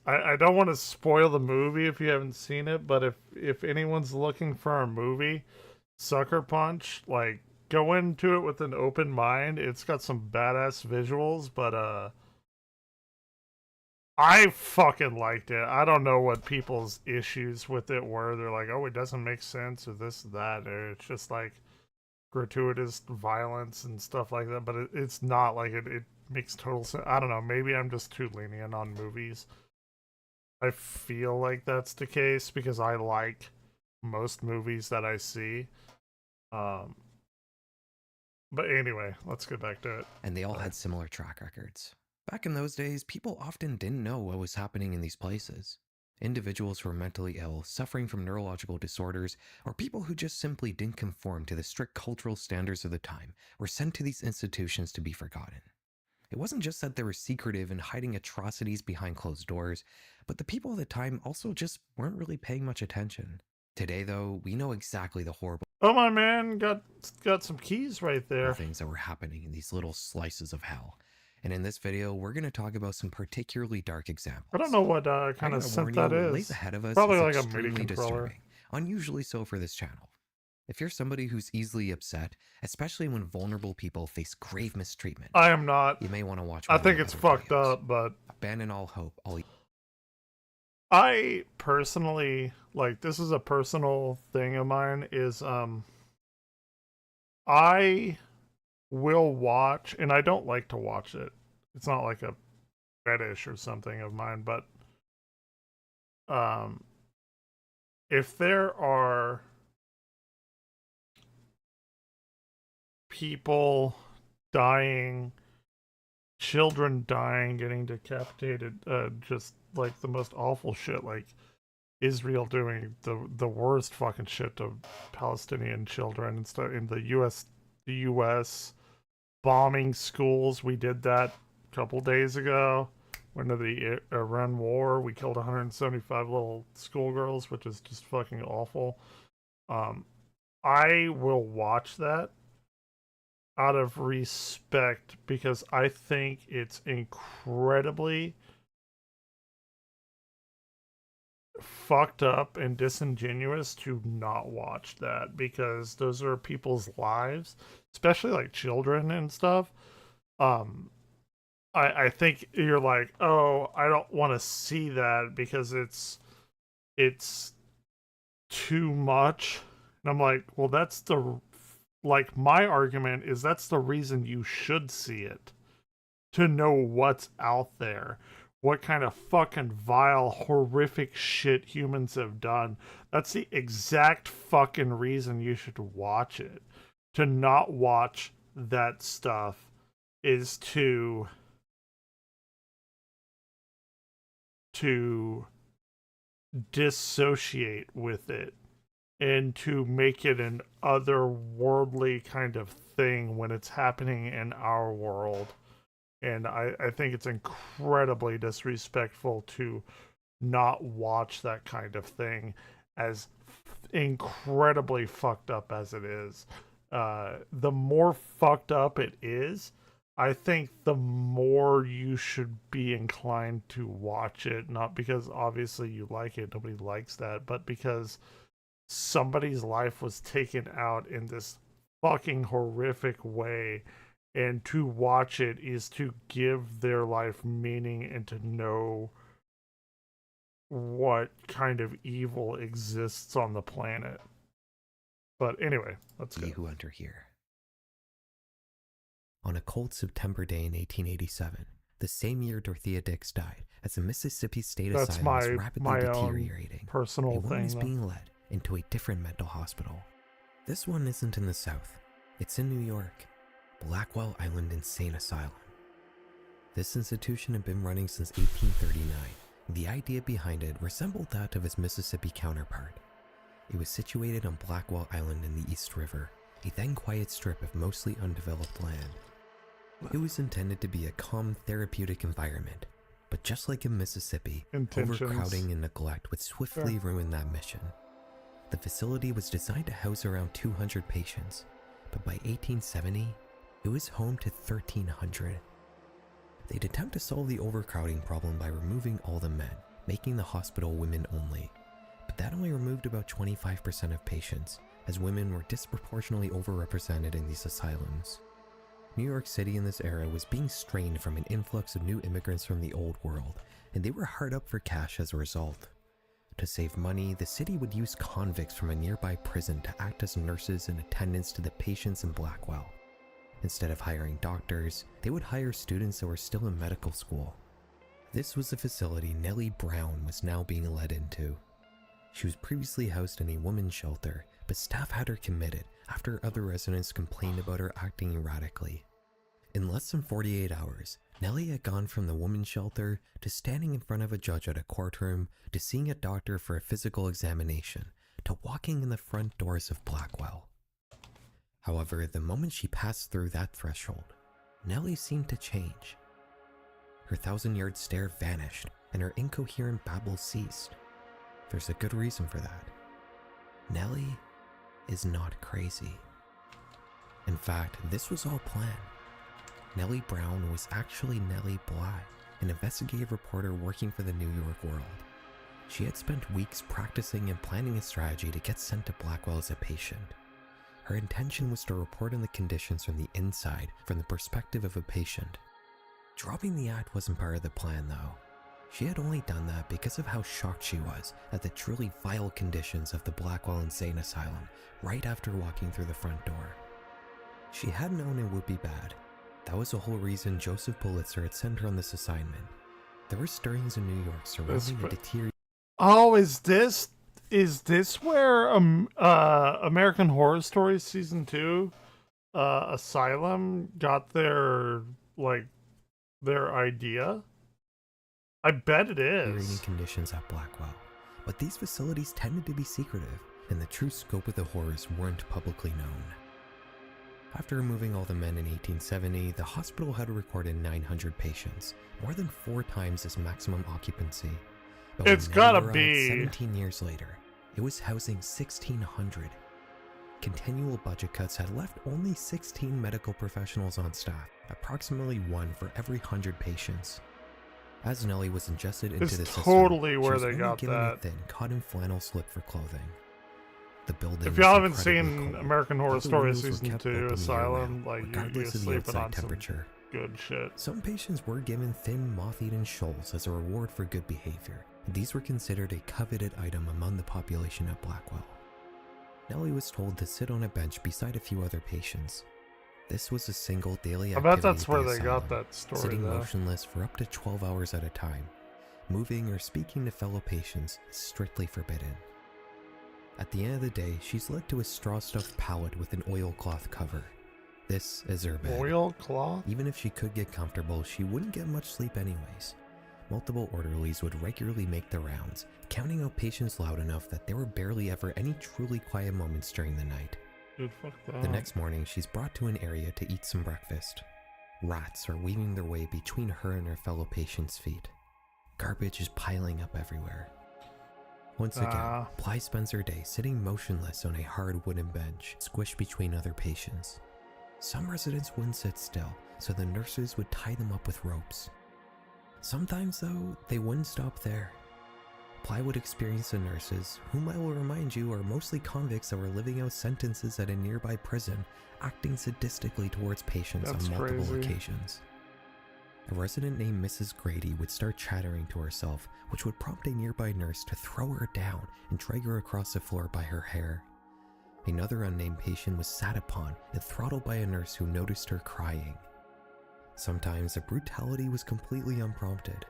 I don't want to spoil the movie if you haven't seen it, but if anyone's looking for a movie, Sucker Punch, like, go into it with an open mind. It's got some badass visuals, but I fucking liked it. I don't know what people's issues with it were. They're like, oh, it doesn't make sense, or this, that, or it's just like gratuitous violence and stuff like that, but it's not like it makes total sense. I don't know, maybe I'm just too lenient on movies. I feel like that's the case because I like most movies that I see. But anyway, let's get back to it. And they all had similar track records. Back in those days, people often didn't know what was happening in these places. Individuals who were mentally ill, suffering from neurological disorders, or people who just simply didn't conform to the strict cultural standards of the time were sent to these institutions to be forgotten. It wasn't just that they were secretive and hiding atrocities behind closed doors, but the people of the time also just weren't really paying much attention. Today, though, we know exactly the horrible Oh, my man got some keys right there. things that were happening in these little slices of hell. And in this video, we're going to talk about some particularly dark examples. I don't know what kind of synth that is. Lays ahead of us Probably is like a extremely MIDI controller. disturbing, unusually so for this channel. If you're somebody who's easily upset, especially when vulnerable people face grave mistreatment, I am not. You may want to watch. I think it's fucked up, but abandon all hope. I personally, like, this is a personal thing of mine, is I will watch, and I don't like to watch it. It's not like a fetish or something of mine, but if there are people dying, children dying, getting decapitated, just like the most awful shit, like Israel doing the worst fucking shit to Palestinian children and stuff in the US bombing schools. We did that a couple days ago when the Iran war. We killed 175 little schoolgirls, which is just fucking awful. I will watch that out of respect because I think it's incredibly fucked up and disingenuous to not watch that, because those are people's lives, especially like children and stuff. I think you're like, oh, I don't want to see that because it's too much. And I'm like, well, that's like, my argument is that's the reason you should see it, to know what's out there, what kind of fucking vile, horrific shit humans have done. That's the exact fucking reason you should watch it. To not watch that stuff is to dissociate with it and to make it an otherworldly kind of thing when it's happening in our world. And I think it's incredibly disrespectful to not watch that kind of thing, as incredibly fucked up as it is. The more fucked up it is, I think the more you should be inclined to watch it. Not because obviously you like it, nobody likes that, but because somebody's life was taken out in this fucking horrific way. And to watch it is to give their life meaning and to know what kind of evil exists on the planet. But anyway, let's go. Who enter here. On a cold September day in 1887, the same year Dorothea Dix died, as the Mississippi State Asylum was rapidly deteriorating, personal a woman is thing, being led into a different mental hospital. This one isn't in the South. It's in New York. Blackwell Island Insane Asylum. This institution had been running since 1839, and the idea behind it resembled that of its Mississippi counterpart. It was situated on Blackwell Island in the East River, a then quiet strip of mostly undeveloped land. It was intended to be a calm, therapeutic environment, but just like in Mississippi, overcrowding and neglect would swiftly ruin that mission. The facility was designed to house around 200 patients, but by 1870, it was home to 1,300. They'd attempt to solve the overcrowding problem by removing all the men, making the hospital women only. But that only removed about 25% of patients, as women were disproportionately overrepresented in these asylums. New York City in this era was being strained from an influx of new immigrants from the old world, and they were hard up for cash as a result. To save money, the city would use convicts from a nearby prison to act as nurses and attendants to the patients in Blackwell. Instead of hiring doctors, they would hire students that were still in medical school. This was the facility Nellie Brown was now being led into. She was previously housed in a women's shelter, but staff had her committed after other residents complained about her acting erratically. In less than 48 hours, Nellie had gone from the women's shelter to standing in front of a judge at a courtroom to seeing a doctor for a physical examination to walking in the front doors of Blackwell. However, the moment she passed through that threshold, Nellie seemed to change. Her 1,000-yard stare vanished and her incoherent babble ceased. There's a good reason for that. Nellie is not crazy. In fact, this was all planned. Nellie Brown was actually Nellie Bly, an investigative reporter working for the New York World. She had spent weeks practicing and planning a strategy to get sent to Blackwell as a patient. Her intention was to report on the conditions from the inside, from the perspective of a patient. Dropping the act wasn't part of the plan, though. She had only done that because of how shocked she was at the truly vile conditions of the Blackwell Insane Asylum right after walking through the front door. She had known it would be bad. That was the whole reason Joseph Pulitzer had sent her on this assignment. There were stirrings in New York surrounding the deterioration. Oh, is this where American Horror Story Season 2 Asylum got their idea? I bet it is. Conditions at Blackwell, but these facilities tended to be secretive, and the true scope of the horrors weren't publicly known. After removing all the men in 1870, the hospital had recorded 900 patients, more than 4 times its maximum occupancy. But it's gotta be 17 years later, it was housing 1,600. Continual budget cuts had left only 16 medical professionals on staff, approximately 1 for every 100 patients. As Nellie was ingested into the system, totally where she was they only got given that. a thin cotton flannel slip for clothing. The building if y'all was haven't seen incredibly cold. American Horror All the Story windows were Season kept 2 open Asylum, year-round, like you're regardless of the sleeping outside on temperature. some good shit. Some patients were given thin, moth-eaten shawls as a reward for good behavior, and these were considered a coveted item among the population at Blackwell. Nellie was told to sit on a bench beside a few other patients. This was a single daily I activity bet that's at the where they asylum, got that story, sitting though. motionless for up to 12 hours at a time. Moving or speaking to fellow patients is strictly forbidden. At the end of the day, she's led to a straw-stuffed pallet with an oilcloth cover. This is her bed. Oilcloth? Even if she could get comfortable, she wouldn't get much sleep anyways. Multiple orderlies would regularly make the rounds, counting out patients loud enough that there were barely ever any truly quiet moments during the night. Dude, fuck that. The next morning, she's brought to an area to eat some breakfast. Rats are weaving their way between her and her fellow patients' feet. Garbage is piling up everywhere. Once again, Bly spends her day sitting motionless on a hard wooden bench, squished between other patients. Some residents wouldn't sit still, so the nurses would tie them up with ropes. Sometimes, though, they wouldn't stop there. Bly would experience the nurses, whom I will remind you are mostly convicts that were living out sentences at a nearby prison, acting sadistically towards patients on multiple occasions. A resident named Mrs. Grady would start chattering to herself, which would prompt a nearby nurse to throw her down and drag her across the floor by her hair. Another unnamed patient was sat upon and throttled by a nurse who noticed her crying. Sometimes the brutality was completely unprompted.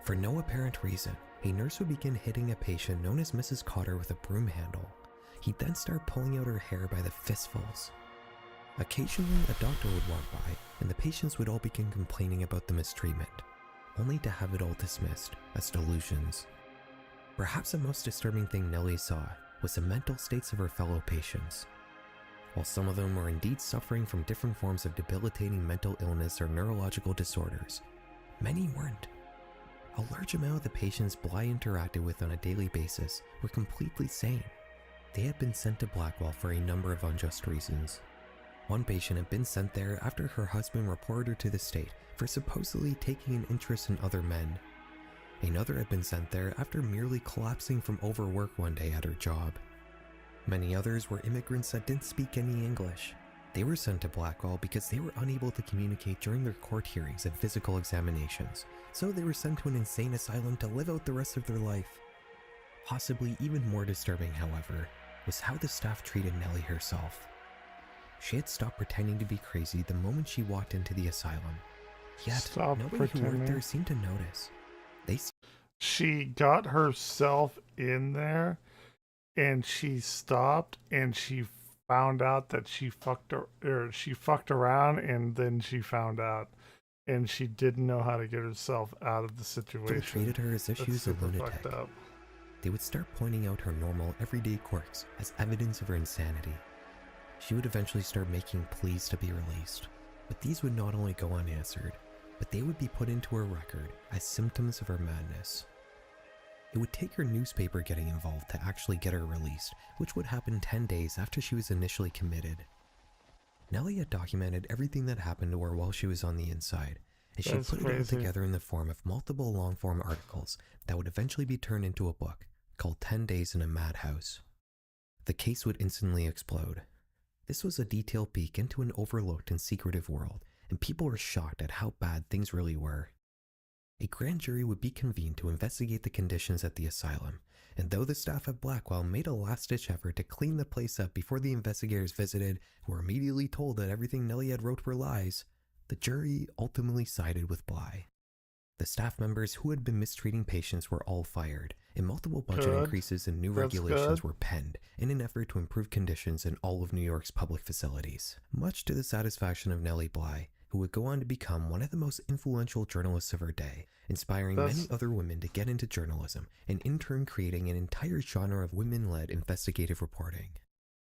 For no apparent reason, a nurse would begin hitting a patient known as Mrs. Cotter with a broom handle. He'd then start pulling out her hair by the fistfuls. Occasionally, a doctor would walk by, and the patients would all begin complaining about the mistreatment, only to have it all dismissed as delusions. Perhaps the most disturbing thing Nellie saw was the mental states of her fellow patients. While some of them were indeed suffering from different forms of debilitating mental illness or neurological disorders, many weren't. A large amount of the patients Bly interacted with on a daily basis were completely sane. They had been sent to Blackwell for a number of unjust reasons. One patient had been sent there after her husband reported her to the state for supposedly taking an interest in other men. Another had been sent there after merely collapsing from overwork one day at her job. Many others were immigrants that didn't speak any English. They were sent to Blackwell because they were unable to communicate during their court hearings and physical examinations, so they were sent to an insane asylum to live out the rest of their life. Possibly even more disturbing, however, was how the staff treated Nellie herself. She had stopped pretending to be crazy the moment she walked into the asylum. Yet, nobody who worked there seemed to notice. She got herself in there, and she stopped, and she found out that she fucked around, and then she found out, and she didn't know how to get herself out of the situation. They treated her as if she was a lunatic. Fucked up. They would start pointing out her normal, everyday quirks as evidence of her insanity. She would eventually start making pleas to be released, but these would not only go unanswered, but they would be put into her record as symptoms of her madness. It would take her newspaper getting involved to actually get her released, which would happen 10 days after she was initially committed. Nellie had documented everything that happened to her while she was on the inside, and she put it all together in the form of multiple long-form articles that would eventually be turned into a book called 10 Days in a Madhouse. The case would instantly explode. This was a detailed peek into an overlooked and secretive world, and people were shocked at how bad things really were. A grand jury would be convened to investigate the conditions at the asylum, and though the staff at Blackwell made a last-ditch effort to clean the place up before the investigators visited, who were immediately told that everything Nellie had wrote were lies, the jury ultimately sided with Bly. The staff members who had been mistreating patients were all fired, and multiple budget increases and new regulations were penned in an effort to improve conditions in all of New York's public facilities, much to the satisfaction of Nellie Bly, who would go on to become one of the most influential journalists of her day, inspiring many other women to get into journalism, and in turn creating an entire genre of women-led investigative reporting.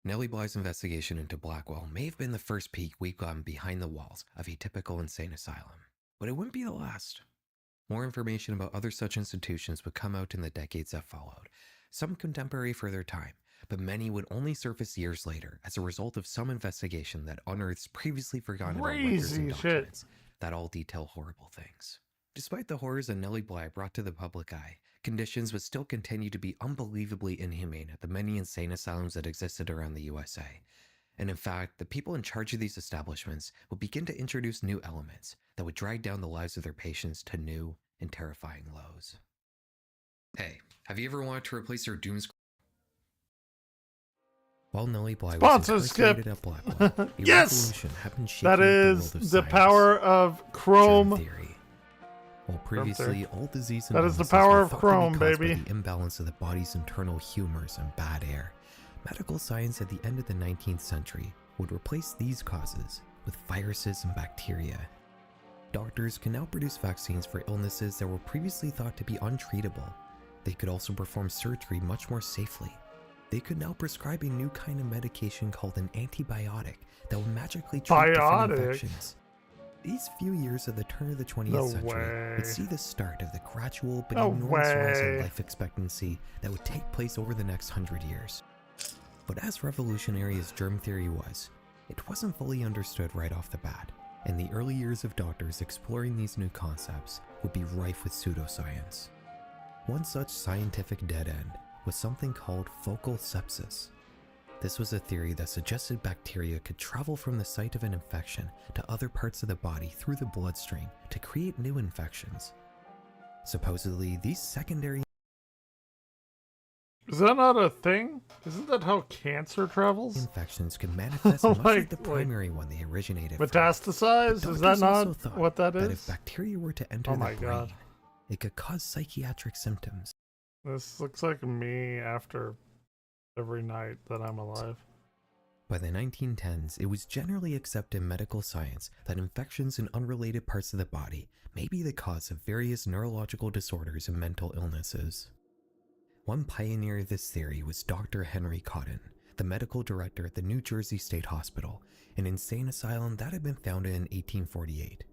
Nellie Bly's investigation into Blackwell may have been the first peek we've gotten behind the walls of a typical insane asylum, but it wouldn't be the last. More information about other such institutions would come out in the decades that followed, some contemporary for their time, but many would only surface years later as a result of some investigation that unearths previously forgotten about records and documents that all detail horrible things. Despite the horrors that Nellie Bly brought to the public eye, conditions would still continue to be unbelievably inhumane at the many insane asylums that existed around the USA. And in fact, the people in charge of these establishments would begin to introduce new elements that would drag down the lives of their patients to new and terrifying lows. Hey, have you ever wanted to replace your doom screen? While Nellie Bly was incarcerated at Blackwell, a revolution happened shaking that is the world of the power of Chrome theory. While previously all disease and that is the power of Chrome, baby. The imbalance of the body's internal humors and bad air, medical science at the end of the 19th century would replace these causes with viruses and bacteria. Doctors can now produce vaccines for illnesses that were previously thought to be untreatable. They could also perform surgery much more safely. They could now prescribe a new kind of medication called an antibiotic that would magically treat different infections. These few years of the turn of the 20th century would see the start of the gradual but enormous rise in life expectancy that would take place over the next 100 years. But as revolutionary as germ theory was, it wasn't fully understood right off the bat, and the early years of doctors exploring these new concepts would be rife with pseudoscience. One such scientific dead end was something called focal sepsis. This was a theory that suggested bacteria could travel from the site of an infection to other parts of the body through the bloodstream to create new infections. Supposedly, these secondary... Is that not a thing? Isn't that how cancer travels? Infections could manifest much like the primary one they originated metastasize? Is that not what that is? That if bacteria were to enter the brain, it could cause psychiatric symptoms. This looks like me after every night that I'm alive. By the 1910s, it was generally accepted in medical science that infections in unrelated parts of the body may be the cause of various neurological disorders and mental illnesses. One pioneer of this theory was Dr. Henry Cotton, the medical director at the New Jersey State Hospital, an insane asylum that had been founded in 1848.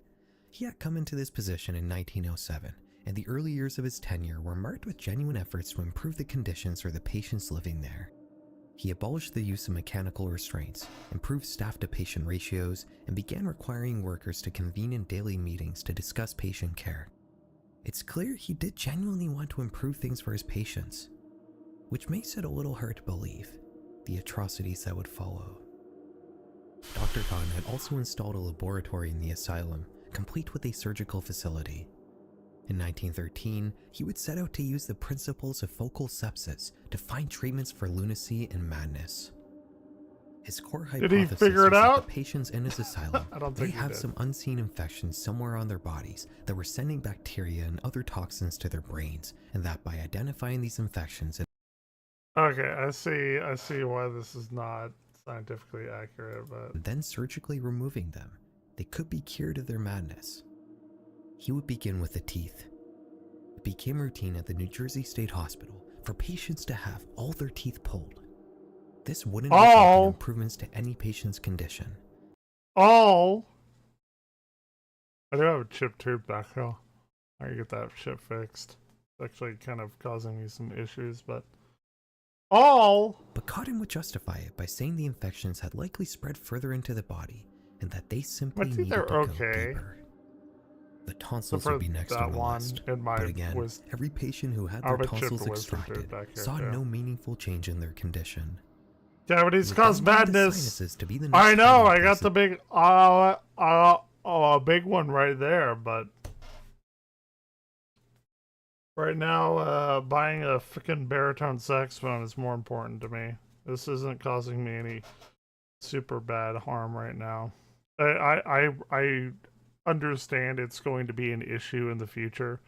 He had come into this position in 1907, and the early years of his tenure were marked with genuine efforts to improve the conditions for the patients living there. He abolished the use of mechanical restraints, improved staff-to-patient ratios, and began requiring workers to convene in daily meetings to discuss patient care. It's clear he did genuinely want to improve things for his patients, which makes it a little hard to believe the atrocities that would follow. Dr. Cotton had also installed a laboratory in the asylum, complete with a surgical facility. In 1913, he would set out to use the principles of focal sepsis to find treatments for lunacy and madness. His core hypothesis was that the patients in his asylum may have some unseen infections somewhere on their bodies that were sending bacteria and other toxins to their brains, and that by identifying these infections... Okay, I see why this is not scientifically accurate, but and then surgically removing them, they could be cured of their madness. He would begin with the teeth. It became routine at the New Jersey State Hospital for patients to have all their teeth pulled. This wouldn't result in improvements to any patient's condition. I do have a chipped tooth back here. I can get that shit fixed. It's actually kind of causing me some issues, but But Cotton would justify it by saying the infections had likely spread further into the body and that they simply needed to go deeper. The tonsils would be next on the list, but again, every patient who had their tonsils extracted saw no meaningful change in their condition. Cavities cause madness. I know, I got the big big one right there, but right now buying a freaking baritone saxophone is more important to me. This isn't causing me any super bad harm right now. I understand it's going to be an issue in the future.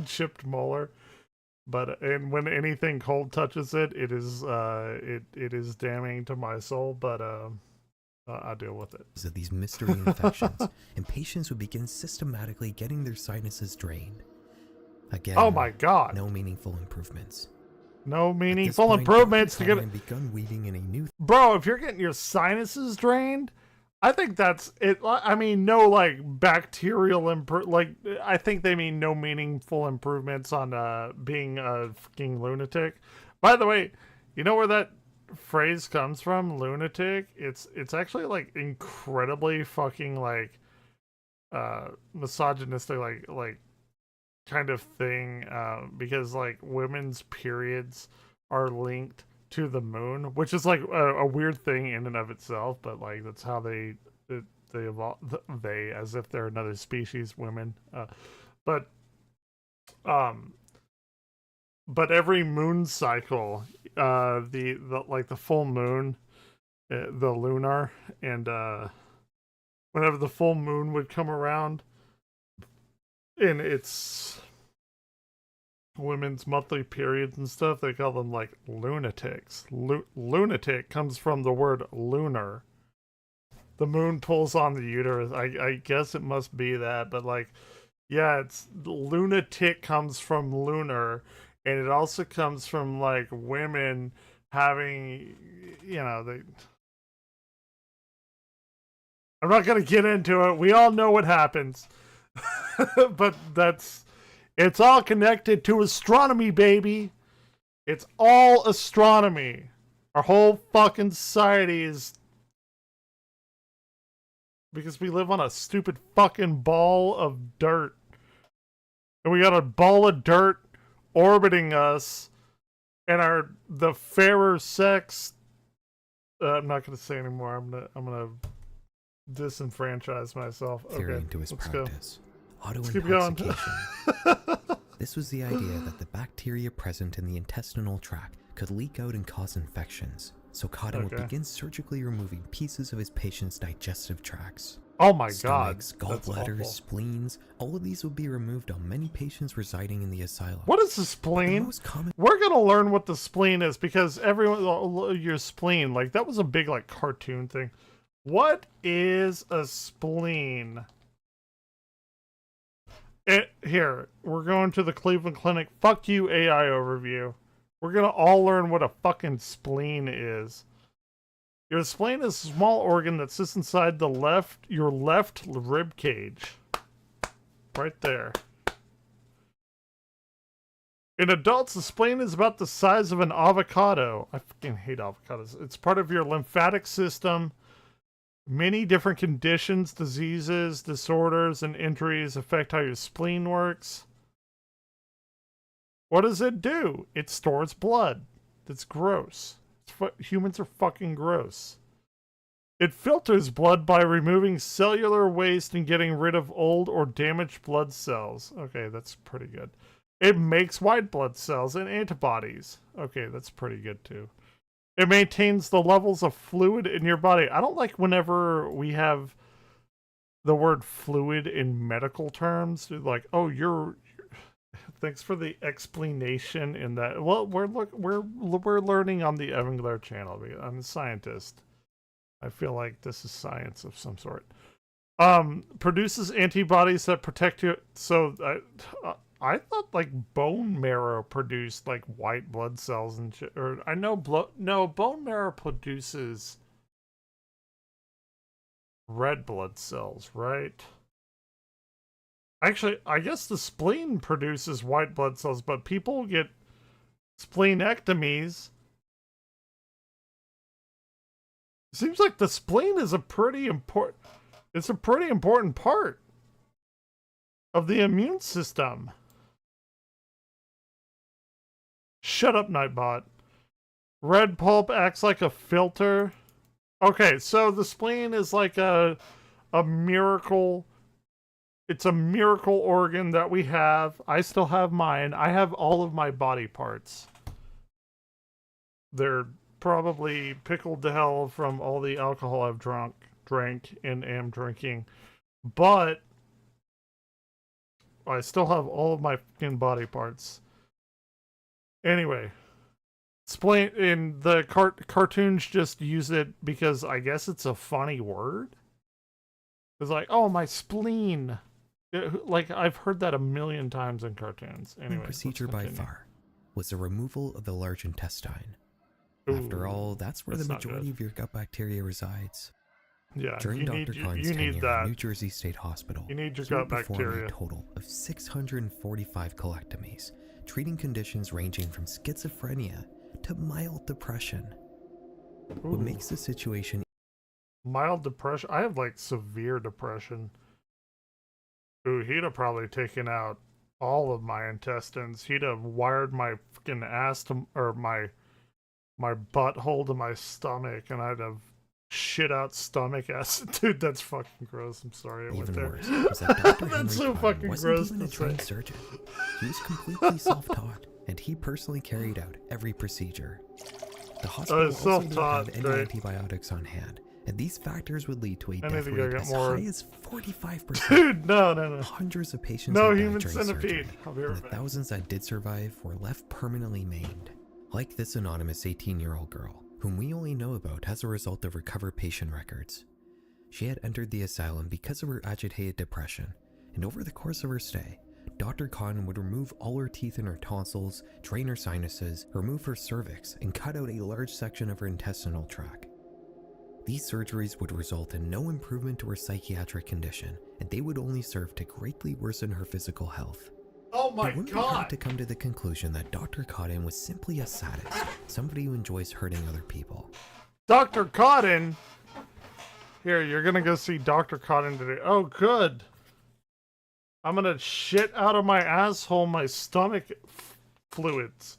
Chipped molar. But when anything cold touches it, it is damning to my soul, but I'll deal with it. Of these mystery infections, and patients would begin systematically getting their sinuses drained. Again, oh my god. No meaningful improvements. No meaningful improvements to get begun weaving in a new Bro, if you're getting your sinuses drained, I think that's it. I mean, no like bacterial I think they mean no meaningful improvements on being a fucking lunatic. By the way, you know where that phrase comes from, lunatic? It's actually like incredibly fucking like misogynistic like kind of thing, because like women's periods are linked to the moon, which is like a weird thing in and of itself, but like that's how they evolve, they as if they're another species, women, but every moon cycle, the like the full moon, the lunar, and whenever the full moon would come around in its women's monthly periods and stuff, they call them like lunatics. Lunatic comes from the word lunar. The moon pulls on the uterus. I guess it must be that, but like, yeah, it's lunatic comes from lunar, and it also comes from like women having, you know, I'm not gonna get into it. We all know what happens. But it's all connected to astronomy, baby. It's all astronomy. Our whole fucking society is, because we live on a stupid fucking ball of dirt. And we got a ball of dirt orbiting us, and the fairer sex, I'm not gonna say anymore. I'm gonna disenfranchise myself. Theory Okay, into his let's practice. Go. Auto-intoxication. This was the idea that the bacteria present in the intestinal tract could leak out and cause infections, so Cotton would begin surgically removing pieces of his patients' digestive tracts. Oh my Stomachs, god. gallbladders, spleens, all of these would be removed on many patients residing in the asylum. What is the spleen? We're gonna learn what the spleen is, because everyone, your spleen, like that was a big like cartoon thing. What is a spleen? Here, we're going to the Cleveland Clinic. Fuck you, AI overview. We're gonna all learn what a fucking spleen is. Your spleen is a small organ that sits inside your left rib cage. Right there. In adults, the spleen is about the size of an avocado. I fucking hate avocados. It's part of your lymphatic system. Many different conditions, diseases, disorders, and injuries affect how your spleen works. What does it do? It stores blood. That's gross. Humans are fucking gross. It filters blood by removing cellular waste and getting rid of old or damaged blood cells. Okay, that's pretty good. It makes white blood cells and antibodies. Okay, that's pretty good too. It maintains the levels of fluid in your body. I don't like whenever we have the word fluid in medical terms. Like, oh, Thanks for the explanation in that. Well, we're learning on the Evangler channel. I'm a scientist. I feel like this is science of some sort. Produces antibodies that protect you. So I thought like bone marrow produced like white blood cells and shit. Or I know bone marrow produces red blood cells, right? Actually, I guess the spleen produces white blood cells, but people get spleenectomies. Seems like the spleen is a pretty important. It's a pretty important part of the immune system. Shut up, Nightbot. Red pulp acts like a filter. Okay, so the spleen is like a miracle. It's a miracle organ that we have. I still have mine. I have all of my body parts. They're probably pickled to hell from all the alcohol I've drank, and am drinking. But I still have all of my fucking body parts. Anyway, spleen in the cartoons just use it because I guess it's a funny word. It's like, oh, my spleen. Like, I've heard that a million times in cartoons. Anyway, procedure by far was the removal of the large intestine. After all, that's where the majority of your gut bacteria resides. Yeah, during Dr. Khan's tenure at New Jersey State Hospital, you need your he would gut perform bacteria. a total of 645 colectomies, treating conditions ranging from schizophrenia to mild depression. What makes the situation mild depression? I have like severe depression. Ooh, he'd have probably taken out all of my intestines. He'd have wired my fucking ass to, or my butthole to my stomach, and I'd have shit out stomach acid. Dude, that's fucking gross. I'm sorry I went there. was that Dr. Henry That's so Klein fucking wasn't gross even a to trained say. surgeon. He was completely self-taught, and he personally carried out every procedure. The hospital also didn't have any antibiotics on hand, and these factors would lead to a death rate as high as 45%. Dude, no. Hundreds of patients No died human during centipede. surgery, I'll be and right the thousands that did survive were left permanently maimed. Like this anonymous 18-year-old girl, whom we only know about as a result of recovered patient records. She had entered the asylum because of her agitated depression, and over the course of her stay, Dr. Khan would remove all her teeth in her tonsils, drain her sinuses, remove her cervix, and cut out a large section of her intestinal tract. These surgeries would result in no improvement to her psychiatric condition, and they would only serve to greatly worsen her physical health. Oh my it wouldn't be hard to come to the conclusion that Dr. Cotton was simply a sadist, somebody who enjoys hurting other people. Dr. Cotton? Here, you're gonna go see Dr. Cotton today. Oh, good. I'm gonna shit out of my asshole my stomach fluids.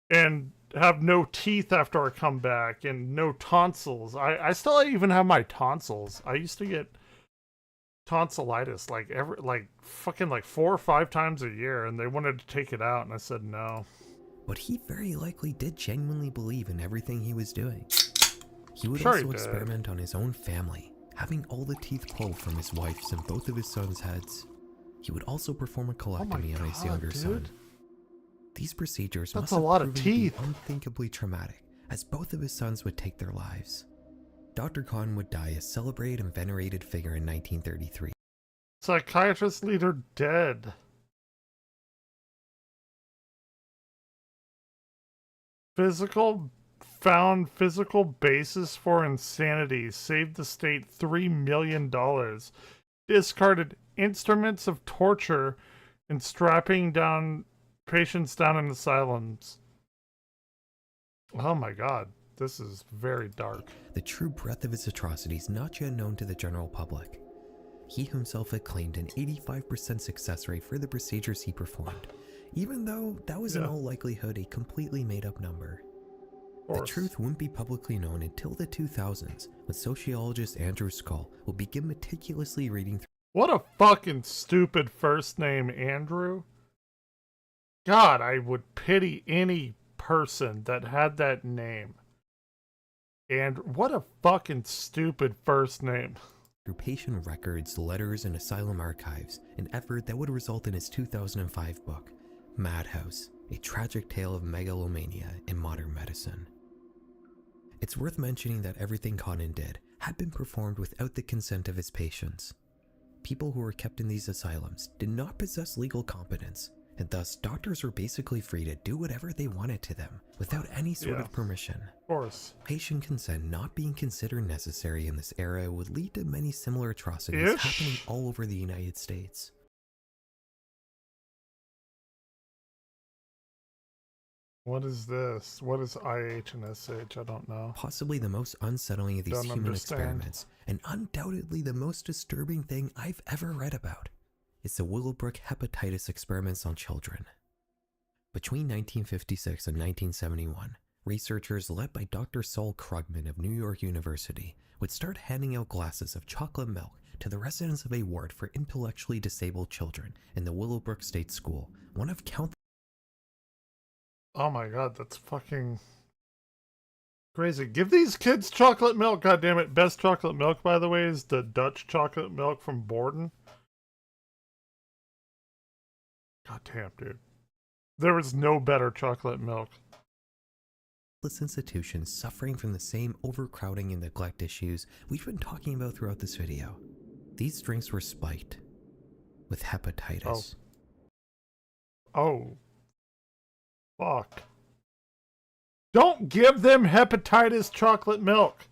And have no teeth after I come back, and no tonsils. I still even have my tonsils. I used to get tonsillitis like fucking 4 or 5 times a year, and they wanted to take it out, and I said no. But he very likely did genuinely believe in everything he was doing. He would Sure also he did. experiment on his own family, having all the teeth pulled from his wife's and both of his sons' heads. He would also perform a colectomy on his younger son. These procedures That's must a have lot of proven to be teeth. unthinkably traumatic, as both of his sons would take their lives. Dr. Khan would die a celebrated and venerated figure in 1933. Psychiatrist leader dead. Found physical basis for insanity. Saved the state $3 million. Discarded instruments of torture and strapping down patients down in asylums. Oh my god. This is very dark. The true breadth of his atrocities not yet known to the general public. He himself had claimed an 85% success rate for the procedures he performed, even though that was in all likelihood a completely made-up number. The truth wouldn't be publicly known until the 2000s, when sociologist Andrew Scull will begin meticulously reading through. What a fucking stupid first name, Andrew. God, I would pity any person that had that name. And what a fucking stupid first name. through patient records, letters, and asylum archives, an effort that would result in his 2005 book, Madhouse, a tragic tale of megalomania in modern medicine. It's worth mentioning that everything Conan did had been performed without the consent of his patients. People who were kept in these asylums did not possess legal competence, and thus doctors were basically free to do whatever they wanted to them without any sort of permission. Of course. Patient consent not being considered necessary in this era would lead to many similar atrocities happening all over the United States. What is this? What is IH and SH? I don't know. Possibly the most unsettling of these human experiments, and undoubtedly the most disturbing thing I've ever read about. It's the Willowbrook hepatitis experiments on children. Between 1956 and 1971, researchers led by Dr. Saul Krugman of New York University would start handing out glasses of chocolate milk to the residents of a ward for intellectually disabled children in the Willowbrook State School, one of countless. Oh my god, that's fucking crazy. Give these kids chocolate milk, goddammit. Best chocolate milk, by the way, is the Dutch chocolate milk from Borden. God damn, dude. There was no better chocolate milk. Institutions suffering from the same overcrowding and neglect issues we've been talking about throughout this video. These drinks were spiked with hepatitis. Oh. Fuck. Don't give them hepatitis chocolate milk.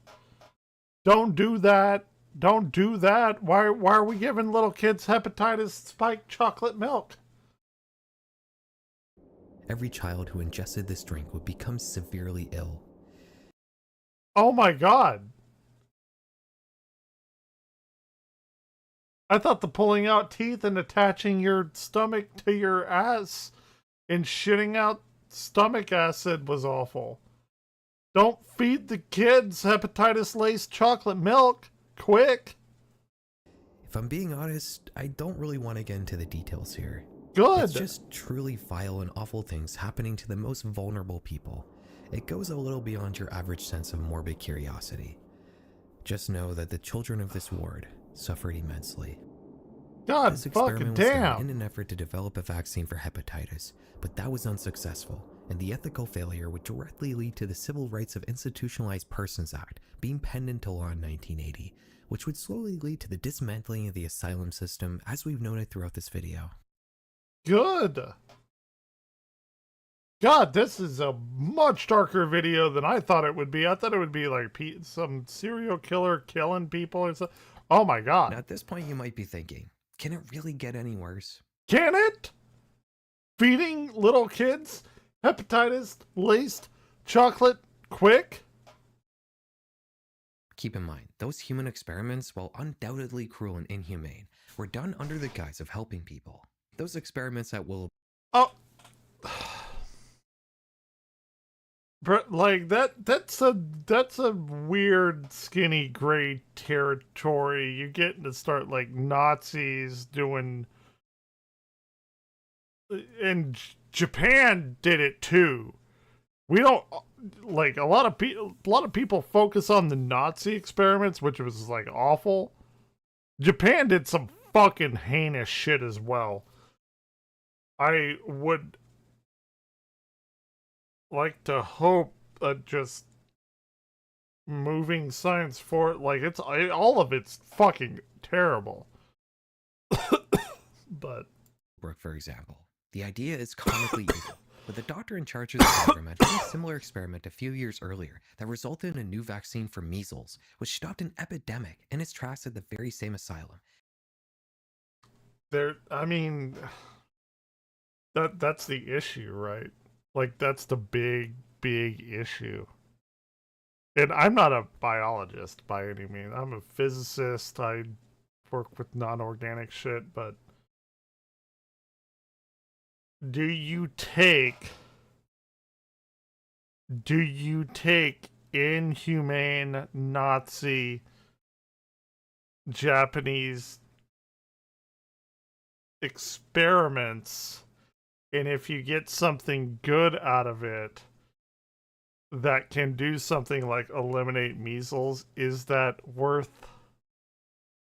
Don't do that. Don't do that. Why are we giving little kids hepatitis spiked chocolate milk? Every child who ingested this drink would become severely ill. Oh my god. I thought the pulling out teeth and attaching your stomach to your ass and shitting out stomach acid was awful. Don't feed the kids hepatitis-laced chocolate milk. Quick. If I'm being honest, I don't really want to get into the details here. Good. It's just truly vile and awful things happening to the most vulnerable people. It goes a little beyond your average sense of morbid curiosity. Just know that the children of this ward suffered immensely. God this fucking experiment was damn. done in an effort to develop a vaccine for hepatitis, but that was unsuccessful, and the ethical failure would directly lead to the Civil Rights of Institutionalized Persons Act being penned into law in 1980, which would slowly lead to the dismantling of the asylum system as we've known it throughout this video. Good. God, this is a much darker video than I thought it would be. I thought it would be like some serial killer killing people or something. Oh my god. Now at this point you might be thinking, can it really get any worse? Can it? Feeding little kids hepatitis-laced chocolate quick? Keep in mind, those human experiments, while undoubtedly cruel and inhumane, were done under the guise of helping people. Those experiments that will... Oh. Like that's a weird skinny gray territory. You get to start like Nazis doing, and Japan did it too. We don't like a lot of people focus on the Nazi experiments, which was like awful. Japan did some fucking heinous shit as well. I would like to hope that just moving science forward, like all of it's fucking terrible. But for example, the idea is comically evil, but the doctor in charge of the program had done a similar experiment a few years earlier that resulted in a new vaccine for measles, which stopped an epidemic in its tracks at the very same asylum. I mean, that's the issue, right? Like, that's the big issue. And I'm not a biologist by any means. I'm a physicist. I work with non-organic shit, but do you take inhumane Nazi Japanese experiments, and if you get something good out of it that can do something like eliminate measles, is that worth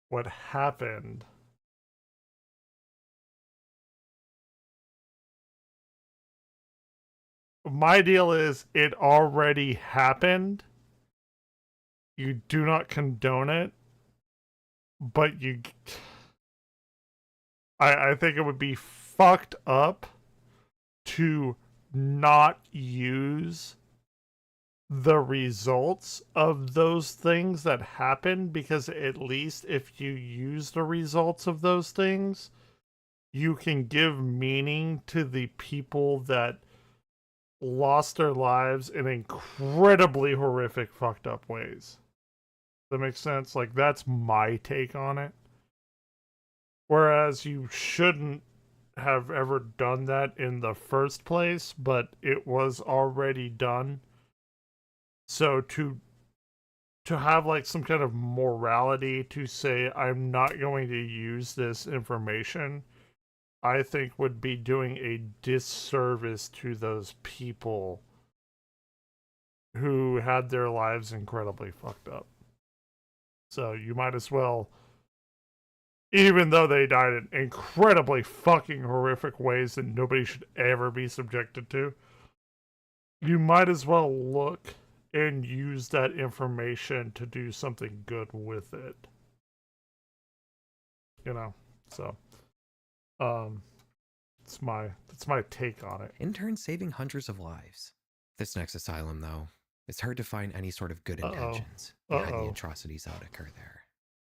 what happened. My deal is it already happened. You do not condone it, but I think it would be fucked up to not use the results of those things that happened, because at least if you use the results of those things, you can give meaning to the people that lost their lives in incredibly horrific, fucked up ways. That makes sense? Like, that's my take on it. Whereas you shouldn't have ever done that in the first place, but it was already done. So to have like some kind of morality to say, I'm not going to use this information, I think would be doing a disservice to those people who had their lives incredibly fucked up. So you might as well, even though they died in incredibly fucking horrific ways that nobody should ever be subjected to, you might as well look and use that information to do something good with it. You know, so that's my take on it. In turn, saving hundreds of lives. This next asylum, though, it's hard to find any sort of good intentions behind the atrocities that would occur there.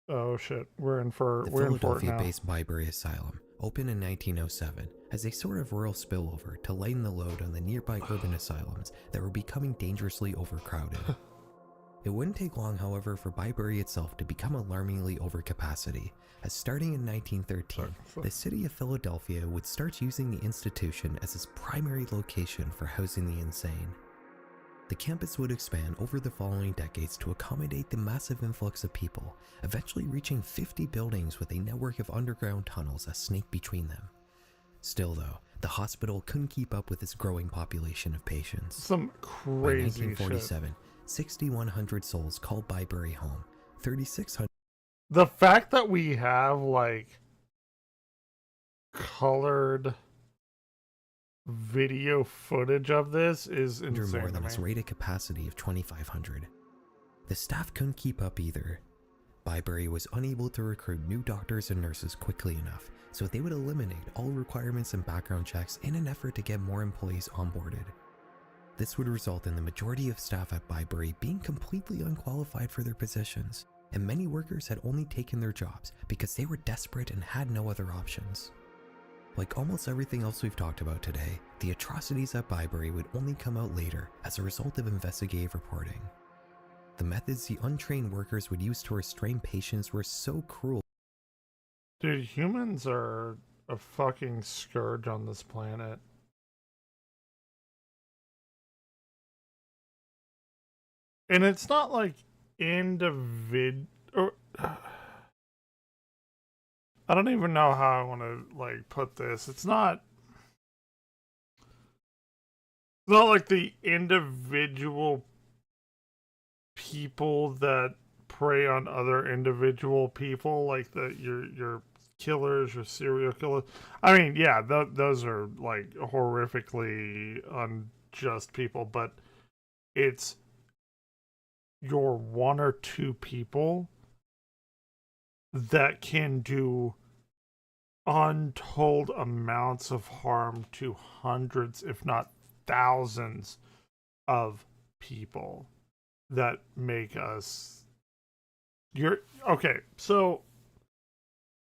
Oh shit, we're in for The it now. Philadelphia-based Bybury Asylum opened in 1907 as a sort of rural spillover to lighten the load on the nearby urban asylums that were becoming dangerously overcrowded. It wouldn't take long, however, for Bybury itself to become alarmingly overcapacity, as starting in 1913, the city of Philadelphia would start using the institution as its primary location for housing the insane. The campus would expand over the following decades to accommodate the massive influx of people, eventually reaching 50 buildings with a network of underground tunnels that snake between them. Still though, the hospital couldn't keep up with its growing population of patients. Some crazy By 1947, 6,100 souls called Bybury home, 3,600... The fact that we have, like, colored video footage of this is insane. More than its rated capacity of 2,500. The staff couldn't keep up either. Bybury was unable to recruit new doctors and nurses quickly enough, so they would eliminate all requirements and background checks in an effort to get more employees onboarded. This would result in the majority of staff at Bybury being completely unqualified for their positions, and many workers had only taken their jobs because they were desperate and had no other options. Like almost everything else we've talked about today, the atrocities at Bybury would only come out later as a result of investigative reporting. The methods the untrained workers would use to restrain patients were so cruel. Dude, humans are a fucking scourge on this planet. And it's not like I don't even know how I want to like put this. It's not like the individual people that prey on other individual people, like your killers, your serial killers. I mean, yeah, those are like horrifically unjust people, but it's your one or two people that can do untold amounts of harm to hundreds, if not thousands, of people that make us. Okay, so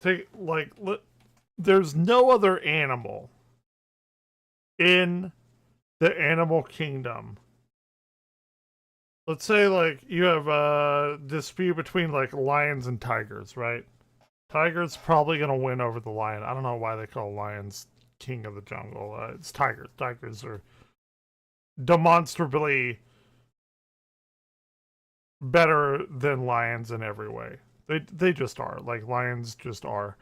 take there's no other animal in the animal kingdom. Let's say like you have a dispute between like lions and tigers, right? Tiger's probably gonna win over the lion. I don't know why they call lions king of the jungle. It's tigers. Tigers are demonstrably better than lions in every way. They just are. Like lions just are.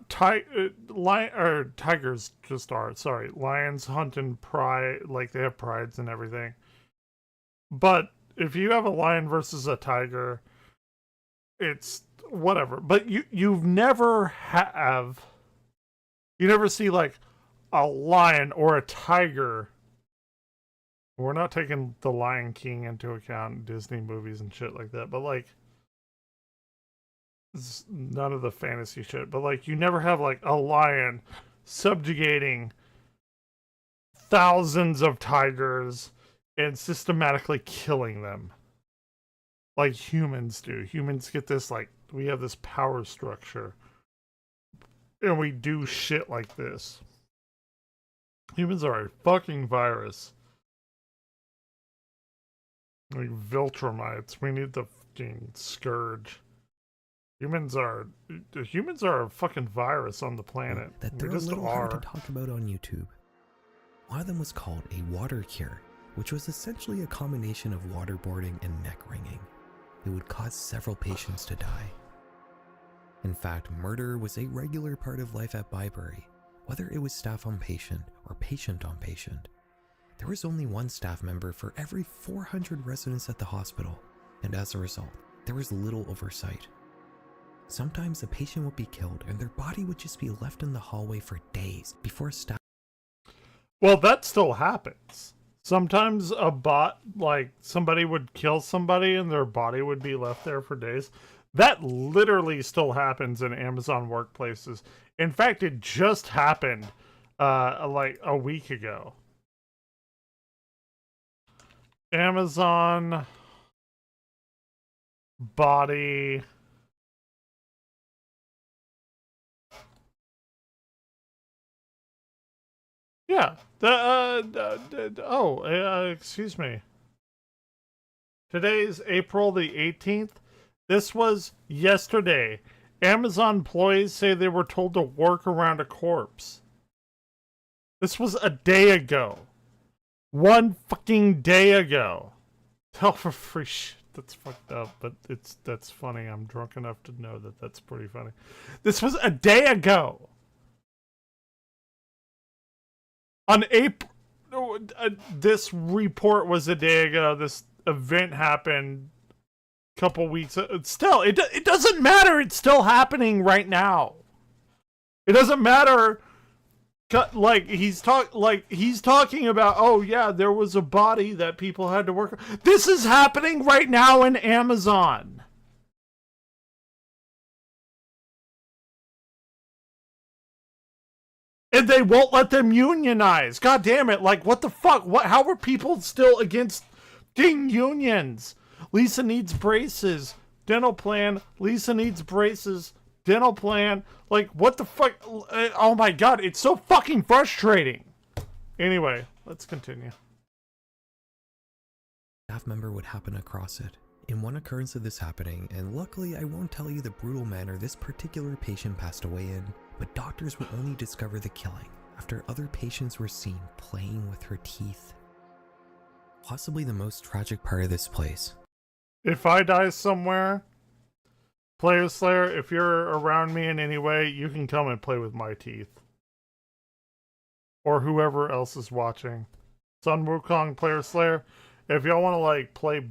Tigers just are. Sorry, lions hunt in pride. Like they have prides and everything. But if you have a lion versus a tiger, it's whatever. But you never see like a lion or a tiger. We're not taking the Lion King into account, Disney movies and shit like that, but like none of the fantasy shit. But like you never have like a lion subjugating thousands of tigers and systematically killing them like humans do. Humans get this, like, we have this power structure and we do shit like this. Humans are a fucking virus. Like Viltrumites. We need the fucking scourge. Humans are a fucking virus on the planet. That they're a little hard to talk about on YouTube. One of them was called a water cure, which was essentially a combination of waterboarding and neck wringing. It would cause several patients to die. In fact, murder was a regular part of life at Byberry, whether it was staff on patient or patient on patient. There was only one staff member for every 400 residents at the hospital, and as a result, there was little oversight. Sometimes a patient would be killed and their body would just be left in the hallway for days before staff. Well, that still happens. Sometimes like somebody would kill somebody and their body would be left there for days. That literally still happens in Amazon workplaces. In fact, it just happened like a week ago. Amazon body. Yeah. Excuse me. Today's April the 18th. This was yesterday. Amazon employees say they were told to work around a corpse. This was a day ago. One fucking day ago. Tell for free shit. That's fucked up, but that's funny. I'm drunk enough to know that that's pretty funny. This was a day ago. On April, this report was a day ago. This event happened a couple weeks. Still, it doesn't matter. It's still happening right now. It doesn't matter. Like he's talking about. Oh yeah, there was a body that people had to work. This is happening right now in Amazon. And they won't let them unionize. God damn it. Like, what the fuck? How are people still against ding unions? Lisa needs braces. Dental plan. Lisa needs braces. Dental plan. Like, what the fuck? Oh my god. It's so fucking frustrating. Anyway, let's continue. Staff member would happen across it. In one occurrence of this happening, and luckily I won't tell you the brutal manner this particular patient passed away in, but doctors would only discover the killing after other patients were seen playing with her teeth. Possibly the most tragic part of this place. If I die somewhere, Player Slayer, if you're around me in any way, you can come and play with my teeth. Or whoever else is watching. Sun Wukong, Player Slayer, if y'all want to like play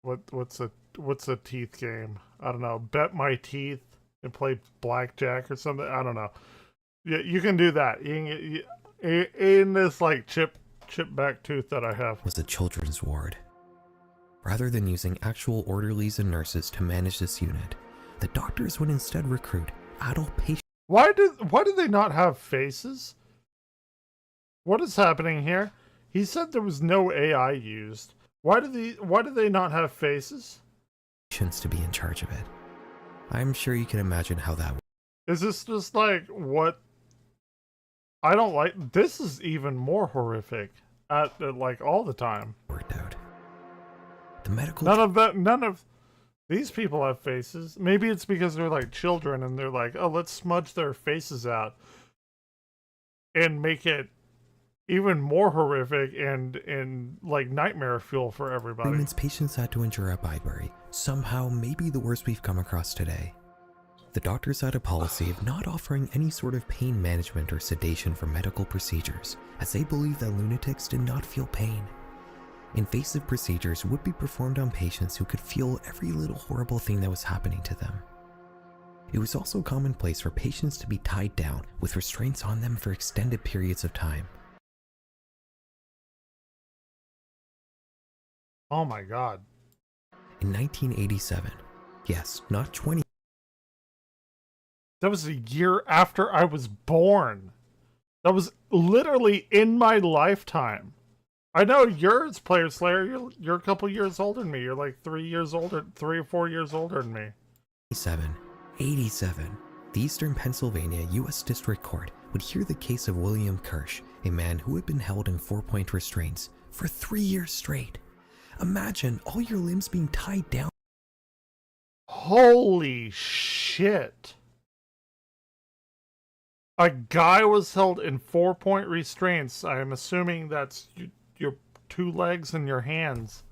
what's a teeth game? I don't know. Bet my teeth and play blackjack or something. I don't know. Yeah, you can do that. You can in this like chip back tooth that I have. Was a children's ward. Rather than using actual orderlies and nurses to manage this unit, the doctors would instead recruit adult patients. Why do they not have faces? What is happening here? He said there was no AI used. Why do they not have faces? To be in charge of it. I'm sure you can imagine how that works. Is this just like what? I don't like. This is even more horrific. Like all the time. Worked out. The medical. None of these people have faces. Maybe it's because they're like children and they're like, oh, let's smudge their faces out and make it even more horrific and like nightmare fuel for everybody. Treatments patients had to endure at Byberry, somehow maybe the worst we've come across today. The doctors had a policy of not offering any sort of pain management or sedation for medical procedures, as they believed that lunatics did not feel pain. invasive procedures would be performed on patients who could feel every little horrible thing that was happening to them. It was also commonplace for patients to be tied down with restraints on them for extended periods of time. Oh my god. In 1987, yes, not 20. That was a year after I was born. That was literally in my lifetime. I know yours, Player Slayer. You're a couple years older than me. You're like 3 or 4 years older than me. 87, the Eastern Pennsylvania U.S. District Court would hear the case of William Kirsch, a man who had been held in 4-point restraints for 3 years straight. Imagine all your limbs being tied down. Holy shit. A guy was held in 4-point restraints. I'm assuming that's your 2 legs and your hands.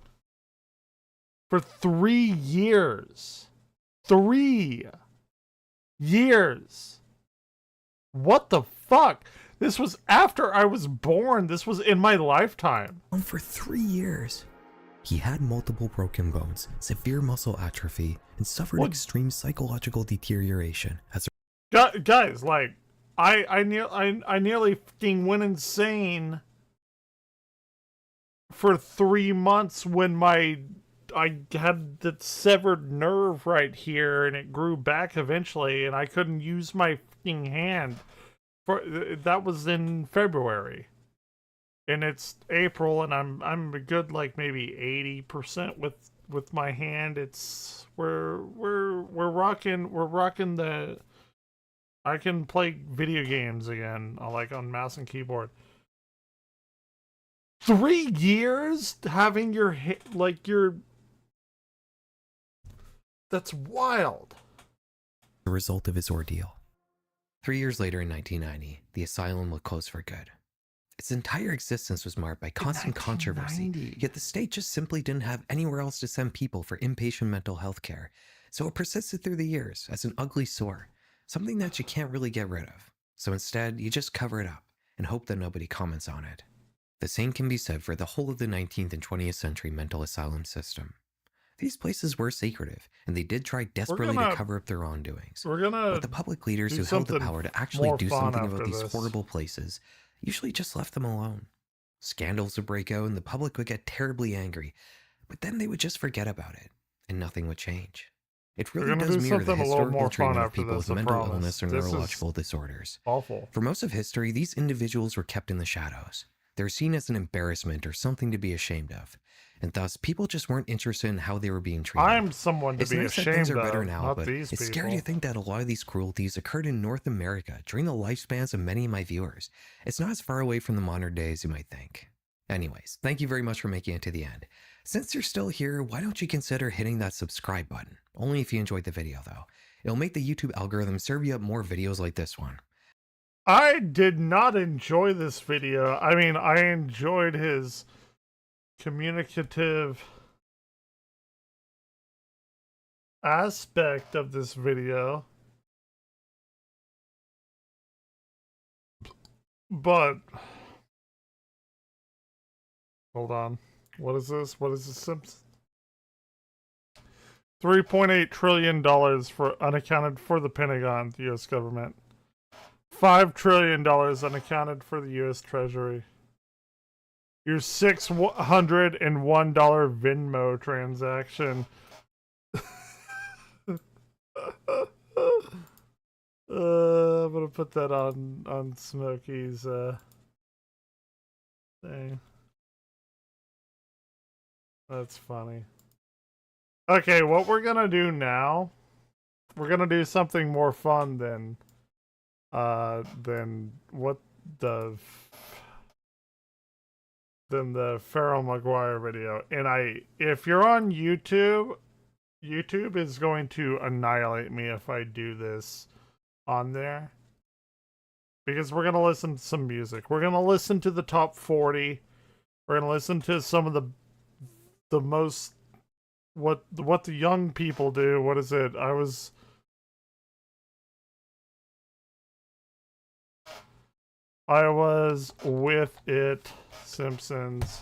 For 3 years. 3 years. What the fuck? This was after I was born. This was in my lifetime. For 3 years. He had multiple broken bones, severe muscle atrophy, and suffered extreme psychological deterioration as a... Guys, like, I nearly fucking went insane for 3 months when I had the severed nerve right here and it grew back eventually and I couldn't use my fucking hand. That was in February. And it's April and I'm a good like maybe 80% with my hand. It's we're rocking the I can play video games again, like on mouse and keyboard. 3 years having your that's wild. The result of his ordeal. 3 years later in 1990, the asylum would close for good. Its entire existence was marred by constant controversy, yet the state just simply didn't have anywhere else to send people for inpatient mental health care, so it persisted through the years as an ugly sore, something that you can't really get rid of. So instead, you just cover it up and hope that nobody comments on it. The same can be said for the whole of the 19th and 20th century mental asylum system. These places were secretive, and they did try desperately to cover up their wrongdoings. But the public leaders who held the power to actually do something about these horrible places usually just left them alone. Scandals would break out and the public would get terribly angry, but then they would just forget about it, and nothing would change. It really does mirror the historical treatment of people with mental illness or neurological disorders. Awful. For most of history, these individuals were kept in the shadows. They were seen as an embarrassment or something to be ashamed of, and thus people just weren't interested in how they were being treated. I'm someone to it's be nice that ashamed things are of, better now, not but these it's people. scary to think that a lot of these cruelties occurred in North America during the lifespans of many of my viewers. It's not as far away from the modern day as you might think. Anyways, thank you very much for making it to the end. Since you're still here, why don't you consider hitting that subscribe button? Only if you enjoyed the video though. It'll make the YouTube algorithm serve you up more videos like this one. I did not enjoy this video. I mean, I enjoyed his communicative aspect of this video. But hold on. What is this? What is this? Simpsons? $3.8 trillion for unaccounted for the Pentagon, the U.S. government. $5 trillion unaccounted for the U.S. Treasury. Your $601 Venmo transaction. I'm gonna put that on Smokey's thing. That's funny. Okay, what we're gonna do now, we're gonna do something more fun than what the than the Farrell Maguire video. And if you're on YouTube, YouTube is going to annihilate me if I do this on there, because we're gonna listen to some music. We're gonna listen to the top 40. We're gonna listen to some of the most what the young people do. What is it? I was with it. Simpsons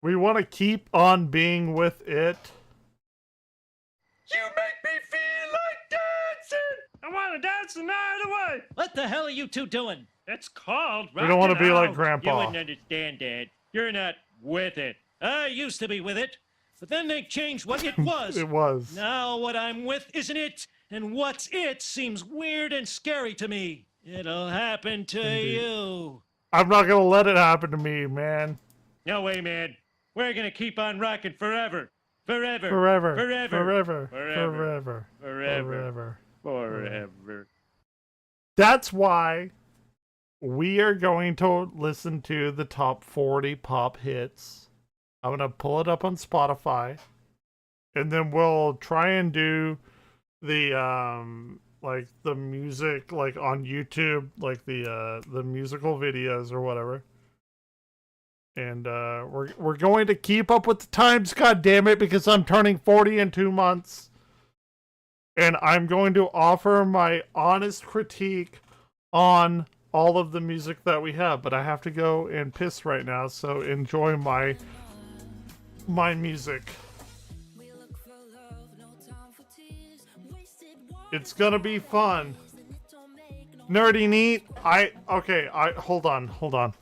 We want to keep on being with it. You make me feel like dancing! I want to dance the night away! What the hell are you two doing? It's called We don't want to rockin' be like out. Grandpa. You wouldn't understand, Dad. You're not with it. I used to be with it, but then they changed what it was. It was. Now what I'm with isn't it, and what's it seems weird and scary to me. It'll happen to Indeed. you. I'm not going to let it happen to me, man. No way, man. We're gonna keep on rocking forever. Forever. Forever. Forever. Forever. Forever. Forever. Forever. Forever. That's why we are going to listen to the top 40 pop hits. I'm going to pull it up on Spotify. And then we'll try and do the like the music like on YouTube, like the musical videos or whatever. And we're going to keep up with the times, god damn it, because I'm turning 40 in 2 months. And I'm going to offer my honest critique on all of the music that we have, but I have to go and piss right now, so enjoy my music. It's gonna be fun. Nerdy neat. Hold on.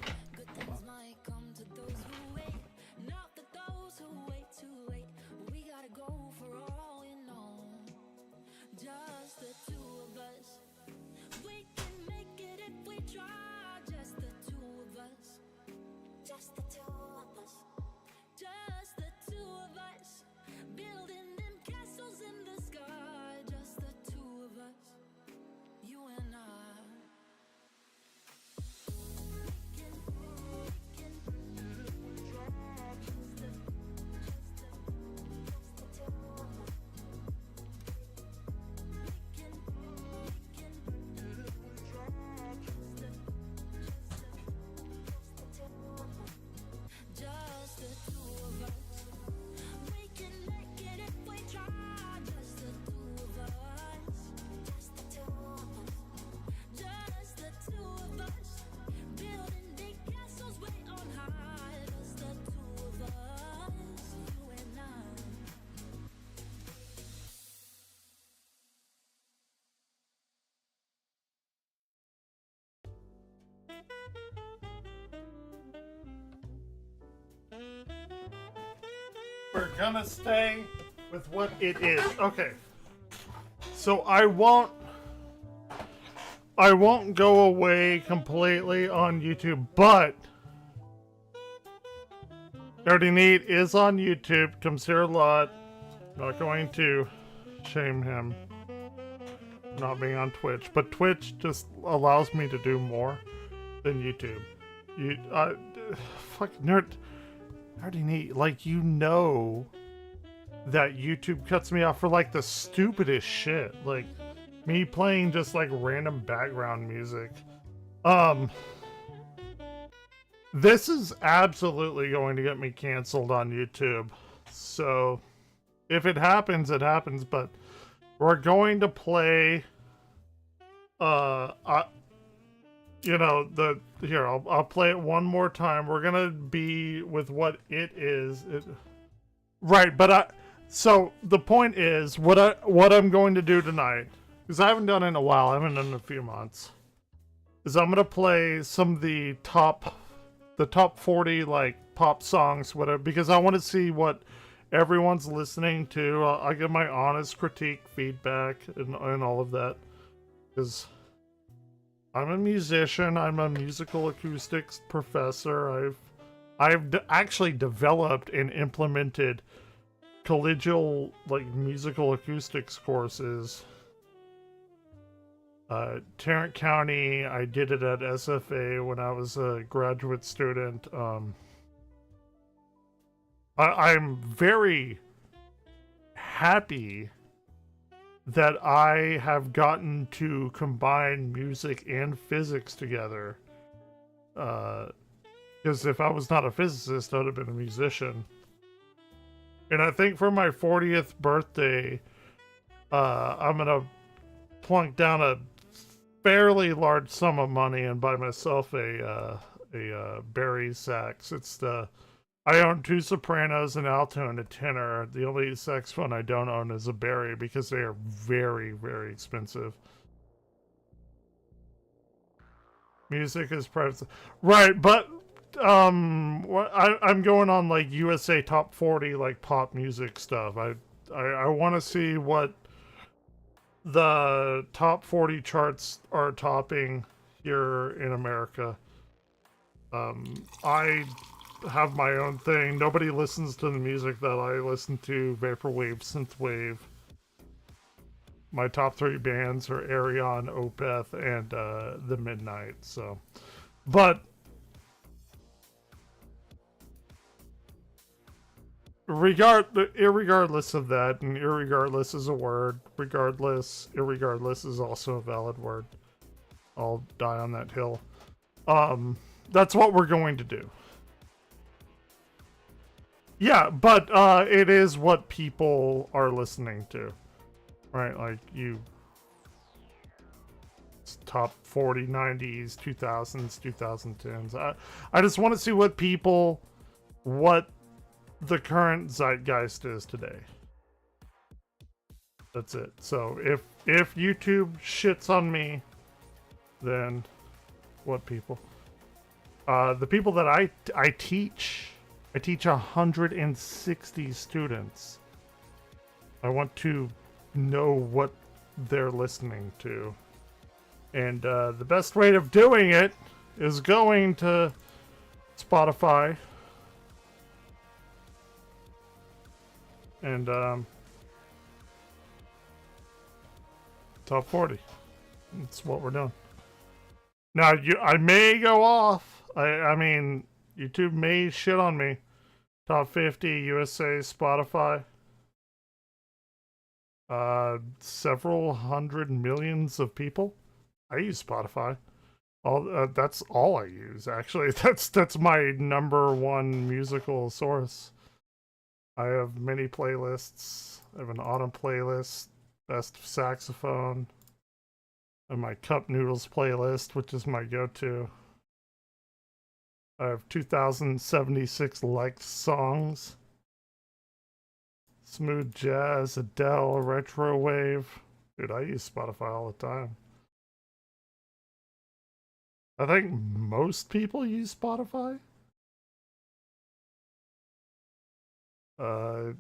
We're gonna stay with what it is. Okay. So I won't go away completely on YouTube, but Nerdy Neat is on YouTube, comes here a lot. Not going to shame him not being on Twitch, but Twitch just allows me to do more than YouTube. Fuck Nerdy Neat, like, you know that YouTube cuts me off for like the stupidest shit, like me playing just like random background music. This is absolutely going to get me canceled on YouTube, so if it happens, it happens. But we're going to play I'll play it one more time. We're gonna be with what it is. Right, but so the point is, what I'm going to do tonight, because I haven't done it in a while, I haven't done it in a few months, is I'm gonna play some of the top 40 like pop songs, whatever, because I want to see what everyone's listening to. I'll give my honest critique, feedback, and all of that, because I'm a musician. I'm a musical acoustics professor. I've actually developed and implemented collegial like musical acoustics courses. Tarrant County, I did it at SFA when I was a graduate student. I'm very happy that I have gotten to combine music and physics together. Because if I was not a physicist, I would have been a musician. And I think for my 40th birthday, I'm gonna plunk down a fairly large sum of money and buy myself a Barry sax. I own 2 sopranos, an alto, and a tenor. The only saxophone I don't own is a Barry because they are very, very expensive. Music is private. Right, but I'm going on like USA Top 40 like pop music stuff. I want to see what the top 40 charts are topping here in America. I have my own thing. Nobody listens to the music that I listen to, vaporwave, synthwave. My top 3 bands are Arion, Opeth, and The Midnight. So, but irregardless of that, and irregardless is a word. Irregardless is also a valid word. I'll die on that hill. That's what we're going to do. Yeah, but it is what people are listening to, right? Like top 40, 90s, 2000s, 2010s. I just want to see what the current zeitgeist is today. That's it. So if YouTube shits on me, then what people? The people that I teach 160 students. I want to know what they're listening to. And the best way of doing it is going to Spotify. And top 40. That's what we're doing. Now, I may go off. I mean, YouTube may shit on me. Top 50, USA, Spotify. Several hundred millions of people. I use Spotify. That's all I use, actually. That's my number one musical source. I have many playlists. I have an autumn playlist, best saxophone, and my cup noodles playlist, which is my go-to. I have 2,076 liked songs. Smooth jazz, Adele, retro wave. Dude, I use Spotify all the time. I think most people use Spotify.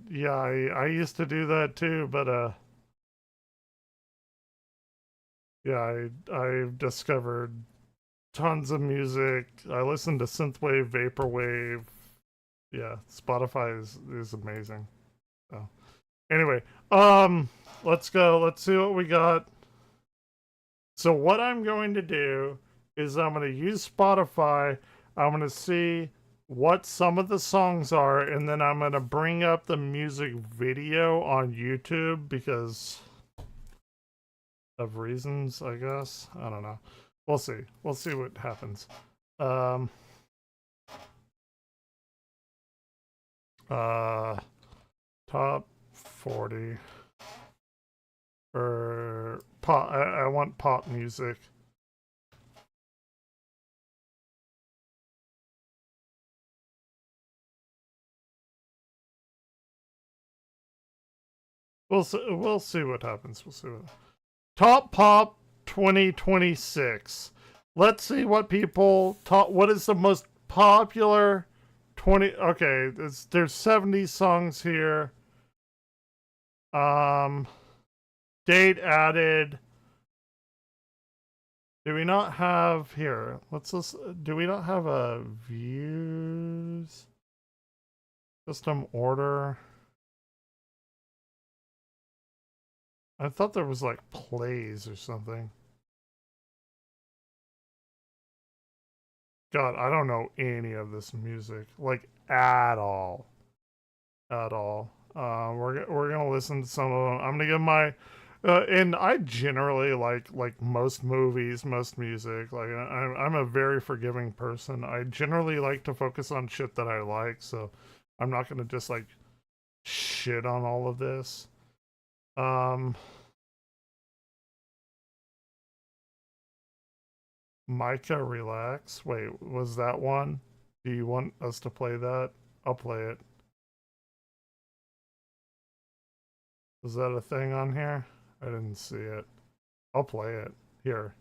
Yeah, I used to do that too, but yeah, I've discovered tons of music. I listen to synthwave, vaporwave. Yeah, Spotify is amazing. So anyway, let's go. Let's see what we got. So what I'm going to do is I'm going to use Spotify. I'm going to see what some of the songs are, and then I'm going to bring up the music video on YouTube because of reasons, I guess. I don't know. We'll see. We'll see what happens. Top 40 for pop. I want pop music. We'll see what happens. We'll see what. Top pop 2026. Let's see what people talk. What is the most popular 20? Okay, there's 70 songs here. Date added. Do we not have here? Do we not have a views system order? I thought there was like plays or something. God, I don't know any of this music, like at all. At all. We're gonna listen to some of them. I'm gonna give my and I generally like most movies, most music. Like I'm a very forgiving person. I generally like to focus on shit that I like, so I'm not gonna just like shit on all of this. Micah, relax. Wait, was that one? Do you want us to play that? I'll play it. Was that a thing on here? I didn't see it. I'll play it. Here.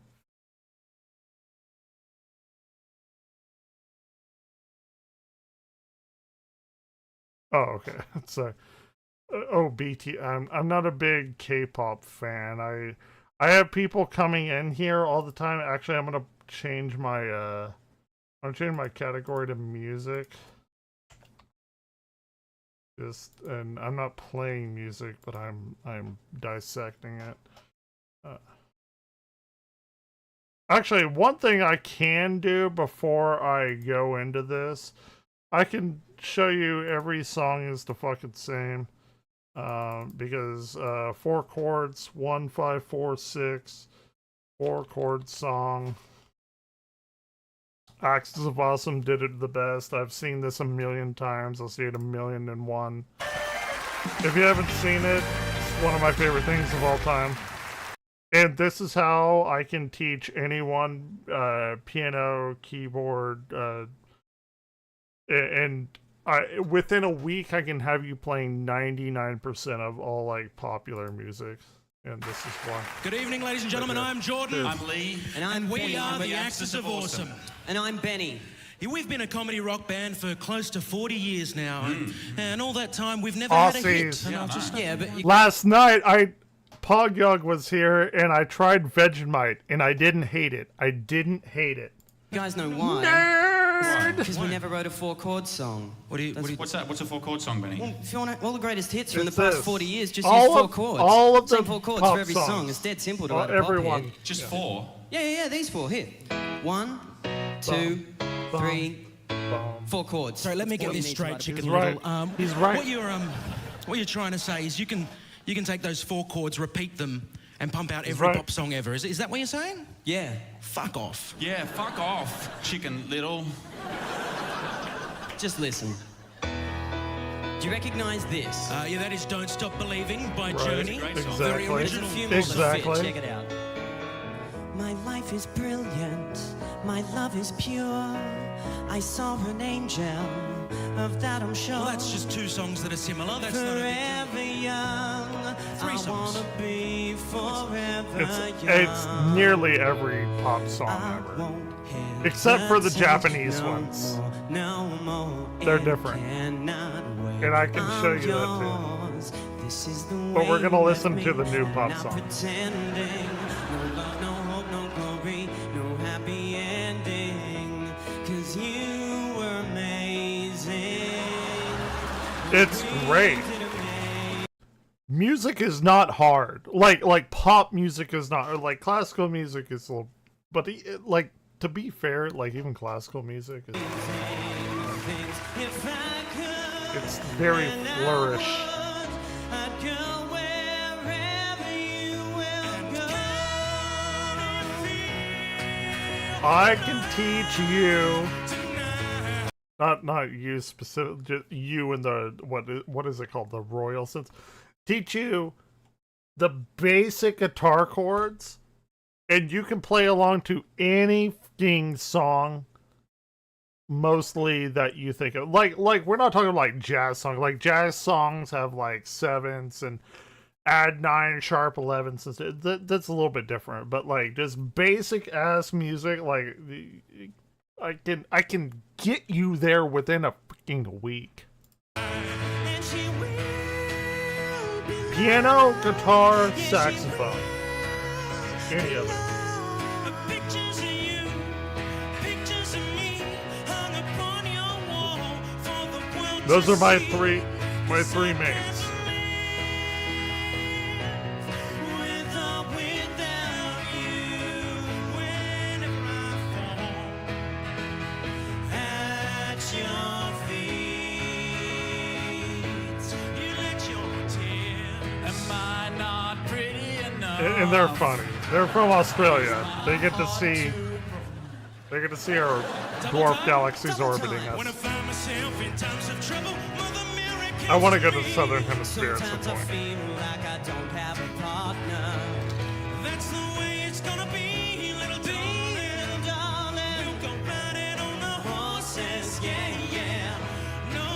Oh, okay. Sorry. Oh, BT. I'm not a big K-pop fan. I have people coming in here all the time. Actually, I'm gonna change my I'm gonna change my category to music. And I'm not playing music, but I'm dissecting it. Actually, one thing I can do before I go into this, I can show you every song is the fucking same. Because 4 chords, 1, 5, 4, 6, 4 chord song. Axis of Awesome did it the best. I've seen this a million times. I'll see it 1,000,001. If you haven't seen it, it's one of my favorite things of all time. And this is how I can teach anyone piano, keyboard, and within a week I can have you playing 99% of all like popular music. And this is why. Good evening, ladies and gentlemen. I'm Jordan. Cheers. I'm Lee. And we are the Axis of Awesome. And I'm Benny. Yeah, we've been a comedy rock band for close to 40 years now. And all that time, we've never had a hit. Aussies. But last night, Pogyog was here, and I tried Vegemite, and I didn't hate it. I didn't hate it. You guys know why? Nerd! Because we never wrote a 4-chord song. What's that? What's a 4-chord song, Benny? Well, if you want all the greatest hits from the past 40 years, just all use 4 of, chords. All of Same the 4 chords pop for every songs. song. It's dead simple to write a everyone. pop hit. Just 4? Yeah, these 4. Here. 1, 2, 3, 4 chords. Sorry, let me get What you this need to straight, write a Chicken bit. Little. He's right. What you're trying to say is you can take those 4 chords, repeat them, and pump out He's every right. pop song ever. Is that what you're saying? Yeah. Fuck off. Yeah, fuck off, Chicken Little. Just listen. Do you recognize this? Yeah, that is Don't Stop Believing by Right, Journey. exactly. Very original. Exactly. Check it out. My life is brilliant. My love is pure. I saw an angel. Of that I'm sure. Well, that's just 2 songs that are similar. That's not a big Forever young. 3 songs. I wanna be forever It's nearly every pop song ever. Except for the Japanese ones. They're different. And I can show you that too. But we're gonna listen to the new pop song. No love, no hope, no glory, no happy ending. 'Cause you were amazing. It's great. Music is not hard. Like pop music is not, or like classical music is a little, but like, to be fair, like even classical music is, it's very flourish. I can teach you, not you specific, just you in the what is it called, the royal sense. Teach you the basic guitar chords, and you can play along to any fucking song, mostly that you think of. Like we're not talking like jazz songs. Like jazz songs have like 7ths and add 9 sharp 11s. That's a little bit different. But like just basic ass music, like I can get you there within a fucking week. Piano, guitar, saxophone. Any of it. Those are my three mains. And they're funny. They're from Australia. They get to see our dwarf galaxies orbiting us. I want to go to the Southern Hemisphere at some point. That's the way it's gonna be, little darling. We'll go riding on the horses, yeah, yeah. No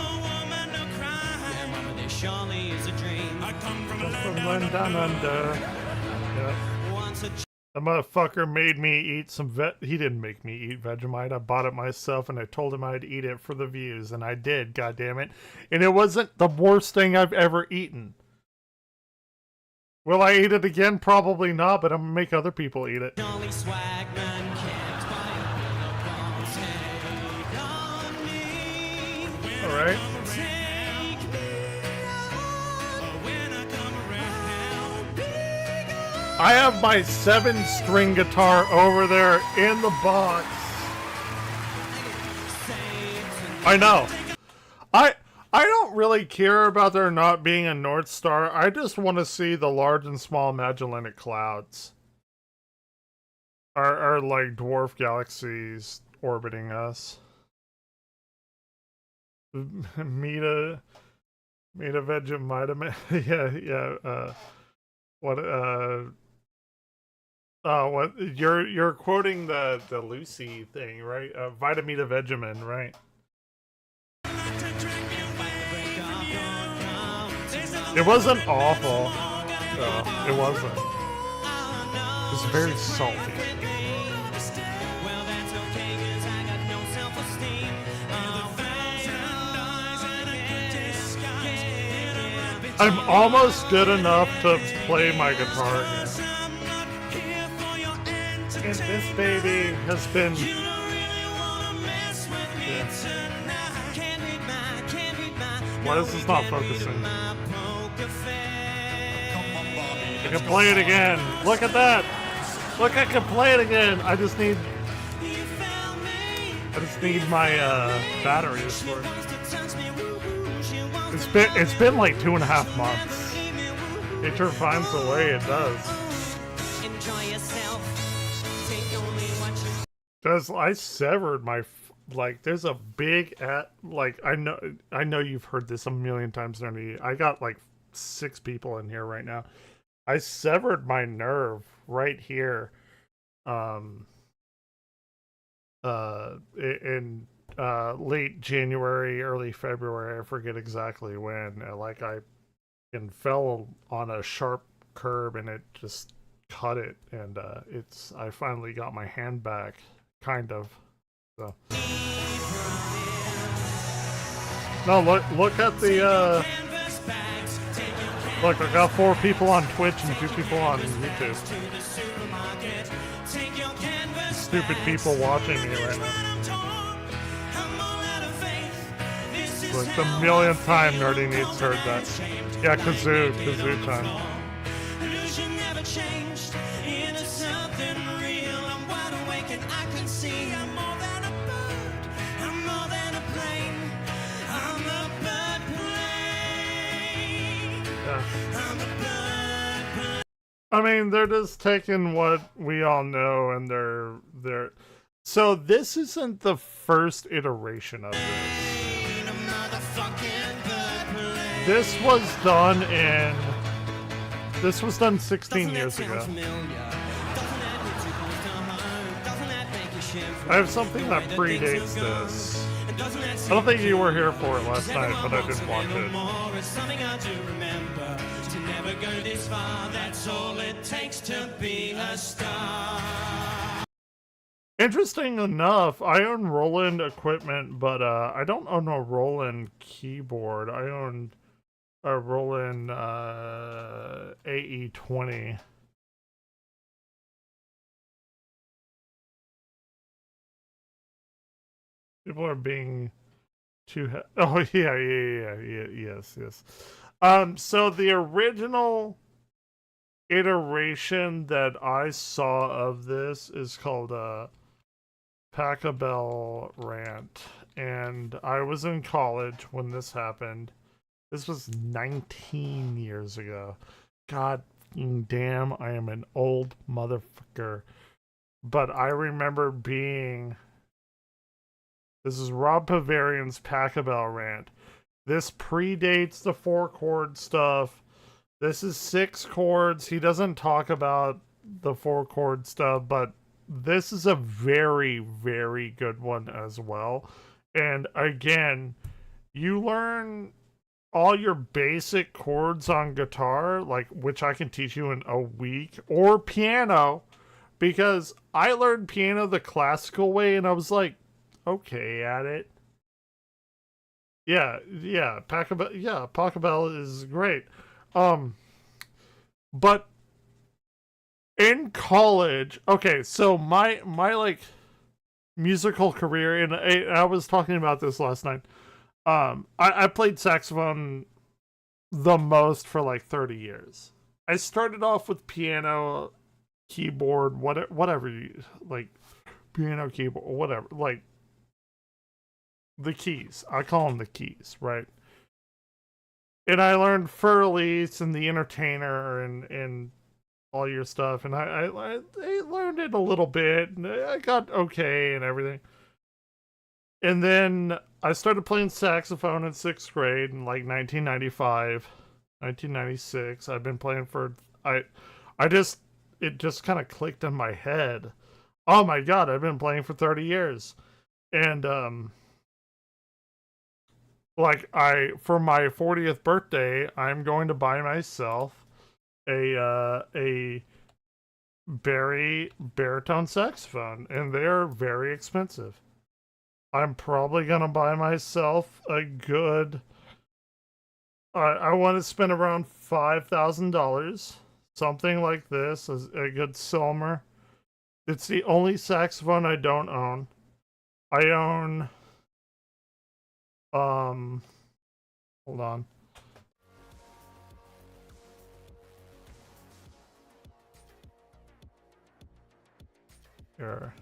surely is a dream. I come from a land down under. Yep. The motherfucker made me eat some he didn't make me eat Vegemite. I bought it myself and I told him I'd eat it for the views, and I did, goddammit. And it wasn't the worst thing I've ever eaten. Will I eat it again? Probably not, but I'm gonna make other people eat it. Alright. I have my 7-string guitar over there in the box. I know. I don't really care about there not being a North Star. I just want to see the large and small Magellanic Clouds. Are like dwarf galaxies orbiting us. Meta Vegemite. Yeah. What you're quoting the Lucy thing, right? Vitamita Vegemin, right? It wasn't awful. No, it wasn't. It was very salty. I'm almost good enough to play my guitar again. And this baby has been... Yeah. Why is this not focusing? I can play it again. Look at that. Look, I can play it again. I just need my batteries for it. It's been like 2.5 months. Nature finds a way, it does. Because I severed my there's a big I know you've heard this a million times already. I got like 6 people in here right now. I severed my nerve right here in late January, early February. I forget exactly when. I fell on a sharp curb and it just cut it, and I finally got my hand back, kind of. So no, look at the look, I got 4 people on Twitch and 2 people on YouTube. Stupid people watching me right now. Like the millionth time Nerdy Needs heard that. Yeah, kazoo time. Yeah. I mean, they're just taking what we all know and they're so this isn't the first iteration of this. This was done 16 years ago. I have something that predates this. I don't think you were here for it last night, but I did watch it. Interesting enough, I own Roland equipment, but I don't own a Roland keyboard. I own a Roland AE20. People are being too... Oh, yes. So the original iteration that I saw of this is called Pachelbel Rant, and I was in college when this happened. This was 19 years ago. God damn, I am an old motherfucker. But I remember being... This is Rob Pavarian's Pachelbel Rant. This predates the 4-chord stuff. This is 6 chords. He doesn't talk about the 4-chord stuff, but this is a very, very good one as well. And again, you learn all your basic chords on guitar, like which I can teach you in a week, or piano, because I learned piano the classical way and I was like, okay at it. Yeah, Pachelbel is great. But in college, okay, so my like musical career, and I was talking about this last night. I played saxophone the most for like 30 years. I started off with piano, keyboard, whatever you like, piano, keyboard, whatever, like the keys. I call them the keys, right? And I learned Fur-Elise and the Entertainer and all your stuff, and I learned it a little bit, and I got okay and everything. And then I started playing saxophone in 6th grade in like 1995, 1996. I've been playing for it just kind of clicked in my head. Oh my god, I've been playing for 30 years. And like for my 40th birthday, I'm going to buy myself a Barry baritone saxophone, and they're very expensive. I'm probably gonna buy myself a good. I want to spend around $5,000, something like this, a good Selmer. It's the only saxophone I don't own. I own. Hold on. Here.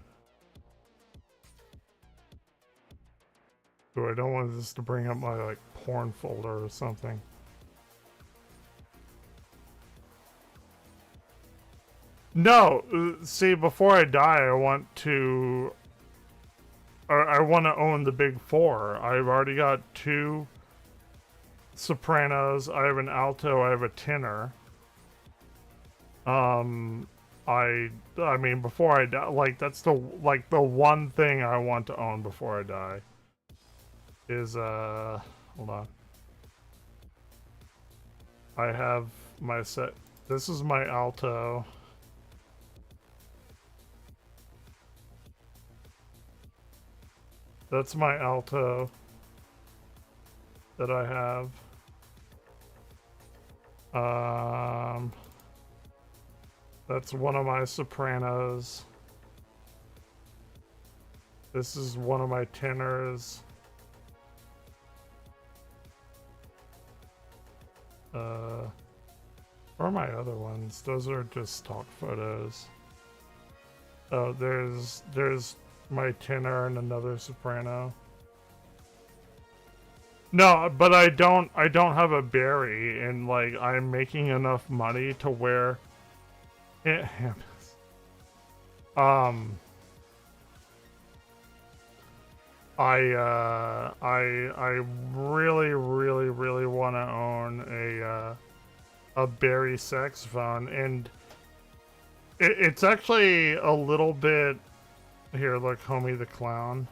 I don't want this to bring up my like porn folder or something. No, see, before I die, I want to own the big four. I've already got 2 sopranos. I have an alto. I have a tenor. I mean, before I die, like that's the one thing I want to own before I die. Is hold on. I have my set. This is my alto. That's my alto that I have. That's one of my sopranos. This is one of my tenors. Where are my other ones? Those are just stock photos. Oh, there's my tenor and another soprano. No, but I don't have a Barry, and like I'm making enough money to where it happens. I really want to own a Barry saxophone, and it's actually a little bit. Here, look, Homie the Clown.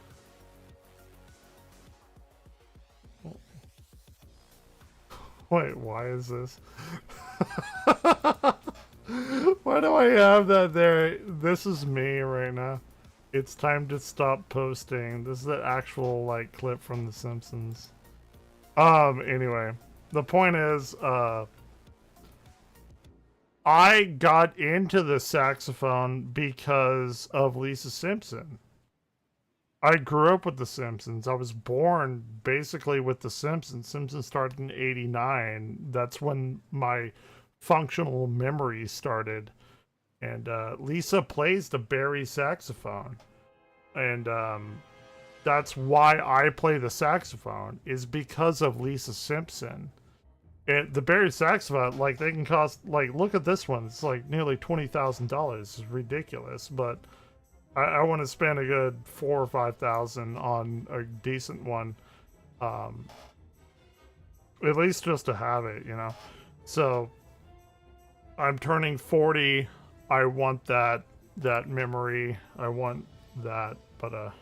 Wait, why is this? Why do I have that there? This is me right now. It's time to stop posting. This is the actual like clip from The Simpsons. Anyway, the point is, I got into the saxophone because of Lisa Simpson. I grew up with The Simpsons. I was born basically with The Simpsons. Simpsons started in '89. That's when my functional memory started. And Lisa plays the Barry saxophone. And that's why I play the saxophone, is because of Lisa Simpson. And the Barry saxophone, like, they can cost, like, look at this one. It's like nearly $20,000. It's ridiculous, but I want to spend a good $4,000 or $5,000 on a decent one, at least just to have it, you know. So I'm turning 40. I want that memory. I want that, but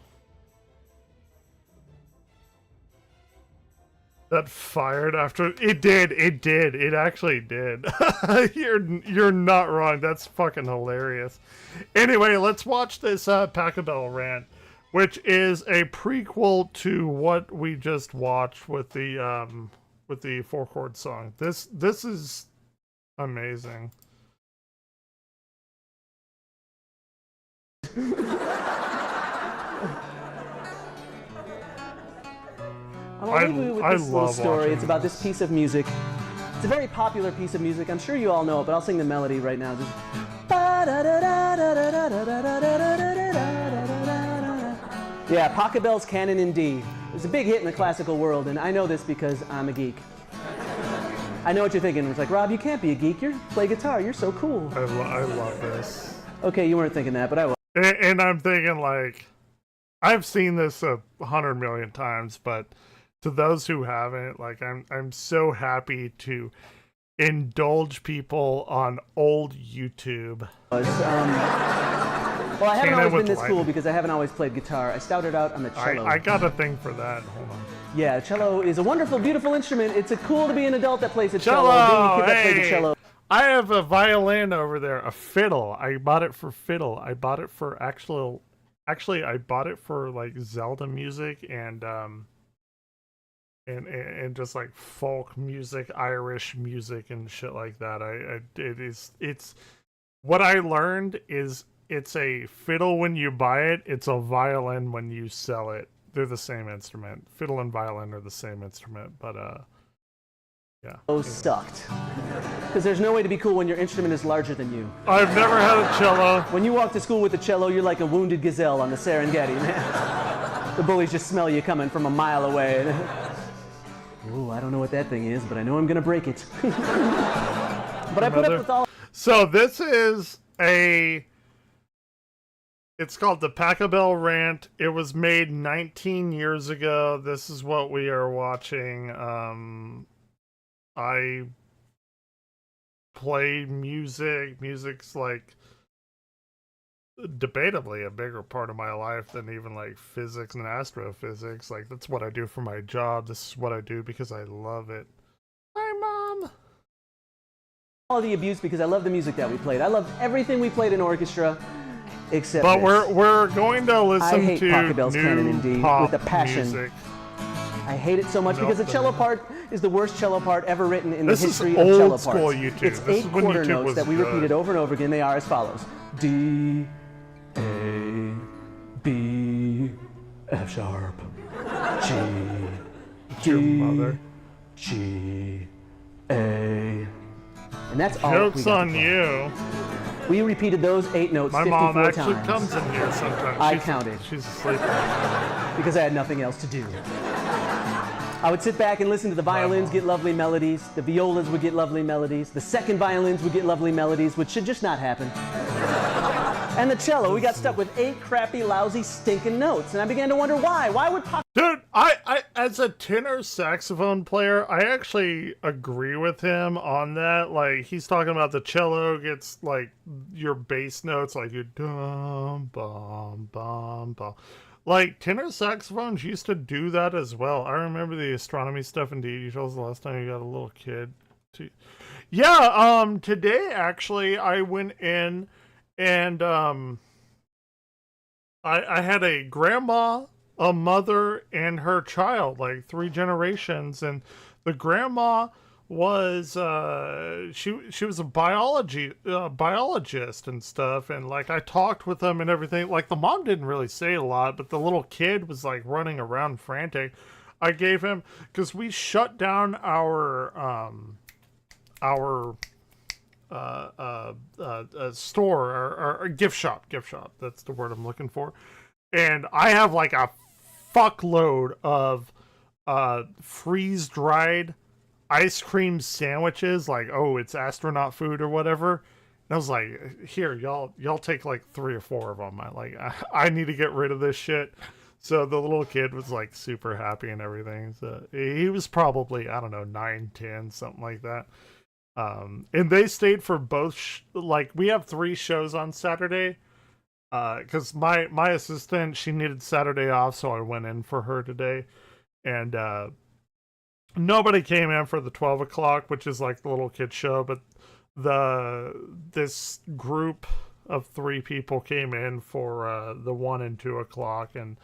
That fired after it did. It actually did. You're not wrong. That's fucking hilarious. Anyway, let's watch this Pachelbel rant, which is a prequel to what we just watched with the four chord song. This is amazing. I'll leave you with this little story. It's about this piece of music. It's a very popular piece of music. I'm sure you all know it, but I'll sing the melody right now. Just... Yeah, Pachelbel's Canon in D. It was a big hit in the classical world, and I know this because I'm a geek. I know what you're thinking. It's like, Rob, you can't be a geek. You play guitar. You're so cool. I love this. Okay, you weren't thinking that, but I was. And I'm thinking, like, I've seen this 100 million times, but to those who haven't, like, I'm so happy to indulge people on old YouTube. Well, I haven't always been this cool because I haven't always played guitar. I started out on the cello. I got a thing for that. Hold on. Yeah, cello is a wonderful, beautiful instrument. It's cool to be an adult that plays a Cello! cello. Being a kid that played the Hey! cello. I have a violin over there, a fiddle. I bought it for fiddle. I bought it for actually I bought it for like Zelda music and just like folk music, Irish music and shit like that. It's what I learned is it's a fiddle when you buy it, it's a violin when you sell it. They're the same instrument. Fiddle and violin are the same instrument, but yeah. Oh, sucked. Because there's no way to be cool when your instrument is larger than you. I've never had a cello. When you walk to school with a cello, you're like a wounded gazelle on the Serengeti, man. The bullies just smell you coming from a mile away. Ooh, I don't know what that thing is, but I know I'm gonna break it. But I put up with all. So this is it's called the Pachelbel Rant. It was made 19 years ago. This is what we are watching. I play music. Music's like debatably a bigger part of my life than even like physics and astrophysics. Like that's what I do for my job. This is what I do because I love it. Hi, Mom. All the abuse because I love the music that we played. I love everything we played in orchestra, except. But this. we're going to listen I hate to Pachelbel's Canon in D pop with a passion. music. I hate it so much because the cello part is the worst cello part ever written in the history of old cello school parts. YouTube. It's This is 8 when quarter YouTube notes was that we good. repeated over and over again. They are as follows: D, A, B, F sharp, G, D, G, A, and that's all. Joke's on you. We repeated those 8 notes My 54 mom actually times. comes in here sometimes. I counted. She's asleep. Because I had nothing else to do. I would sit back and listen to the violins get lovely melodies, the violas would get lovely melodies, the second violins would get lovely melodies, which should just not happen. And the cello, we got stuck with 8 crappy, lousy, stinking notes, and I began to wonder why. Why would Dude, I as a tenor saxophone player, I actually agree with him on that. Like, he's talking about the cello gets, like, your bass notes, like, your dum, bum, bum, bum. Like, tenor saxophones used to do that as well. I remember the astronomy stuff in details the last time you got a little kid. Yeah, today, actually, I went in and, I had a grandma, a mother, and her child, like 3 generations, and the grandma was she was a biologist and stuff, and like I talked with them and everything. Like the mom didn't really say a lot, but the little kid was like running around frantic. I gave him, because we shut down our store, or gift shop. That's the word I'm looking for. And I have like a fuckload of freeze-dried ice cream sandwiches, like, oh, it's astronaut food or whatever. And I was like, here, y'all take like 3 or 4 of them. I need to get rid of this shit. So the little kid was like super happy and everything. So he was probably, I don't know, 9, 10, something like that. And they stayed for both, like, we have 3 shows on Saturday. Because my assistant, she needed Saturday off, so I went in for her today. And nobody came in for the 12 o'clock, which is like the little kid show, but this group of 3 people came in for the 1 and 2 o'clock, and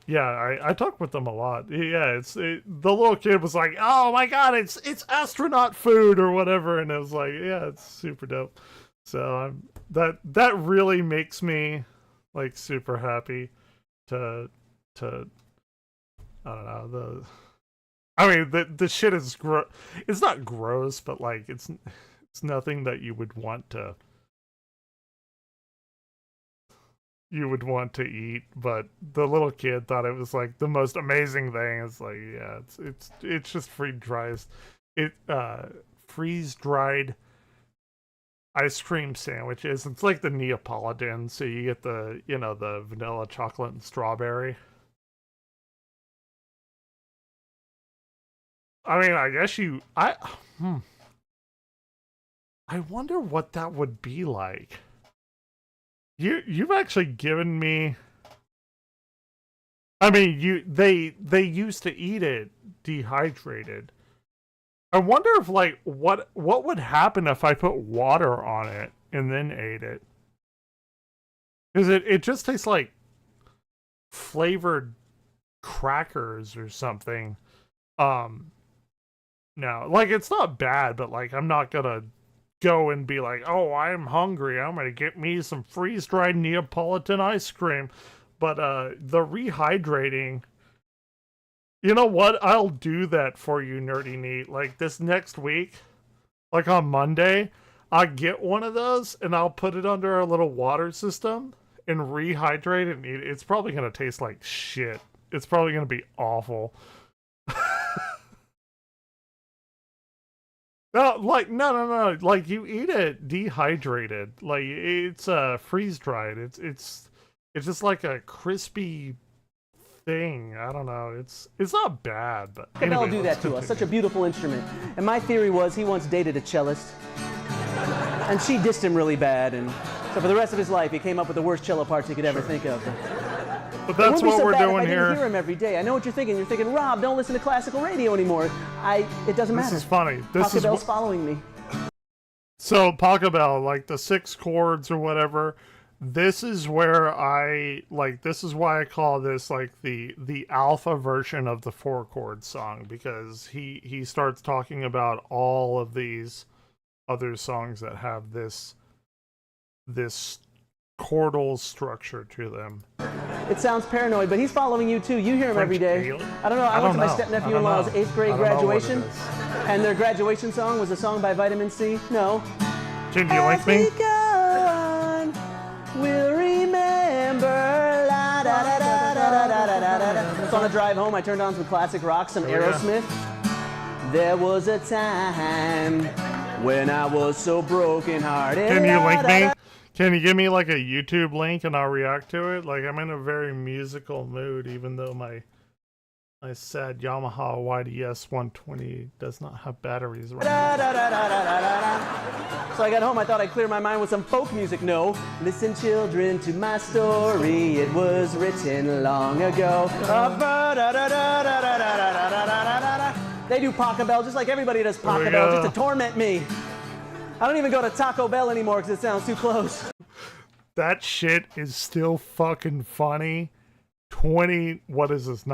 yeah, I talked with them a lot. Yeah, the little kid was like, "Oh my god, it's astronaut food or whatever," and it was like, yeah, it's super dope. So that really makes me like super happy to I don't know, the shit is it's not gross, but like it's nothing that you would want to eat, but the little kid thought it was like the most amazing thing. It's like, yeah, it's just freeze dried ice cream sandwiches. It's like the Neapolitan, so you get the the vanilla, chocolate, and strawberry. I mean, I guess I wonder what that would be like. You've actually given me. I mean, they used to eat it dehydrated. I wonder if like what would happen if I put water on it and then ate it. Because it just tastes like flavored crackers or something. No, like it's not bad, but like I'm not gonna go and be like, oh, I'm hungry, I'm gonna get me some freeze-dried Neapolitan ice cream. But the rehydrating, you know what? I'll do that for you, Nerdy Neat. Like this next week, like on Monday, I'll get one of those and I'll put it under our little water system and rehydrate it and eat it. It's probably gonna taste like shit. It's probably gonna be awful. No, like no. Like you eat it dehydrated. Like it's freeze dried. It's just like a crispy thing. I don't know. It's not bad, but Cabell anyway, do that to us. Such a beautiful instrument. And my theory was he once dated a cellist, and she dissed him really bad. And so for the rest of his life, he came up with the worst cello parts he could ever think of. But that's what we're doing here. I didn't hear him every day. I know what you're thinking. You're thinking, Rob, don't listen to classical radio anymore. It doesn't matter. This is funny. Pachelbel's following me. So Pachelbel, like the 6 chords or whatever, this is where this is why I call this like the alpha version of the 4-chord song, because he starts talking about all of these other songs that have this chordal structure to them. It sounds paranoid, but he's following you too. You hear him every day. I don't know. I went to my stepnephew-in-law's 8th grade graduation, and their graduation song was a song by Vitamin C. No. Can you link me? We'll remember. La, da, da, da, da, da, da, da, da. So on the drive home, I turned on some classic rock, some Aerosmith. There was a time when I was so brokenhearted. Can you link me? Can you give me like a YouTube link and I'll react to it? Like I'm in a very musical mood, even though my sad Yamaha YDS 120 does not have batteries right now. So I got home, I thought I'd clear my mind with some folk music. No, listen children to my story, it was written long ago. They do Pachelbel just like everybody does Pachelbel, just to torment me. I don't even go to Taco Bell anymore because it sounds too close. That shit is still fucking funny. 20 years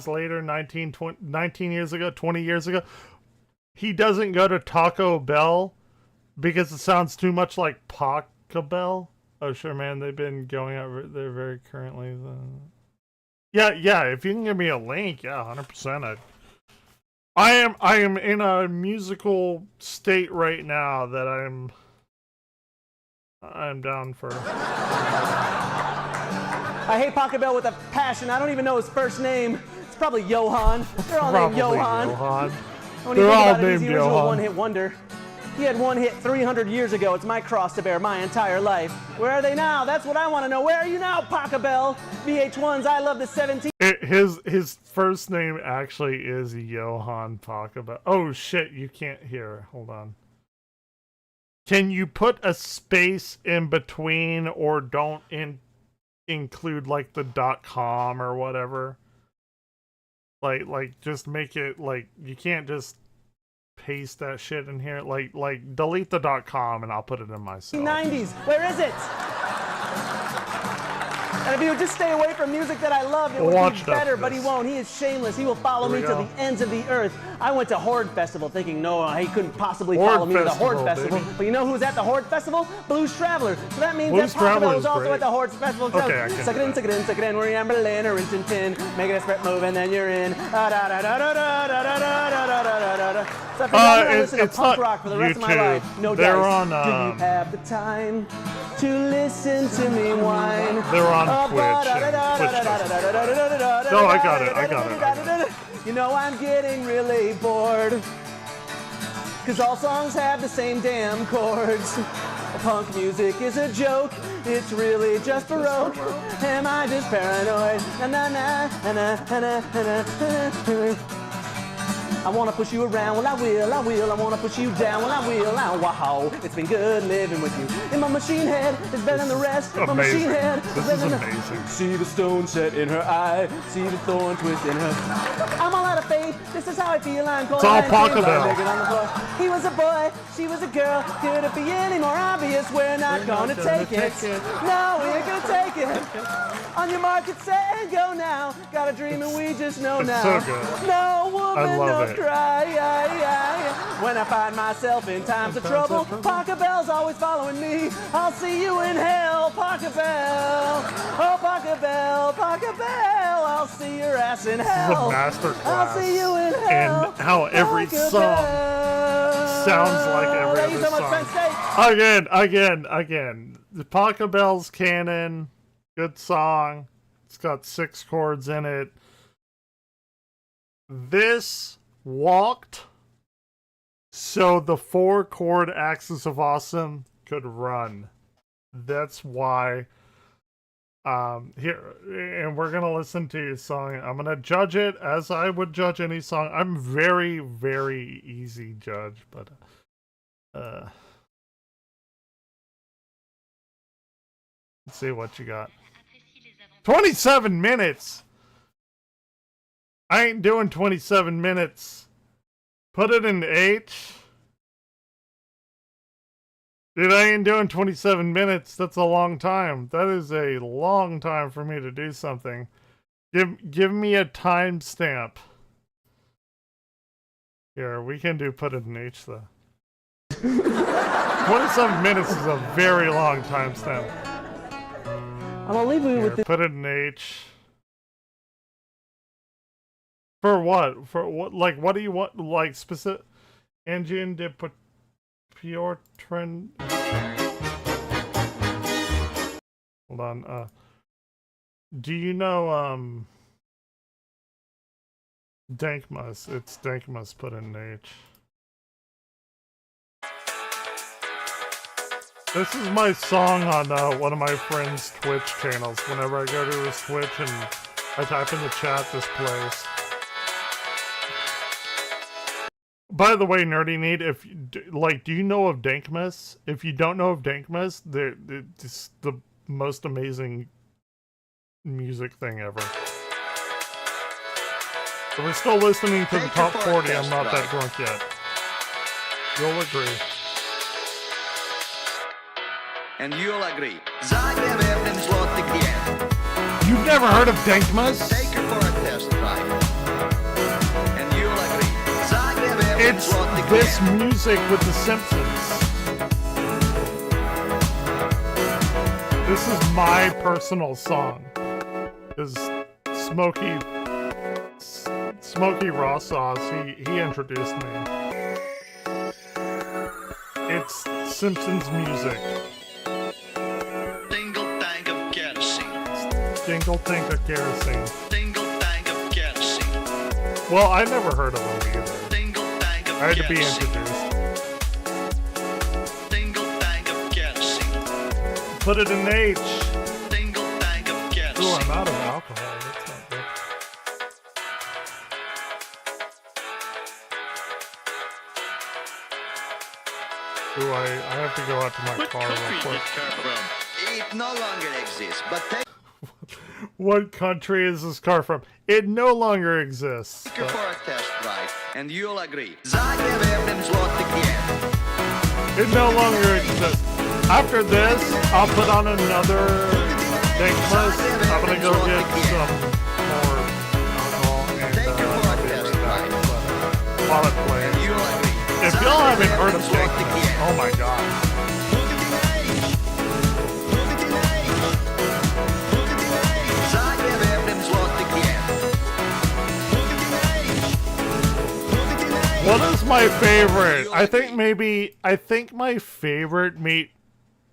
later, 19 years ago, 20 years ago. He doesn't go to Taco Bell because it sounds too much like Pachelbel. Oh, sure, man. They've been going out there very currently. Yeah, if you can give me a link, yeah, 100%. I am in a musical state right now that I'm down for. I hate Pachelbel with a passion. I don't even know his first name. It's probably Johann. They're all named Johann. When you think about it, he's the original one-hit wonder. He had one hit 300 years ago. It's my cross to bear my entire life. Where are they now? That's what I want to know. Where are you now, Pachelbel? VH1's I Love the 17. His first name actually is Johann Pachelbel. Oh shit, you can't hear. Hold on. Can you put a space in between or don't include like the .com or whatever? Like just make it like you can't just paste that shit in here. Like delete the .com and I'll put it in myself. 90s, where is it? And if he would just stay away from music that I love, it would be better, but he won't. He is shameless. He will follow me to the ends of the earth. I went to Horde Festival thinking, no, he couldn't possibly follow me to the Horde Festival. But you know who was at the Horde Festival? Blues Traveler. So that means that Pachelbel was also at the Horde Festival. Okay, suck it in, we're in Berlin or in Tin. Make it a spread move and then you're in. So I figured I'm gonna listen to punk rock for the rest of my life. No They're dice. on, Do you have the time to listen to me whine? They're on Twitch. No, I got it. You know I'm getting really bored, cause all songs have the same damn chords. Punk music is a joke, it's really just baroque. Am I just paranoid? Na na na na na na na. I wanna push you around, well I will. I wanna push you down, well I will. Wow, it's been good living with you. In my machine head, it's better than the rest. My machine head, this is amazing. See the stone set in her eye, see the thorn twist in her. I'm all out of faith, this is how I feel. I'm cold. It's all Pachelbel. He was a boy, she was a girl. Could it be any more obvious? We're not gonna take it. No, we ain't gonna take it. On your mark, get set and go now. Got a dream and we just know now. So good. No woman, no it. cry. When I find myself in times of trouble, Pachelbel's always following me. I'll see you in hell, Pachelbel. Oh, Pachelbel, I'll see your ass in hell. This is a masterclass. I'll see you in hell. And how every song sounds like every Thank you other so much, Penn song. State. Again. The Pachelbel's Canon, good song. It's got 6 chords in it. This walked so the 4-chord Axis of Awesome could run. That's why. Here, and we're gonna listen to your song. I'm gonna judge it as I would judge any song. I'm very, very easy judge, but let's see what you got. 27 minutes. I ain't doing 27 minutes. Put it in H. Dude, I ain't doing 27 minutes. That's a long time. That is a long time for me to do something. Give me a timestamp. Here, we can do put it in H though. 27 minutes is a very long timestamp. I'm gonna leave you with this. Put it in H. For what? For what? Like, what do you want? Like, specific engine de pure trend. Hold on. Do you know Dankmas? It's Dankmas put in H. This is my song on one of my friend's Twitch channels. Whenever I go to his Twitch and I type in the chat, this plays. By the way, Nerdy Need, if do you know of Dankmas? If you don't know of Dankmas, it's the most amazing music thing ever. So we're still listening to the top 40. I'm not that drunk yet. You'll agree. And you'll agree. You've never heard of Dankmas? Take her for a test drive. And you'll agree. It's this music with the Simpsons. This is my personal song. Is Smokey Raw Sauce, he introduced me. It's Simpsons music. Single tank of kerosene. Single tank of kerosene. Single tank of kerosene. Well, I never heard of them either. Single tank of I had to be kerosene. introduced. Single tank of kerosene. Put it in H. Single tank of kerosene. Ooh, I'm out of alcohol. That's not good. Ooh, I have to go out to my car real quick. It no longer exists, but take... What country is this car from? It no longer exists. Take her for a test drive, and you'll agree. It no longer exists. After this, I'll put on another Dinkmas. I'm gonna go get some more alcohol and I'll be right back. While it plays. If y'all haven't heard of Dinkmas, oh my god. What is my favorite? I think my favorite meat.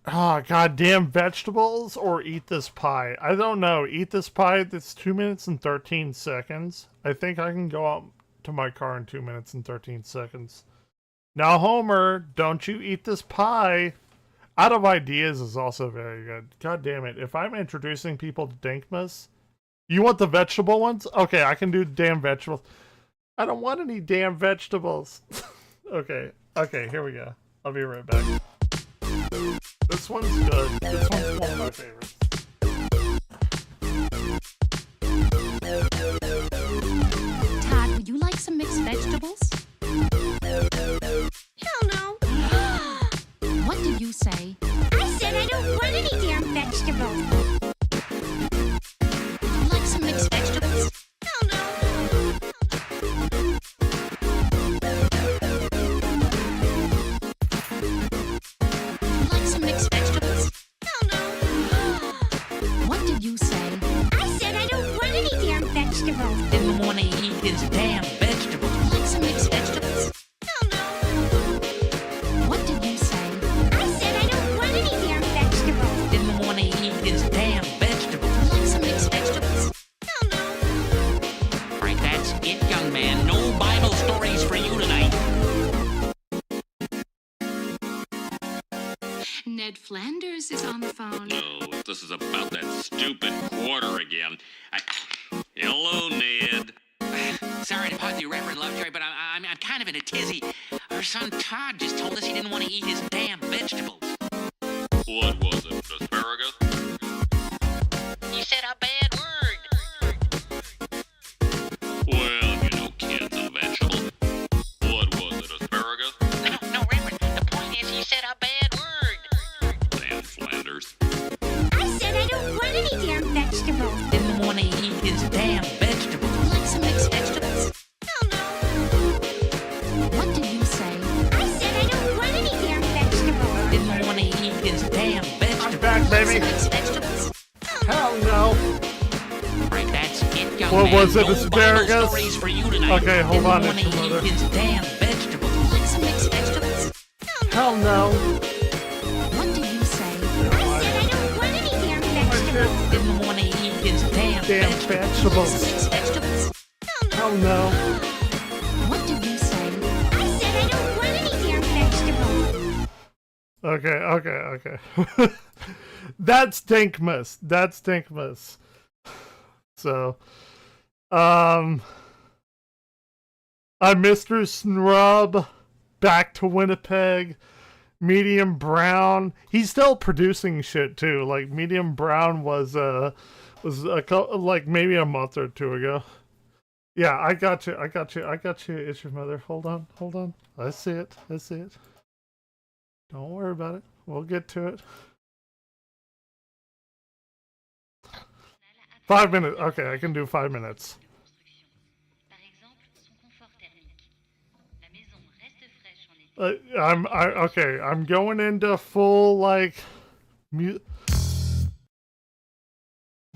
Ah, goddamn vegetables or eat this pie. I don't know. Eat this pie. That's 2 minutes and 13 seconds. I think I can go out to my car in 2 minutes and 13 seconds. Now, Homer, don't you eat this pie. Out of Ideas is also very good. God damn it. If I'm introducing people to Dinkmas, you want the vegetable ones? Okay, I can do damn vegetables. I don't want any damn vegetables. Okay, here we go. I'll be right back. This one's good. This one's one of my favorites. Todd, would you like some mixed vegetables? Hell no. What did you say? I said I don't want any damn vegetables. Would you like some mixed vegetables? Hell no. Mixed vegetables? Hell no. What did you say? I said I don't want any damn vegetables. Didn't want to eat his damn vegetables. Like some mixed vegetables? Hell no. What did you say? I said I don't want any damn vegetables. Didn't want to eat his damn vegetables. Like some mixed vegetables? Hell no. Right, that's it, young man. No Bible stories for you tonight. Ned Flanders is on the phone. Oh, this is about that stupid quarter again. Hello, Ned. Sorry to bother you, Reverend Lovejoy, but I'm kind of in a tizzy. Our son Todd just told us he didn't want to eat his damn vegetables. What was it, asparagus? He said a bad word. Well, you know, kids and vegetables. What was it, asparagus? No, Reverend, the point is he said a bad word. Dan Flanders. I said I don't want any damn vegetables. Didn't want to eat his damn vegetables. Like some mixed vegetables? Hell no. What did you say? I said I don't want any damn vegetables. Didn't want to eat his damn vegetables. I'm back, baby. Mixed vegetables? Hell no. Right, that's it, young What man. was it, No asparagus? Bible stories for you tonight. Okay, hold Didn't on, want to it's your eat mother. his damn vegetables. Like some mixed vegetables? Hell no. What did you say? I said I don't want any damn vegetables. Didn't want to eat his damn Vegetables. Some mixed vegetables? Hell no. What did you say? I said I don't want any damn vegetables. Okay. That's Dinkmas. So, I'm Mr. Snrub, back to Winnipeg. Medium Brown. He's still producing shit too. Like Medium Brown was like maybe a month or two ago. Yeah, I got you. It's your mother. Hold on. I see it. Don't worry about it. We'll get to it. 5 minutes. Okay, I can do 5 minutes. I'm going into full like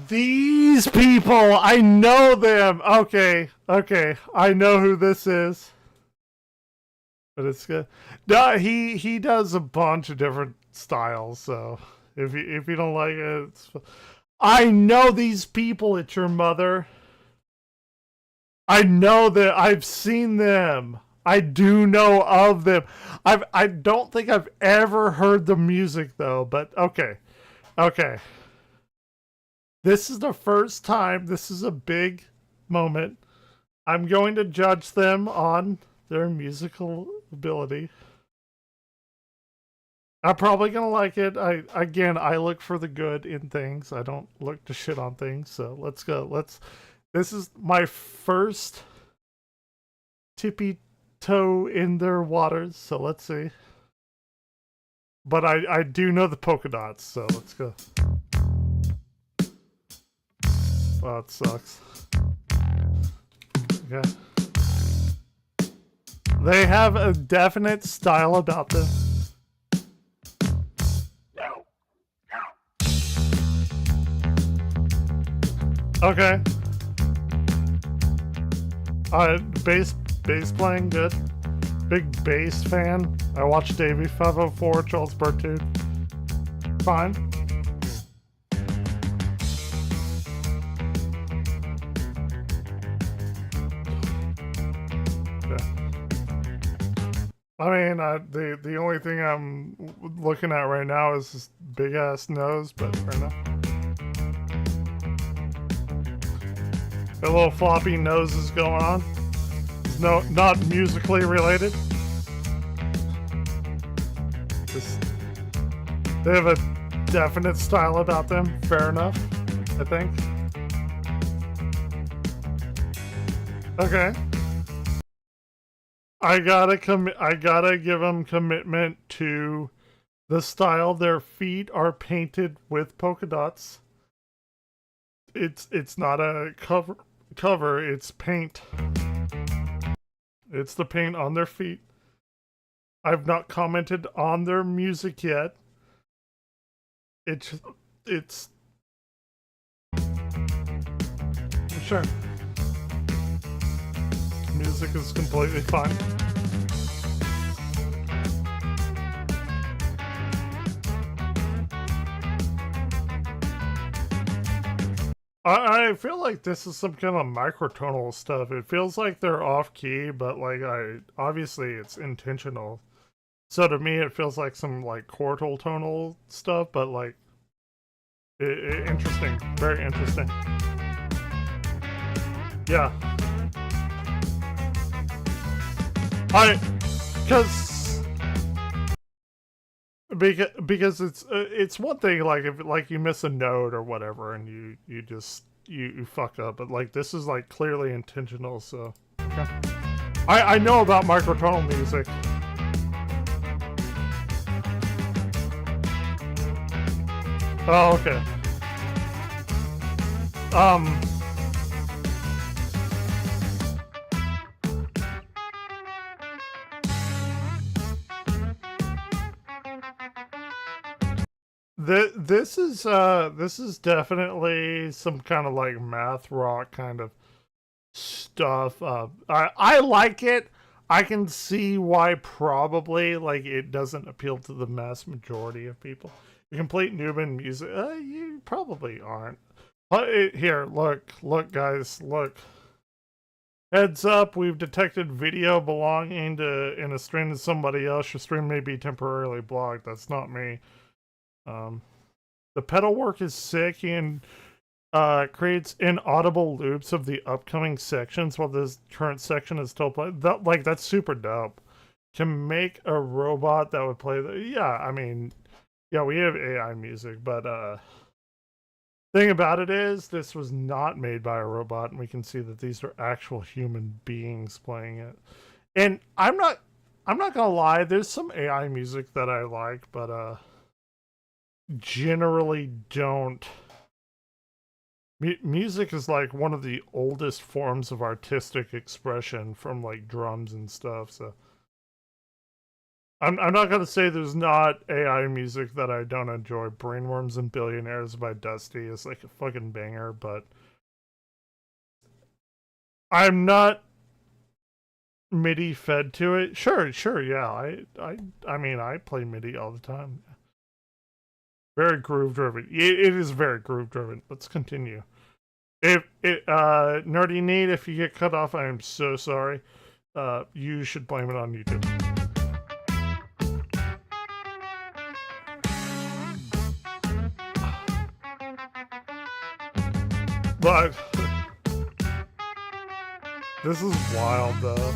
these people, I know them. Okay, I know who this is. But it's good. No, he does a bunch of different styles, so if you don't like it, I know these people. It's your mother. I know that I've seen them. I do know of them. I don't think I've ever heard the music though, but okay. This is the first time. This is a big moment. I'm going to judge them on their musical ability. I'm probably gonna like it. I look for the good in things. I don't look to shit on things. So let's go. This is my first tippy toe in their waters. So let's see. But I do know the polka dots. So let's go. Oh, it sucks. Okay. They have a definite style about them. Okay. Bass playing good. Big bass fan. I watched Davey 504, Charles Berthoud. Fine. Okay. I mean, the only thing I'm looking at right now is this big ass nose, but fair enough. A little floppy noses going on. No, not musically related. They have a definite style about them. Fair enough, I think. Okay. I gotta give them commitment to the style. Their feet are painted with polka dots. It's not a cover, it's paint. It's the paint on their feet. I've not commented on their music yet. It's sure. Music is completely fine. I feel like this is some kind of microtonal stuff. It feels like they're off key, but like obviously it's intentional. So to me, it feels like some like quartal tonal stuff, but like interesting, very interesting. Yeah, because it's one thing like if like you miss a note or whatever and you just you fuck up, but like this is like clearly intentional. So okay. I know about microtonal music. Oh, okay. This is definitely some kind of like math rock kind of stuff. I like it. I can see why probably like it doesn't appeal to the mass majority of people. The complete noob in music, you probably aren't. Here, look, guys, look. Heads up, we've detected video belonging in a stream to somebody else. Your stream may be temporarily blocked. That's not me. The pedal work is sick and creates inaudible loops of the upcoming sections while this current section is still playing. That's super dope. To make a robot that would play I mean, yeah, we have AI music, but thing about it is this was not made by a robot, and we can see that these are actual human beings playing it. And I'm not gonna lie, there's some AI music that I like, but generally don't. Music is like one of the oldest forms of artistic expression from like drums and stuff, so I'm not gonna say there's not AI music that I don't enjoy. Brainworms and Billionaires by Dusty is like a fucking banger, but I'm not MIDI fed to it. Sure, yeah. I mean I play MIDI all the time. Very groove driven. It is very groove driven. Let's continue. If Nerdy Need, if you get cut off, I am so sorry. You should blame it on YouTube. But this is wild though.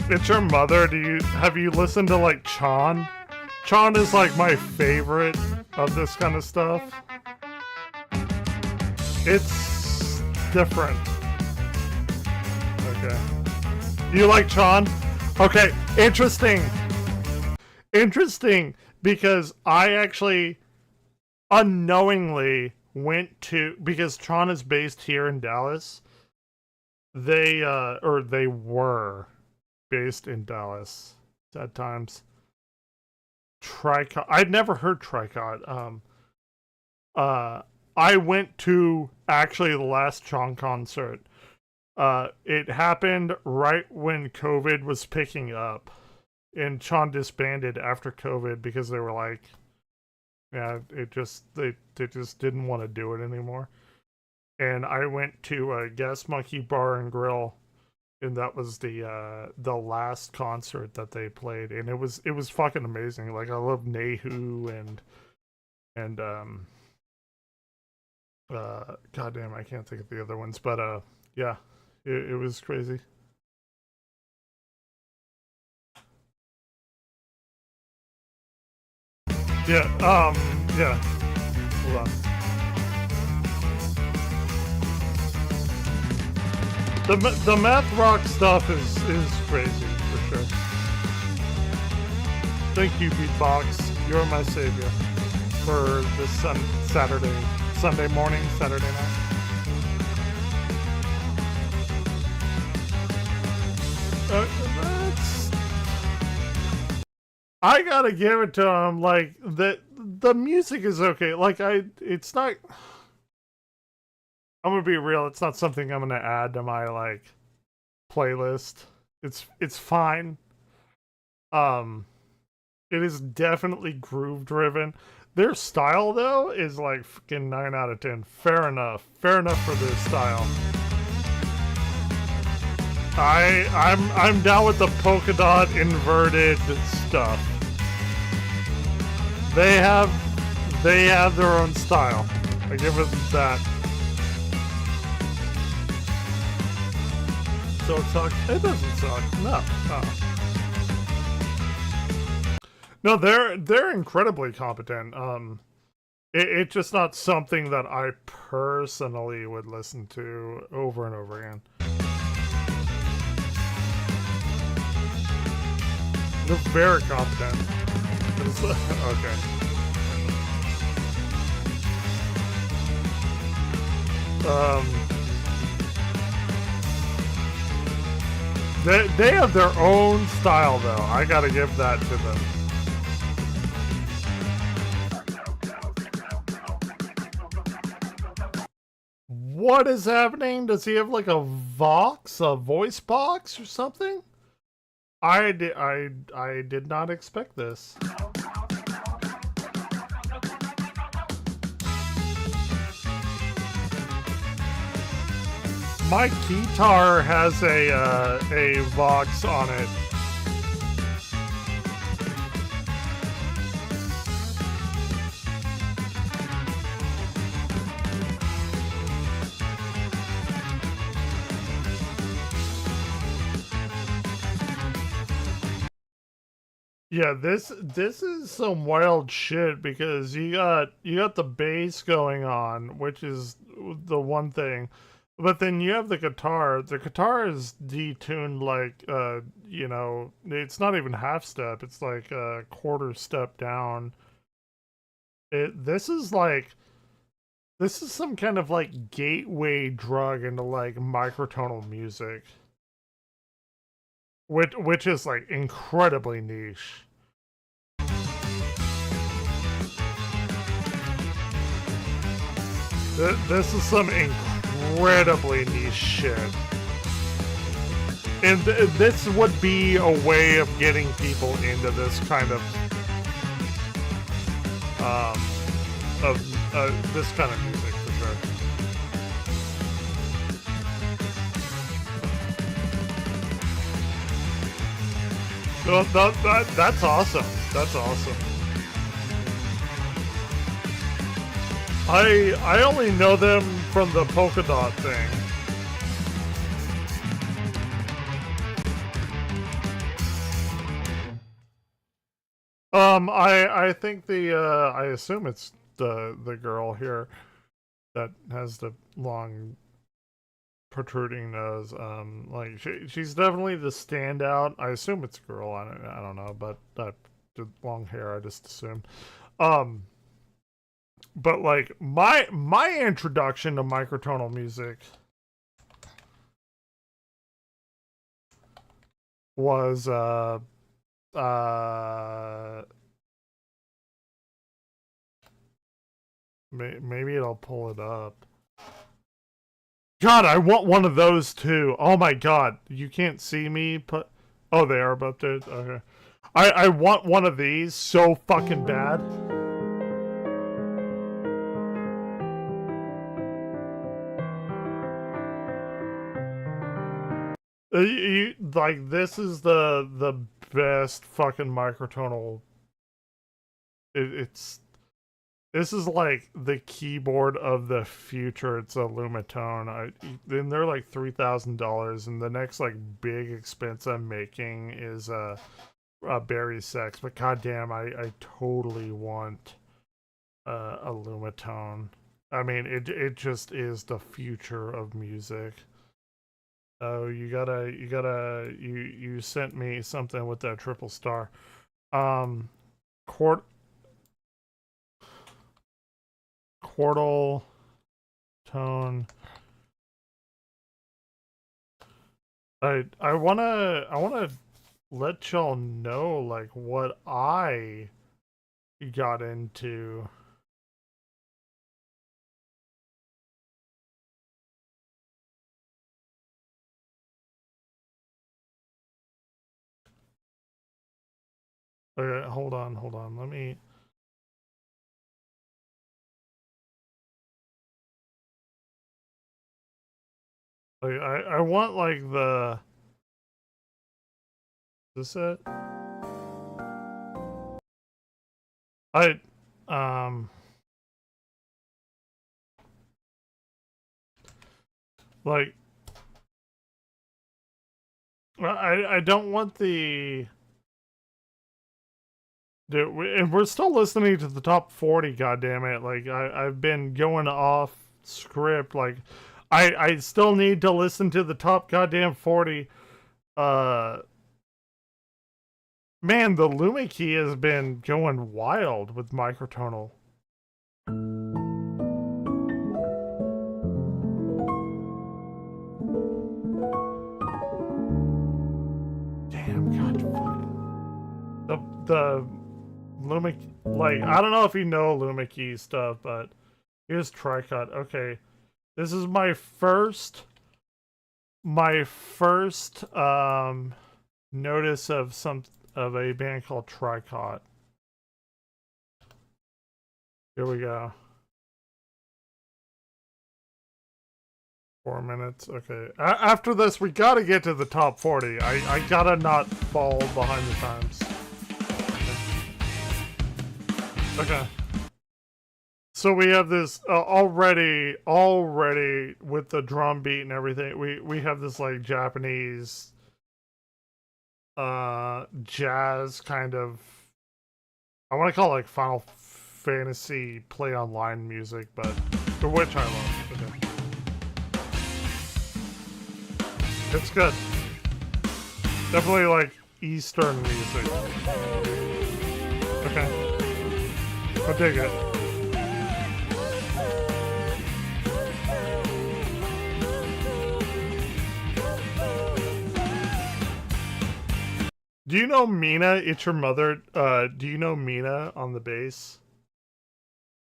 it's your mother. Have you listened to like Chan? Chan is like my favorite of this kind of stuff. It's different. Okay. You like Chan? Okay, interesting. Interesting, because I actually unknowingly went to, because Tron is based here in Dallas. They were based in Dallas at times. Tricot. I'd never heard Tricot. I went to actually the last Tron concert. It happened right when COVID was picking up, and Tron disbanded after COVID because they were like, yeah, they just didn't want to do it anymore. And I went to Gas Monkey Bar and Grill, and that was the last concert that they played, and it was fucking amazing. Like, I love Nehu and goddamn, I can't think of the other ones, but yeah, it was crazy. Yeah, yeah. Hold on. The math rock stuff is crazy, for sure. Thank you, Beatbox. You're my savior for this Sunday morning, Saturday night. I gotta give it to him. Like, the music is okay. Like, it's not. I'm gonna be real. It's not something I'm gonna add to my like playlist. It's fine. It is definitely groove driven. Their style though is like fucking 9 out of 10. Fair enough. Fair enough for their style. I'm down with the polka dot inverted stuff. They have their own style. I give it that. So it sucks. It doesn't suck. No. No, they're incredibly competent. It's just not something that I personally would listen to over and over again. They're very competent. Okay. They have their own style, though. I gotta give that to them. What is happening? Does he have like a voice box or something? I did not expect this. My guitar has a Vox on it. Yeah, this is some wild shit, because you got the bass going on, which is the one thing. But then you have the guitar. The guitar is detuned like, you know, it's not even half step. It's like a quarter step down. This is some kind of like gateway drug into like microtonal music. Which is like incredibly niche. This is some incredibly niche shit. And this would be a way of getting people into this kind of this kind of music, for sure. So that's awesome. That's awesome. I only know them from the polka dot thing. I think I assume it's the girl here that has the long protruding nose. Like she's definitely the standout. I assume it's a girl. I don't know, but the long hair, I just assumed. But like my introduction to microtonal music was maybe it'll pull it up. God, I want one of those too. Oh my god, you can't see me put. Oh, they are about to. Okay, I want one of these so fucking bad. Like this is the best fucking microtonal. This is like the keyboard of the future. It's a Lumitone. Then they're like $3,000, and the next like big expense I'm making is Berry Sex. But goddamn, I totally want a Lumitone. I mean, it just is the future of music. Oh, you sent me something with that triple star. Quartal tone. I wanna let y'all know like what I got into. Okay, hold on. Let me. Like, I want like the. Is this it? Like. I don't want the. Dude, and we're still listening to the top 40, goddammit. Like, I've been going off script. Like, I still need to listen to the top goddamn 40. Man, the Lumi key has been going wild with microtonal. Damn, god fuck. The Lumi, like, I don't know if you know Lumi key stuff, but here's Tricot. Okay, this is my first notice of a band called Tricot. Here we go. 4 minutes. Okay. After this, we gotta get to the top 40. I gotta not fall behind the times. Okay. So we have this already with the drum beat and everything. We have this like Japanese jazz kind of, I want to call it like Final Fantasy play online music, but for which I love. Okay. It's good. Definitely like Eastern music. Okay. I dig it. Do you know Mina? It's your mother. Do you know Mina on the bass?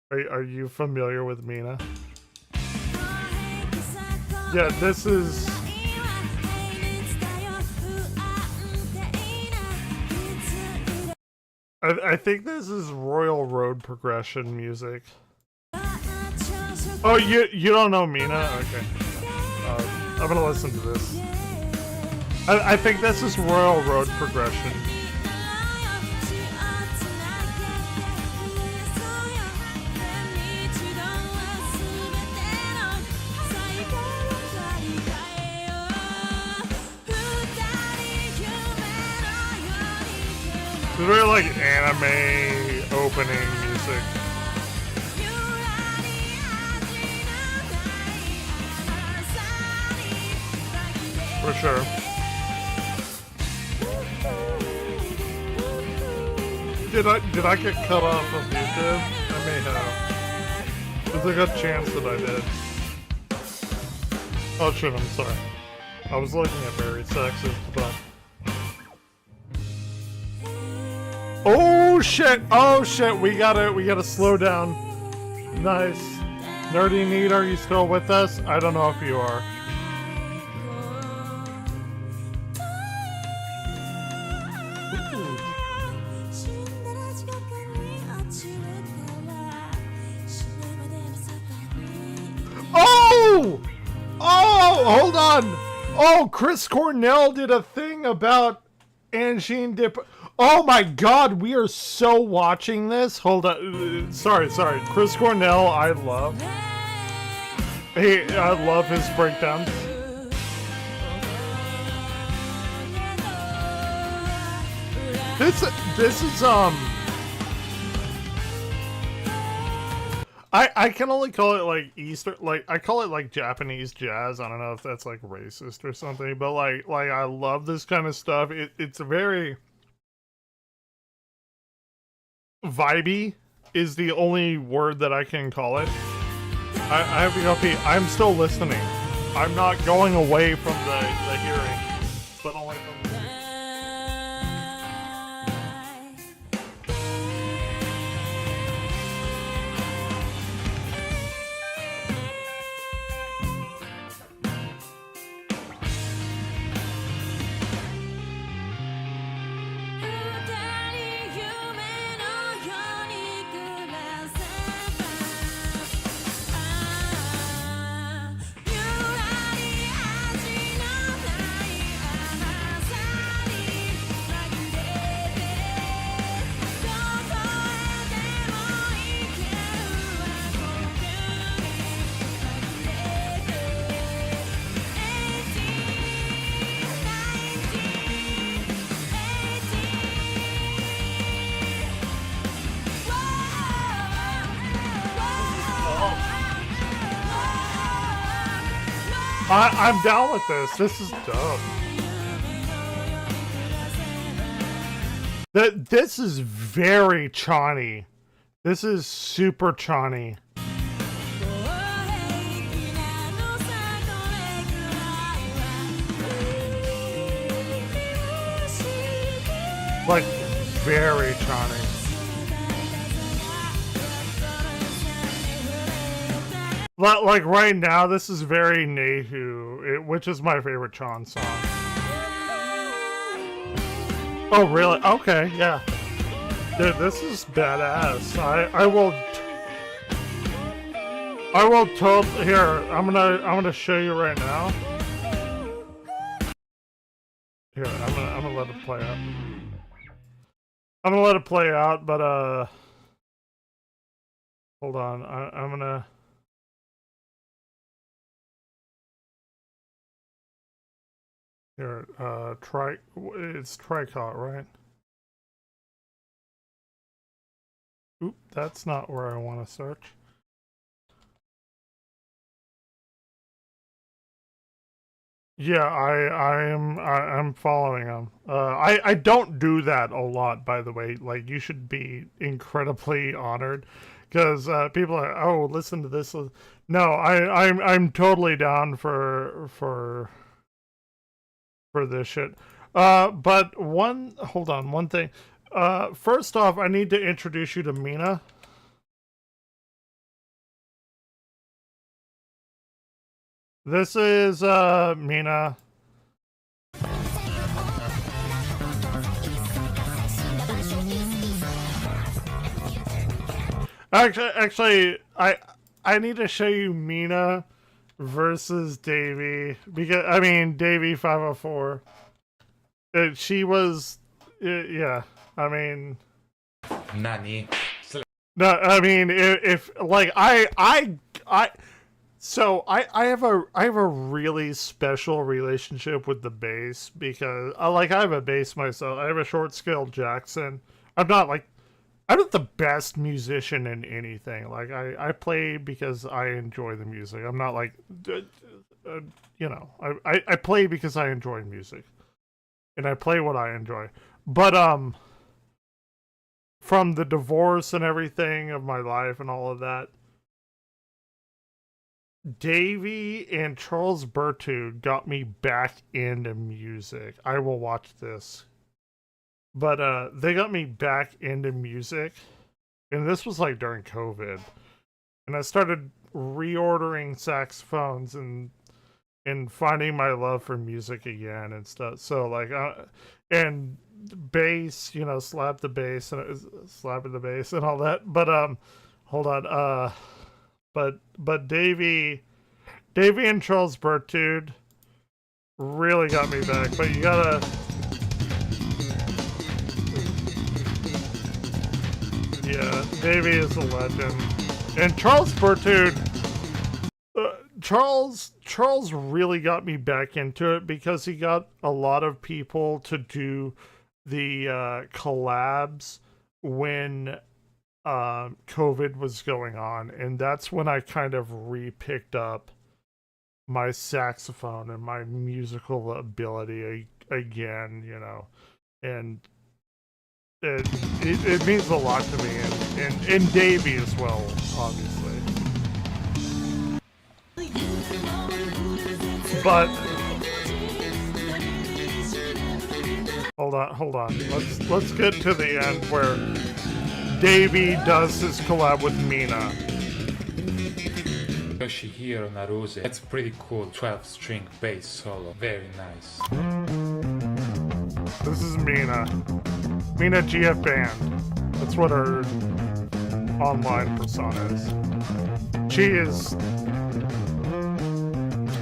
Are you familiar with Mina? Yeah, this is. I think this is Royal Road progression music. Oh, you don't know Mina? Okay. I'm gonna listen to this. I think this is Royal Road progression. really like anime opening music. For sure. Did I get cut off of YouTube? I may have. There's a good chance that I did. Oh shit, I'm sorry. I was looking at very sexist, but... Oh shit, we gotta slow down. Nice. Nerdy Need, are you still with us? I don't know if you are. Oh, hold on. Oh, Chris Cornell did a thing about Angine Dip. Oh my god, we are so watching this. Hold on. Sorry. Chris Cornell, I love. Hey, I love his breakdowns. This is I can only call it like Eastern, like I call it like Japanese jazz. I don't know if that's like racist or something, but like I love this kind of stuff. It's very vibey is the only word that I can call it. I have to go pee. I'm still listening. I'm not going away from the hearing, but only from the I'm down with this. This is dope. This is very Chani. This is super Chani. Like, very Chani. Like right now, this is very Nehu, which is my favorite Chan song. Oh really? Okay, yeah. Dude, this is badass. I will totally here. I'm gonna show you right now. Here, I'm gonna let it play out. I'm gonna let it play out, but hold on. I'm gonna. Here, it's Tricot, right? Oop, that's not where I want to search. Yeah, I'm following him. I don't do that a lot, by the way. Like, you should be incredibly honored, because people are, oh, listen to this. No, I'm totally down for this shit. But hold on, one thing. First off, I need to introduce you to Mina. This is Mina. Actually, I need to show you Mina versus Davey, because I mean Davey 504. She was, yeah. I mean, Nani? No, I mean if like I So I have a really special relationship with the bass because I have a bass myself. I have a short scale Jackson. I'm not the best musician in anything. Like I play because I enjoy the music. I'm not like I play because I enjoy music, and I play what I enjoy. But from the divorce and everything of my life and all of that, Davey and Charles Bertude got me back into music. I will watch this. But they got me back into music. And this was like during COVID. And I started reordering saxophones and finding my love for music again and stuff. So and bass, slap the bass and slapping the bass and all that. But hold on. But Davey and Charles Bertude really got me back. But you gotta. Yeah, Davey is a legend, and Charles Bertude. Charles really got me back into it because he got a lot of people to do the collabs when COVID was going on, and that's when I kind of re-picked up my saxophone and my musical ability again, and it means a lot to me, and Davey as well, obviously. But hold on. Let's get to the end where Davey does his collab with Mina. Yoshihiro Naruse. That's pretty cool. 12-string bass solo. Very nice. This is Mina. Mina GF Band. That's what her online persona is. She is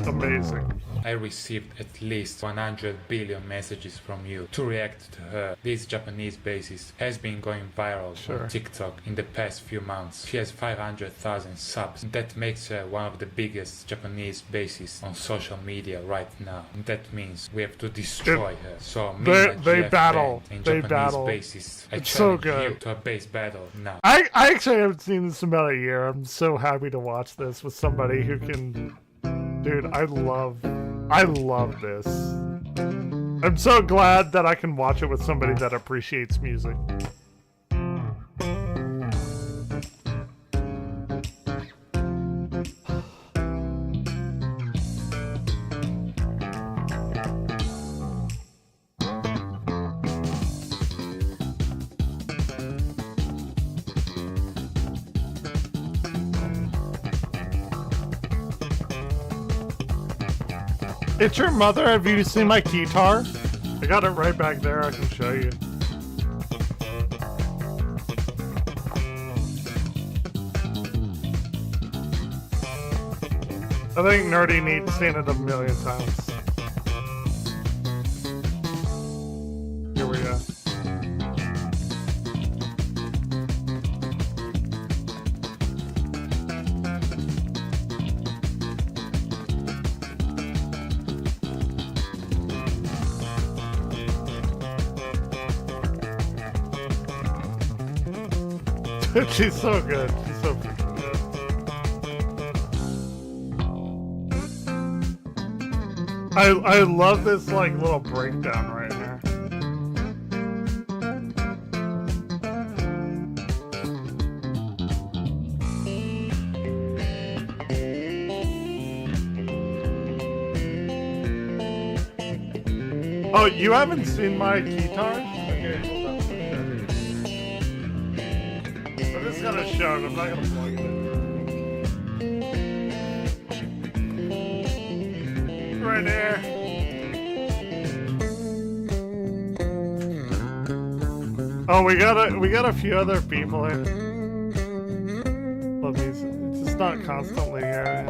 amazing. I received at least 100 billion messages from you to react to her. This Japanese bassist has been going viral on TikTok in the past few months. She has 500,000 subs. That makes her one of the biggest Japanese bassists on social media right now. And that means we have to destroy her. So they battle. And they Japanese battle. Bassists, I it's so challenge good. you to a bass battle now. I actually haven't seen this in about a year. I'm so happy to watch this with somebody who can. Dude, I love this. I'm so glad that I can watch it with somebody that appreciates music. It's your mother. Have you seen my guitar? I got it right back there. I can show you. I think Nerdy needs seen it a million times. Here we go. She's so good. She's so freaking good. I love this little breakdown right here. Oh, you haven't seen my guitar? Okay, hold on. I'm just gonna show it. I'm not gonna plug it in. Right there. Oh, we got a few other people here. Love these. It's just not constantly here.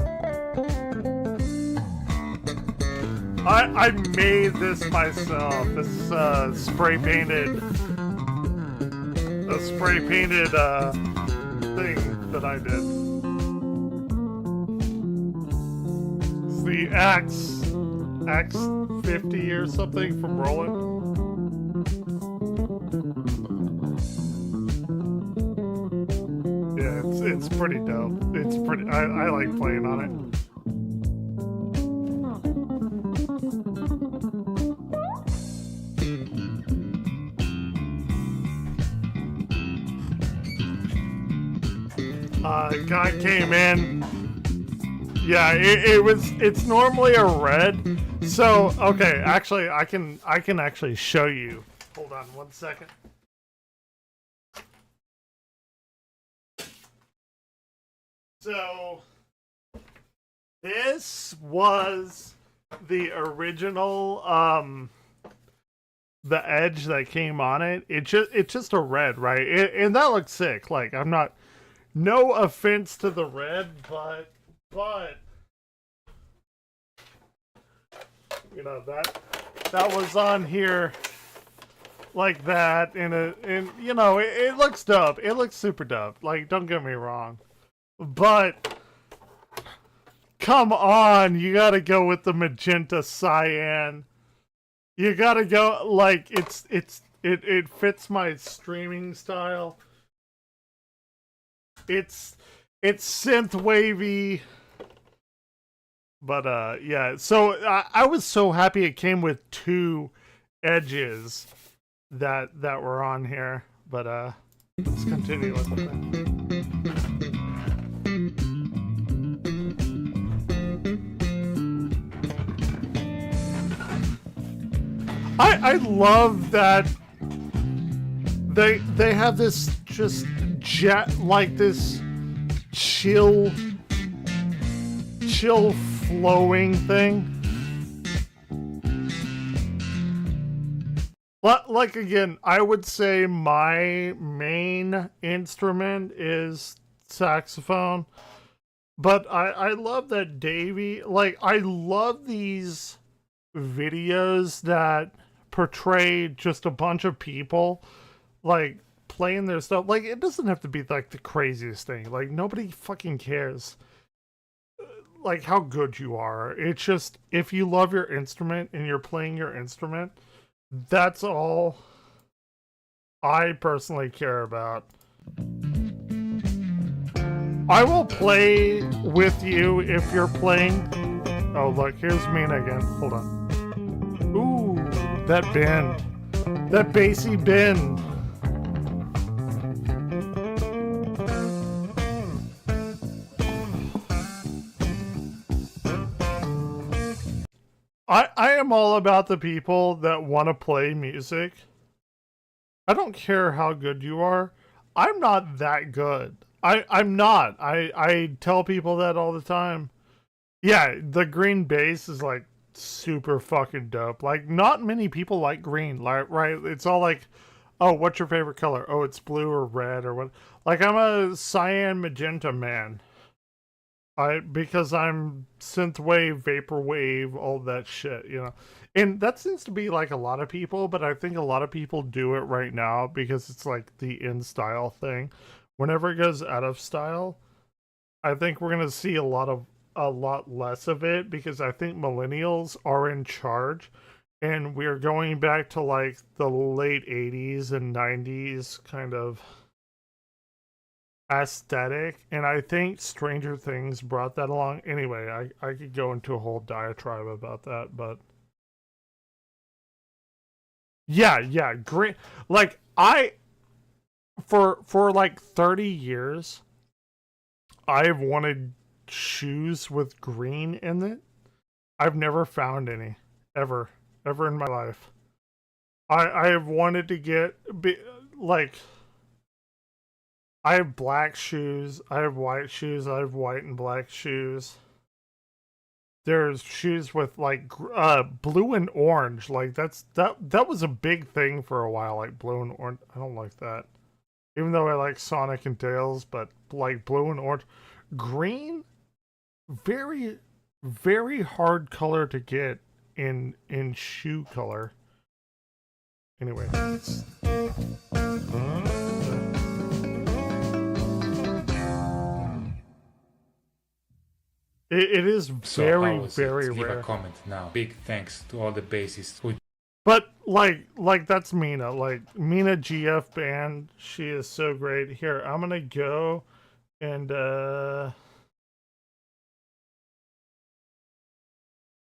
I made this myself. This is spray painted thing that I did. maybe X50 or something from Roland. Yeah, it's pretty dope. It's pretty. I like playing on it. Guy came in. Yeah, it's normally a red. So okay, actually I can actually show you. Hold on 1 second. So this was the original the edge that came on it. It's just a red, right? And that looks sick. Like, I'm not, no offense to the red, but you know, that was on here like that, and you know, it looks dope. It looks super dope. Like, don't get me wrong, but come on, you gotta go with the magenta cyan. You gotta go, like, it fits my streaming style. It's synth wavy. But yeah, so I was so happy it came with two edges that were on here. But let's continue with the thing. I love that they have this just like this chill flowing thing. Like, again, I would say my main instrument is saxophone, but I love that Davey, like, I love these videos that portray just a bunch of people like playing their stuff. Like, it doesn't have to be like the craziest thing. Like, nobody fucking cares like how good you are. It's just, if you love your instrument and you're playing your instrument, that's all I personally care about. I will play with you if you're playing. Oh, look, here's Mina again. Hold on. Ooh, that bend. That bassy bend. I am all about the people that want to play music. I don't care how good you are. I'm not that good. I'm not. I tell people that all the time. Yeah, the green bass is like super fucking dope. Like, not many people like green, like, right? It's all like, oh, what's your favorite color? Oh, it's blue or red or what? Like, I'm a cyan magenta man. Because I'm synthwave, vaporwave, all that shit, you know. And that seems to be like a lot of people, but I think a lot of people do it right now because it's like the in-style thing. Whenever it goes out of style, I think we're gonna see a lot less of it, because I think millennials are in charge, and we're going back to like the late 80s and 90s kind of aesthetic, and I think Stranger Things brought that along. Anyway, I could go into a whole diatribe about that, but yeah, great. Like, for like 30 years, I've wanted shoes with green in it. I've never found any ever in my life. I have wanted to get like, I have black shoes, I have white shoes, I have white and black shoes. There's shoes with like blue and orange. Like, that was a big thing for a while, like blue and orange. I don't like that. Even though I like Sonic and Tails, but like blue and orange. Green, very, very hard color to get in shoe color. Anyway. It is very, very leave rare. a comment now. Big thanks to all the bassists who. But like that's Mina. Like Mina GF band, she is so great. Here, I'm gonna go and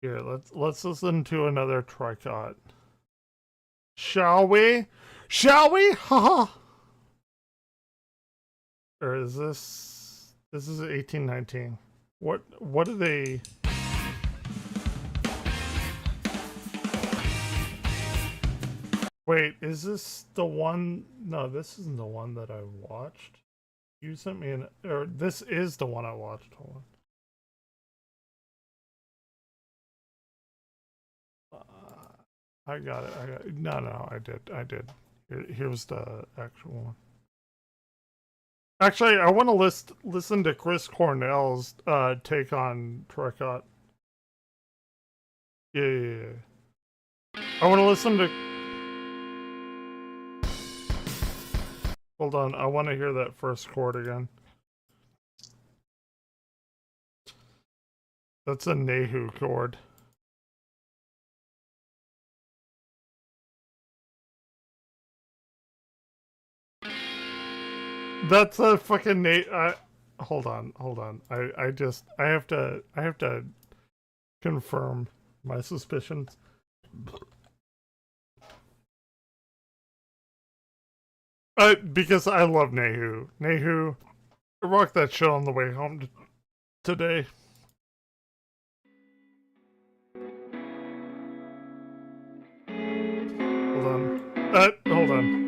here, let's listen to another tricot. Shall we? Shall we? Haha. Or is this is 1819. What are they? Wait, is this the one? No, this isn't the one that I watched. You sent me or this is the one I watched. Hold on. I got it. No, I did. Here's the actual one. Actually, I want to listen to Chris Cornell's take on Tricot. Yeah. I want to listen to. Hold on, I want to hear that first chord again. That's a Nehu chord. That's a fucking hold on. I have to confirm my suspicions. Because I love Nehu. Nehu, I rocked that shit on the way home today. Hold on.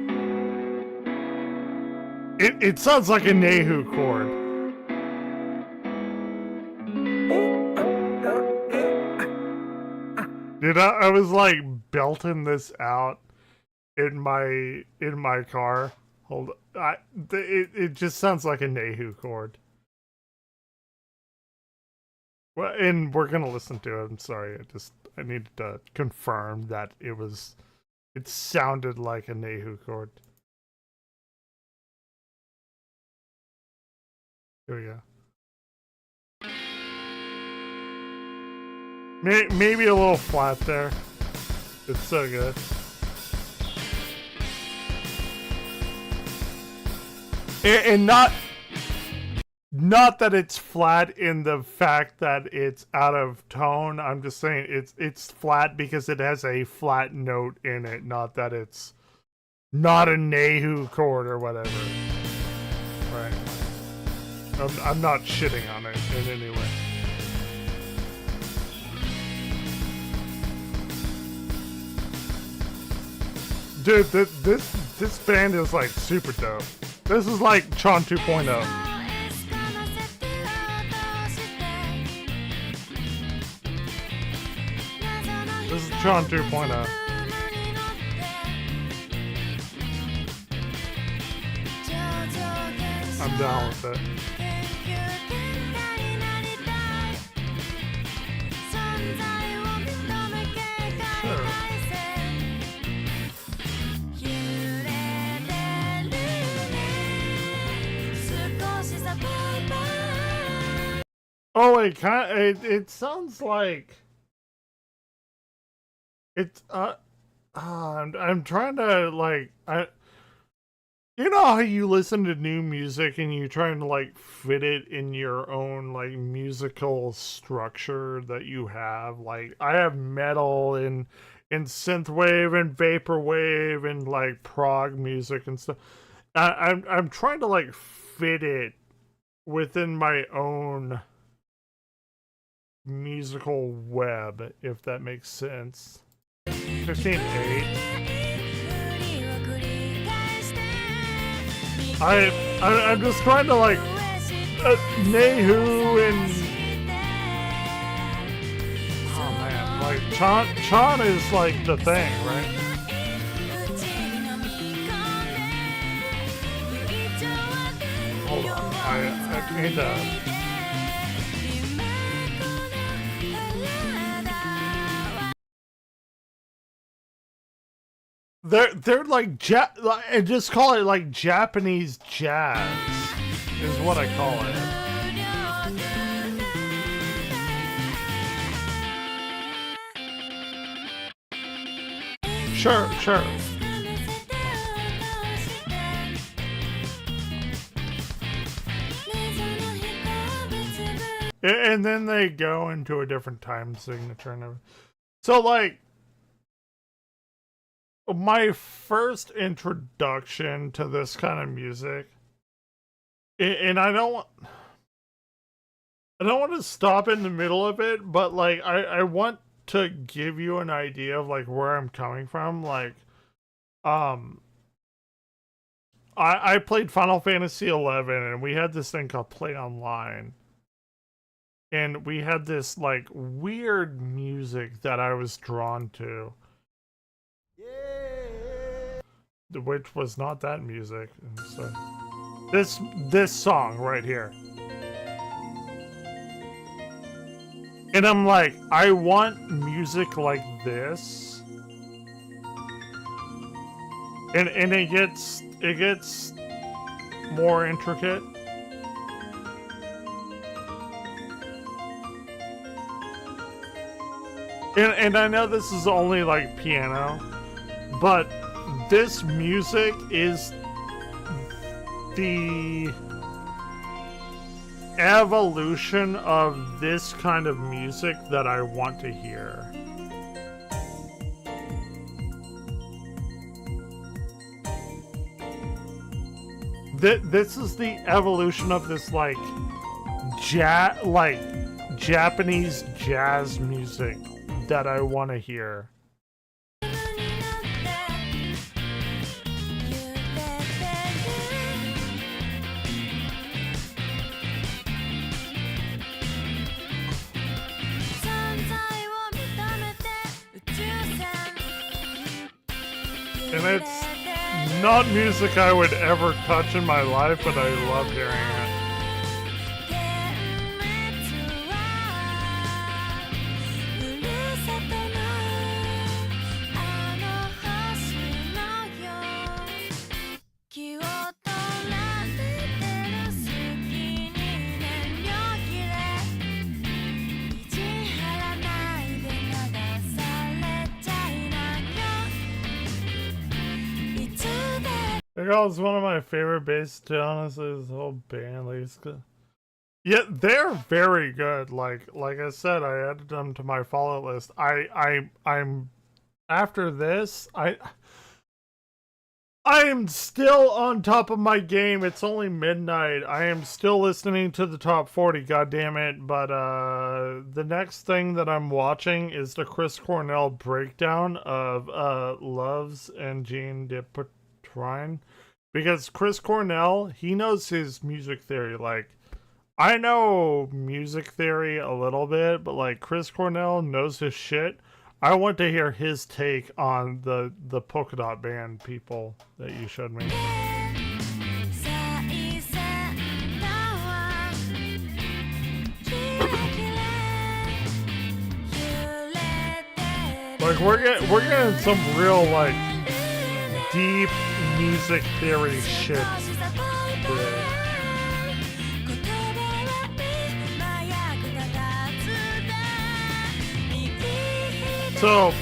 It sounds like a Nehu chord. Dude, I was like belting this out in my car. Hold on. It just sounds like a Nehu chord. Well, and we're gonna listen to it. I'm sorry, I needed to confirm that it sounded like a Nehu chord. Here we go. Maybe a little flat there. It's so good. And not that it's flat in the fact that it's out of tone. I'm just saying it's flat because it has a flat note in it, not that it's not a Nehu chord or whatever. Right. I'm not shitting on it in any way. Dude, this band is like super dope. This is like Chon 2.0. This is Chon 2.0. I'm down with it. Sure. Oh, it sounds like it's I'm trying to like you know how you listen to new music and you're trying to like fit it in your own like musical structure that you have. Like I have metal and synthwave and vaporwave and like prog music and stuff. I'm trying to like fit it within my own musical web, if that makes sense. 15.8. I'm just trying to like Nehu and oh man, like Chon is like the thing, right? Hold on, I need to. They're like and just call it like Japanese jazz is what I call it. Sure, sure. And then they go into a different time signature and everything. So, like, my first introduction to this kind of music, and I don't want to stop in the middle of it, but, like, I want to give you an idea of, like, where I'm coming from. Like, I played Final Fantasy XI, and we had this thing called Play Online. And we had this, like, weird music that I was drawn to. Which was not that music. So, this song right here. And I'm like, I want music like this. And it gets more intricate. And I know this is only like piano, but this music is the evolution of this kind of music that I want to hear. This is the evolution of this like Japanese jazz music that I want to hear. And it's not music I would ever touch in my life, but I love hearing it. It was one of my favorite bass, to be honest, this whole band. Yeah, they're very good. Like I said, I added them to my follow list. I'm after this, I am still on top of my game. It's only midnight. I am still listening to the top 40, goddammit. But the next thing that I'm watching is the Chris Cornell breakdown of Loves and Jean de Petrine. Because Chris Cornell, he knows his music theory. Like, I know music theory a little bit, but like Chris Cornell knows his shit. I want to hear his take on the polka dot band people that you showed me. Like we're getting some real like deep music theory shit today. So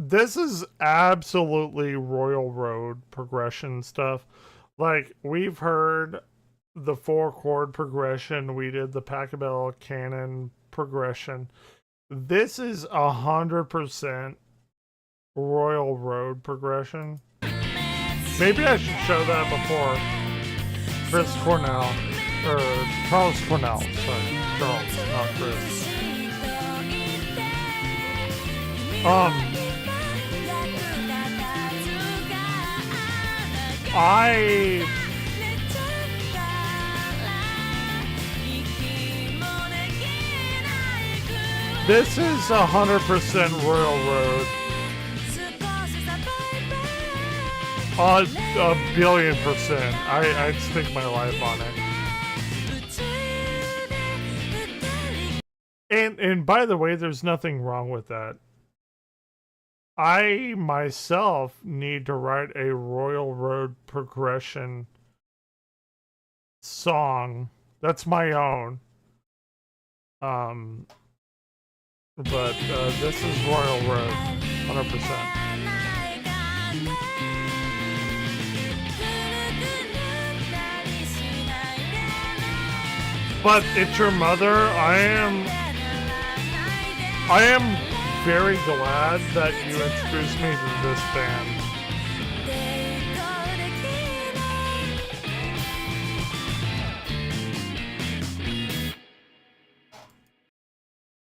this is absolutely Royal Road progression stuff. Like, we've heard the 4-chord progression, we did the Pachelbel canon progression. This is 100% Royal Road progression. Maybe I should show that before Chris Cornell, or Charles Cornell, sorry, Charles, not Chris. This is 100% Royal Road. A billion %. I'd stake my life on it. And by the way, there's nothing wrong with that. I myself need to write a Royal Road progression song that's my own. But this is Royal Road. 100%. But It's Your Mother, I am very glad that you introduced me to this band.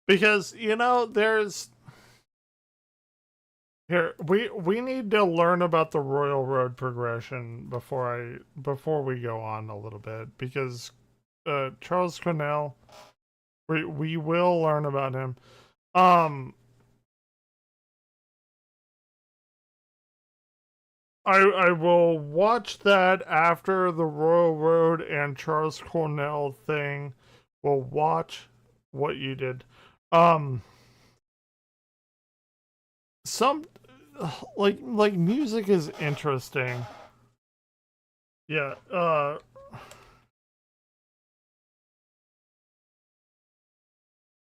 Because, you know, we need to learn about the Royal Road progression before we go on a little bit, because Charles Cornell, we will learn about him. I will watch that after the Royal Road and Charles Cornell thing. We'll watch what you did. Some like music is interesting. Yeah,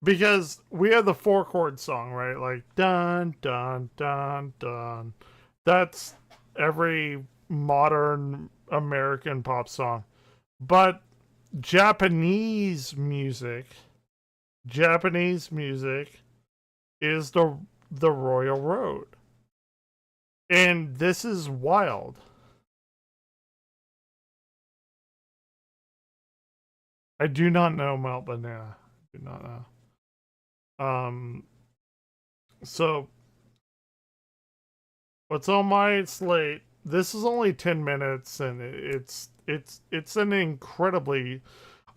because we have the 4-chord song, right? Like dun dun dun dun. That's every modern American pop song. But Japanese music is the Royal Road. And this is wild. I do not know Melt Banana. I do not know. So what's on my slate? This is only 10 minutes, and it's an incredibly.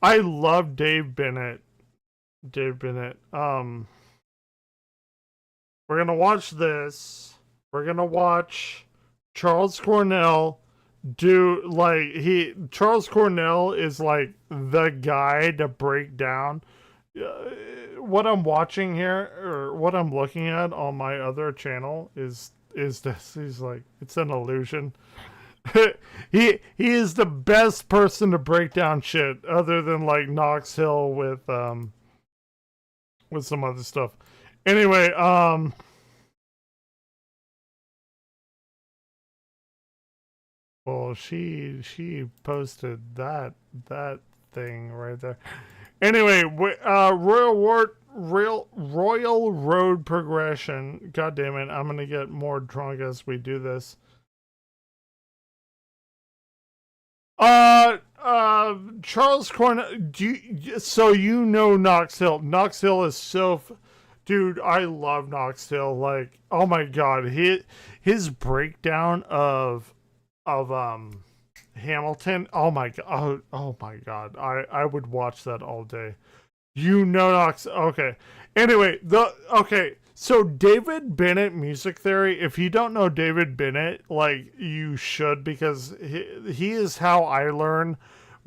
I love Dave Bennett. We're gonna watch this. We're gonna watch Charles Cornell do Charles Cornell is like the guy to break down. What I'm watching here, or what I'm looking at on my other channel, is this. He's like, it's an illusion. he is the best person to break down shit, other than like Knox Hill with some other stuff. Anyway, well, she posted that thing right there. Anyway, Royal Road progression. God damn it! I'm gonna get more drunk as we do this. Charles Cornell. So you know Knox Hill. Knox Hill is so. Dude, I love Knox Hill. Like, oh my god, his breakdown of Hamilton. Oh my god. Oh my god. I would watch that all day. You know Knox. Okay. Anyway, so David Bennett music theory. If you don't know David Bennett, like, you should, because he is how I learn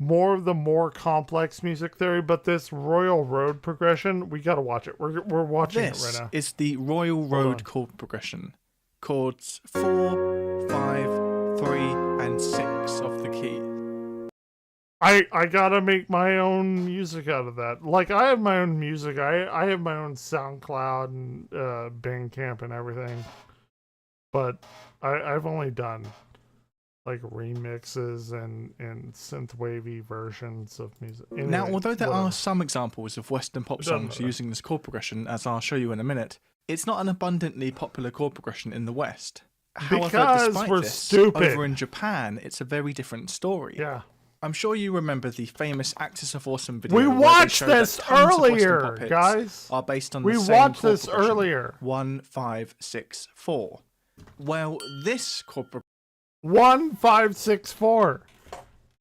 more of the more complex music theory. But this Royal Road progression, we gotta watch it. We're watching it right now. This is the Royal Road chord progression. Chords 4, 5, 3, and 6 of the key. I gotta make my own music out of that. Like, I have my own music. I have my own SoundCloud and Bandcamp and everything. But I've only done like remixes and synth-wavy versions of music. Anyway, now, although there are some examples of Western pop songs using this chord progression, as I'll show you in a minute, it's not an abundantly popular chord progression in the West. However, because despite we're this, stupid. over in Japan, it's a very different story. Yeah. I'm sure you remember the famous Axis of Awesome video. We watched this earlier, guys. guys. Are based on we the same watched chord this progression, earlier. 1, 5, 6, 4. Well, this chord progression. 1, 5, 6, 4.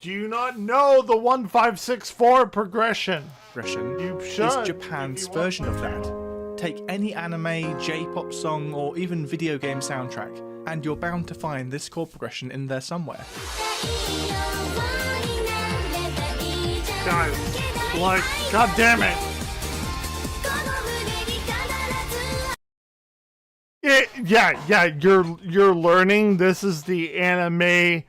Do you not know the 1, 5, 6, 4 progression? You should, is Japan's version of that. Take any anime, J-pop song, or even video game soundtrack, and you're bound to find this chord progression in there somewhere. Guys, like, god damn it. Yeah, you're learning. This is the anime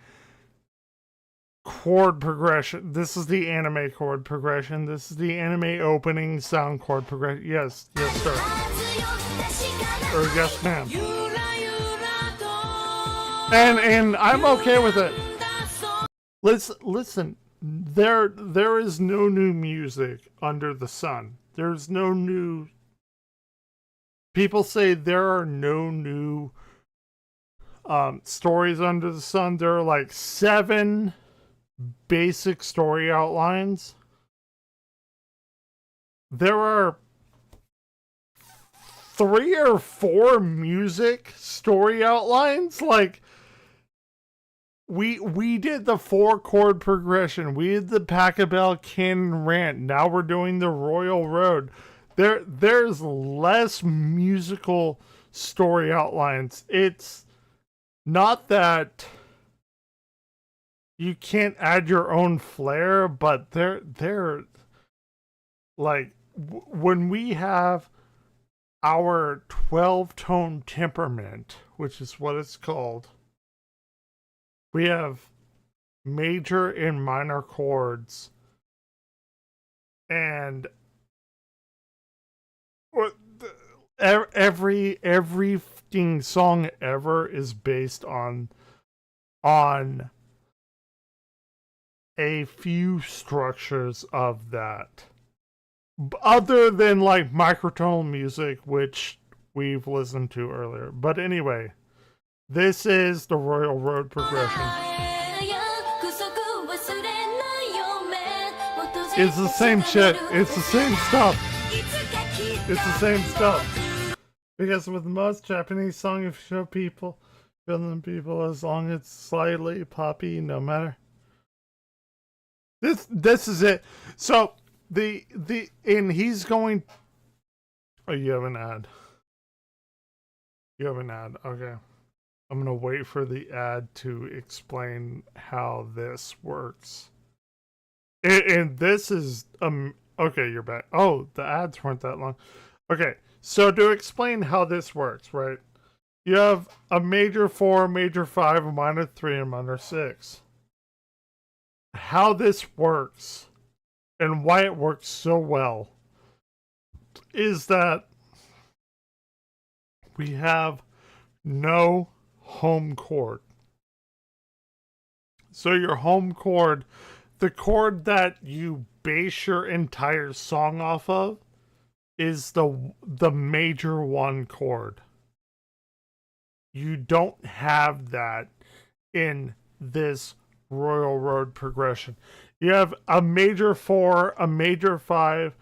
chord progression. This is the anime chord progression. This is the anime opening sound chord progression. Yes, sir. Or yes, ma'am. And I'm okay with it. Listen. There is no new music under the sun. There's no new. People say there are no new stories under the sun. There are like 7 basic story outlines. There are 3 or 4 music story outlines. Like, we did the 4 chord progression. We did the Pachelbel Cannon Rant. Now we're doing the Royal Road. There's less musical story outlines. It's not that you can't add your own flair, but they're like, when we have our 12-tone temperament, which is what it's called, we have major and minor chords, and everything song ever is based on a few structures of that, other than like microtonal music, which we've listened to earlier. But anyway, this is the Royal Road progression. It's the same shit. It's the same stuff. It's the same stuff. Because with most Japanese songs, you show people, feeling people, as long as it's slightly poppy, no matter. This is it. So and he's going. Oh, you have an ad. You have an ad. Okay. I'm going to wait for the ad to explain how this works. And this is, okay, you're back. Oh, the ads weren't that long. Okay, so to explain how this works, right? You have a major 4, major 5, a minor 3, and a minor 6. How this works, and why it works so well, is that we have no home chord. So your home chord, the chord that you base your entire song off of, is the major 1 chord. You don't have that in this Royal Road progression. You have a major 4, a major 5,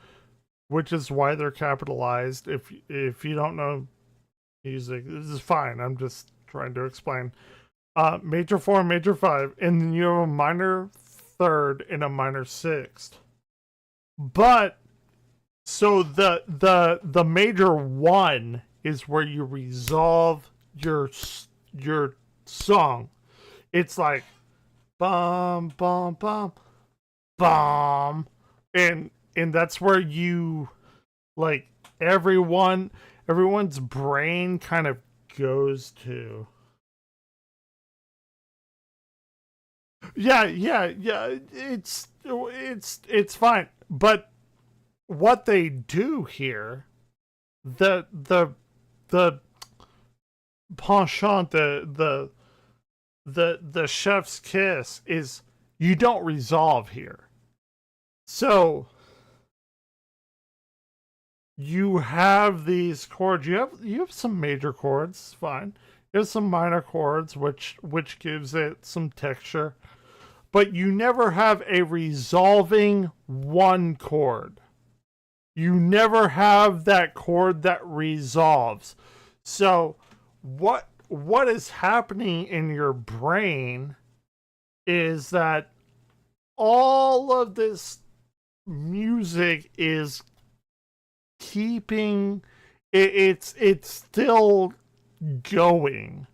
which is why they're capitalized. If you don't know music, this is fine. I'm just trying to explain. Major 4, major 5, and then you have a minor 3rd and a minor 6th. But so the major 1 is where you resolve your song. It's like bum bum bum bum, and that's where you, like, everyone's brain kind of goes to. Yeah, it's fine. But what they do here, the penchant, the chef's kiss, is you don't resolve here. So you have these chords. You have some major chords, fine. You have some minor chords, which gives it some texture. But you never have a resolving 1 chord. You never have that chord that resolves. So what is happening in your brain is that all of this music is keeping it's still going.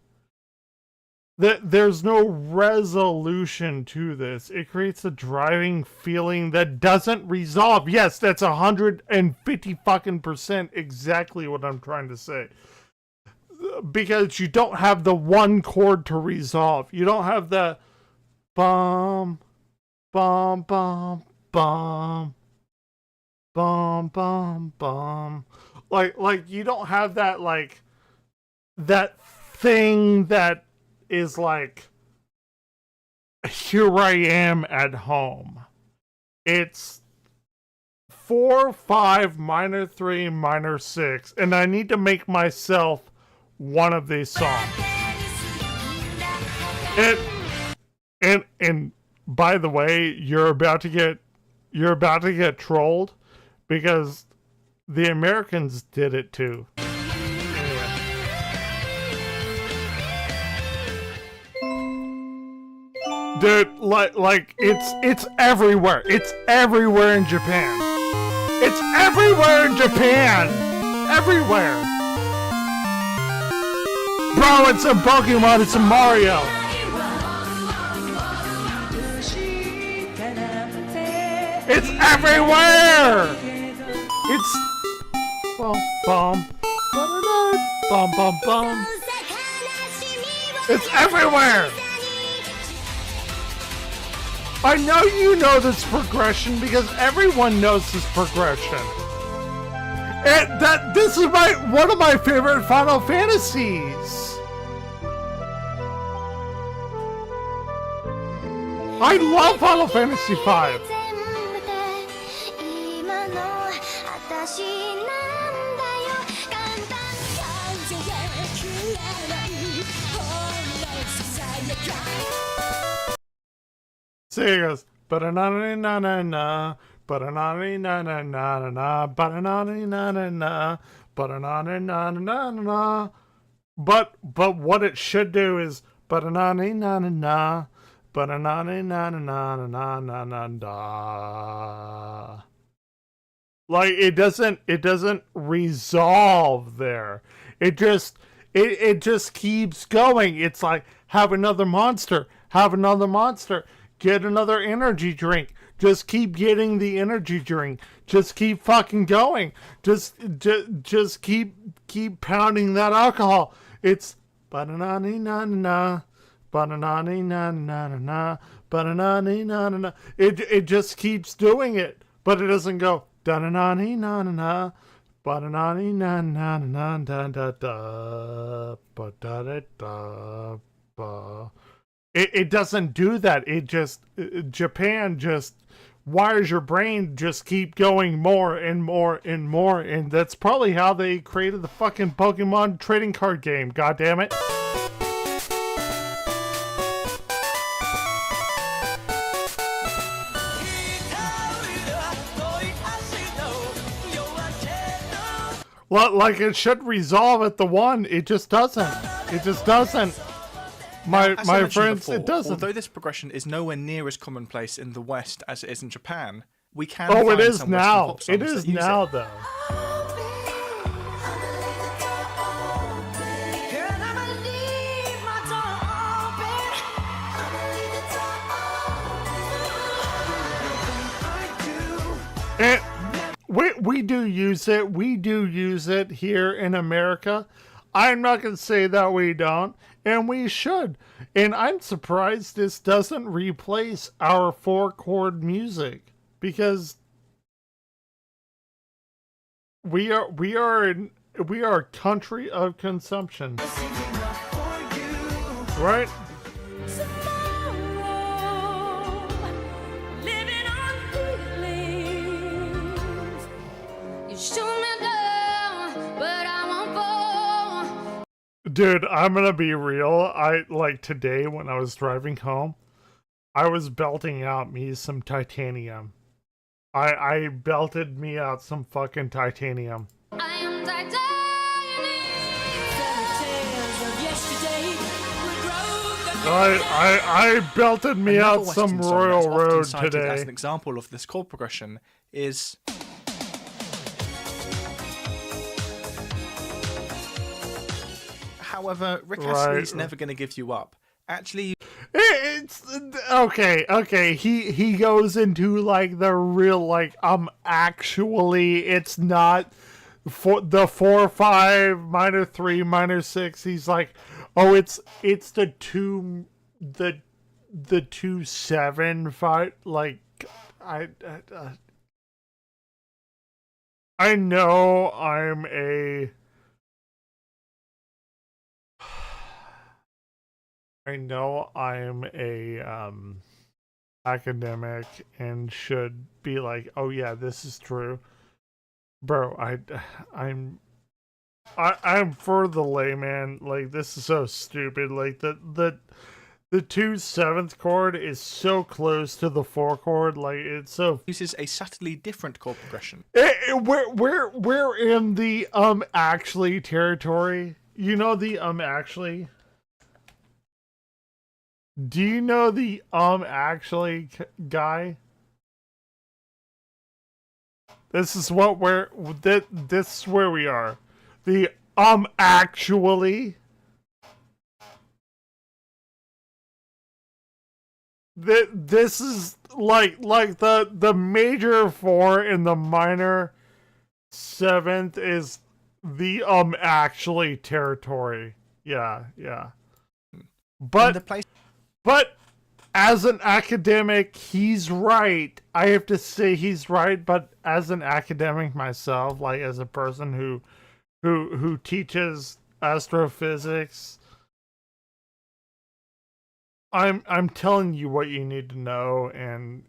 There's no resolution to this. It creates a driving feeling that doesn't resolve. Yes, that's 150% exactly what I'm trying to say. Because you don't have the 1 chord to resolve. You don't have the bum bum bum bum bum bum bum. Like you don't have that, like, that thing that is like, here I am at home. It's 4, 5, minor 3, minor 6, and I need to make myself one of these songs. And by the way, you're about to get trolled because the Americans did it too. Dude, like it's everywhere. It's everywhere in Japan. It's everywhere in Japan. Everywhere. Bro, it's a Pokemon, it's a Mario. It's everywhere. It's bum bum. It's everywhere. I know you know this progression because everyone knows this progression. And this is one of my favorite Final Fantasies. I love Final Fantasy V. So he goes, ba-da-na-na-na-na, ba-da-na-na-na-na-na, ba-da-na-na-na-na, ba-da-na-na-na-na-na. But what it should do is ba-da-na-na-na-na, ba-da-na-na-na-na-na-na-na-na. Like it doesn't resolve there. It just keeps going. It's like have another monster, get another energy drink. Just keep getting the energy drink. Just keep fucking going. Just keep pounding that alcohol. It's ba-na-na-na-na-na, ba-na-na-na-na-na-na, ba-na-na-na-na-na. It just keeps doing it, but it doesn't go da-na-na-na-na-na, ba-na-na-na-na-na-na-da-da-da, ba-da-da-da-ba. It doesn't do that. It just, Japan just wires your brain just keep going more and more and more. And that's probably how they created the fucking Pokemon trading card game. God damn it. Well, like it should resolve at the one. It just doesn't. It just doesn't. My friends, before, it doesn't. Although this progression is nowhere near as commonplace in the West as it is in Japan, we can Oh, find it is some now. Western pop songs It is that use now, it. though. And we do use it. We do use it here in America. I'm not going to say that we don't, and we should. And I'm surprised this doesn't replace our 4-chord music, because we are a country of consumption, right? Dude, I'm gonna be real. Today when I was driving home, I was belting out me some titanium. I belted me out some fucking titanium. I belted me Another out Western some song Royal that's often Road cited today. as an example of this chord progression is However, Rick Astley's never going to give you up. Actually, it's okay. He goes into like the real it's not for the 4, 5, minor 3, minor 6. He's like, oh, it's the 2, the 2, 7, 5. Like, I know I'm a I know I'm a academic and should be like, oh yeah, this is true, bro. I'm for the layman. Like, this is so stupid. Like the 2/7 chord is so close to the 4 chord. Like, it's so uses a subtly different chord progression. We're in the actually territory. You know the actually. Do you know the actually guy? This is what this is where we are. The actually. This is like the major 4 and the minor 7th is the actually territory. Yeah. But as an academic, he's right. I have to say he's right, but as an academic myself, like as a person who teaches astrophysics, I'm telling you what you need to know, and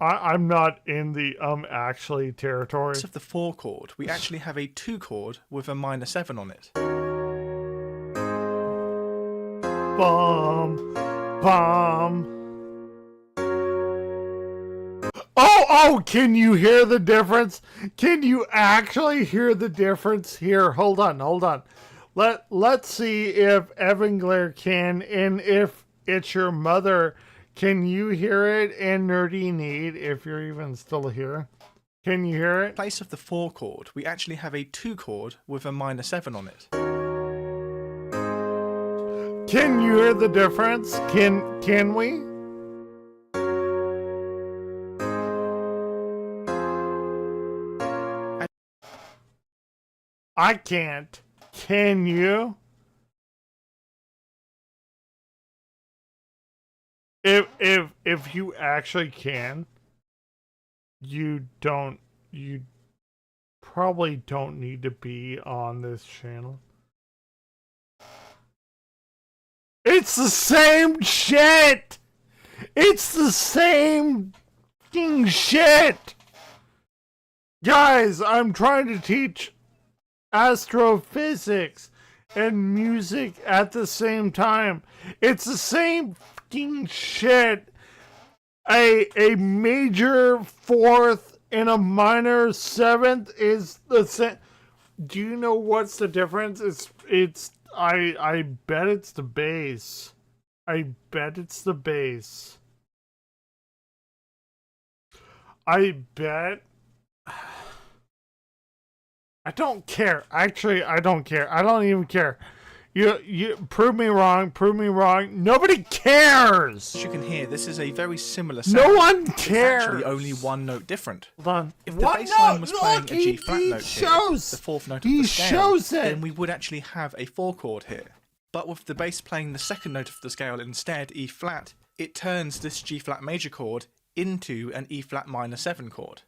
I'm not in the actually territory. Of the 4 chord, we actually have a 2 chord with a minor 7 on it. Bomb. Oh, can you hear the difference? Can you actually hear the difference here? Hold on. Let's see if Evangler can, and if it's your mother, can you hear it? And Nerdy Need, if you're even still here. Can you hear it? In place of the 4 chord, we actually have a 2 chord with a minor 7 on it. Can you hear the difference? Can we? I can't. Can you? If you actually can, you probably don't need to be on this channel. It's the same shit! It's the same fucking shit! Guys, I'm trying to teach astrophysics and music at the same time. It's the same fucking shit. A major 4th and a minor 7th is the same. Do you know what's the difference? I bet it's the bass. I bet it's the bass. I bet. I don't care. Actually, I don't care. I don't even care. You prove me wrong. Prove me wrong. Nobody cares. As you can hear, this is a very similar sound. No one cares. It's actually only 1 note different. Hold on. If the bass line was playing a G flat note here, the 4th note of the scale, then we would actually have a 4 chord here. But with the bass playing the 2nd note of the scale instead, E flat, it turns this G flat major chord into an E flat minor 7 chord.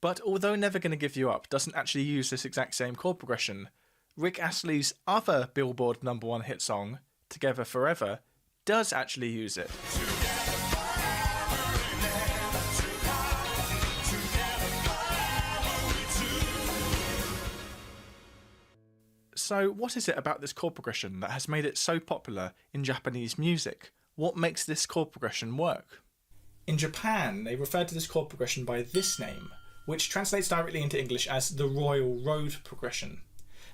But although Never Gonna Give You Up doesn't actually use this exact same chord progression, Rick Astley's other Billboard #1 hit song, Together Forever, does actually use it. So what is it about this chord progression that has made it so popular in Japanese music? What makes this chord progression work? In Japan, they refer to this chord progression by this name, which translates directly into English as the Royal Road progression.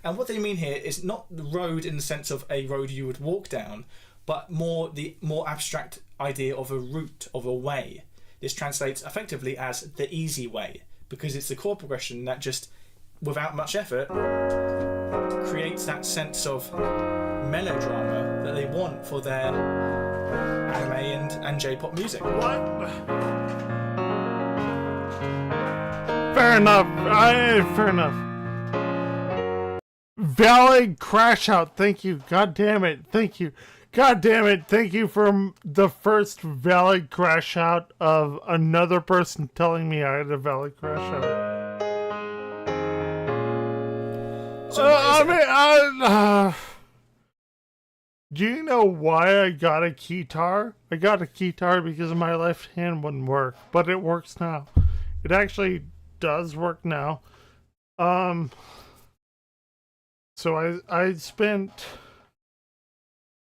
And what they mean here is not the road in the sense of a road you would walk down, but the more abstract idea of a route, of a way. This translates effectively as the easy way, because it's the chord progression that just, without much effort, creates that sense of melodrama that they want for their anime and J-pop music. What? Fair enough. Fair enough. Valid crash out. Thank you. God damn it. Thank you. God damn it. Thank you for the first valid crash out of another person telling me I had a valid crash out. Do you know why I got a keytar? I got a keytar because my left hand wouldn't work, but it works now. It actually does work now. So I spent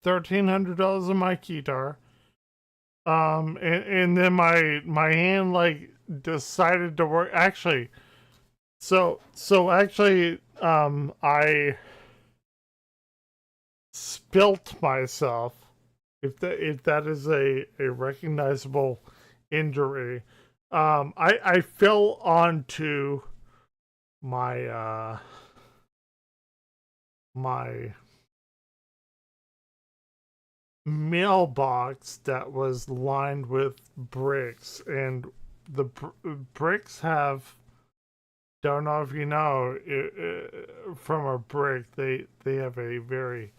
$1,300 on my keytar. And then my hand like decided to work. Actually, so actually, I spilt myself. If that is a recognizable injury, I fell onto my my mailbox that was lined with bricks, and the bricks have, don't know if you know, from a brick they have a very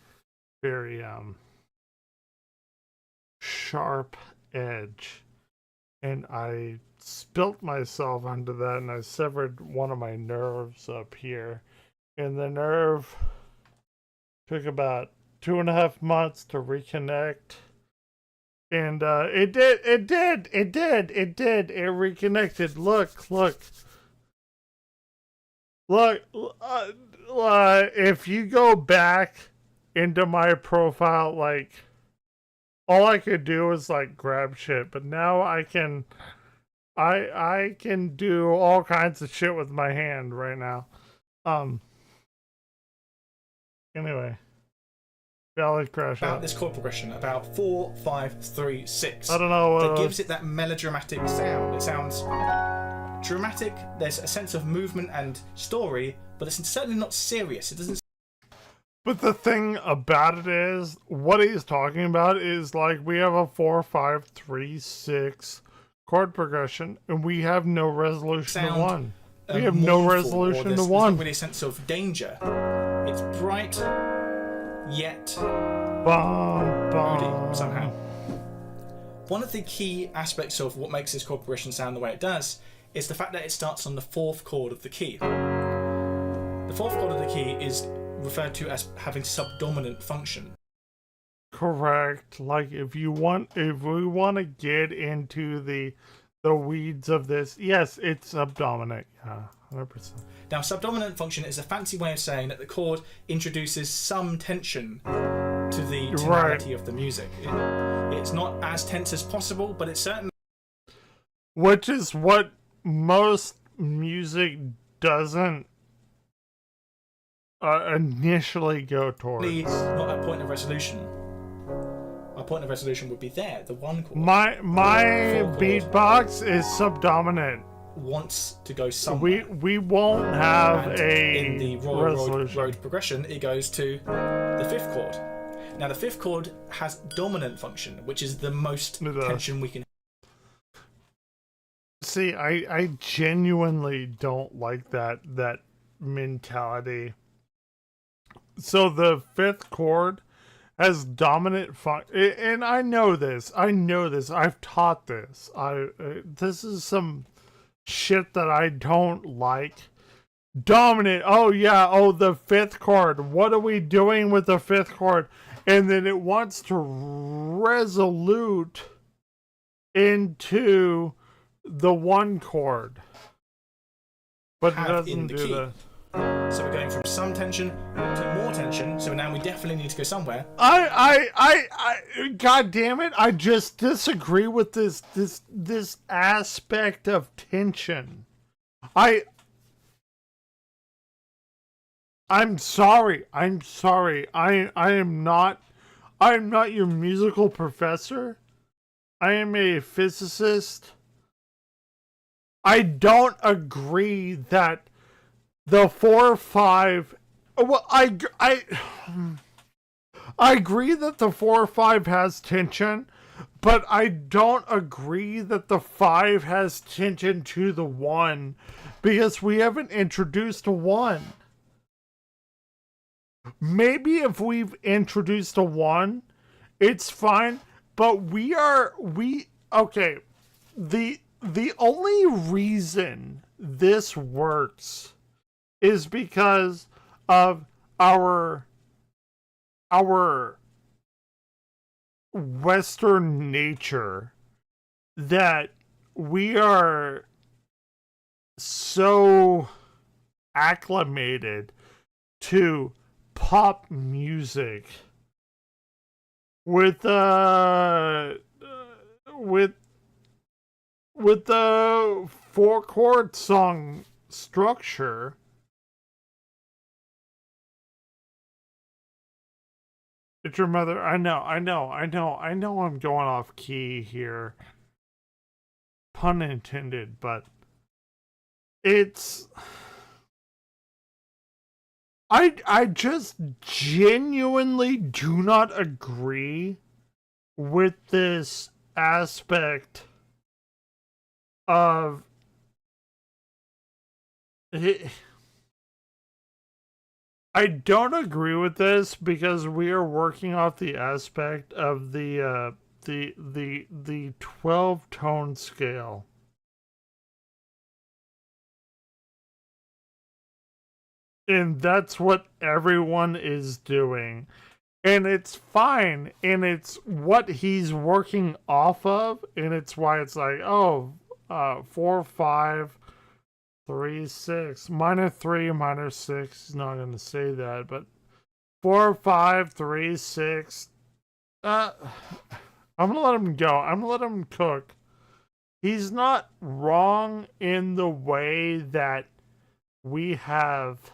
sharp edge, and I spilt myself onto that, and I severed one of my nerves up here, and the nerve took about 2.5 months to reconnect, and it reconnected. Look, if you go back into my profile, like, all I could do was like grab shit, but now I can do all kinds of shit with my hand right now. Anyway, valid crash about out. this chord progression, about 4, 5, 3, 6. I don't know. That gives it that melodramatic sound. It sounds dramatic. There's a sense of movement and story, but it's certainly not serious. It doesn't. But the thing about it is, what he's talking about is like we have a 4, 5, 3, 6 chord progression, and we have no resolution to 1. We have no resolution to 1. There's not really a sense of danger. It's bright, yet moody somehow. One of the key aspects of what makes this chord progression sound the way it does is the fact that it starts on the 4th chord of the key. The 4th chord of the key is referred to as having subdominant function. Correct. Like if we want to get into the weeds of this, yes, it's subdominant. Yeah, 100%. Now, subdominant function is a fancy way of saying that the chord introduces some tension to the tonality of the music. It's not as tense as possible, but it's certainly... Which is what most music doesn't initially go towards. Not a point of resolution. A point of resolution would be there, the 1 chord. My beatbox is subdominant. Wants to go somewhere. We won't have in the Royal resolution. Road progression, it goes to the 5th chord. Now the 5th chord has dominant function, which is the most tension we can. See, I genuinely don't like that mentality. So the 5th chord has dominant function, and I know this. I've taught this. This is some shit that I don't like. Dominant. Oh yeah. Oh, the 5th chord. What are we doing with the 5th chord? And then it wants to resolute into the 1 chord, but it doesn't do that. So we're going from some tension to more tension. So now we definitely need to go somewhere. God damn it! I just disagree with this aspect of tension. I'm sorry. I am not your musical professor. I am a physicist. I don't agree that the 4, 5. Well, I agree that the 4, 5 has tension, but I don't agree that the 5 has tension to the 1, because we haven't introduced a 1. Maybe if we've introduced a 1, it's fine, but okay. The only reason this works is because of our Western nature that we are so acclimated to pop music with the 4-chord song structure. It's your mother. I know I'm going off key here. Pun intended, but it's... I just genuinely do not agree with this aspect of it. I don't agree with this because we are working off the aspect of the 12-tone scale. And that's what everyone is doing. And it's fine. And it's what he's working off of. And it's why it's like, 4, 5, 3, 6. Minor 3, minor 6. He's not going to say that. But 4, 5, 3, 6. I'm going to let him go. I'm going to let him cook. He's not wrong in the way that we have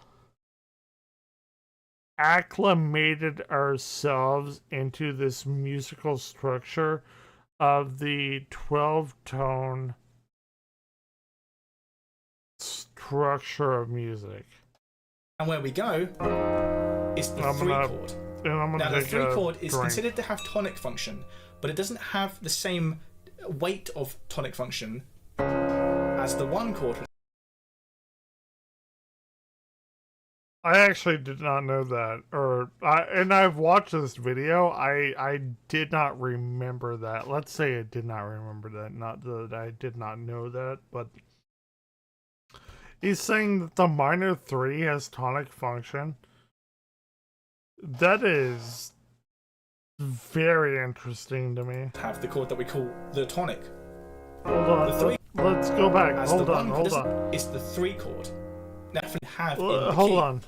acclimated ourselves into this musical structure of the 12-tone structure of music. And where we go is the 3-chord. Now, the 3-chord is considered to have tonic function, but it doesn't have the same weight of tonic function as the 1-chord. I actually did not know that, and I've watched this video. I did not remember that. Let's say I did not remember that. Not that I did not know that, but he's saying that the minor 3 has tonic function. That is very interesting to me. Have the chord that we call the tonic. Hold on. Let's go back. Hold on. It's the 3-chord. Definitely have in the hold key. on.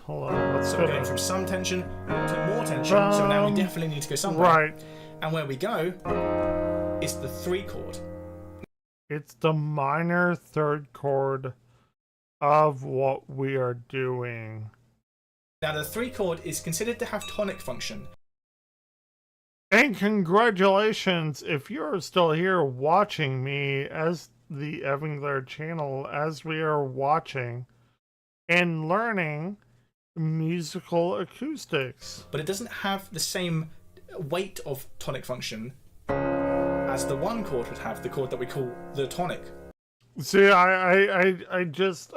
Let's so go we're going from some tension to more tension. So now we definitely need to go somewhere. Right. And where we go is the 3-chord. It's the minor 3rd chord of what we are doing. Now the 3-chord is considered to have tonic function. And congratulations if you're still here watching me as the Evangler channel as we are watching and learning musical acoustics. But it doesn't have the same weight of tonic function as the 1-chord would have, the chord that we call the tonic. See, I just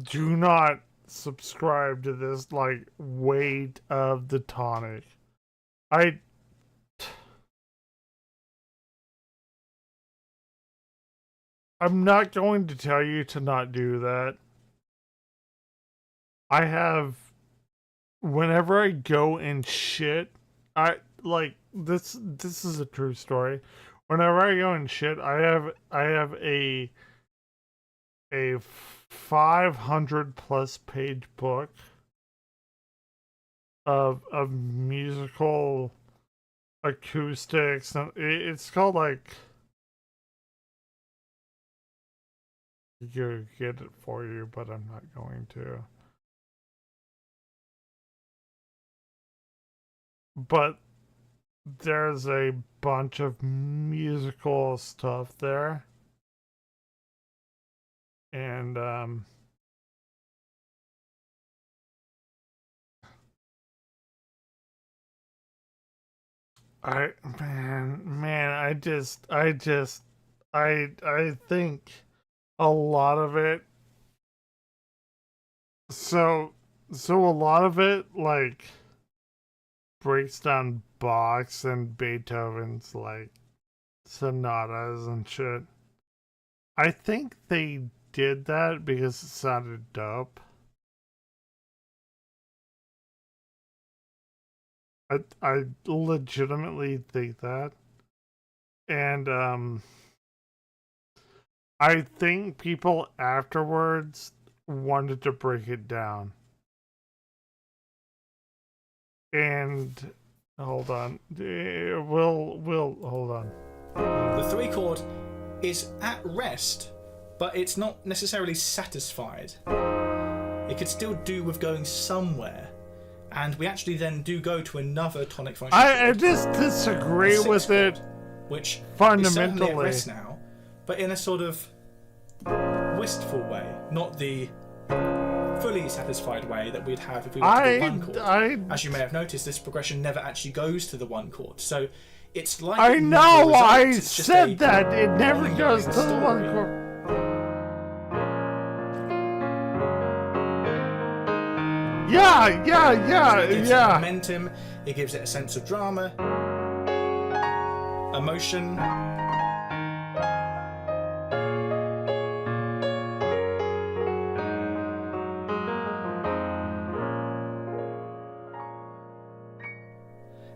do not subscribe to this, like, weight of the tonic. I'm not going to tell you to not do that. I have, whenever I go and shit, this is a true story. Whenever I go and shit, I have a 500+ page book of musical acoustics, and it's called, like, you get it for you, but I'm not going to. But there's a bunch of musical stuff there. And I think a lot of it, so a lot of it, like, breaks down Bach's and Beethoven's, like, sonatas and shit. I think they did that because it sounded dope. I legitimately think that. And I think people afterwards wanted to break it down. And hold on. We'll hold on. The 3 chord is at rest, but it's not necessarily satisfied. It could still do with going somewhere. And we actually then do go to another tonic function. I just disagree with it, which fundamentally. is certainly at rest now, but in a sort of wistful way, not the fully satisfied way that we'd have if we went to the 1 chord. As you may have noticed, this progression never actually goes to the 1 chord, so it's like I know, I said that it never goes to the 1 chord. So it gives it momentum, it gives it a sense of drama, emotion.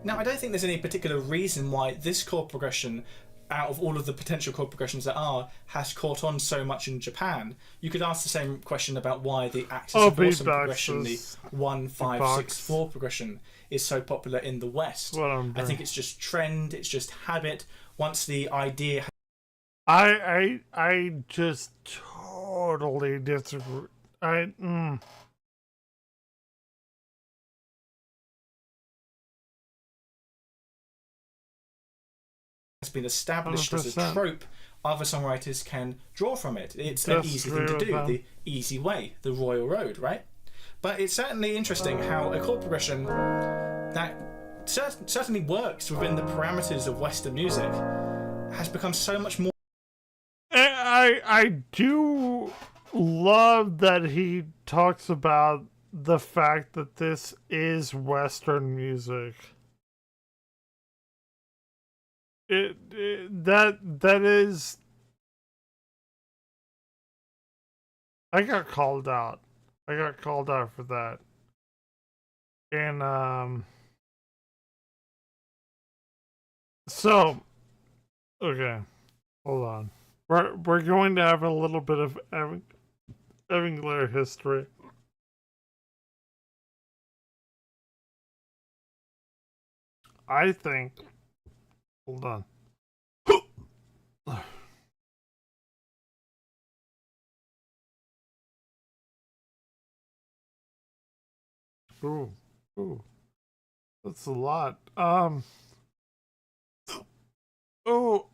Now, I don't think there's any particular reason why this chord progression, out of all of the potential chord progressions that are, has caught on so much in Japan. You could ask the same question about why the Axis of Awesome progression, the 1, 5, 6, 4 progression, is so popular in the West. I think it's just trend, it's just habit. Once the idea... I just totally disagree. Has been established as a trope, other songwriters can draw from it. It's an easy thing to do, the easy way, the royal road, right? But it's certainly interesting how a chord progression that certainly works within the parameters of Western music has become so much more... I do love that he talks about the fact that this is Western music. That is... I got called out. I got called out for that. And so okay, hold on. We're going to have a little bit of Evangeliar history. I think... Hold on. Ooh. That's a lot. Okay.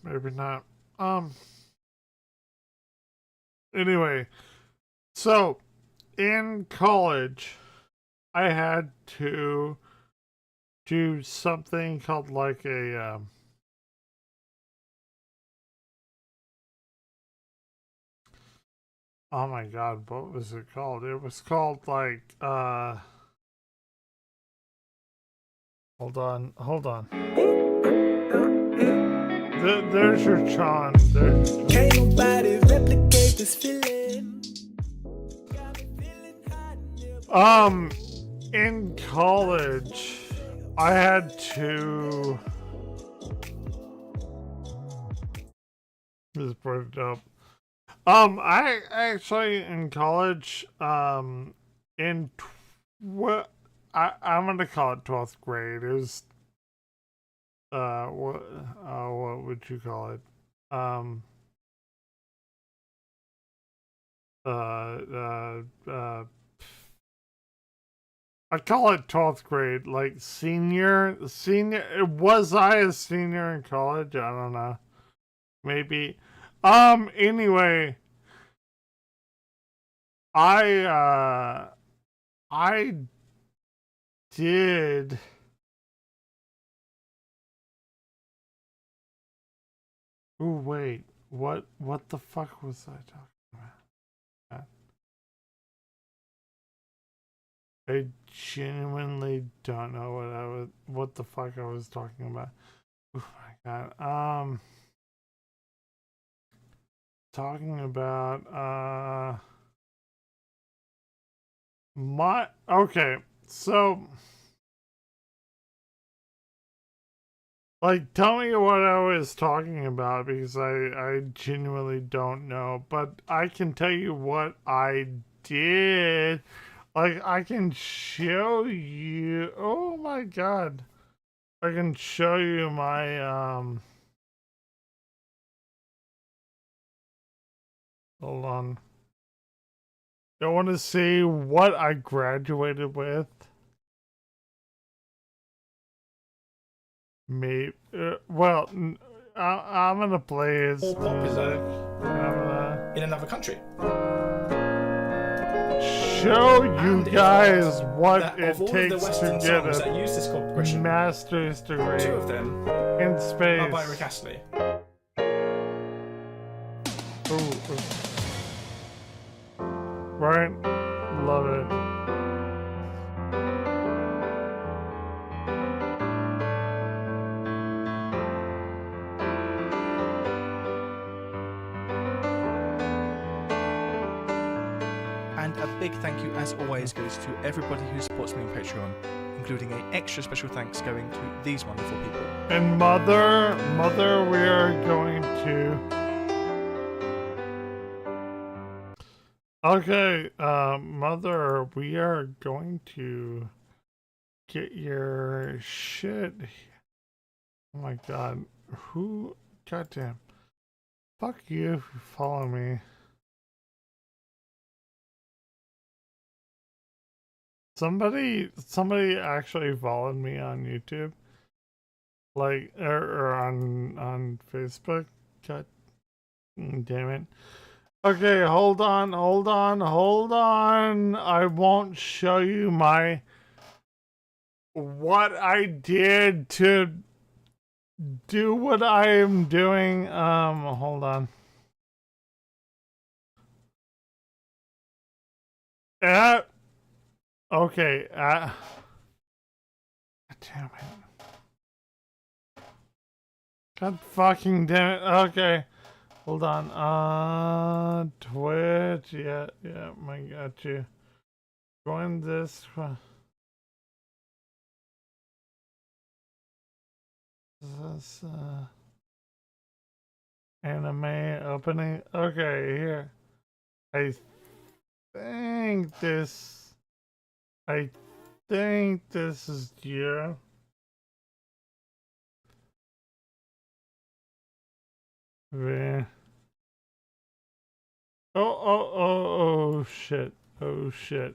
Maybe not. Anyway. So, in college, I had to do something called like a oh my god, what was it called? It was called like hold on. There's your Chan. Can't nobody replicate this feeling. In college, I had to just put it up. I actually in college, I'm gonna call it 12th grade. It was what would you call it? I call it 12th grade, like senior. Was I a senior in college? I don't know. Maybe. Anyway, I did. Oh wait, what the fuck was I talking about? I genuinely don't know what the fuck I was talking about. Oh my god. Talking about Okay, so like, tell me what I was talking about, because I genuinely don't know, but I can tell you what I did. Like, I can show you. Oh my god. I can show you my, hold on. You want to see what I graduated with? Maybe. Well, I'm gonna play as More popular in another country. Show you guys what it of all of the takes to Western get songs that use this chord progression, a master's degree 2 of them in space. are by Rick Astley. Right? Love it. And a big thank you, as always, goes to everybody who supports me on Patreon, including an extra special thanks going to these wonderful people. And Mother, we are going to... Okay, Mother, we are going to get your shit. Oh my god. Who? Goddamn. Fuck you if you follow me. Somebody actually followed me on YouTube. Like, or on Facebook. God damn it. Okay, hold on. I won't show you what I did to do what I am doing. Hold on. Okay, God damn it. God fucking damn it. Okay. Hold on. Twitch. Yeah, I got you. Join this. This, anime opening. Okay, here. I think this is you. Yeah. Oh, shit. Oh, shit.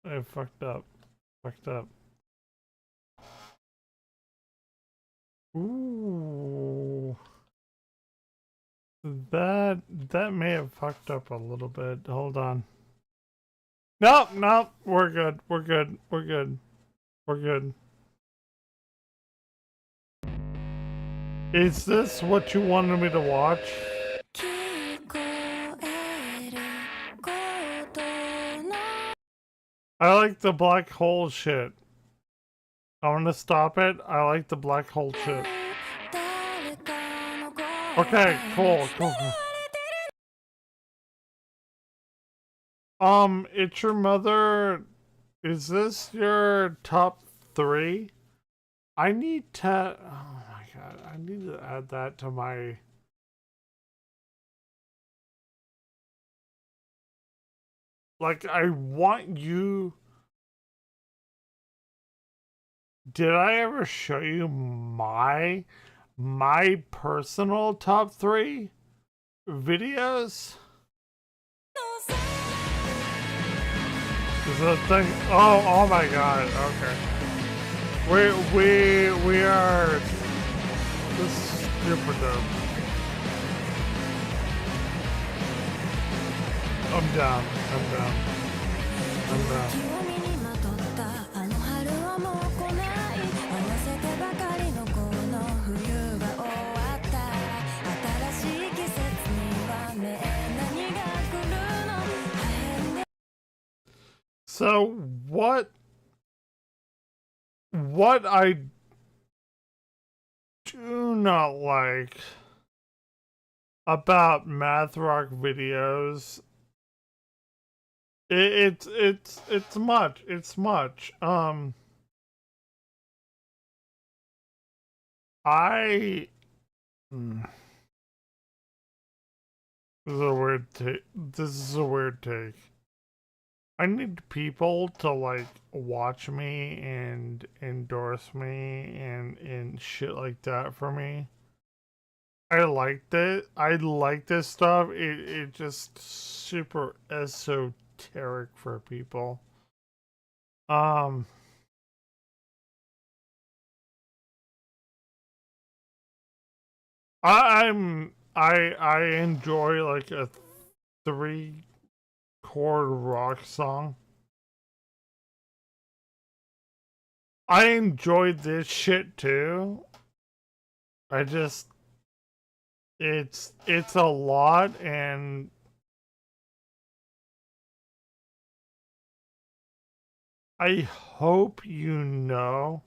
I fucked up. Ooh. That may have fucked up a little bit. Hold on. Nope. We're good. Is this what you wanted me to watch? I like the black hole shit. I want to stop it. I like the black hole shit. Okay, cool. It's your mother. Is this your top 3? I need to... Oh my god. I need to add that to my... Like, I want you... Did I ever show you my personal top 3 videos? Is that thing? Oh my god. Okay. We are... This is super dope. I'm down. So what I do not like about math rock videos It's much. It's much. I. This is a weird take. This is a weird take. I need people to like watch me and endorse me and shit like that for me. I like that. I like this stuff. It just super esoteric for people. Um, I enjoy like a 3-chord rock song. I enjoyed this shit too. I just it's a lot, and I hope you know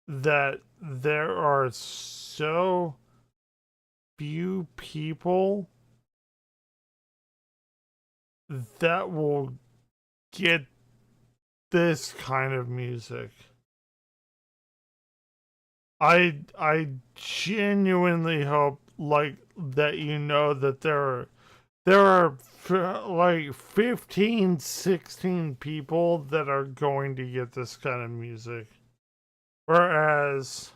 that there are so few people that will get this kind of music. I genuinely hope like that you know that there are like 15, 16 people that are going to get this kind of music. Whereas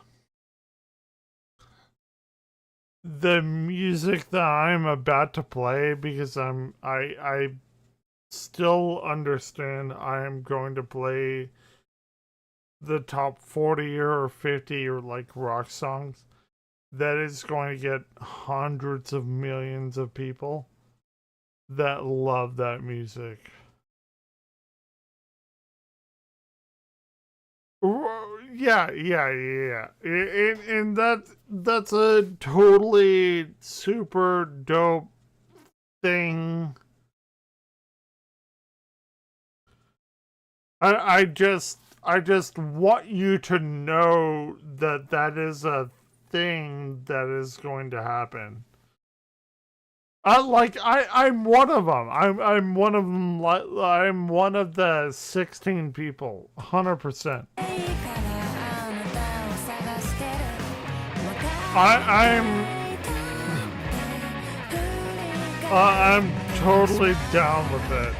the music that I'm about to play, because I still understand I am going to play the top 40 or 50 or like rock songs, that is going to get hundreds of millions of people that love that music. Yeah. And that's a totally super dope thing. I just want you to know that that is a thing that is going to happen. I'm one of them. I'm one of them. I'm one of the 16 people. 100%. I'm totally down with it.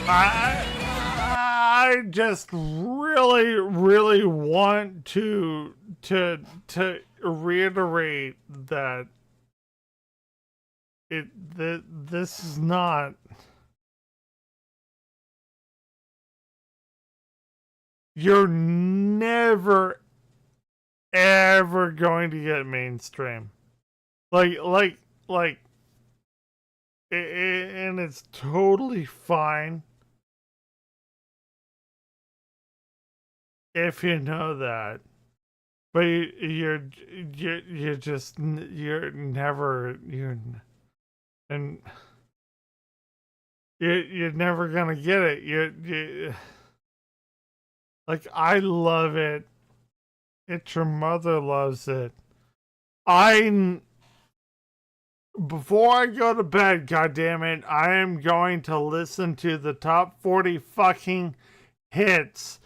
I just really want to reiterate that this is not. You're never ever going to get mainstream, and it's totally fine if you know that, but you're never and you're never gonna get it. You like, I love it. It's your mother loves it. Before I go to bed, goddammit, I am going to listen to the top 40 fucking hits.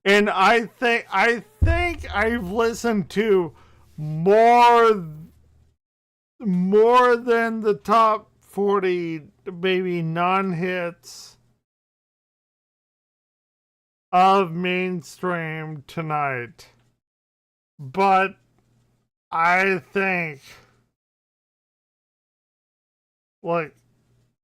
And I think I've listened to more than the top 40 maybe non-hits of mainstream tonight. But I think like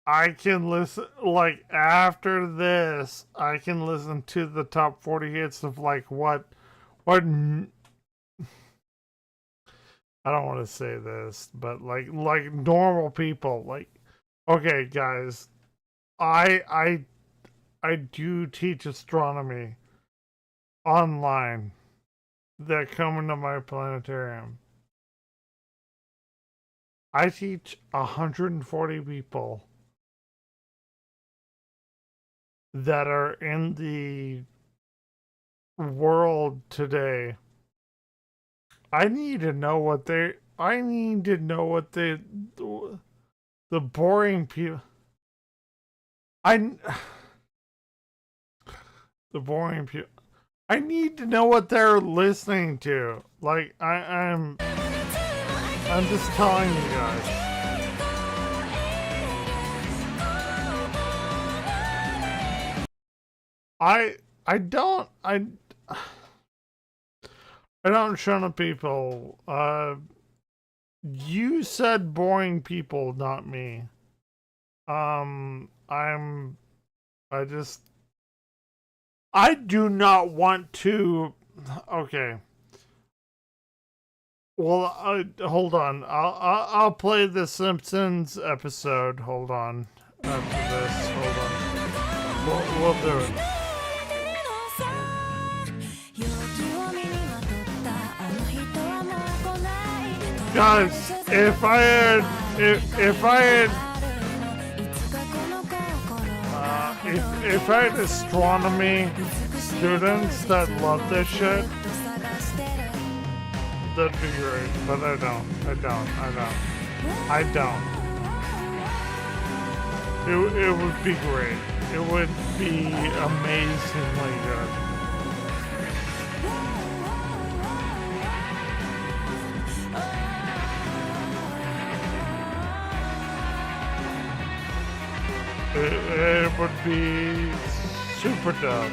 I can listen, like after this I can listen to the top 40 hits of like what I don't want to say this, but like normal people. Like, okay guys, I do teach astronomy online that come into my planetarium. I teach 140 people that are in the world today I need to know what they. I need to know what they. The boring people. The boring people. I need to know what they're listening to. Like I'm just telling you guys. I don't shun at people. You said boring people, not me. I do not want to. Okay. Well, hold on. I'll play the Simpsons episode. Hold on. After this, hold on. We'll do it. Guys, if I had astronomy students that love this shit, that'd be great. But I don't. It would be great. It would be amazingly good. It would be super dope.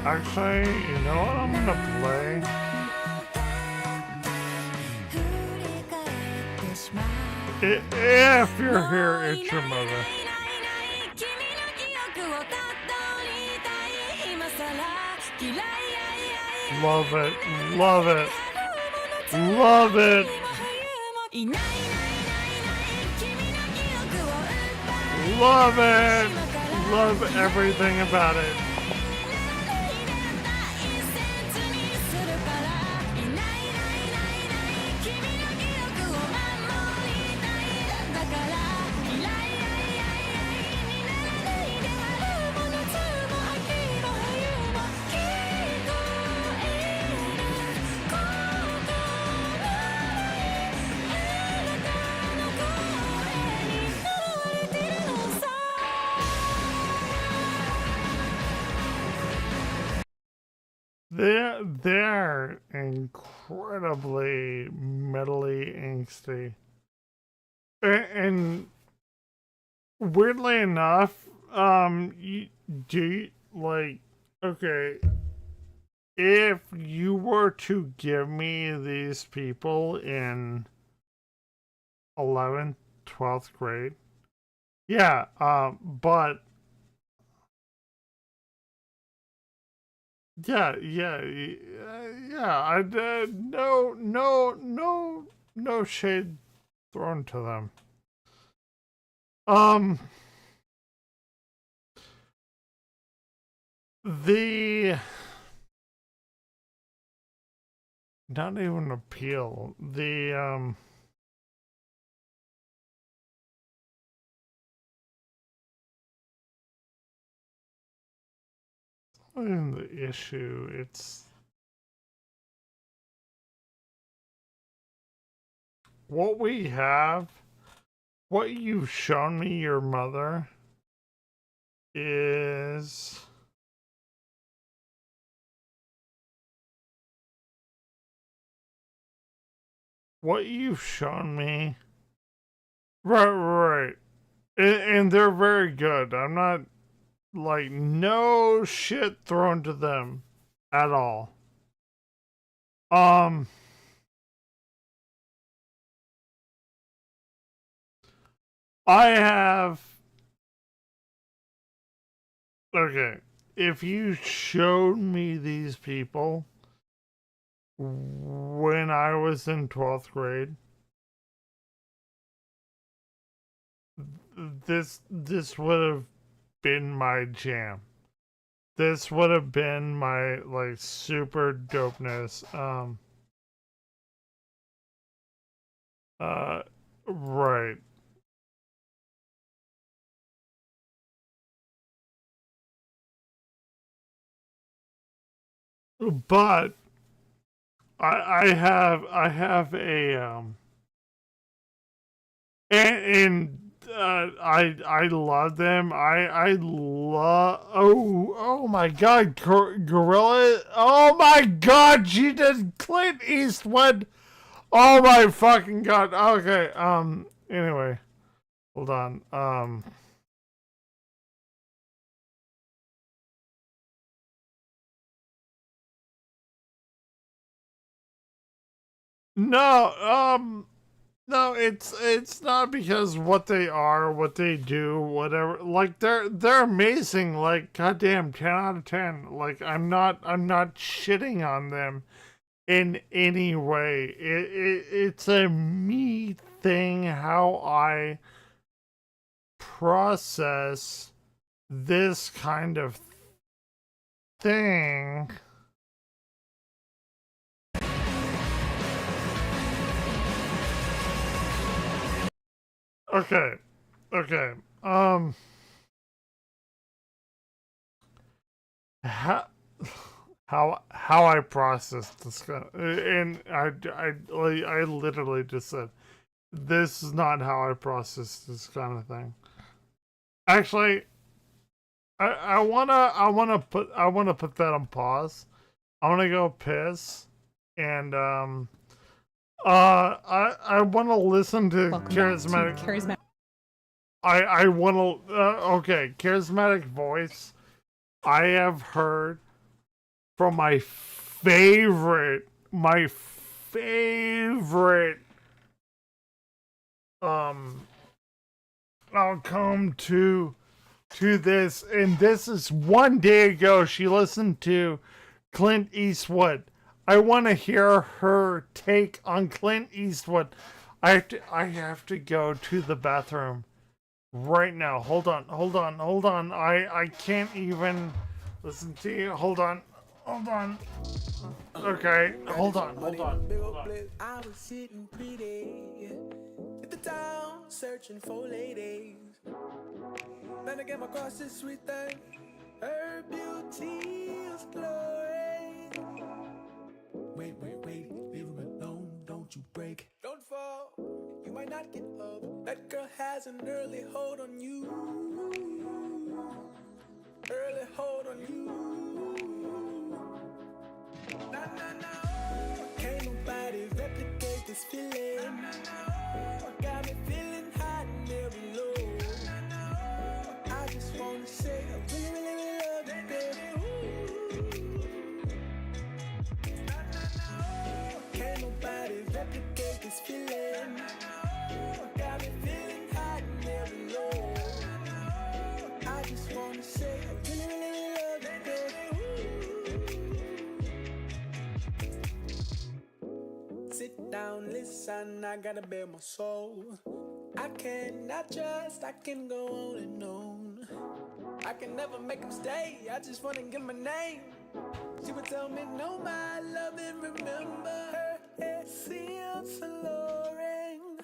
Actually, you know what I'm gonna play? If you're here, it's your mother. Love it. Love it. Love it. Love it. Love everything about it. They're incredibly metally angsty. And weirdly enough, okay, if you were to give me these people in 11th, 12th grade, yeah, but yeah. No shade thrown to them. Not even appeal. Not even the issue. It's what we have. What you've shown me, your mother, is what you've shown me. Right. And they're very good. I'm not, like, no shit thrown to them at all. I have. Okay. If you showed me these people when I was in 12th grade, this would have been my jam. This would have been my, like, super dopeness. Right. but I have a I love them. I love. Oh my God, Gorilla. Oh my God, she did Clint Eastwood. Oh my fucking God. Okay. Anyway, hold on. No. No, it's not because what they are, what they do, whatever. Like they're amazing. Like goddamn, 10 out of 10. Like I'm not shitting on them in any way. It's a me thing how I process this kind of thing. Okay. Okay. How how I process this kind of, and I literally just said this is not how I process this kind of thing. Actually, I wanna put that on pause. I wanna go piss, and I wanna listen to charismatic. I wanna okay, charismatic voice. I have heard from my favorite I'll come to this, and this is one day ago she listened to Clint Eastwood. I want to hear her take on Clint Eastwood. I have to go to the bathroom right now. Hold on. I can't even listen to you. Hold on. Okay, hold on. I was sitting pretty at the town searching for ladies. Then I came across this sweet thing. Her beauty is glowing. Wait, leave her alone, don't you break. Don't fall, you might not get up. That girl has an early hold on you. Early hold on you. Can't nobody replicate this feeling. Got me feeling hot and never low. I just wanna say I really love you, baby. Can't nobody replicate this feeling. Got me feeling hot and never low. I just wanna say I really love you, baby. Sit down, listen, I gotta bare my soul. I cannot trust, I can go on and on. I can never make him stay, I just wanna give my name. She would tell me no, my love, and remember her hair seems alluring.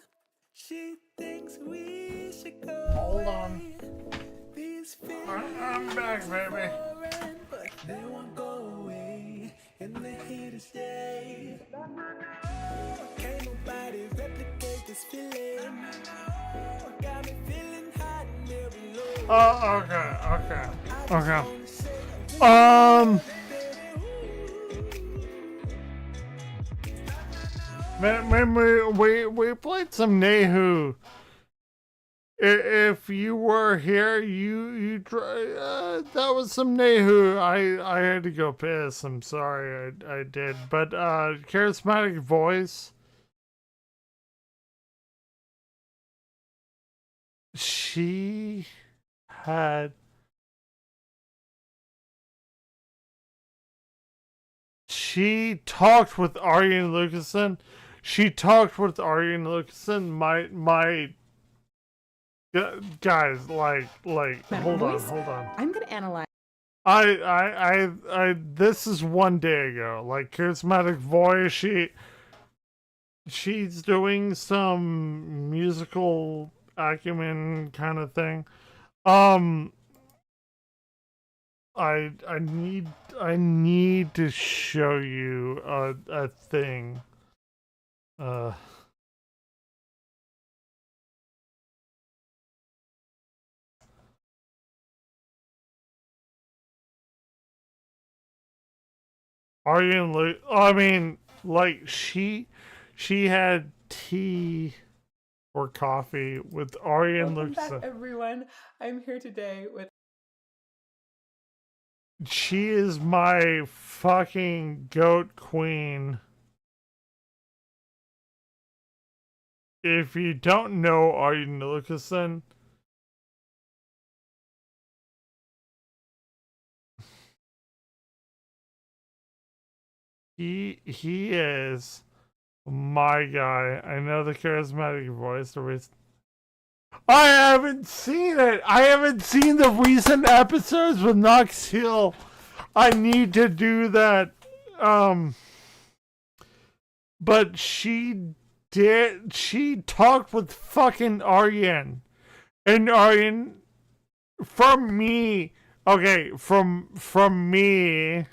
She thinks we should go. Hold on. These I'm back, baby. foreign, but they won't go away, and they're here to stay. Can't nobody replicate this feeling. Got me feeling hot and never low. Oh, okay. Man, we played some Nehu. If you were here, you try. That was some Nehu. I had to go piss. I'm sorry, I did. But charismatic voice. She had. She talked with Arjen Lucassen. My guys, like, hold on. I'm gonna analyze. This is one day ago. Like, charismatic voice. She's doing some musical acumen kind of thing. I need to show you a thing. Aryan, I mean, like she had tea or coffee with Aryan Welcome back, Luxon. everyone. I'm here today with. She is my fucking goat queen. If you don't know Aryan Luxon, he is my guy. I know the charismatic voice. I haven't seen it. I haven't seen the recent episodes with Knox Hill. I need to do that. But she talked with fucking Aryan. And Aryan, from me, from me,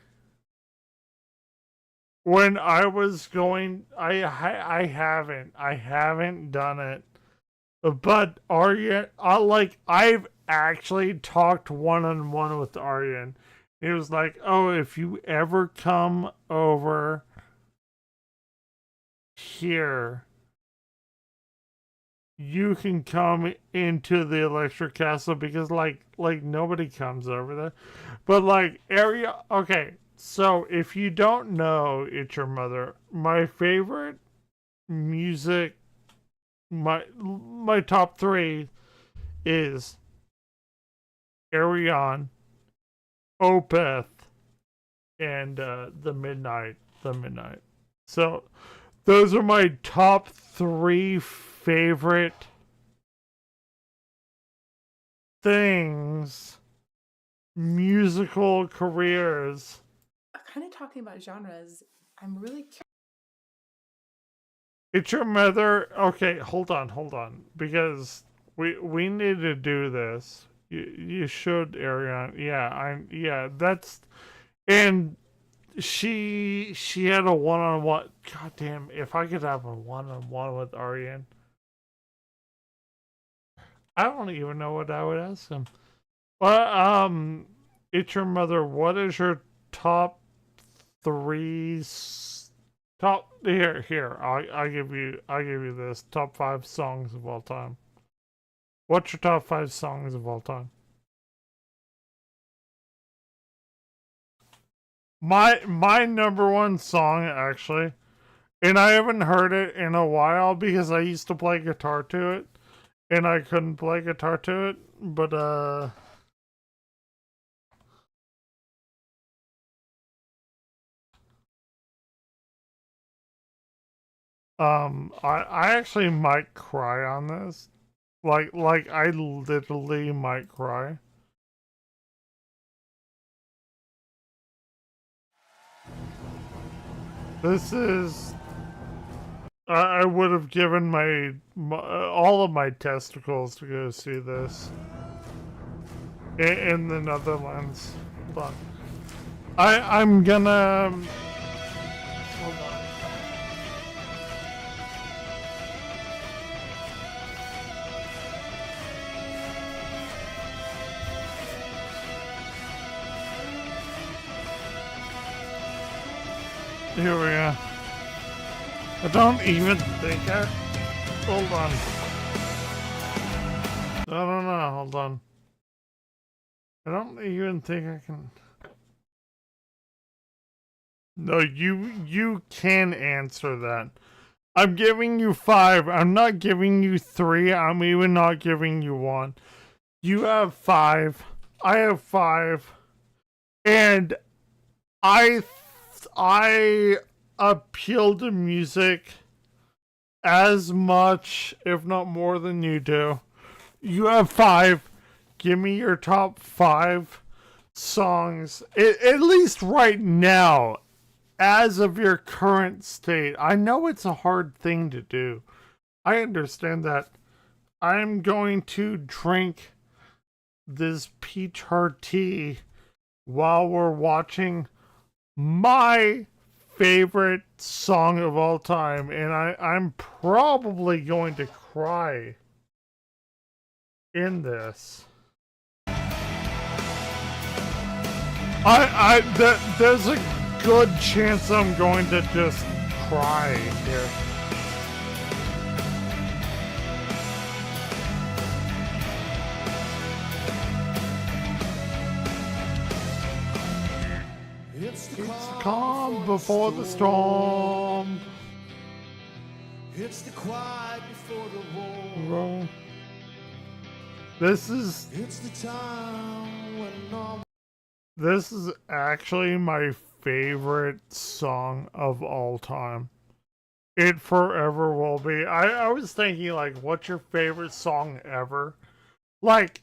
when I was going, I haven't done it. But Aryan, I've actually talked one-on-one with Aryan. It was like, oh, if you ever come over here, you can come into the Electric Castle, because like nobody comes over there. But like area, okay. So if you don't know It's Your Mother, my favorite music, my top 3 is Ariane, Opeth, and the Midnight. So those are my top 3 favorite things, musical careers. Kind of talking about genres, I'm really curious. It's Your Mother. Okay, hold on, because we need to do this. You should, Ariane. Yeah, that's, and she had a one-on-one. God damn, if I could have a one-on-one with Ariane, I don't even know what I would ask him. Well, It's Your Mother. What is your top 3? Here. I'll give you this. Top 5 songs of all time. What's your top 5 songs of all time? My number 1 song, actually, and I haven't heard it in a while because I used to play guitar to it, and I couldn't play guitar to it, but I actually might cry on this. Like I literally might cry. This is... I would have given my all of my testicles to go see this. In the Netherlands. Hold on. I'm gonna... Hold on. Here we are. I don't even think I... Hold on. No, hold on. I don't even think I can... No, you can answer that. I'm giving you 5. I'm not giving you 3. I'm even not giving you 1. You have 5. I have 5. And I appeal to music as much, if not more, than you do. You have 5. Give me your top 5 songs, at least right now, as of your current state. I know it's a hard thing to do. I understand that. I'm going to drink this peach heart tea while we're watching my favorite song of all time, and I'm probably going to cry in this. There's a good chance I'm going to just cry here. It's the calm before the storm. It's the quiet before the war. This is the time when all. This is actually my favorite song of all time. It forever will be. I was thinking, like, what's your favorite song ever? Like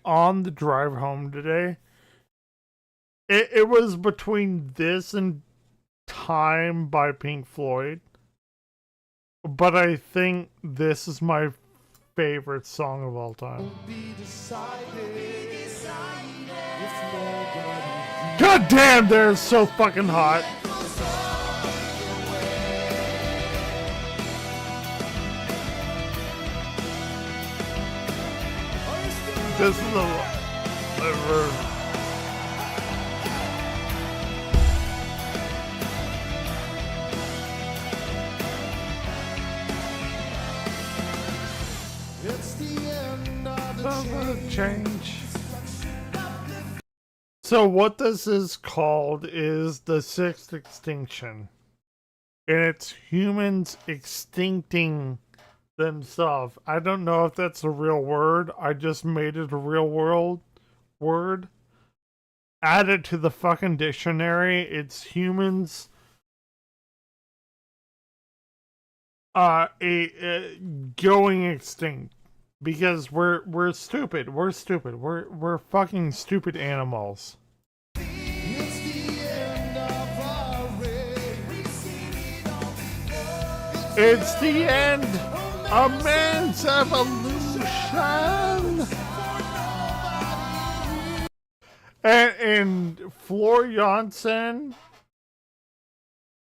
on the drive home today, it was between this and Time by Pink Floyd. But I think this is my favorite song of all time. God damn, they're so fucking hot. This is a It's the end of the change. So what this is called is the sixth extinction. And it's humans extincting themselves. I don't know if that's a real word. I just made it a real world word. Add it to the fucking dictionary. It's humans going extinct. Because we're stupid. We're stupid. We're fucking stupid animals. It's the end of man's evolution. And Floor Jansen,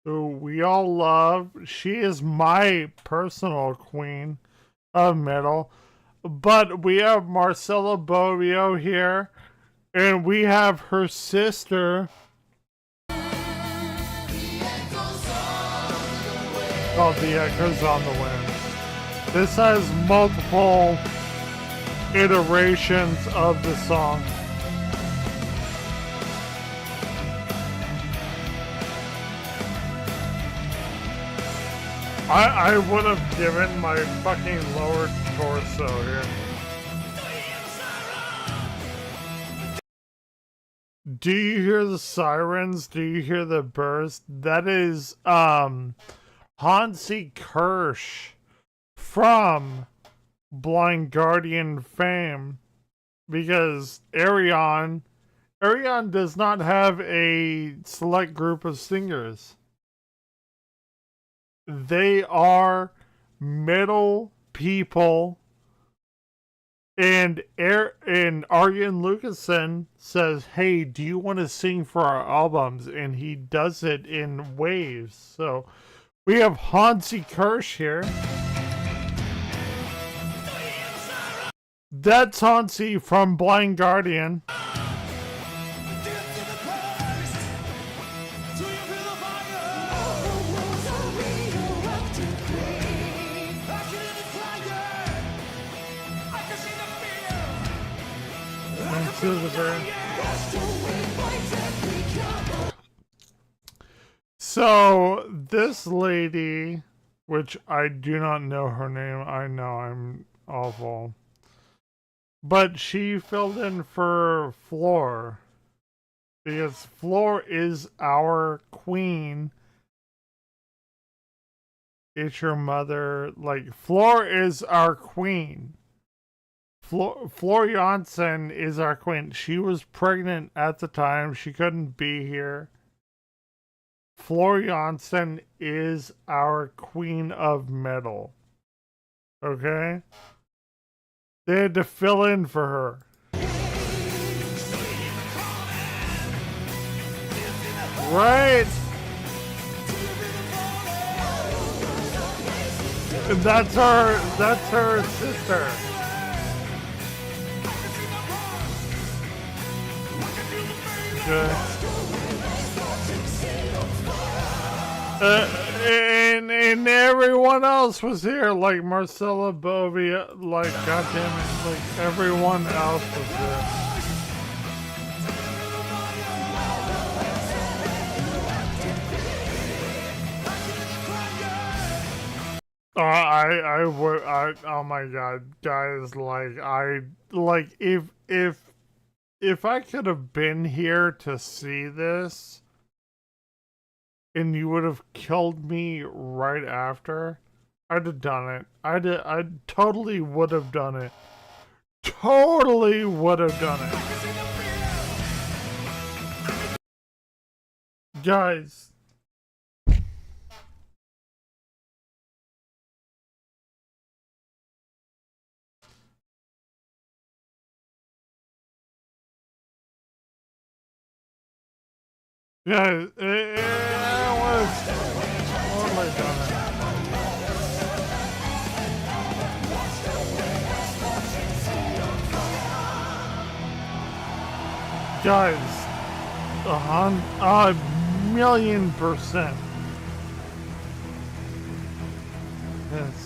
who we all love, she is my personal queen of metal. But we have Marcella Bobbio here, and we have her sister called The Echoes on the Wind. This has multiple iterations of the song. I would have given my fucking lower torso here. Do you hear the sirens? Do you hear the burst? That is Hansi Kirsch from Blind Guardian fame, because Arion does not have a select group of singers. They are metal people, and Arjen Lucassen says, "Hey, do you want to sing for our albums?" And he does it in waves. So we have Hansi Kirsch here. That's Hansi from Blind Guardian. So this lady, which I do not know her name, I know I'm awful, but she filled in for Floor, because Floor is our queen. It's your mother. Like, Floor is our queen. Floor Jansen is our queen. She was pregnant at the time. She couldn't be here. Floor Jansen is our queen of metal. Okay? They had to fill in for her. Right? And that's her sister. Okay. And everyone else was here, like Marcella Bovia, like goddamn it, like everyone else was here. Oh my god, guys, if I could have been here to see this, and you would have killed me right after, I'd have done it. I totally would have done it. Totally would have done it. Guys. Guys, it was totally done it. Guys, 1,000,000%. Yes.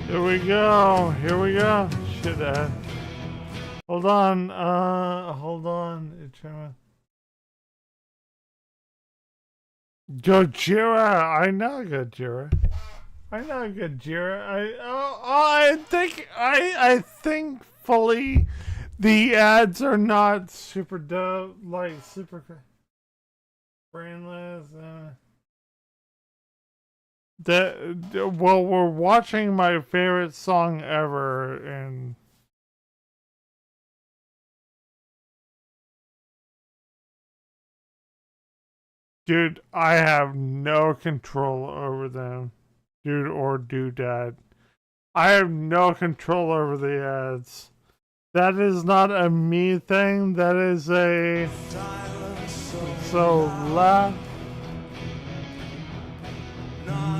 Here we go. Here we go. Shit, hold on. Hold on. Gojira. I know Gojira. I think fully the ads are not super dope, like super brainless. Well, we're watching my favorite song ever, and dude, I have no control over them, dude or dad. I have no control over the ads. That is not a me thing. That is a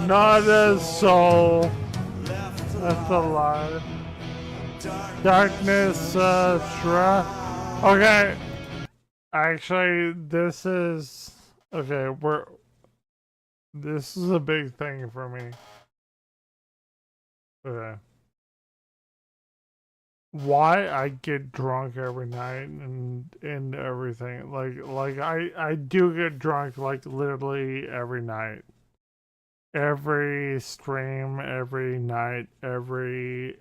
not a soul. That's a lie. Darkness, okay. Actually, this is okay. This is a big thing for me. Okay. Why I get drunk every night and everything. Like I do get drunk like literally every night. Every stream, every night, ever.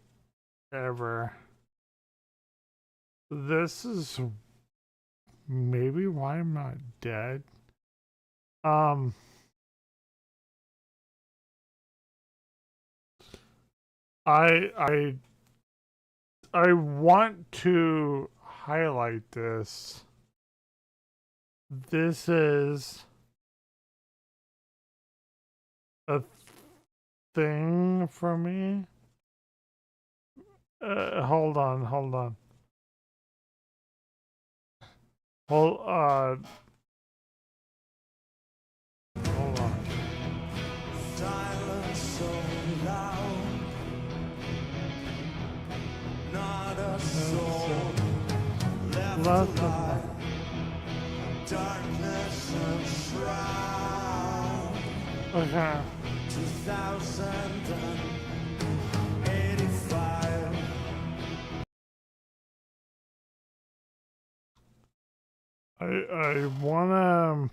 This is maybe why I'm not dead. I want to highlight this. This is a thing for me. Hold on. Hold on. Silence so loud, not a soul left alive. Darkness and shroud. Okay. 2085. I wanna.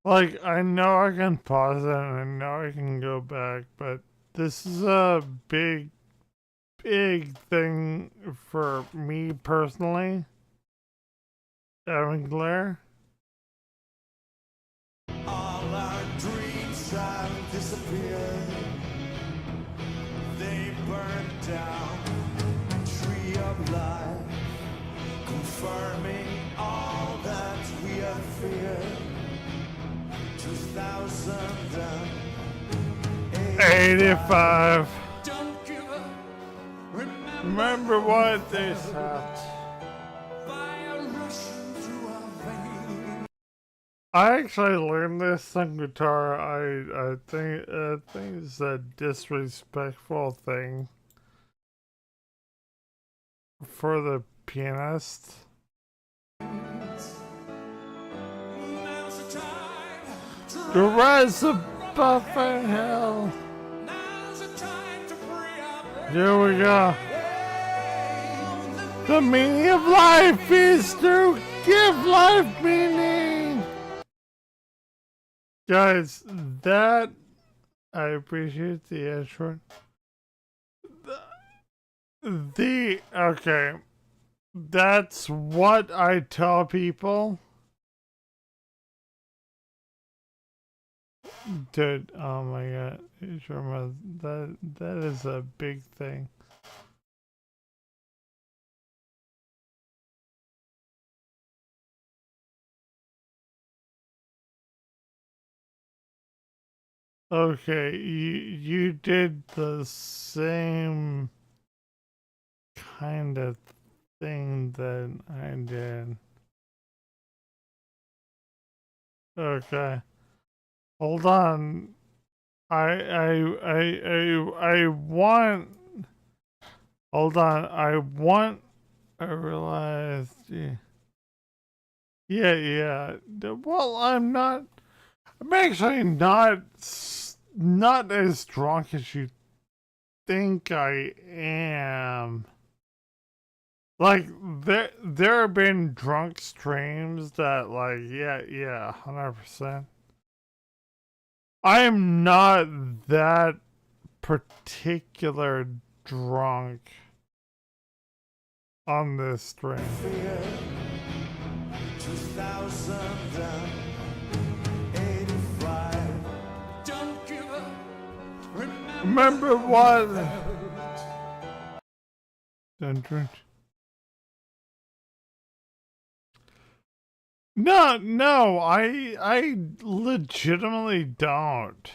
Like, I know I can pause it and I know I can go back, but this is a big thing for me personally. Having glare. All our dreams have disappeared. They burned down a tree of life, confirming all that we have feared. 2085. Don't give up. Remember what they said. Fire rushing through our veins. I actually learned this on guitar. I think it's a disrespectful thing for the pianist. The rise above the hill. Here we go. The meaning of life is to give life meaning. Guys, that I appreciate the intro. Okay. That's what I tell people. Dude, oh my god. That is a big thing. Okay, you did the same kind of thing that I did. Okay. Hold on. I want. Hold on. I realized. Yeah. Well, I'm actually not as drunk as you think I am. Like, there have been drunk streams that, like, yeah, 100%. I am not that particular drunk on this stream. 2085. Don't give up. Remember what? Don't. No, I legitimately don't.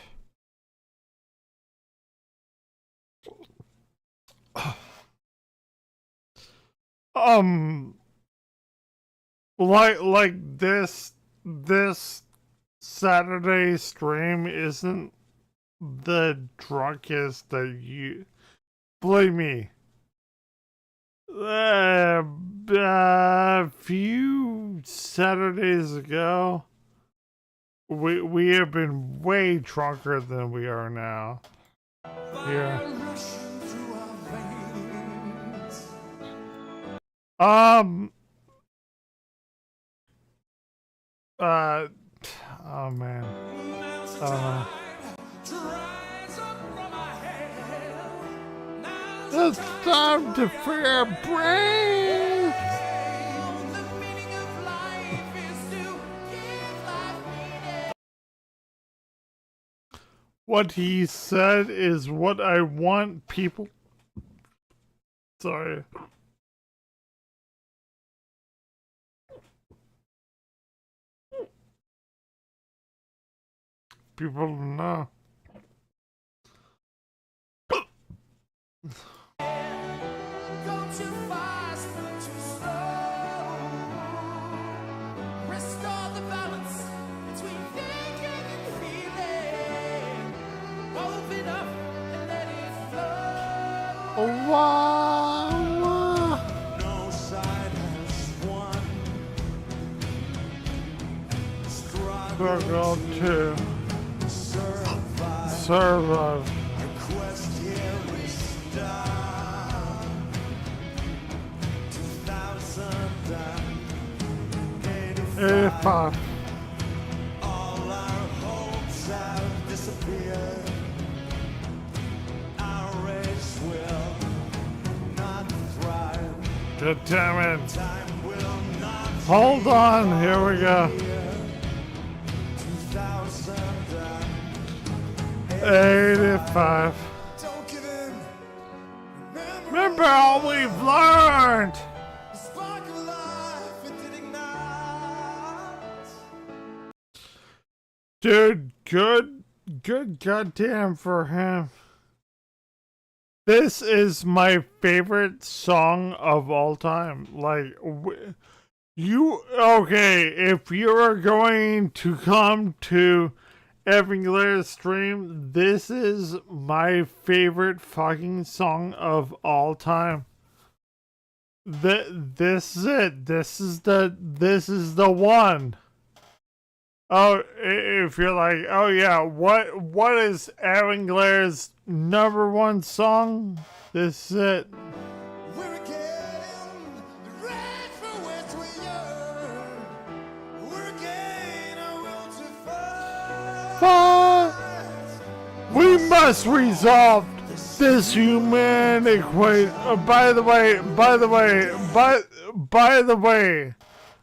Like this Saturday stream isn't the drunkest that you, believe me. A few Saturdays ago, we have been way drunker than we are now. Yeah. Oh man. I don't know. It's time to free our brains. What he said is what I want people. Sorry. People to know. Go too fast, too slow. Restore the balance between thinking and feeling. Open up and let it flow. No side has won. Struggle to survive. Our quest here is done. 2085. 85. All our disappear. Our race will not thrive. God damn it. Time will not Hold on, here we go. 85. Don't give in. Remember all we've learned. The spark of life, it did ignite. Dude, good goddamn for him. This is my favorite song of all time. Like, if you are going to come to Evangelia's stream, this is my favorite fucking song of all time. This is it. This is the one. Oh, if you're like, oh yeah, what is Evangelia's #1 song? This is it. We're getting ready for what we yearn. We're getting our will to fight. We must resolve this human equation.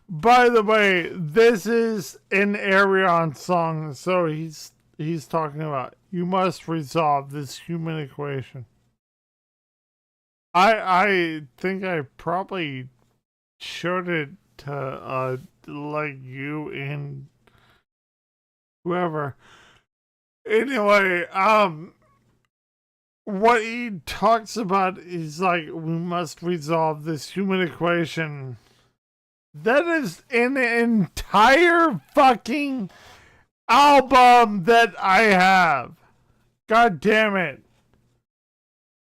By the way, this is an Arion song, so he's talking about you must resolve this human equation. I think I probably showed it to like you and whoever. Anyway, what he talks about is like we must resolve this human equation. That is an entire fucking album that I have. God damn it.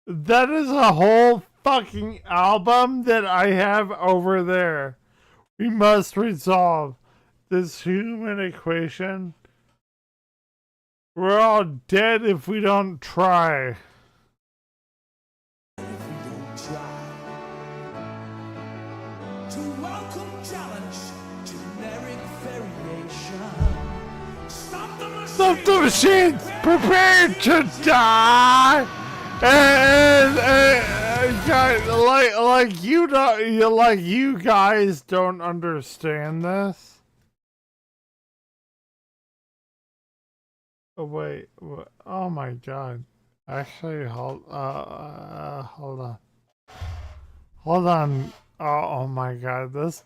That is a whole fucking album that I have over there. We must resolve this human equation. We're all dead if we don't try. To welcome challenge, generic variation. Stop the machines! Prepare to die! And guys, you guys don't understand this. Oh wait, oh my god. Actually, hold on. Oh my god, this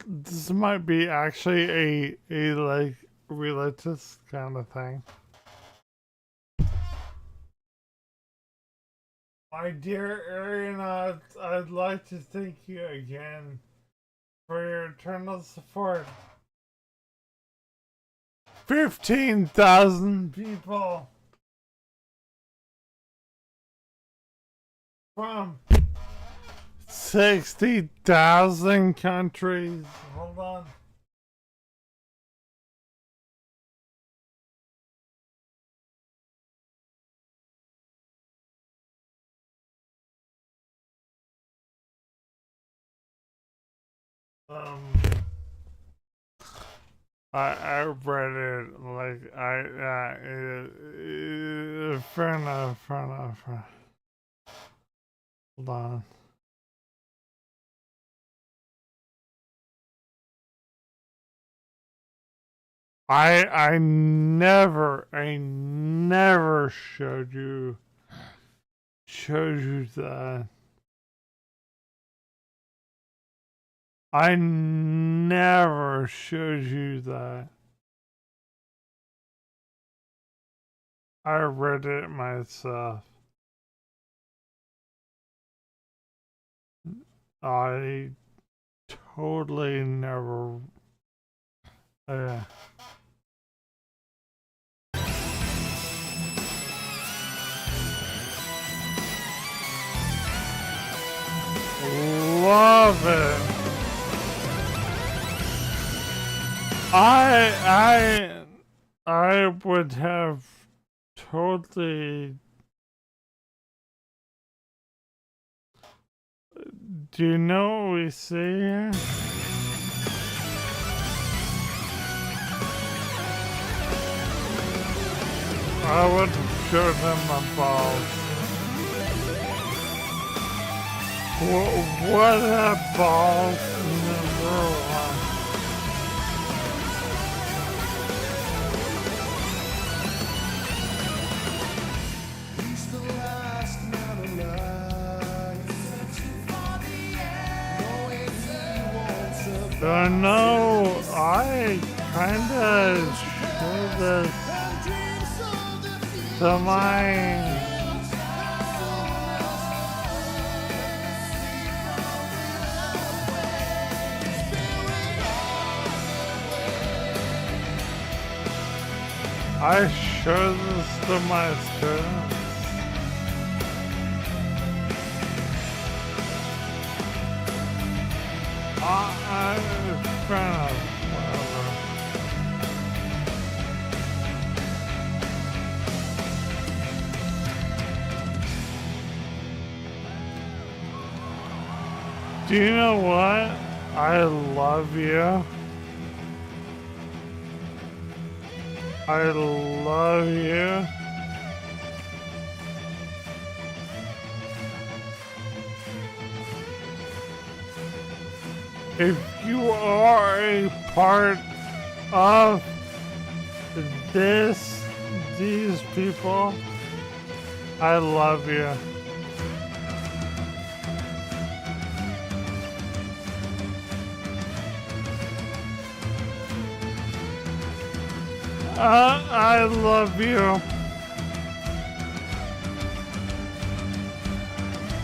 might be actually a like religious kind of thing. My dear Arianauts, I'd like to thank you again for your eternal support. 15,000 people from 60,000 countries. Hold on. I read it like fair enough. Hold on. I never showed you that. I never showed you that. I read it myself. I totally never. Love it. I would have totally. Do you know what we see here? I would showed him my balls. What a balls number one. No, I kinda showed this to my I showed this to my students. It's kind of whatever. Do you know what? I love you. I love you. If you are a part of these people, I love you. I love you.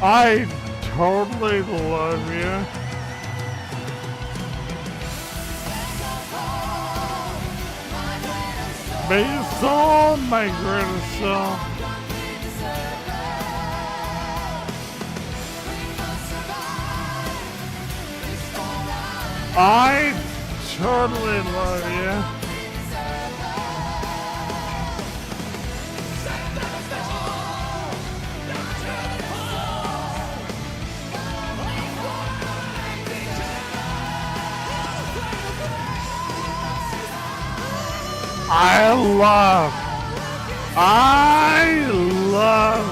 I totally love you. Based on my greatest soul. I totally love you. I love.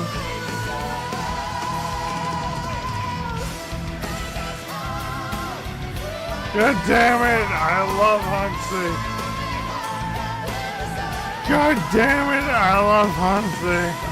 God damn it, I love Hansi. God damn it, I love Hansi.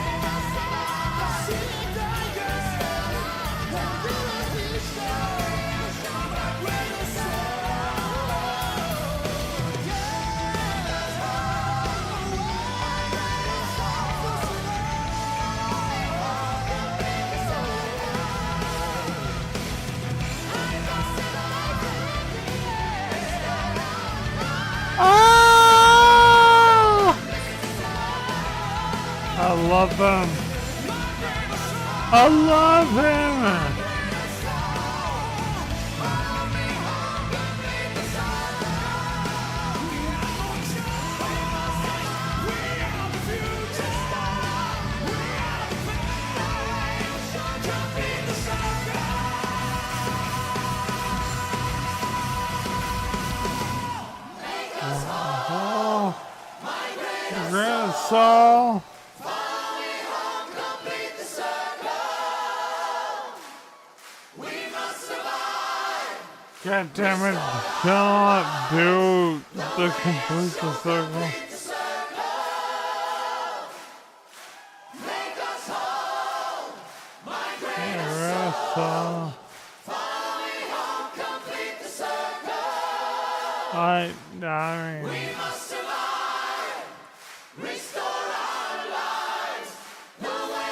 I love him. I love him. Grandson. God damn it, cannot do the complete the circle.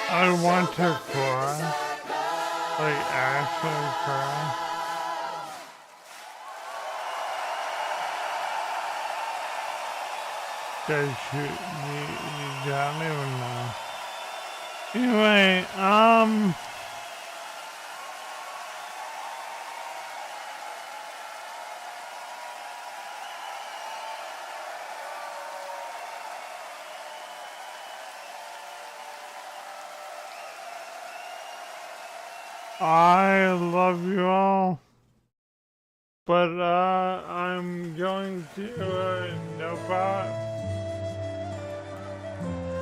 I want to cry, like actually cry. Cause you don't even know. Anyway, I love you all, but I'm going to nope out.